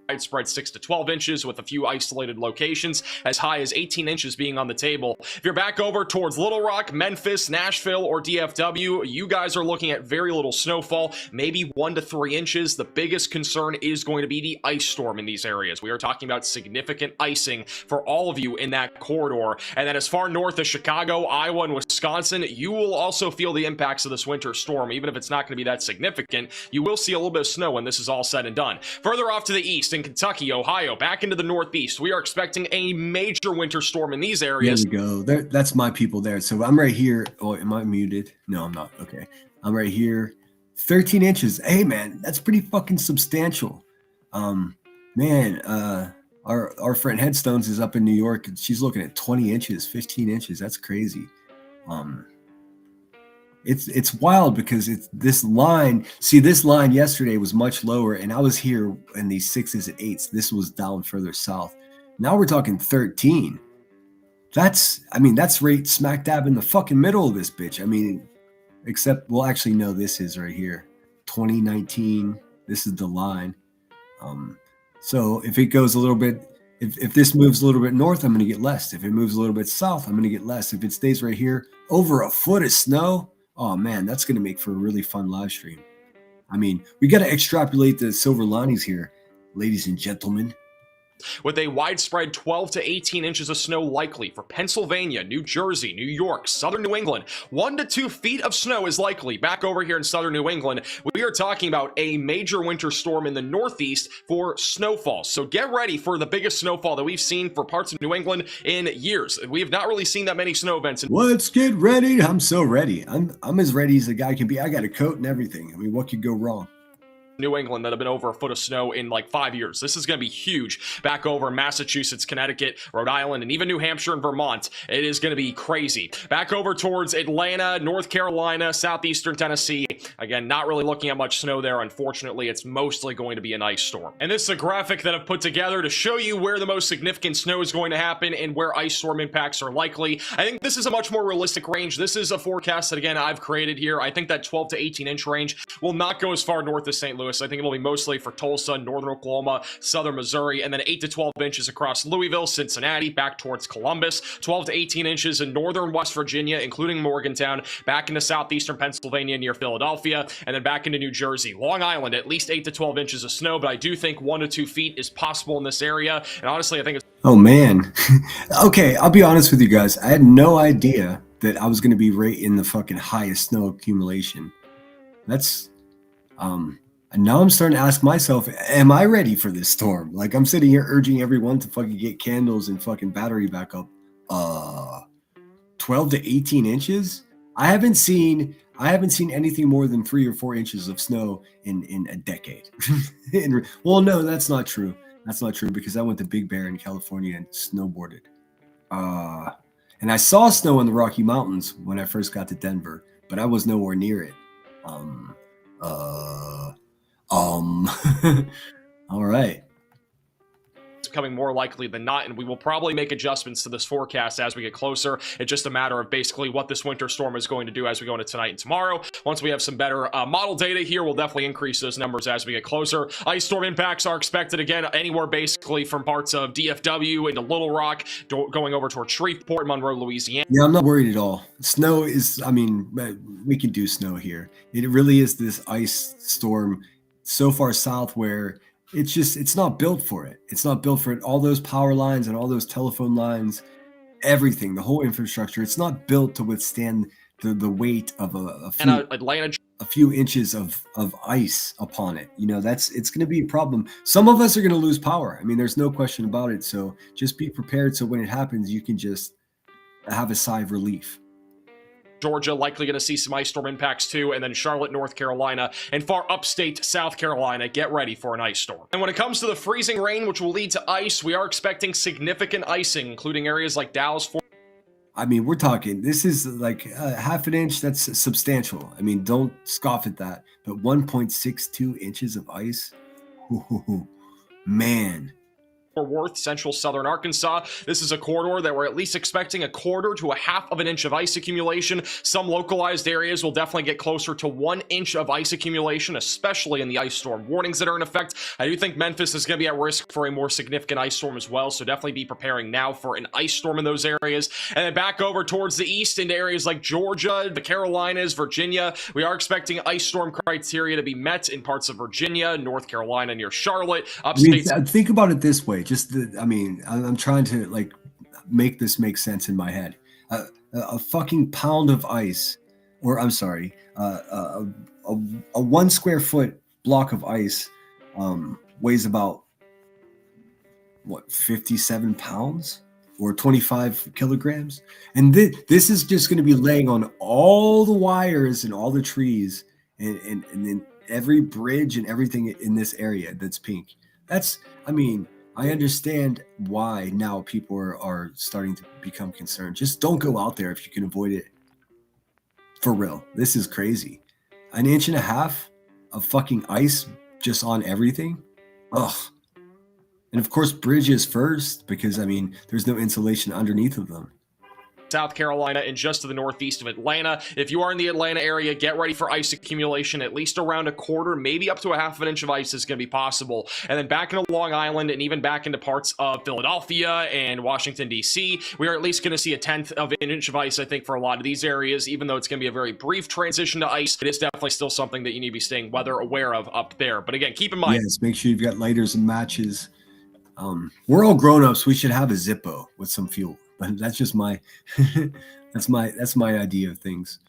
Speaker 18: Widespread 6 to 12 inches with a few isolated locations, as high as 18 inches being on the table. If you're back over towards Little Rock, Memphis, Nashville, or DFW, you guys are looking at very little snowfall, maybe 1 to 3 inches. The biggest concern is going to be the ice storm in these areas. We are talking about significant icing for all of you in that corridor. And then as far north as Chicago, Iowa, and Wisconsin, you will also feel the impacts of this winter storm. Even if it's not going to be that significant, you will see a little bit of snow when this is all said and done. Further off to the east, in Kentucky, Ohio, back into the northeast, we are expecting a major winter storm in these areas.
Speaker 1: There we go. That's my people there. So I'm right here. Oh, am I muted? No, I'm not. Okay. I'm right here. 13 inches. Hey, man, that's pretty fucking substantial. Man, our friend Headstones is up in New York, and she's looking at 20 inches, 15 inches. That's crazy. It's wild because it's this line. See, this line yesterday was much lower, and I was here in these 6s and 8s. This was down further south. Now we're talking 13. That's right smack dab in the fucking middle of this bitch. I mean, except, well, actually, no, this is right here. 2019. This is the line. So if it goes a little bit, if this moves a little bit north, I'm going to get less. If it moves a little bit south, I'm going to get less. If it stays right here, over a foot of snow, oh man, that's going to make for a really fun live stream. I mean, we got to extrapolate the silver linings here, ladies and gentlemen.
Speaker 18: With a widespread 12 to 18 inches of snow likely for Pennsylvania, New Jersey, New York, southern New England. 1 to 2 feet of snow is likely back over here in southern New England. We are talking about a major winter storm in the northeast for snowfall. So get ready for the biggest snowfall that we've seen for parts of New England in years. We have not really seen that many snow events.
Speaker 1: Let's get ready. I'm so ready. I'm as ready as a guy can be. I got a coat and everything. I mean, what could go wrong?
Speaker 18: New England that have been over a foot of snow in like 5 years. This is going to be huge. Back over in Massachusetts, Connecticut, Rhode Island, and even New Hampshire and Vermont. It is going to be crazy. Back over towards Atlanta, North Carolina, southeastern Tennessee. Again, not really looking at much snow there. Unfortunately, it's mostly going to be an ice storm. And this is a graphic that I've put together to show you where the most significant snow is going to happen and where ice storm impacts are likely. I think this is a much more realistic range. This is a forecast that, again, I've created here. I think that 12 to 18 inch range will not go as far north as St. Louis. I think it'll be mostly for Tulsa, northern Oklahoma, southern Missouri, and then 8 to 12 inches across Louisville, Cincinnati, back towards Columbus, 12 to 18 inches in northern West Virginia, including Morgantown, back into southeastern Pennsylvania near Philadelphia, and then back into New Jersey. Long Island, at least 8 to 12 inches of snow, but I do think 1 to 2 feet is possible in this area, and honestly, I think it's...
Speaker 1: Oh, man. Okay, I'll be honest with you guys. I had no idea that I was going to be right in the fucking highest snow accumulation. That's... And now I'm starting to ask myself, am I ready for this storm? Like, I'm sitting here urging everyone to fucking get candles and fucking battery backup. 12 to 18 inches? I haven't seen anything more than 3 or 4 inches of snow in a decade. Well, no, that's not true. That's not true because I went to Big Bear in California and snowboarded. And I saw snow in the Rocky Mountains when I first got to Denver, but I was nowhere near it. All right.
Speaker 18: It's becoming more likely than not, and we will probably make adjustments to this forecast as we get closer. It's just a matter of basically what this winter storm is going to do as we go into tonight and tomorrow. Once we have some better model data here, we'll definitely increase those numbers as we get closer. Ice storm impacts are expected again anywhere basically from parts of DFW into Little Rock, going over towards Shreveport, Monroe, Louisiana.
Speaker 1: Yeah, I'm not worried at all. Snow is, I mean, we can do snow here. It really is this ice storm so far south where it's not built for it. It's not built for it. All those power lines and all those telephone lines, everything, the whole infrastructure, it's not built to withstand the weight of a few inches of ice upon it. You know, it's going to be a problem. Some of us are going to lose power. I mean, there's no question about it. So just be prepared. So when it happens, you can just have a sigh of relief.
Speaker 18: Georgia, likely going to see some ice storm impacts too, and then Charlotte, North Carolina, and far upstate South Carolina, get ready for an ice storm. And when it comes to the freezing rain, which will lead to ice, we are expecting significant icing, including areas like Dallas,
Speaker 1: I mean, we're talking, this is like half an inch, that's substantial. I mean, don't scoff at that, but 1.62 inches of ice, man.
Speaker 18: Fort Worth, central southern Arkansas. This is a corridor that we're at least expecting 1/4 to 1/2 of an inch of ice accumulation. Some localized areas will definitely get closer to 1 inch of ice accumulation, especially in the ice storm warnings that are in effect. I do think Memphis is going to be at risk for a more significant ice storm as well, so definitely be preparing now for an ice storm in those areas. And then back over towards the east into areas like Georgia, the Carolinas, Virginia. We are expecting ice storm criteria to be met in parts of Virginia, North Carolina near Charlotte, upstate.
Speaker 1: I mean, think about it this way. I'm trying to like make this make sense in my head. A fucking pound of ice, or I'm sorry, a 1 square foot block of ice weighs about what, 57 pounds or 25 kilograms, and this is just going to be laying on all the wires and all the trees and then every bridge and everything in this area that's pink. I understand why now people are starting to become concerned. Just don't go out there if you can avoid it. For real. This is crazy. 1.5 inches of fucking ice just on everything. Ugh. And of course, bridges first, because I mean, there's no insulation underneath of them.
Speaker 18: South Carolina and just to the northeast of Atlanta. If you are in the Atlanta area, get ready for ice accumulation. At least around 1/4, maybe up to 1/2 of an inch of ice is going to be possible. And then back into Long Island and even back into parts of Philadelphia and Washington, D.C., we are at least going to see 1/10 of an inch of ice, I think, for a lot of these areas. Even though it's going to be a very brief transition to ice, it is definitely still something that you need to be staying weather aware of up there. But again, keep in mind.
Speaker 1: Yes, make sure you've got lighters and matches. We're all grown-ups. We should have a Zippo with some fuel. But that's just my that's my idea of things.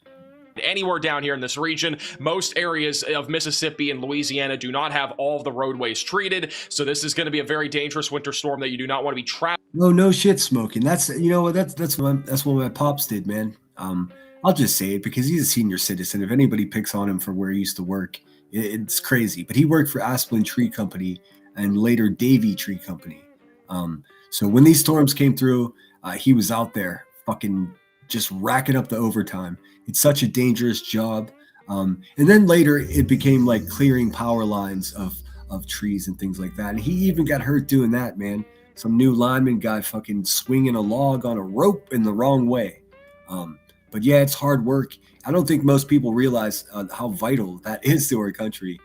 Speaker 18: Anywhere down here in this region, most areas of Mississippi and Louisiana do not have all of the roadways treated, so this is going to be a very dangerous winter storm that you do not want to be trapped.
Speaker 1: No shit, Smoking. That's what my pops did, man. I'll just say it because he's a senior citizen. If anybody picks on him for where he used to work It's crazy. But he worked for Asplin Tree Company and later Davy Tree Company. So when these storms came through, he was out there fucking just racking up the overtime. It's such a dangerous job. And then later it became like clearing power lines of trees and things like that. And he even got hurt doing that, man. Some new lineman guy fucking swinging a log on a rope in the wrong way. But yeah, it's hard work. I don't think most people realize how vital that is to our country.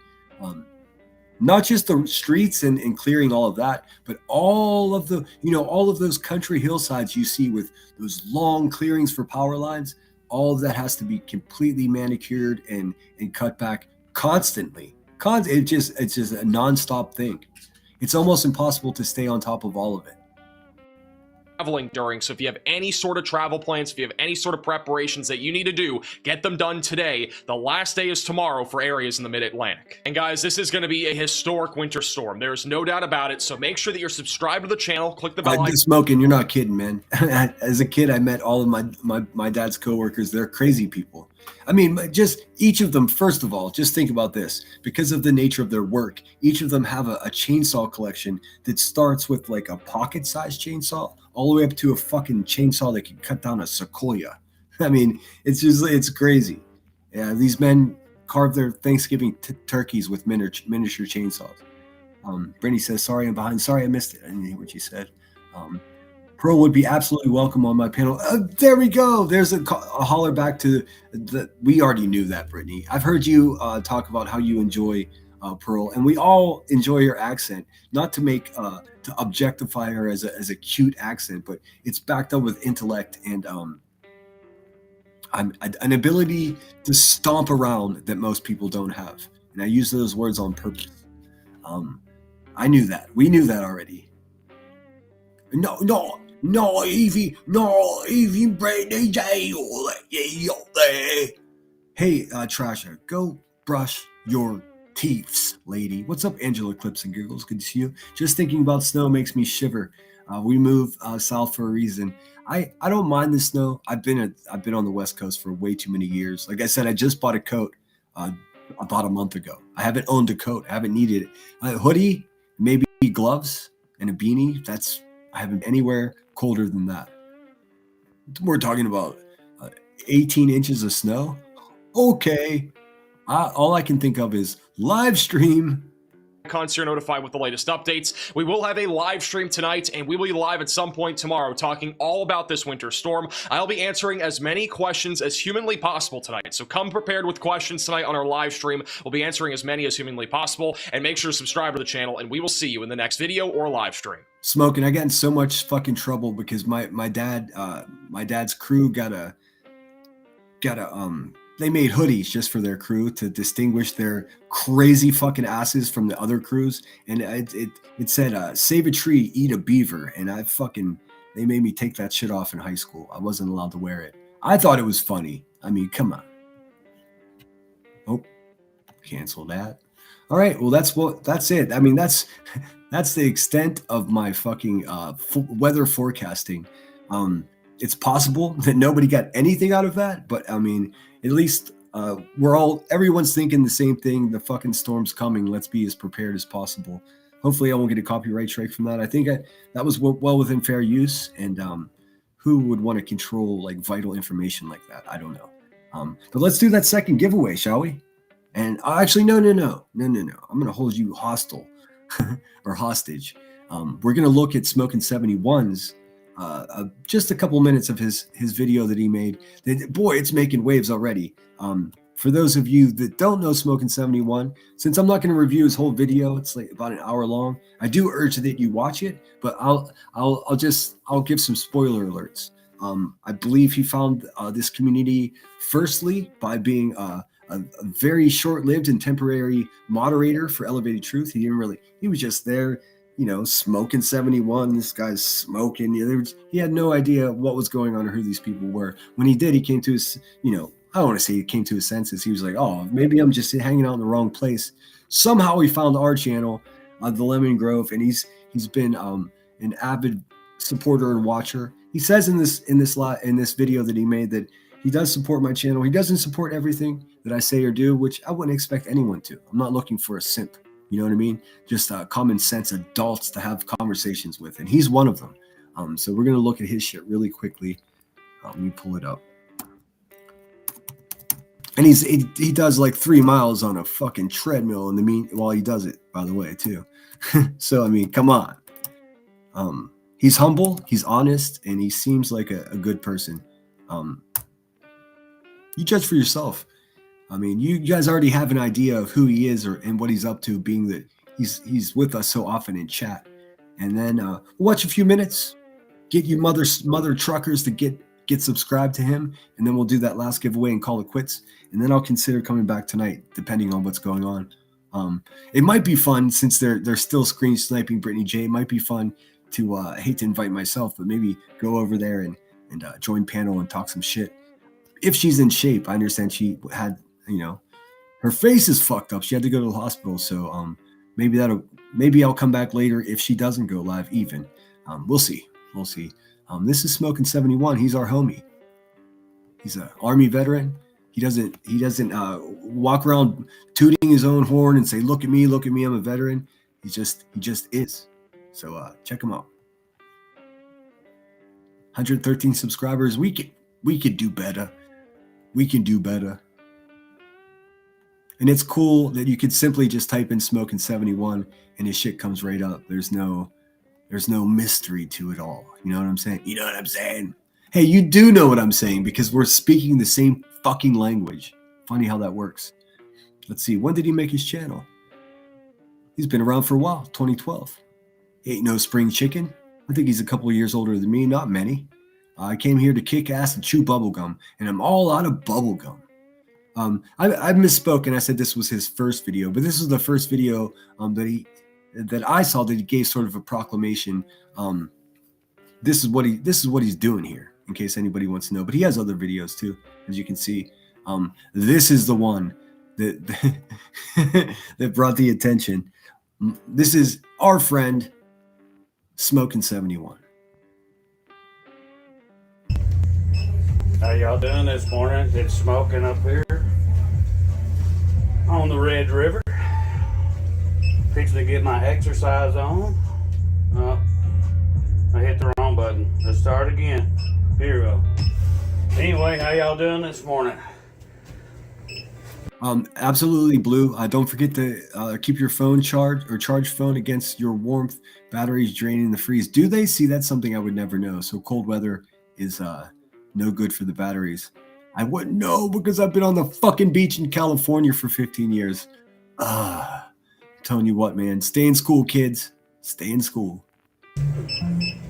Speaker 1: Not just the streets and clearing all of that, but all of the, all of those country hillsides you see with those long clearings for power lines. All of that has to be completely manicured and cut back constantly. It's just a nonstop thing. It's almost impossible to stay on top of all of it.
Speaker 18: Traveling during. So if you have any sort of travel plans, if you have any sort of preparations that you need to do, get them done today. The last day is tomorrow for areas in the mid-Atlantic. And guys, this is going to be a historic winter storm. There's no doubt about it. So make sure that you're subscribed to the channel. Click the bell icon.
Speaker 1: Smoking, you're not kidding, man. As a kid, I met all of my dad's coworkers. They're crazy people. I mean, just each of them, first of all, just think about this. Because of the nature of their work, each of them have a chainsaw collection that starts with like a pocket-sized chainsaw all the way up to a fucking chainsaw that can cut down a sequoia. I mean, it's crazy. Yeah, these men carve their Thanksgiving turkeys with miniature chainsaws. Brittany says, sorry, I'm behind. Sorry, I missed it. I didn't hear what you said. Pearl would be absolutely welcome on my panel. There we go. There's a holler back to the. We already knew that, Brittany. I've heard you talk about how you enjoy Pearl, and we all enjoy her accent. Not to make to objectify her as a cute accent, but it's backed up with intellect and an ability to stomp around that most people don't have. And I use those words on purpose. I knew that. We knew that already. No, Evie, Brady J. Hey, Trasher, go brush your teeths, lady. What's up, Angela Clips and Giggles? Good to see you. Just thinking about snow makes me shiver. We moved south for a reason. I don't mind the snow. I've been on the West Coast for way too many years. Like I said, I just bought a coat about a month ago. I haven't owned a coat. I haven't needed it. A hoodie, maybe gloves, and a beanie. I haven't anywhere colder than that. We're talking about 18 inches of snow. Okay. All I can think of is live stream.
Speaker 18: So you're notified with the latest updates. We will have a live stream tonight, and we will be live at some point tomorrow talking all about this winter storm. I'll be answering as many questions as humanly possible tonight. So come prepared with questions tonight on our live stream. We'll be answering as many as humanly possible, and make sure to subscribe to the channel, and we will see you in the next video or live stream.
Speaker 1: Smoking, I got in so much fucking trouble because my dad's crew they made hoodies just for their crew to distinguish their crazy fucking asses from the other crews. And it said, save a tree, eat a beaver. And they made me take that shit off in high school. I wasn't allowed to wear it. I thought it was funny. I mean, come on. Oh, cancel that. All right. Well, that's it. I mean, that's the extent of my fucking weather forecasting. It's possible that nobody got anything out of that, but I mean, at least everyone's thinking the same thing. The fucking storm's coming. Let's be as prepared as possible. Hopefully I won't get a copyright strike from that. I think that was well within fair use. And who would want to control like vital information like that? I don't know. But let's do that second giveaway, shall we? And actually, no. I'm going to hold you hostile or hostage. We're going to look at Smoking 71's just a couple minutes of his video that he made. Boy, it's making waves already. For those of you that don't know Smoking 71, since I'm not going to review his whole video, it's like about an hour long. I do urge that you watch it, but I'll give some spoiler alerts. I believe he found this community firstly by being a very short-lived and temporary moderator for Elevated Truth. He was just there, Smoking 71. This guy's smoking. He had no idea what was going on or who these people were. When he did, he came to his, I don't want to say he came to his senses. He was like, oh, maybe I'm just hanging out in the wrong place. Somehow he found our channel, The Lemon Grove, and he's been an avid supporter and watcher. He says in this video that he made that he does support my channel. He doesn't support everything, that I say or do, which I wouldn't expect anyone to. I'm not looking for a simp. You know what I mean? Just common sense adults to have conversations with, and he's one of them. So we're gonna look at his shit really quickly. Let me pull it up. And he does like 3 miles on a fucking treadmill in the while he does it, by the way, too. So I mean, come on. He's humble, he's honest, and he seems like a good person. You judge for yourself. I mean, you guys already have an idea of who he is and what he's up to, being that he's with us so often in chat. And then we'll watch a few minutes, get you mother truckers to get subscribed to him, and then we'll do that last giveaway and call it quits. And then I'll consider coming back tonight, depending on what's going on. It might be fun, since they're still screen sniping Brittany J. It might be fun to I hate to invite myself, but maybe go over there and join panel and talk some shit. If she's in shape. I understand she had, her face is fucked up. She had to go to the hospital. So maybe I'll come back later if she doesn't go live even. We'll see. This is Smoking 71. He's our homie. He's an Army veteran. He doesn't walk around tooting his own horn and say, look at me, I'm a veteran. He just is. So check him out. 113 subscribers. We could do better. We can do better. And it's cool that you could simply just type in Smoking 71 and his shit comes right up. There's no mystery to it all. You know what I'm saying? You know what I'm saying? Hey, you do know what I'm saying because we're speaking the same fucking language. Funny how that works. Let's see. When did he make his channel? He's been around for a while. 2012. Ain't no spring chicken. I think he's a couple of years older than me. Not many. I came here to kick ass and chew bubblegum, and I'm all out of bubblegum. I misspoke and I said this was his first video, but this is the first video that I saw that he gave sort of a proclamation. This is what he's doing here, in case anybody wants to know. But he has other videos too, as you can see. This is the one that that brought the attention. This is our friend Smoking 71.
Speaker 19: How y'all doing this morning? It's smoking up here on the Red River. Fixing to get my exercise on. I hit the wrong button. Let's start again. Here we go. Anyway, how y'all doing this morning?
Speaker 1: Absolutely, Blue. Don't forget to keep your phone charged or charge phone against your warmth. Batteries draining the freeze. Do they? See, that's something I would never know. So cold weather is no good for the batteries. I wouldn't know because I've been on the fucking beach in California for 15 years. Telling you what, man. Stay in school, kids. Stay in school.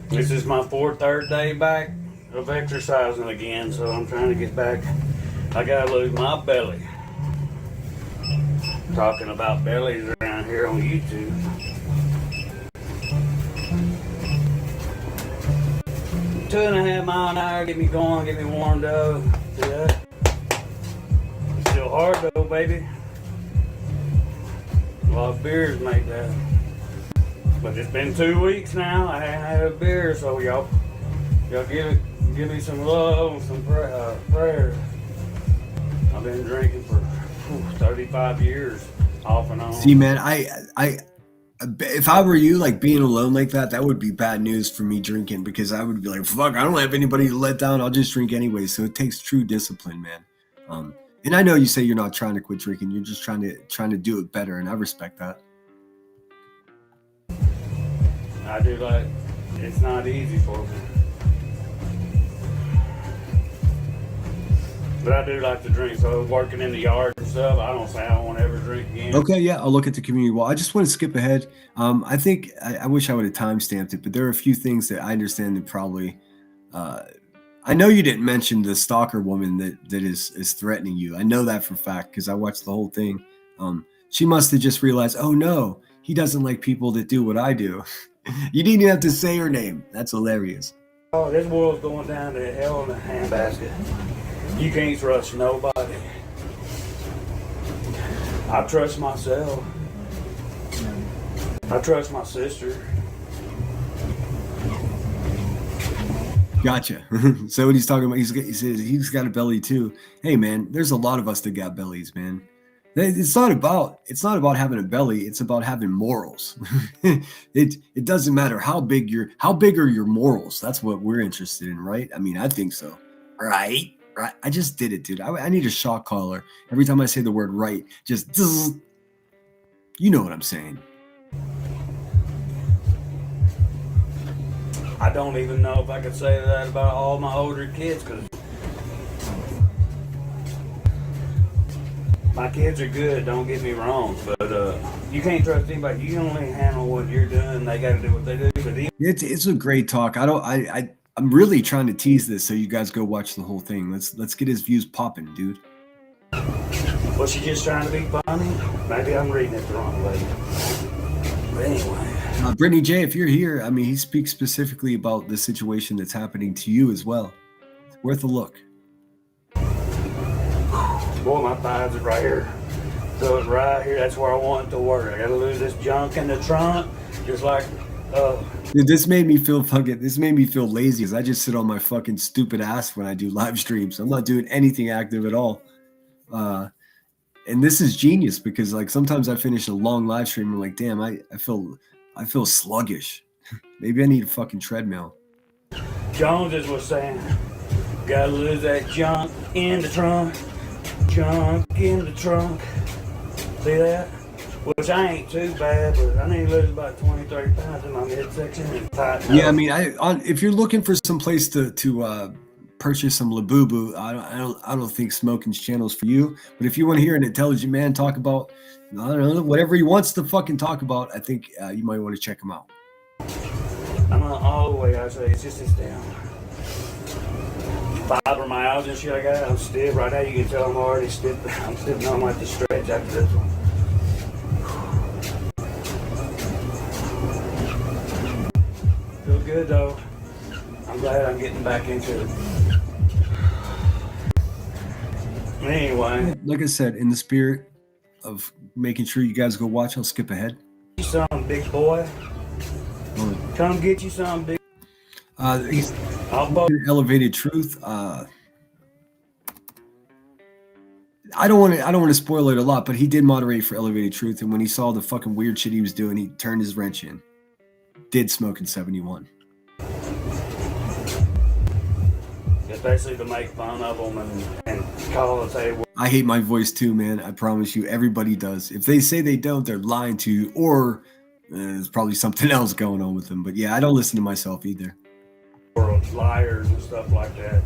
Speaker 19: This is my third day back of exercising again, so I'm trying to get back. I gotta lose my belly. Talking about bellies around here on YouTube. Two 2.5 mile an hour, get me going, get me warmed up. Yeah. It's still hard though, baby. A lot of beers make that. But it's been 2 weeks now. I haven't had a beer, so y'all give me some love and some prayers. I've been drinking for 35 years, off and on.
Speaker 1: See, man, if I were you, like being alone like that would be bad news for me drinking, because I would be like, fuck, I don't have anybody to let down. I'll just drink anyway. So it takes true discipline, man. And I know you say you're not trying to quit drinking. You're just trying to do it better, and I respect that.
Speaker 19: I do like, it's not easy for me. But I do like to drink, so working in the yard and stuff, I don't say I won't ever drink again.
Speaker 1: Okay, yeah, I'll look at the community wall. I just want to skip ahead. I think I wish I would have time-stamped it, but there are a few things that I understand that probably... I know you didn't mention the stalker woman that is threatening you. I know that for a fact because I watched the whole thing. She must have just realized, oh no, he doesn't like people that do what I do. You didn't even have to say her name. That's hilarious.
Speaker 19: Oh, this world's going down to hell in a handbasket. You can't trust nobody. I trust myself. I trust my sister.
Speaker 1: Gotcha. So what he's talking about, he says he's got a belly too. Hey man, there's a lot of us that got bellies, man. It's not about having a belly. It's about having morals. It doesn't matter how big are your morals. That's what we're interested in, right? I mean, I think so. Right. I just did it, dude. I need a shock collar every time I say the word right. Just, you know what I'm saying.
Speaker 19: I don't even know if I could say that about all my older kids, because my kids are good, don't get me wrong, but you can't trust anybody. You can only handle what you're doing. They got to do what they do. But
Speaker 1: It's a great talk. I'm really trying to tease this so you guys go watch the whole thing. Let's get his views popping, dude.
Speaker 19: was she just trying to be funny? Maybe I'm reading it the wrong way. But anyway.
Speaker 1: Brittany J, if you're here, I mean, he speaks specifically about the situation that's happening to you as well. It's worth a look.
Speaker 19: Boy, my thighs are right here. So it's right here. That's where I want it to work. I gotta lose this junk in the trunk, just like.
Speaker 1: Dude, this made me feel lazy because I just sit on my fucking stupid ass when I do live streams. I'm not doing anything active at all. And this is genius because like sometimes I finish a long live stream and I'm like, damn, I feel sluggish. Maybe I need a fucking treadmill.
Speaker 19: Jones was saying, gotta lose that junk in the trunk. Junk in the trunk. See that? Which I ain't too bad, but I need to lose about 20-30 pounds in my midsection and tighten
Speaker 1: Yeah,
Speaker 19: up.
Speaker 1: I mean, if you're looking for some place to purchase some Labubu, I don't think smoking's channel's for you. But if you want to hear an intelligent man talk about, I don't know, whatever he wants to fucking talk about, I think you might want to check him out.
Speaker 19: I'm not all the way, I say, it's just this down. Fibromyalgia and shit I got, I'm stiff. Right now you can tell I'm already stiff. I'm stiff now, I might have to stretch after this one. Feel good though. I'm glad I'm getting back into it. Anyway.
Speaker 1: Like I said, in the spirit of making sure you guys go watch, I'll skip ahead.
Speaker 19: Some big boy. Come get you some big.
Speaker 1: He's Elevated Truth. I don't want to spoil it a lot, but he did moderate for Elevated Truth, and when he saw the fucking weird shit he was doing, he turned his wrench in. Did smoke in 71.
Speaker 19: It's basically to make fun of them and call and say.
Speaker 1: I hate my voice too, man. I promise you, everybody does. If they say they don't, they're lying to you, or there's probably something else going on with them. But yeah, I don't listen to myself either.
Speaker 19: Or liars and stuff like that.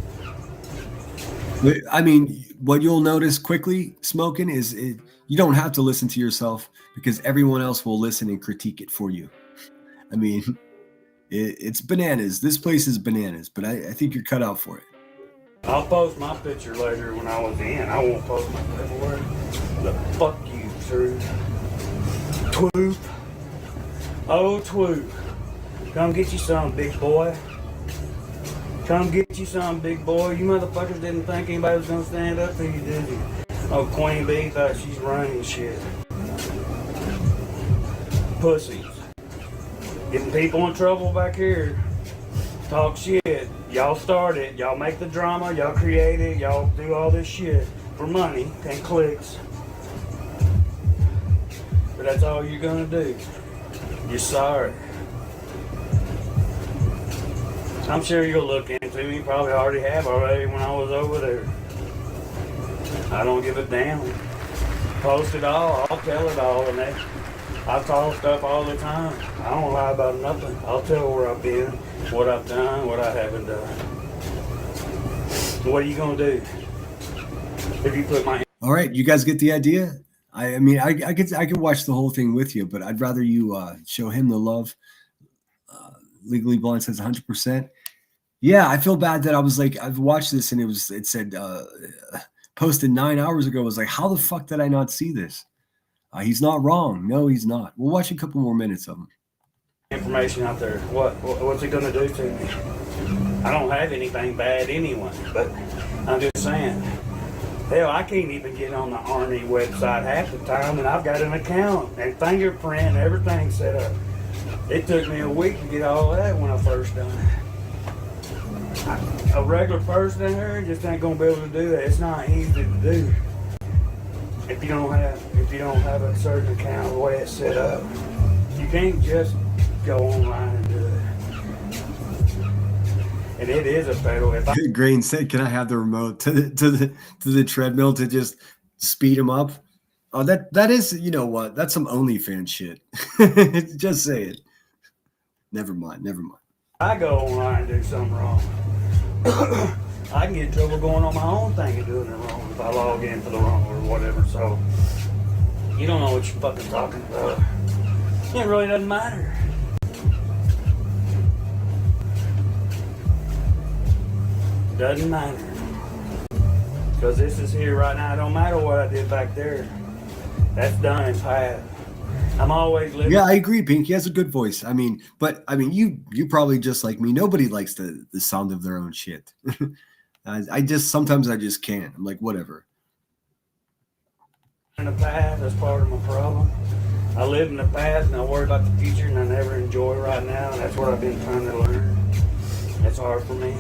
Speaker 1: I mean, what you'll notice quickly smoking is you don't have to listen to yourself because everyone else will listen and critique it for you. I mean, it's bananas. This place is bananas, but I think you're cut out for it.
Speaker 19: I'll post my picture later when I was in. I won't post my paperwork. But fuck you, Truth. Twoop. Oh, Twoop. Come get you some, big boy. Come get you some, big boy. You motherfuckers didn't think anybody was gonna stand up for you, did you? Oh, Queen Bee thought she's running shit. Pussies. Getting people in trouble back here. Talk shit. Y'all start it. Y'all make the drama. Y'all create it. Y'all do all this shit for money and clicks. But that's all you're gonna do. You're sorry. I'm sure you'll look into me. You probably already have already when I was over there. I don't give a damn. Post it all. I'll tell it all. And I talk stuff all the time. I don't lie about nothing. I'll tell where I've been, what I've done, what I haven't done. What are you gonna do if you put my?
Speaker 1: All right, you guys get the idea. I mean, I could watch the whole thing with you, but I'd rather you show him the love. Legally Blonde says 100%. Yeah, I feel bad that I was like, I've watched this and it said posted 9 hours ago. I was like, how the fuck did I not see this? He's not wrong. No, he's not. We'll watch a couple more minutes of him.
Speaker 19: Information out there. What's it gonna do to me? I don't have anything bad anyway, but I'm just saying. Hell, I can't even get on the Army website half the time, and I've got an account and fingerprint and everything set up. It took me a week to get all that when I first done it. A regular person in here just ain't gonna be able to do that. It's not easy to do if you don't have a certain account the way it's set up. You can't just go online and do it. And it is a pedal. If I
Speaker 1: Grain said, "Can I have the remote to the treadmill to just speed him up?" Oh, that is, you know what? That's some OnlyFans shit. Just say it. Never mind.
Speaker 19: I go online and do something wrong, I can get in trouble going on my own thing and doing it wrong if I log in for the wrong or whatever. So you don't know what you're fucking talking about. It really doesn't matter. Doesn't matter. Because this is here right now. It don't matter what I did back there. That's done and past. I'm always living.
Speaker 1: Yeah, I agree, Pink. He has a good voice. But you probably just like me. Nobody likes the sound of their own shit. Sometimes I just can't. I'm like, whatever.
Speaker 19: In the past, that's part of my problem. I live in the past and I worry about the future and I never enjoy right now. And that's what I've been trying to learn. It's hard for me.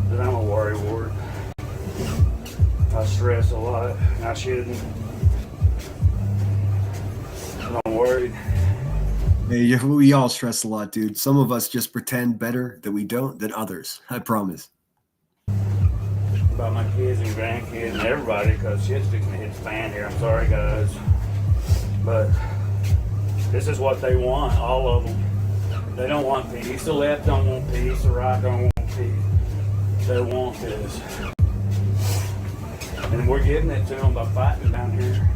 Speaker 19: But I'm a worry ward. I stress a lot and I shouldn't. I'm worried.
Speaker 1: Hey, we all stress a lot, dude. Some of us just pretend better that we don't than others. I promise.
Speaker 19: About my kids and grandkids and everybody, because shit's fixing to hit the fan here. I'm sorry, guys. But this is what they want, all of them. They don't want peace. The left don't want peace. The right don't want peace. They want this. And we're giving it to them by fighting down here.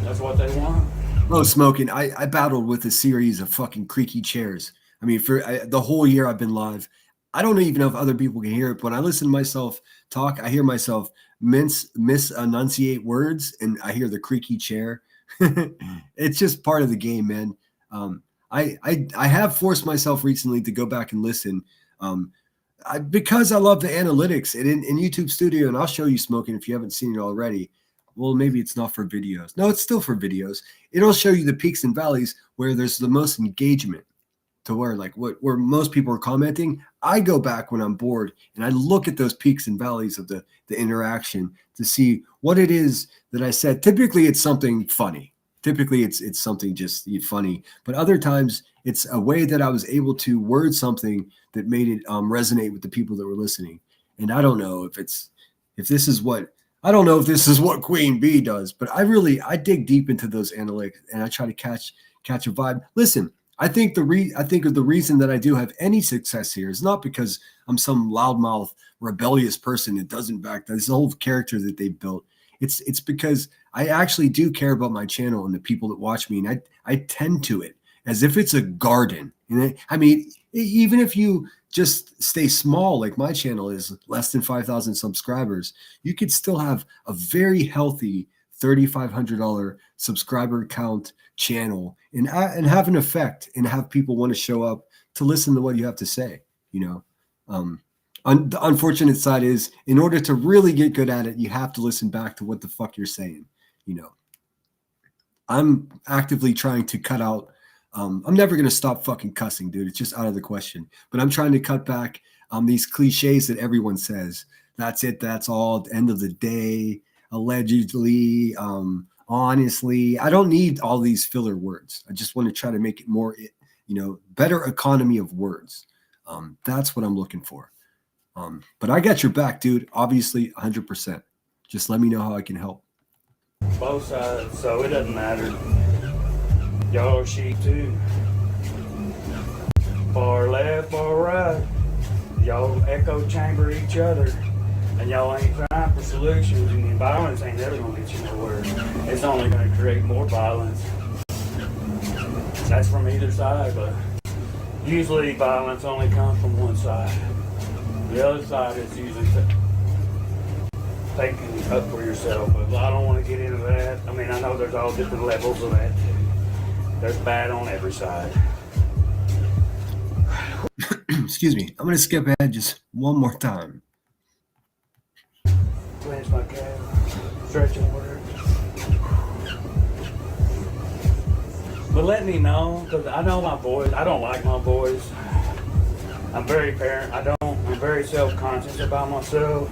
Speaker 19: That's what they want.
Speaker 1: Oh, smoking. I battled with a series of fucking creaky chairs. I mean, for the whole year I've been live, I don't even know if other people can hear it. But when I listen to myself talk, I hear myself misenunciate words, and I hear the creaky chair. It's just part of the game, man. I have forced myself recently to go back and listen because I love the analytics and in YouTube Studio, and I'll show you, smoking, if you haven't seen it already. Well, maybe it's not for videos. No, it's still for videos. It'll show you the peaks and valleys where there's the most engagement, to where where most people are commenting. I go back when I'm bored and I look at those peaks and valleys of the interaction to see what it is that I said. Typically, it's something funny. Typically, it's something just funny. But other times, it's a way that I was able to word something that made it resonate with the people that were listening. And I don't know if this is what Queen Bee does, but I dig deep into those analytics and I try to catch a vibe. Listen, I think the reason that I do have any success here is not because I'm some loudmouth rebellious person that doesn't back this whole character that they built. It's because I actually do care about my channel and the people that watch me, and I tend to it as if it's a garden. And I mean, even if you just stay small, like my channel is less than 5,000 subscribers, you could still have a very healthy $3,500 subscriber count channel and have an effect and have people want to show up to listen to what you have to say. The unfortunate side is, in order to really get good at it, you have to listen back to what the fuck you're saying. I'm actively trying to cut out. I'm never going to stop fucking cussing, dude. It's just out of the question. But I'm trying to cut back on these cliches that everyone says. That's it. That's all. At the end of the day, allegedly, honestly. I don't need all these filler words. I just want to try to make it more, better economy of words. That's what I'm looking for. But I got your back, dude. Obviously, 100%. Just let me know how I can help.
Speaker 19: Both sides, so it doesn't matter. Y'all are sheep too. Far left, far right. Y'all echo chamber each other. And y'all ain't trying for solutions, and violence ain't ever gonna get you nowhere. It's only gonna create more violence. That's from either side, but usually violence only comes from one side. The other side is usually taking up for yourself, but I don't want to get into that. I mean, I know there's all different levels of that too. There's bad on every side.
Speaker 1: Excuse me. I'm going to skip ahead just one more time.
Speaker 19: Clench my calf, stretch and work. But let me know, because I know my voice. I don't like my voice. I'm very parent. I'm very self-conscious about myself,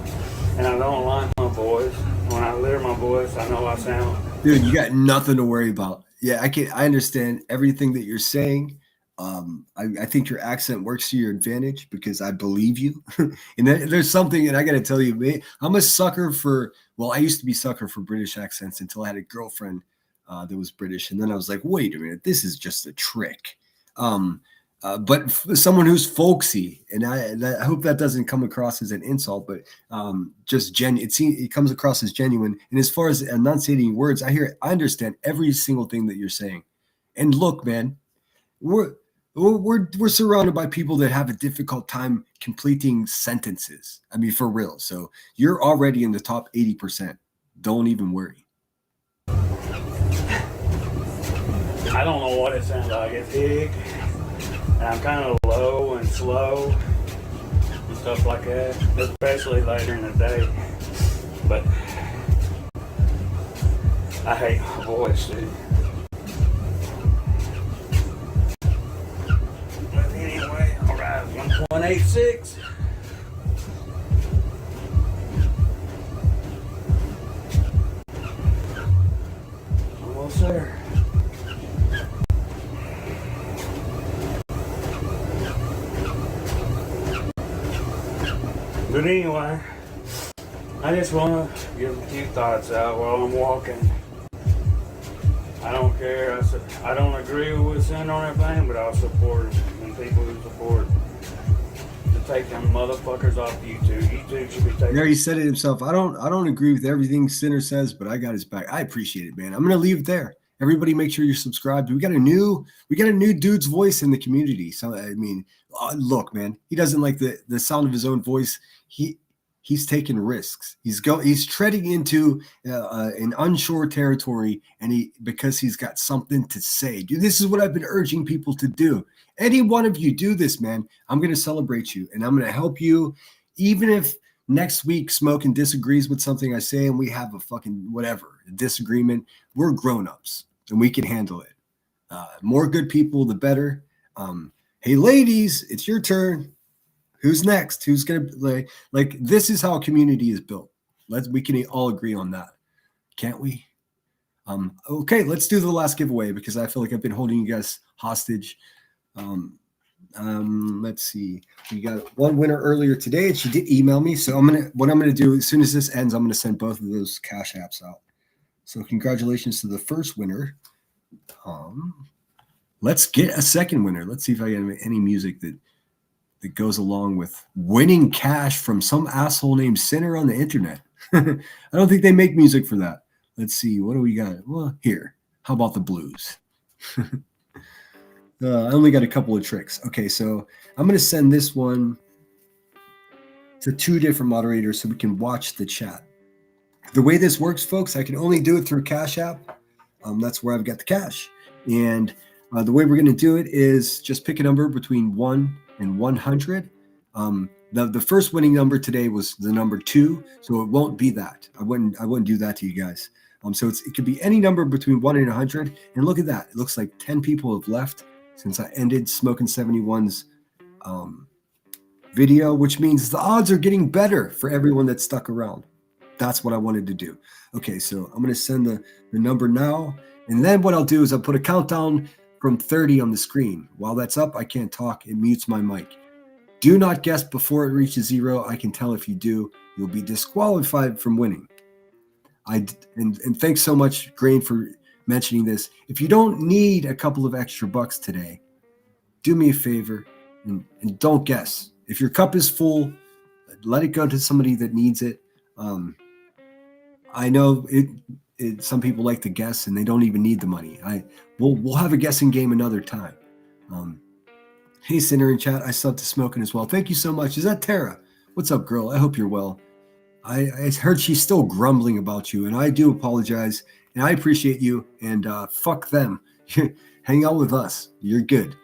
Speaker 19: and I don't like my voice. When I hear my voice, I know I sound.
Speaker 1: Dude, you got nothing to worry about. Yeah, I understand everything that you're saying. I think your accent works to your advantage because I believe you. And there's something, and I got to tell you, man, I'm a sucker for. Well, I used to be sucker for British accents until I had a girlfriend that was British, and then I was like, wait a minute, this is just a trick. But someone who's folksy, and I hope that doesn't come across as an insult, but just genuine. It comes across as genuine. And as far as enunciating words, I understand every single thing that you're saying. And look, man, we're surrounded by people that have a difficult time completing sentences. I mean, for real. So you're already in the top 80%. Don't even worry.
Speaker 19: I don't know what it sounds like. It's big. And I'm kind of low and slow and stuff like that, especially later in the day. But I hate my voice, dude. But anyway, all right, 1.86. Almost there. But anyway, I just want to give a few thoughts out while I'm walking. I don't care. I don't agree with what's in on everything, but I'll support them and people who support to take them motherfuckers off YouTube. YouTube should be taking.
Speaker 1: There, he said it himself. I don't agree with everything Sinner says, but I got his back. I appreciate it, man. I'm gonna leave it there. Everybody, make sure you're subscribed. We got a new dude's voice in the community. So I mean, look, man, he doesn't like the sound of his own voice. He's taking risks. He's treading into an unsure territory, and because he's got something to say. Dude, this is what I've been urging people to do. Any one of you do this, man. I'm going to celebrate you, and I'm going to help you, even if next week Smoking disagrees with something I say, and we have a fucking whatever disagreement. We're grown-ups, and we can handle it. More good people, the better. Hey, ladies, it's your turn. Who's next? Who's gonna like? This is how a community is built. We can all agree on that, can't we? Okay, let's do the last giveaway because I feel like I've been holding you guys hostage. Let's see. We got one winner earlier today, and she did email me. So what I'm gonna do as soon as this ends, I'm gonna send both of those Cash Apps out. So congratulations to the first winner. Let's get a second winner. Let's see if I get any music that goes along with winning cash from some asshole named Sinner on the internet. I don't think they make music for that. Let's see. What do we got? Well, here. How about the blues? I only got a couple of tricks. Okay, so I'm going to send this one to 2 different moderators so we can watch the chat. The way this works, folks, I can only do it through Cash App. That's where I've got the cash. And the way we're going to do it is just pick a number between 1 and 100. The first winning number today was the number 2, so it won't be that. I wouldn't do that to you guys. So it could be any number between 1 and 100. And look at that. It looks like 10 people have left since I ended Smoking 71's video, which means the odds are getting better for everyone that's stuck around. That's what I wanted to do. Okay, so I'm going to send the number now. And then what I'll do is I'll put a countdown from 30 on the screen. While that's up, I can't talk. It mutes my mic. Do not guess before it reaches 0. I can tell if you do, you'll be disqualified from winning. And thanks so much, Grain, for mentioning this. If you don't need a couple of extra bucks today, do me a favor and don't guess. If your cup is full, let it go to somebody that needs it. I know some people like to guess and they don't even need the money. We'll have a guessing game another time. Hey, Sinner in chat, I subbed to Smoking as well. Thank you so much. Is that Tara? What's up, girl? I hope you're well. I heard she's still grumbling about you, and I do apologize, and I appreciate you, and fuck them. Hang out with us. You're good.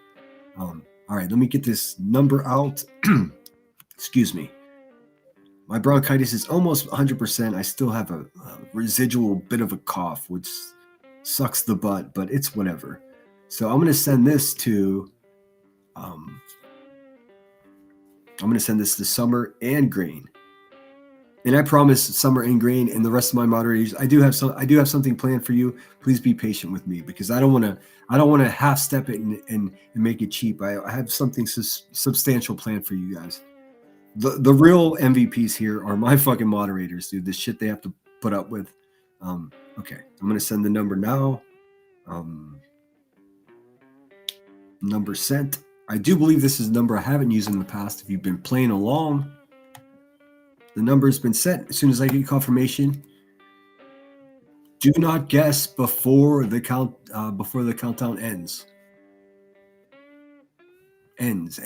Speaker 1: All right, let me get this number out. Excuse me. My bronchitis is almost 100%. I still have a residual bit of a cough, which sucks the butt, but it's whatever. So I'm going to send this to I'm going to send this to Summer and Grain. And I promise Summer and Grain and the rest of my moderators, I do have something planned for you. Please be patient with me because I don't want to half step it and make it cheap. I have something substantial planned for you guys. The real MVPs here are my fucking moderators, dude. The shit they have to put up with. Okay, I'm going to send the number now. Number sent. I do believe this is a number I haven't used in the past. If you've been playing along, the number has been sent. As soon as I get confirmation, do not guess before the countdown ends. Ends.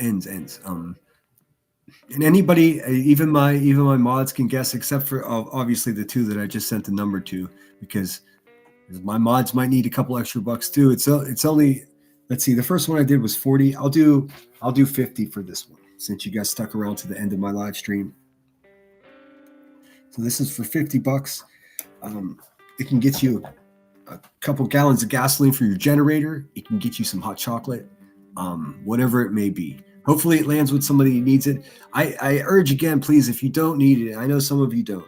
Speaker 1: And anybody, even my mods can guess, except for obviously the two that I just sent the number to, because my mods might need a couple extra bucks too. It's only, let's see, the first one I did was 40. I'll do 50 for this one since you guys stuck around to the end of my live stream. So this is for 50 bucks. It can get you a couple gallons of gasoline for your generator. It can get you some hot chocolate, whatever it may be. Hopefully it lands with somebody who needs it. I urge again, please, if you don't need it, I know some of you don't.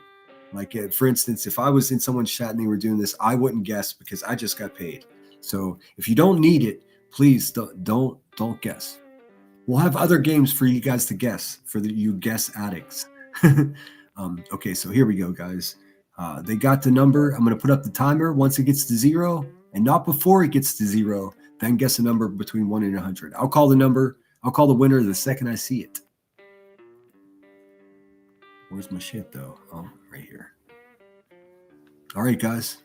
Speaker 1: Like, for instance, if I was in someone's chat and they were doing this, I wouldn't guess because I just got paid. So if you don't need it, please don't guess. We'll have other games for you guys to guess, for you guess addicts. Okay, so here we go, guys. They got the number. I'm going to put up the timer once it gets to 0, and not before it gets to 0. Then guess a number between 1 and 100. I'll call the number. I'll call the winner the second I see it. Where's my shit, though? Oh, right here. All right, guys.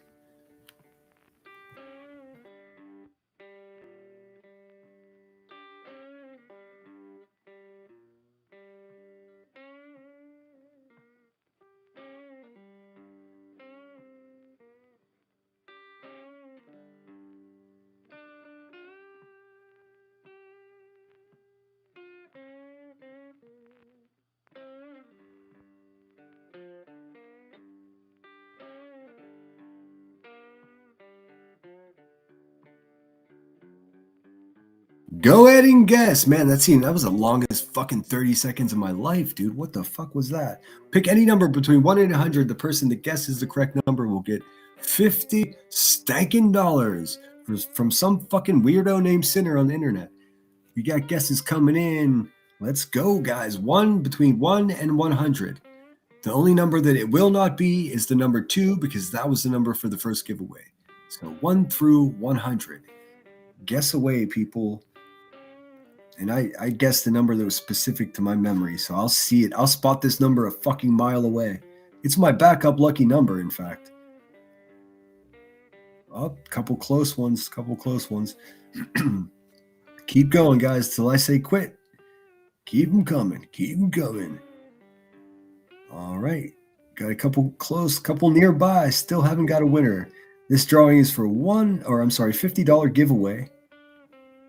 Speaker 1: Go ahead and guess. Man, that was the longest fucking 30 seconds of my life, dude. What the fuck was that? Pick any number between 1 and 100. The person that guesses the correct number will get $50 stankin' dollars from some fucking weirdo named Sinner on the internet. You got guesses coming in. Let's go, guys. Between 1 and 100. The only number that it will not be is the number 2 because that was the number for the first giveaway. So 1 through 100. Guess away, people. And I guessed the number that was specific to my memory, so I'll see it. I'll spot this number a fucking mile away. It's my backup lucky number, in fact. Oh, couple close ones. Keep going, guys, till I say quit. Keep them coming. All right. Got a couple close, couple nearby. Still haven't got a winner. This drawing is for $50 giveaway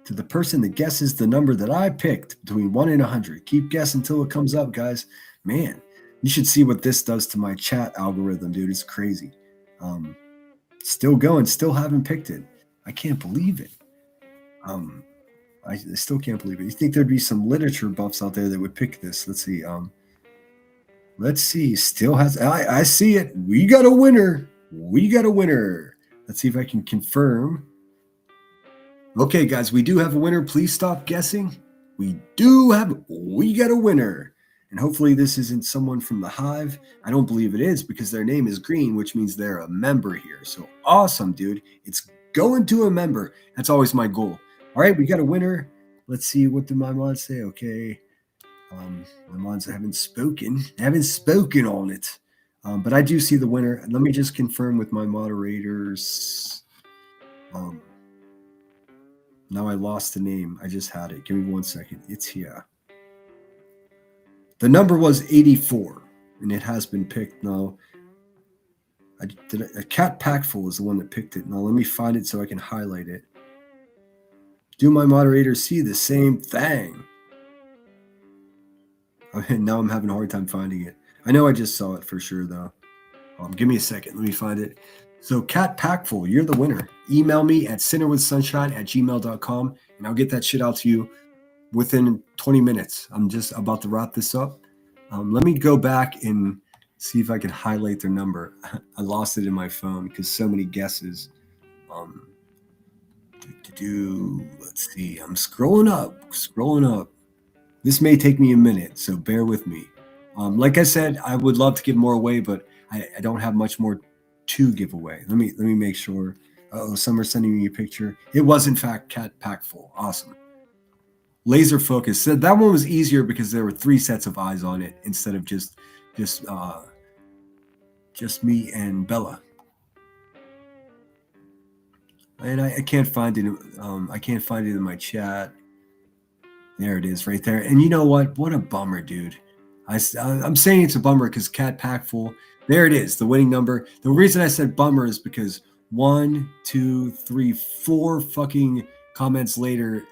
Speaker 1: to the person that guesses the number that I picked between 1 and 100. Keep guessing until it comes up, guys. Man, you should see what this does to my chat algorithm, dude. It's crazy. Still going. Still haven't picked it. I can't believe it. I still can't believe it. You think there'd be some literature buffs out there that would pick this? Let's see. Let's see. Still has. I see it. We got a winner. Let's see if I can confirm. Okay, guys, we do have a winner. Please stop guessing. We got a winner. And hopefully this isn't someone from the Hive. I don't believe it is because their name is green, which means they're a member here. So awesome, dude. It's going to a member. That's always my goal. All right, we got a winner. Let's see, what did my mods say? Okay. My mods haven't spoken on it. But I do see the winner. Let me just confirm with my moderators. Now I lost the name. I just had it. Give me 1 second. It's here. The number was 84, and it has been picked now. A Cat Packful is the one that picked it. Now let me find it so I can highlight it. Do my moderators see the same thing? Now I'm having a hard time finding it. I know I just saw it for sure, though. Give me a second. Let me find it. So Cat Packful, you're the winner. Email me at sinnerwithsunshine@gmail.com, and I'll get that shit out to you within 20 minutes. I'm just about to wrap this up. Let me go back and see if I can highlight their number. I lost it in my phone because so many guesses. Let's see. I'm scrolling up. This may take me a minute, so bear with me. Like I said, I would love to give more away, but I don't have much more to give away. Let me make sure. Oh, some are sending me a picture. It was in fact Cat Pack Full. Awesome. Laser focus. So that one was easier because there were 3 sets of eyes on it instead of just me and Bella. And I can't find it. I can't find it in my chat. There it is, right there. And you know what? What a bummer, dude. I'm saying it's a bummer because Cat Pack Full. There it is, the winning number. The reason I said bummer is because 1, 2, 3, 4 fucking comments later,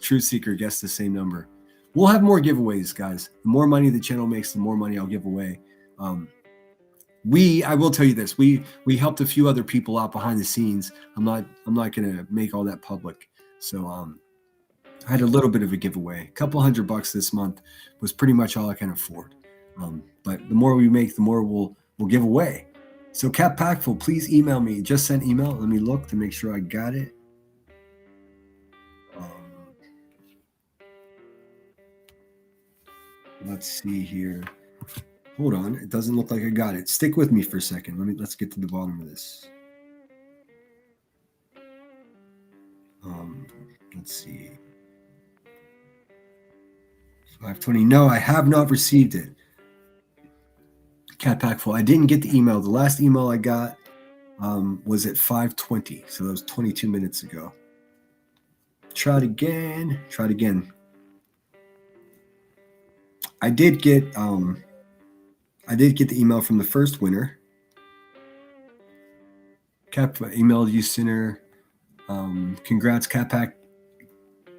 Speaker 1: Truth Seeker guessed the same number. We'll have more giveaways, guys. The more money the channel makes, the more money I'll give away. I will tell you this. We helped a few other people out behind the scenes. I'm not gonna make all that public. So I had a little bit of a giveaway. A couple $100 this month was pretty much all I can afford. But the more we make, the more we'll give away. So Cat Packful, please email me. Just sent email. Let me look to make sure I got it. Let's see here. Hold on. It doesn't look like I got it. Stick with me for a second. Let's get to the bottom of this. Let's see. 520. No, I have not received it. Cat Packful. I didn't get the email. The last email I got was at 5:20. So that was 22 minutes ago. Try it again. I did get the email from the first winner. Cap emailed you sooner. Congrats, Cat Pack.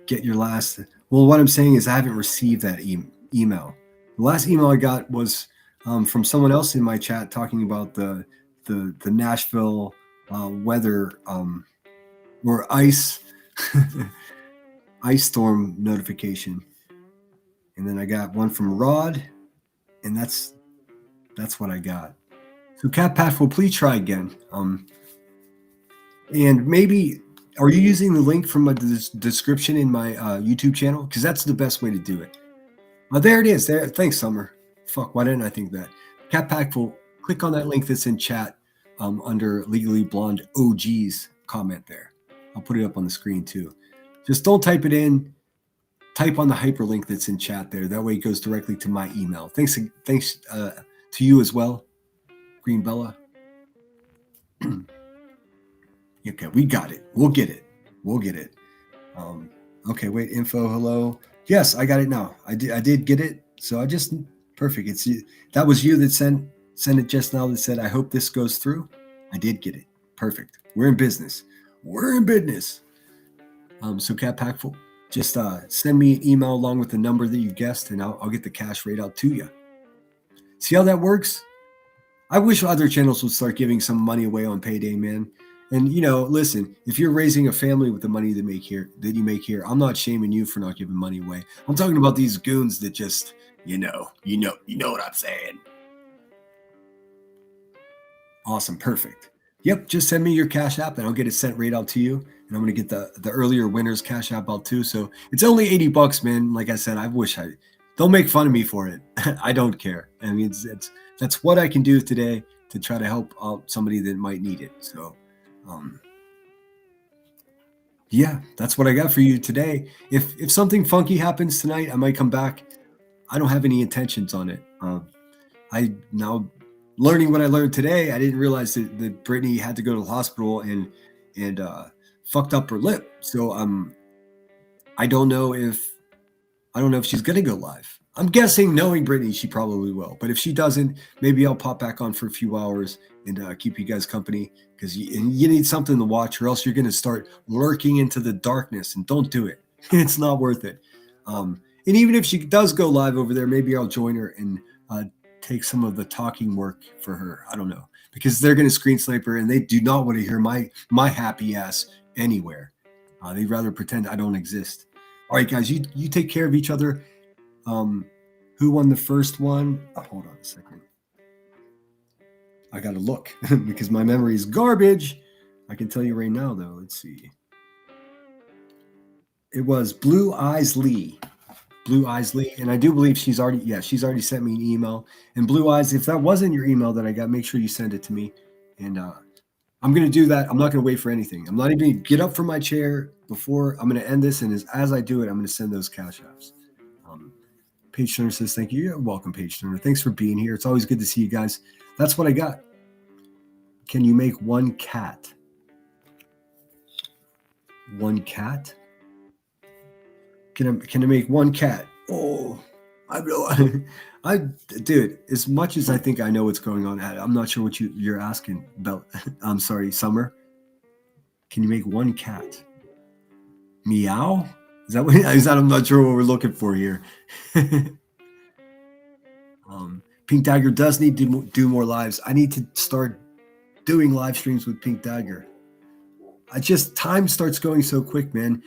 Speaker 1: Get your last. Well, what I'm saying is I haven't received that email. The last email I got was from someone else in my chat talking about the Nashville weather or ice storm notification. And then I got one from Rod, and that's what I got. So Cat Pack will please try again. And maybe, are you using the link from the description in my YouTube channel? Because that's the best way to do it. There it is. There. Thanks, Summer. Fuck, why didn't I think that? Cat Pack will click on that link that's in chat under Legally Blonde OG's comment there. I'll put it up on the screen too. Just don't type it in. Type on the hyperlink that's in chat there. That way it goes directly to my email. Thanks to you as well, Green Bella. Okay, we got it. We'll get it. Okay, wait, info, hello. Yes, I got it now. I did get it. So perfect. It's you. That was you that sent it just now that said, I hope this goes through. I did get it. Perfect. We're in business. So Cat Packful, just send me an email along with the number that you guessed, and I'll get the cash right out to you. See how that works? I wish other channels would start giving some money away on payday, man. And listen, if you're raising a family with the money that you make here, I'm not shaming you for not giving money away. I'm talking about these goons that just, you know what I'm saying. Awesome, perfect. Yep, just send me your Cash App and I'll get it sent right out to you. And I'm gonna get the earlier winners Cash App out too. So it's only $80, man. Like I said, don't make fun of me for it. I don't care. I mean, that's what I can do today to try to help out somebody that might need it. So, yeah, that's what I got for you today. If something funky happens tonight, I might come back. I don't have any intentions on it. I now learning what I learned today. I didn't realize that Brittany had to go to the hospital and fucked up her lip. So I don't know if she's gonna go live. I'm guessing, knowing Brittany, she probably will. But if she doesn't, maybe I'll pop back on for a few hours and keep you guys company, because you need something to watch, or else you're gonna start lurking into the darkness. And don't do it. It's not worth it. And even if she does go live over there, maybe I'll join her and take some of the talking work for her. I don't know, because they're gonna screen sniper, and they do not want to hear my happy ass anywhere. They'd rather pretend I don't exist. All right, guys, you take care of each other. Who won the first one? Oh, hold on a second. I gotta look because my memory is garbage. I can tell you right now, though. Let's see. It was Blue Eyes Lee. Blue Eyes Lee, and I do believe she's already sent me an email. And Blue Eyes, if that wasn't your email that I got, make sure you send it to me. And I'm gonna do that. I'm not gonna wait for anything. I'm not even gonna get up from my chair before I'm gonna end this. And as I do it, I'm gonna send those cash apps. Paige Turner says, thank you. You're welcome, Paige Turner. Thanks for being here. It's always good to see you guys. That's what I got. Can you make one cat? One cat? Can I make one cat? Oh, dude, as much as I think I know what's going on, I'm not sure what you're asking about. I'm sorry, Summer. Can you make one cat? Meow? Is that I'm not sure what we're looking for here. Pink Dagger does need to do more lives. I need to start doing live streams with Pink Dagger. Time starts going so quick, man.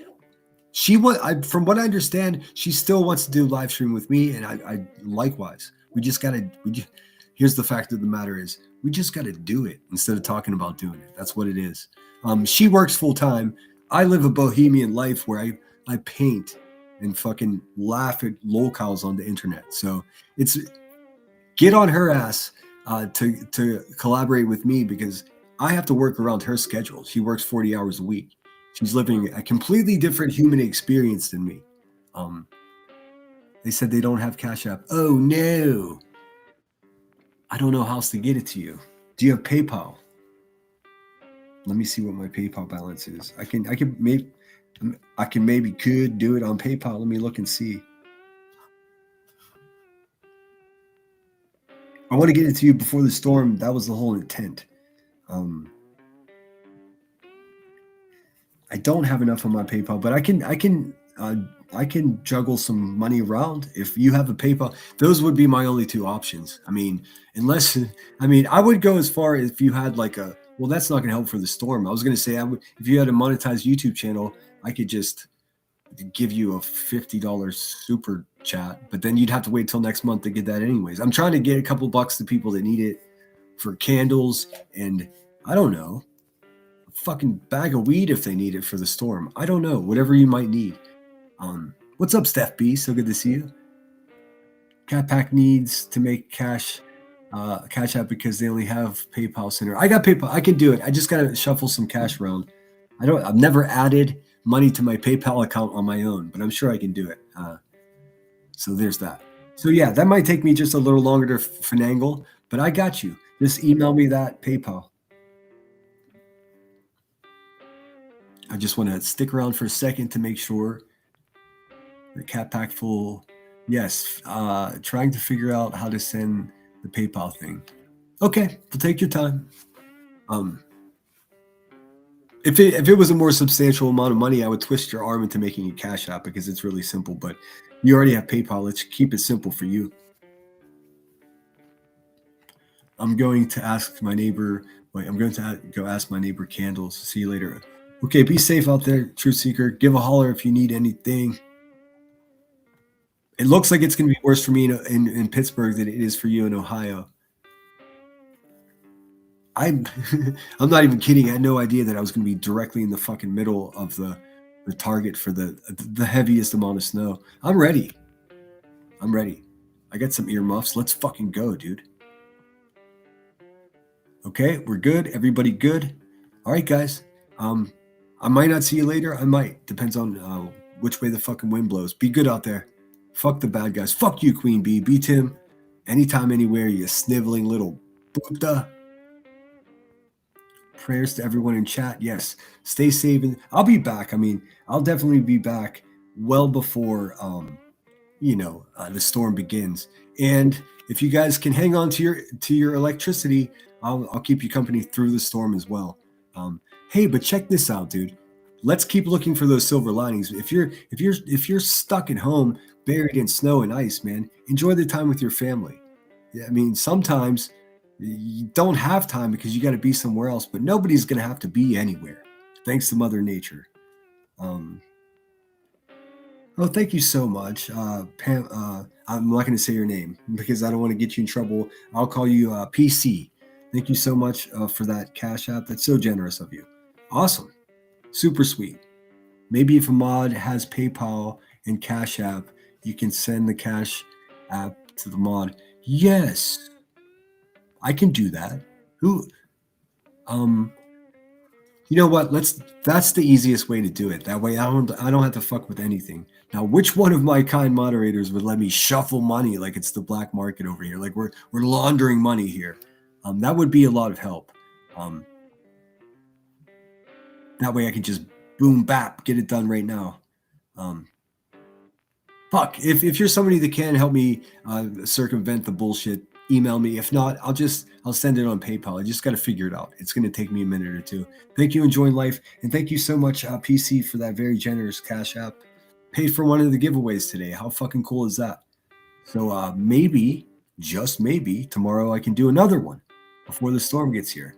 Speaker 1: From what I understand, she still wants to do live stream with me, and I likewise. Here's the fact of the matter is, we just gotta do it instead of talking about doing it. That's what it is. She works full time. I live a bohemian life where I paint and fucking laugh at lolcows on the internet. So it's get on her ass to collaborate with me, because I have to work around her schedule. She works 40 hours a week. She's living a completely different human experience than me. They said they don't have Cash App. Oh no. I don't know how else to get it to you. Do you have PayPal? Let me see what my PayPal balance is. I can maybe do it on PayPal. Let me look and see. I want to get it to you before the storm. That was the whole intent. I don't have enough on my PayPal, but I can juggle some money around. If you have a PayPal, those would be my only two options. I would go as far as if you had well, that's not going to help for the storm. I was going to say, if you had a monetized YouTube channel, I could just give you a $50 super chat, but then you'd have to wait till next month to get that anyways. I'm trying to get a couple bucks to people that need it for candles, and I don't know, a fucking bag of weed if they need it for the storm. I don't know, whatever you might need. What's up, Steph B? So good to see you. Cat Pack needs to make Cash App because they only have PayPal Center. I got PayPal. I can do it. I just gotta shuffle some cash around. I've never added money to my PayPal account on my own, but I'm sure I can do it. So there's that. So yeah, that might take me just a little longer to finagle, but I got you. Just email me that PayPal. I just want to stick around for a second to make sure the Cat Pack full. Yes, trying to figure out how to send the PayPal thing. Okay, we'll take your time. If it was a more substantial amount of money, I would twist your arm into making a Cash App because it's really simple. But you already have PayPal. Let's keep it simple for you. I'm going to ask my neighbor. Wait, I'm going to go ask my neighbor Candles. See you later. Okay, be safe out there, Truth Seeker. Give a holler if you need anything. It looks like it's going to be worse for me in Pittsburgh than it is for you in Ohio. I'm not even kidding. I had no idea that I was going to be directly in the fucking middle of the target for the heaviest amount of snow. I'm ready. I got some earmuffs. Let's fucking go, dude. Okay, we're good. Everybody good? All right, guys. I might not see you later. I might. Depends on which way the fucking wind blows. Be good out there. Fuck the bad guys. Fuck you, Queen Bee. Beat him. Anytime, anywhere, you sniveling little boopta. Prayers to everyone in chat. Yes. Stay safe. I'll be back. I'll definitely be back well before, the storm begins. And if you guys can hang on to your electricity, I'll keep you company through the storm as well. Hey, but check this out, dude. Let's keep looking for those silver linings. If you're stuck at home, buried in snow and ice, man, enjoy the time with your family. Yeah, sometimes you don't have time because you got to be somewhere else, but nobody's going to have to be anywhere, thanks to Mother Nature. Oh, thank you so much, Pam. I'm not going to say your name because I don't want to get you in trouble. I'll call you PC. Thank you so much for that Cash App. That's so generous of you. Awesome. Super sweet. Maybe if a mod has PayPal and Cash App, you can send the Cash App to the mod. Yes, I can do that. Who? You know what? That's the easiest way to do it. That way I don't have to fuck with anything. Now, which one of my kind moderators would let me shuffle money like it's the black market over here? Like we're laundering money here. That would be a lot of help. That way I can just boom bap, get it done right now. Fuck. If you're somebody that can help me circumvent the bullshit, email me. If not, I'll send it on PayPal. I just got to figure it out. It's going to take me a minute or two. Thank you, Enjoying Life. And thank you so much, PC, for that very generous Cash App. Paid for one of the giveaways today. How fucking cool is that? So maybe, just maybe, tomorrow I can do another one before the storm gets here.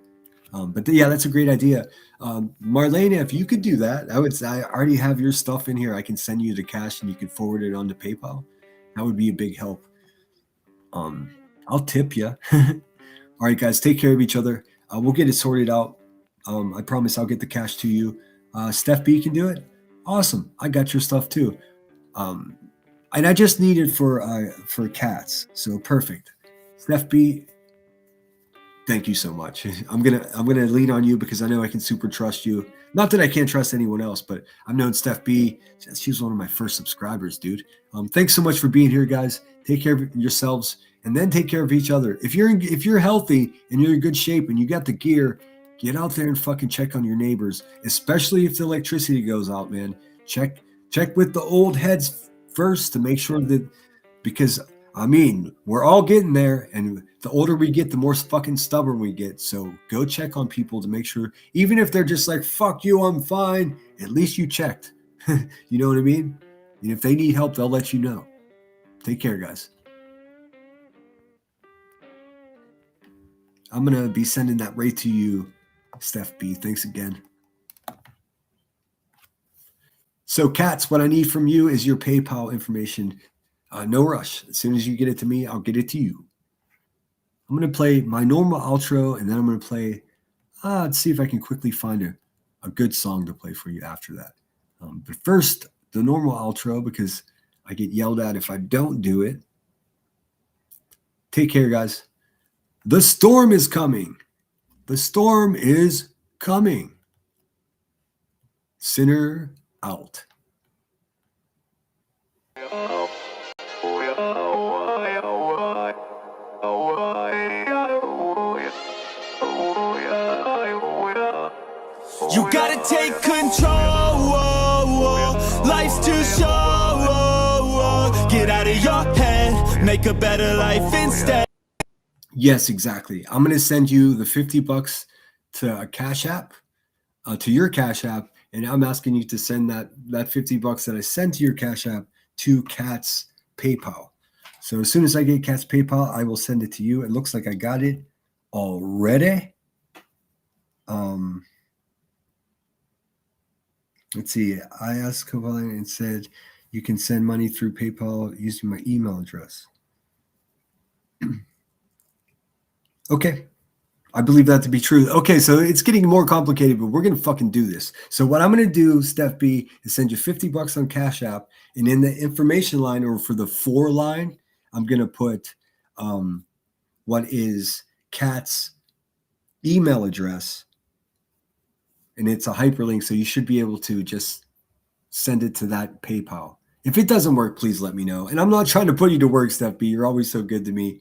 Speaker 1: Yeah, that's a great idea. Marlena, if you could do that, I already have your stuff in here. I can send you the cash and you can forward it onto PayPal. That would be a big help. I'll tip you. All right, guys, take care of each other. We'll get it sorted out. I promise I'll get the cash to you. Steph B can do it. Awesome. I got your stuff too. And I just need it for cats. So perfect. Steph B, thank you so much. I'm gonna lean on you because I know I can super trust you. Not that I can't trust anyone else, but I've known Steph B. She's one of my first subscribers, dude. Thanks so much for being here, guys. Take care of yourselves and then take care of each other. If you're healthy and you're in good shape and you got the gear, get out there and fucking check on your neighbors, especially if the electricity goes out, man. Check with the old heads first to make sure that, because I mean, we're all getting there, and the older we get, the more fucking stubborn we get. So go check on people to make sure, even if they're just like, fuck you, I'm fine, at least you checked. You know what I mean? And if they need help, they'll let you know. Take care, guys. I'm going to be sending that right to you, Steph B. Thanks again. So, Cats, what I need from you is your PayPal information. No rush. As soon as you get it to me, I'll get it to you. I'm going to play my normal outro, and then I'm going to play, let's see if I can quickly find a good song to play for you after that. But first, the normal outro, because I get yelled at if I don't do it. Take care, guys. The storm is coming. The storm is coming. Sinner out.
Speaker 3: You gotta take control. Life's too short. Get out of your head. Make a better life instead.
Speaker 1: Yes, exactly. I'm going to send you the $50 to a Cash App, to your Cash App, and I'm asking you to send that $50 that I sent to your Cash App to Cat's PayPal. So as soon as I get Cat's PayPal, I will send it to you. It looks like I got it already. Let's see. I asked Kovalen and said you can send money through PayPal using my email address. Okay. I believe that to be true. Okay, so it's getting more complicated, but we're going to fucking do this. So what I'm going to do, Steph B, is send you $50 on Cash App, and in the information line, or for the for line, I'm going to put what is Cat's email address, and it's a hyperlink, so you should be able to just send it to that PayPal. If it doesn't work, please let me know. And I'm not trying to put you to work, Steph B. You're always so good to me.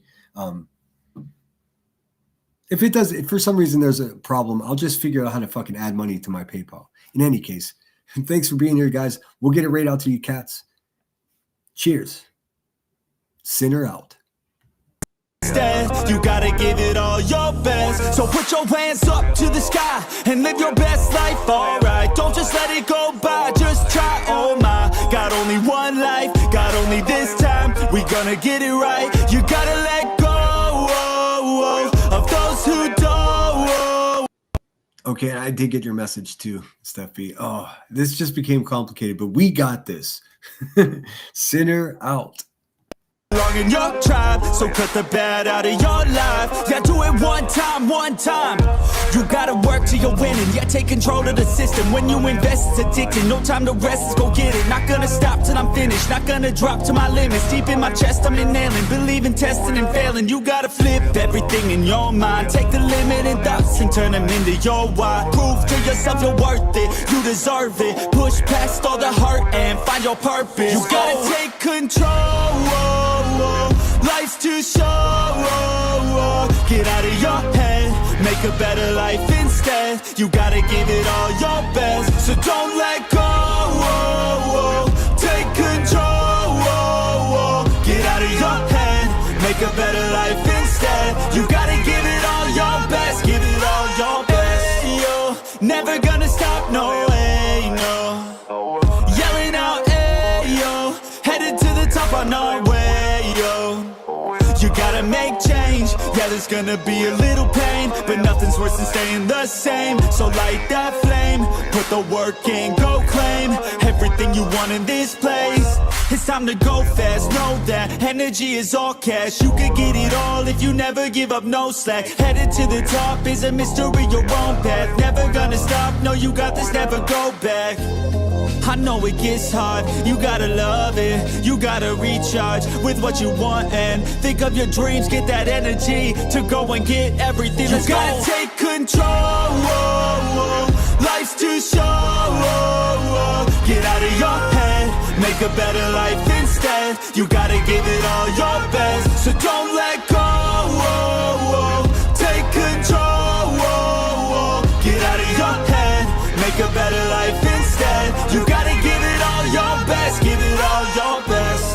Speaker 1: If it does, if for some reason there's a problem, I'll just figure out how to fucking add money to my PayPal. In any case, thanks for being here, guys. We'll get it right out to you, Cats. Cheers. Sinner out.
Speaker 3: You gotta give it all your best. So put your hands up to the sky and live your best life, alright. Don't just let it go by, just try, oh my. Got only one life, got only this time. We gonna get it right. You gotta let go of those who don't.
Speaker 1: Okay, I did get your message too, Steffi. Oh, this just became complicated, but we got this. Sinner out.
Speaker 3: Long in your tribe, so cut the bad out of your life. Yeah, do it one time, one time. You gotta work till you're winning. Yeah, take control of the system. When you invest, it's addicting. No time to rest, let's go get it. Not gonna stop till I'm finished. Not gonna drop to my limits. Deep in my chest, I'm inhaling. Believing, testing, and failing. You gotta flip everything in your mind. Take the limiting thoughts and turn them into your why. Prove to yourself you're worth it. You deserve it. Push past all the hurt and find your purpose. You gotta take control. Life's too short. Get out of your head, make a better life instead. You gotta give it all your best, so don't let go. Take control. Get out of your head, make a better life instead. You gotta give it all your best, give it all your best. Yo, never gonna stop, no way, no. Yelling out, hey, yo, headed to the top on our way, yo. You gotta make change, yeah, there's gonna be a little pain, but nothing's worse than staying the same. So light that flame, put the work in, go claim everything you want in this place. It's time to go fast, know that energy is all cash. You could get it all if you never give up, no slack. Headed to the top is a mystery, your own path. Never gonna stop, no, you got this, never go back. I know it gets hard, you gotta love it. You gotta recharge with what you want and think of your dreams. Get that energy to go and get everything. You gotta take control. Life's too short. Get out of your head, make a better life instead. You gotta give it all your best, so don't let go. Take control. Get out of your head, make a better life instead. You gotta give it all your best, give it all your best.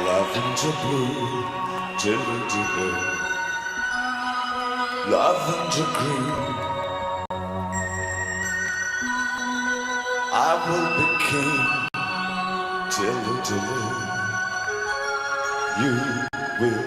Speaker 20: Lavender blue, dilly blue, lavender green. I will be king, dilly, you will.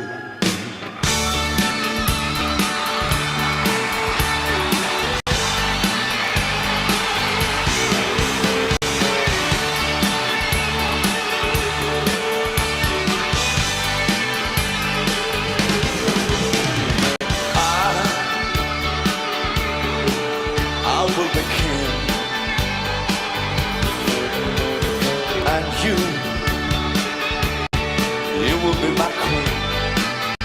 Speaker 20: You will be my queen.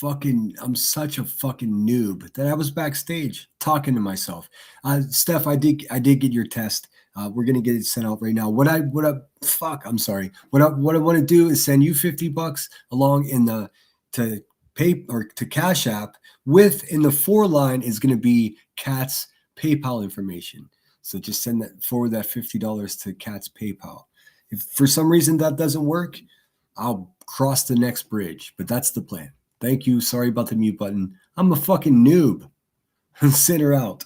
Speaker 1: I'm such a fucking noob that I was backstage talking to myself. Steph, I did get your test. We're gonna get it sent out right now. I'm sorry. What I want to do is send you $50 along to Cash App. In the 4 line is gonna be Kat's PayPal information. So just forward that $50 to Kat's PayPal. If for some reason that doesn't work, I'll cross the next bridge. But that's the plan. Thank you. Sorry about the mute button. I'm a fucking noob. Send her out.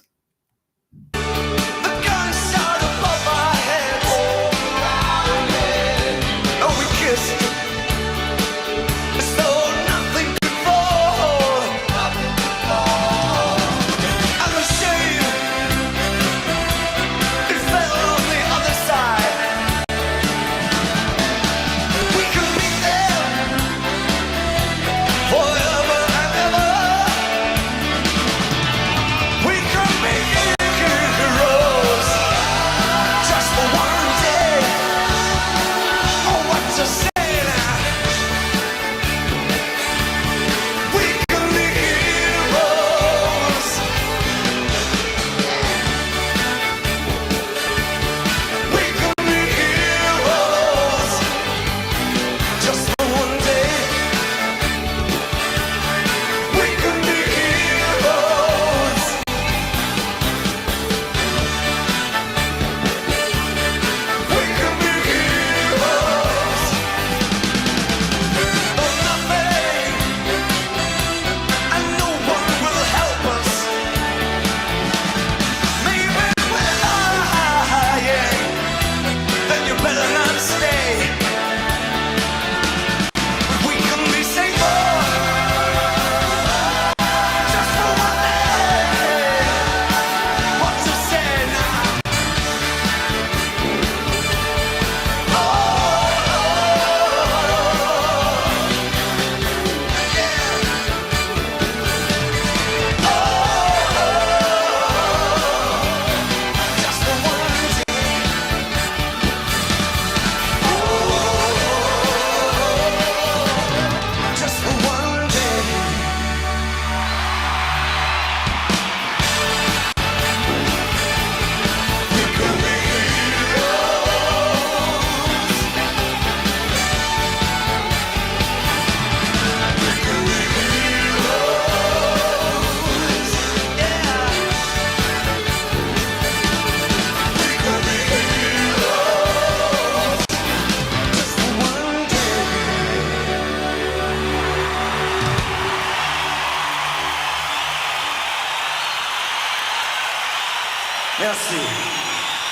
Speaker 20: Merci.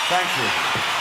Speaker 20: Thank you.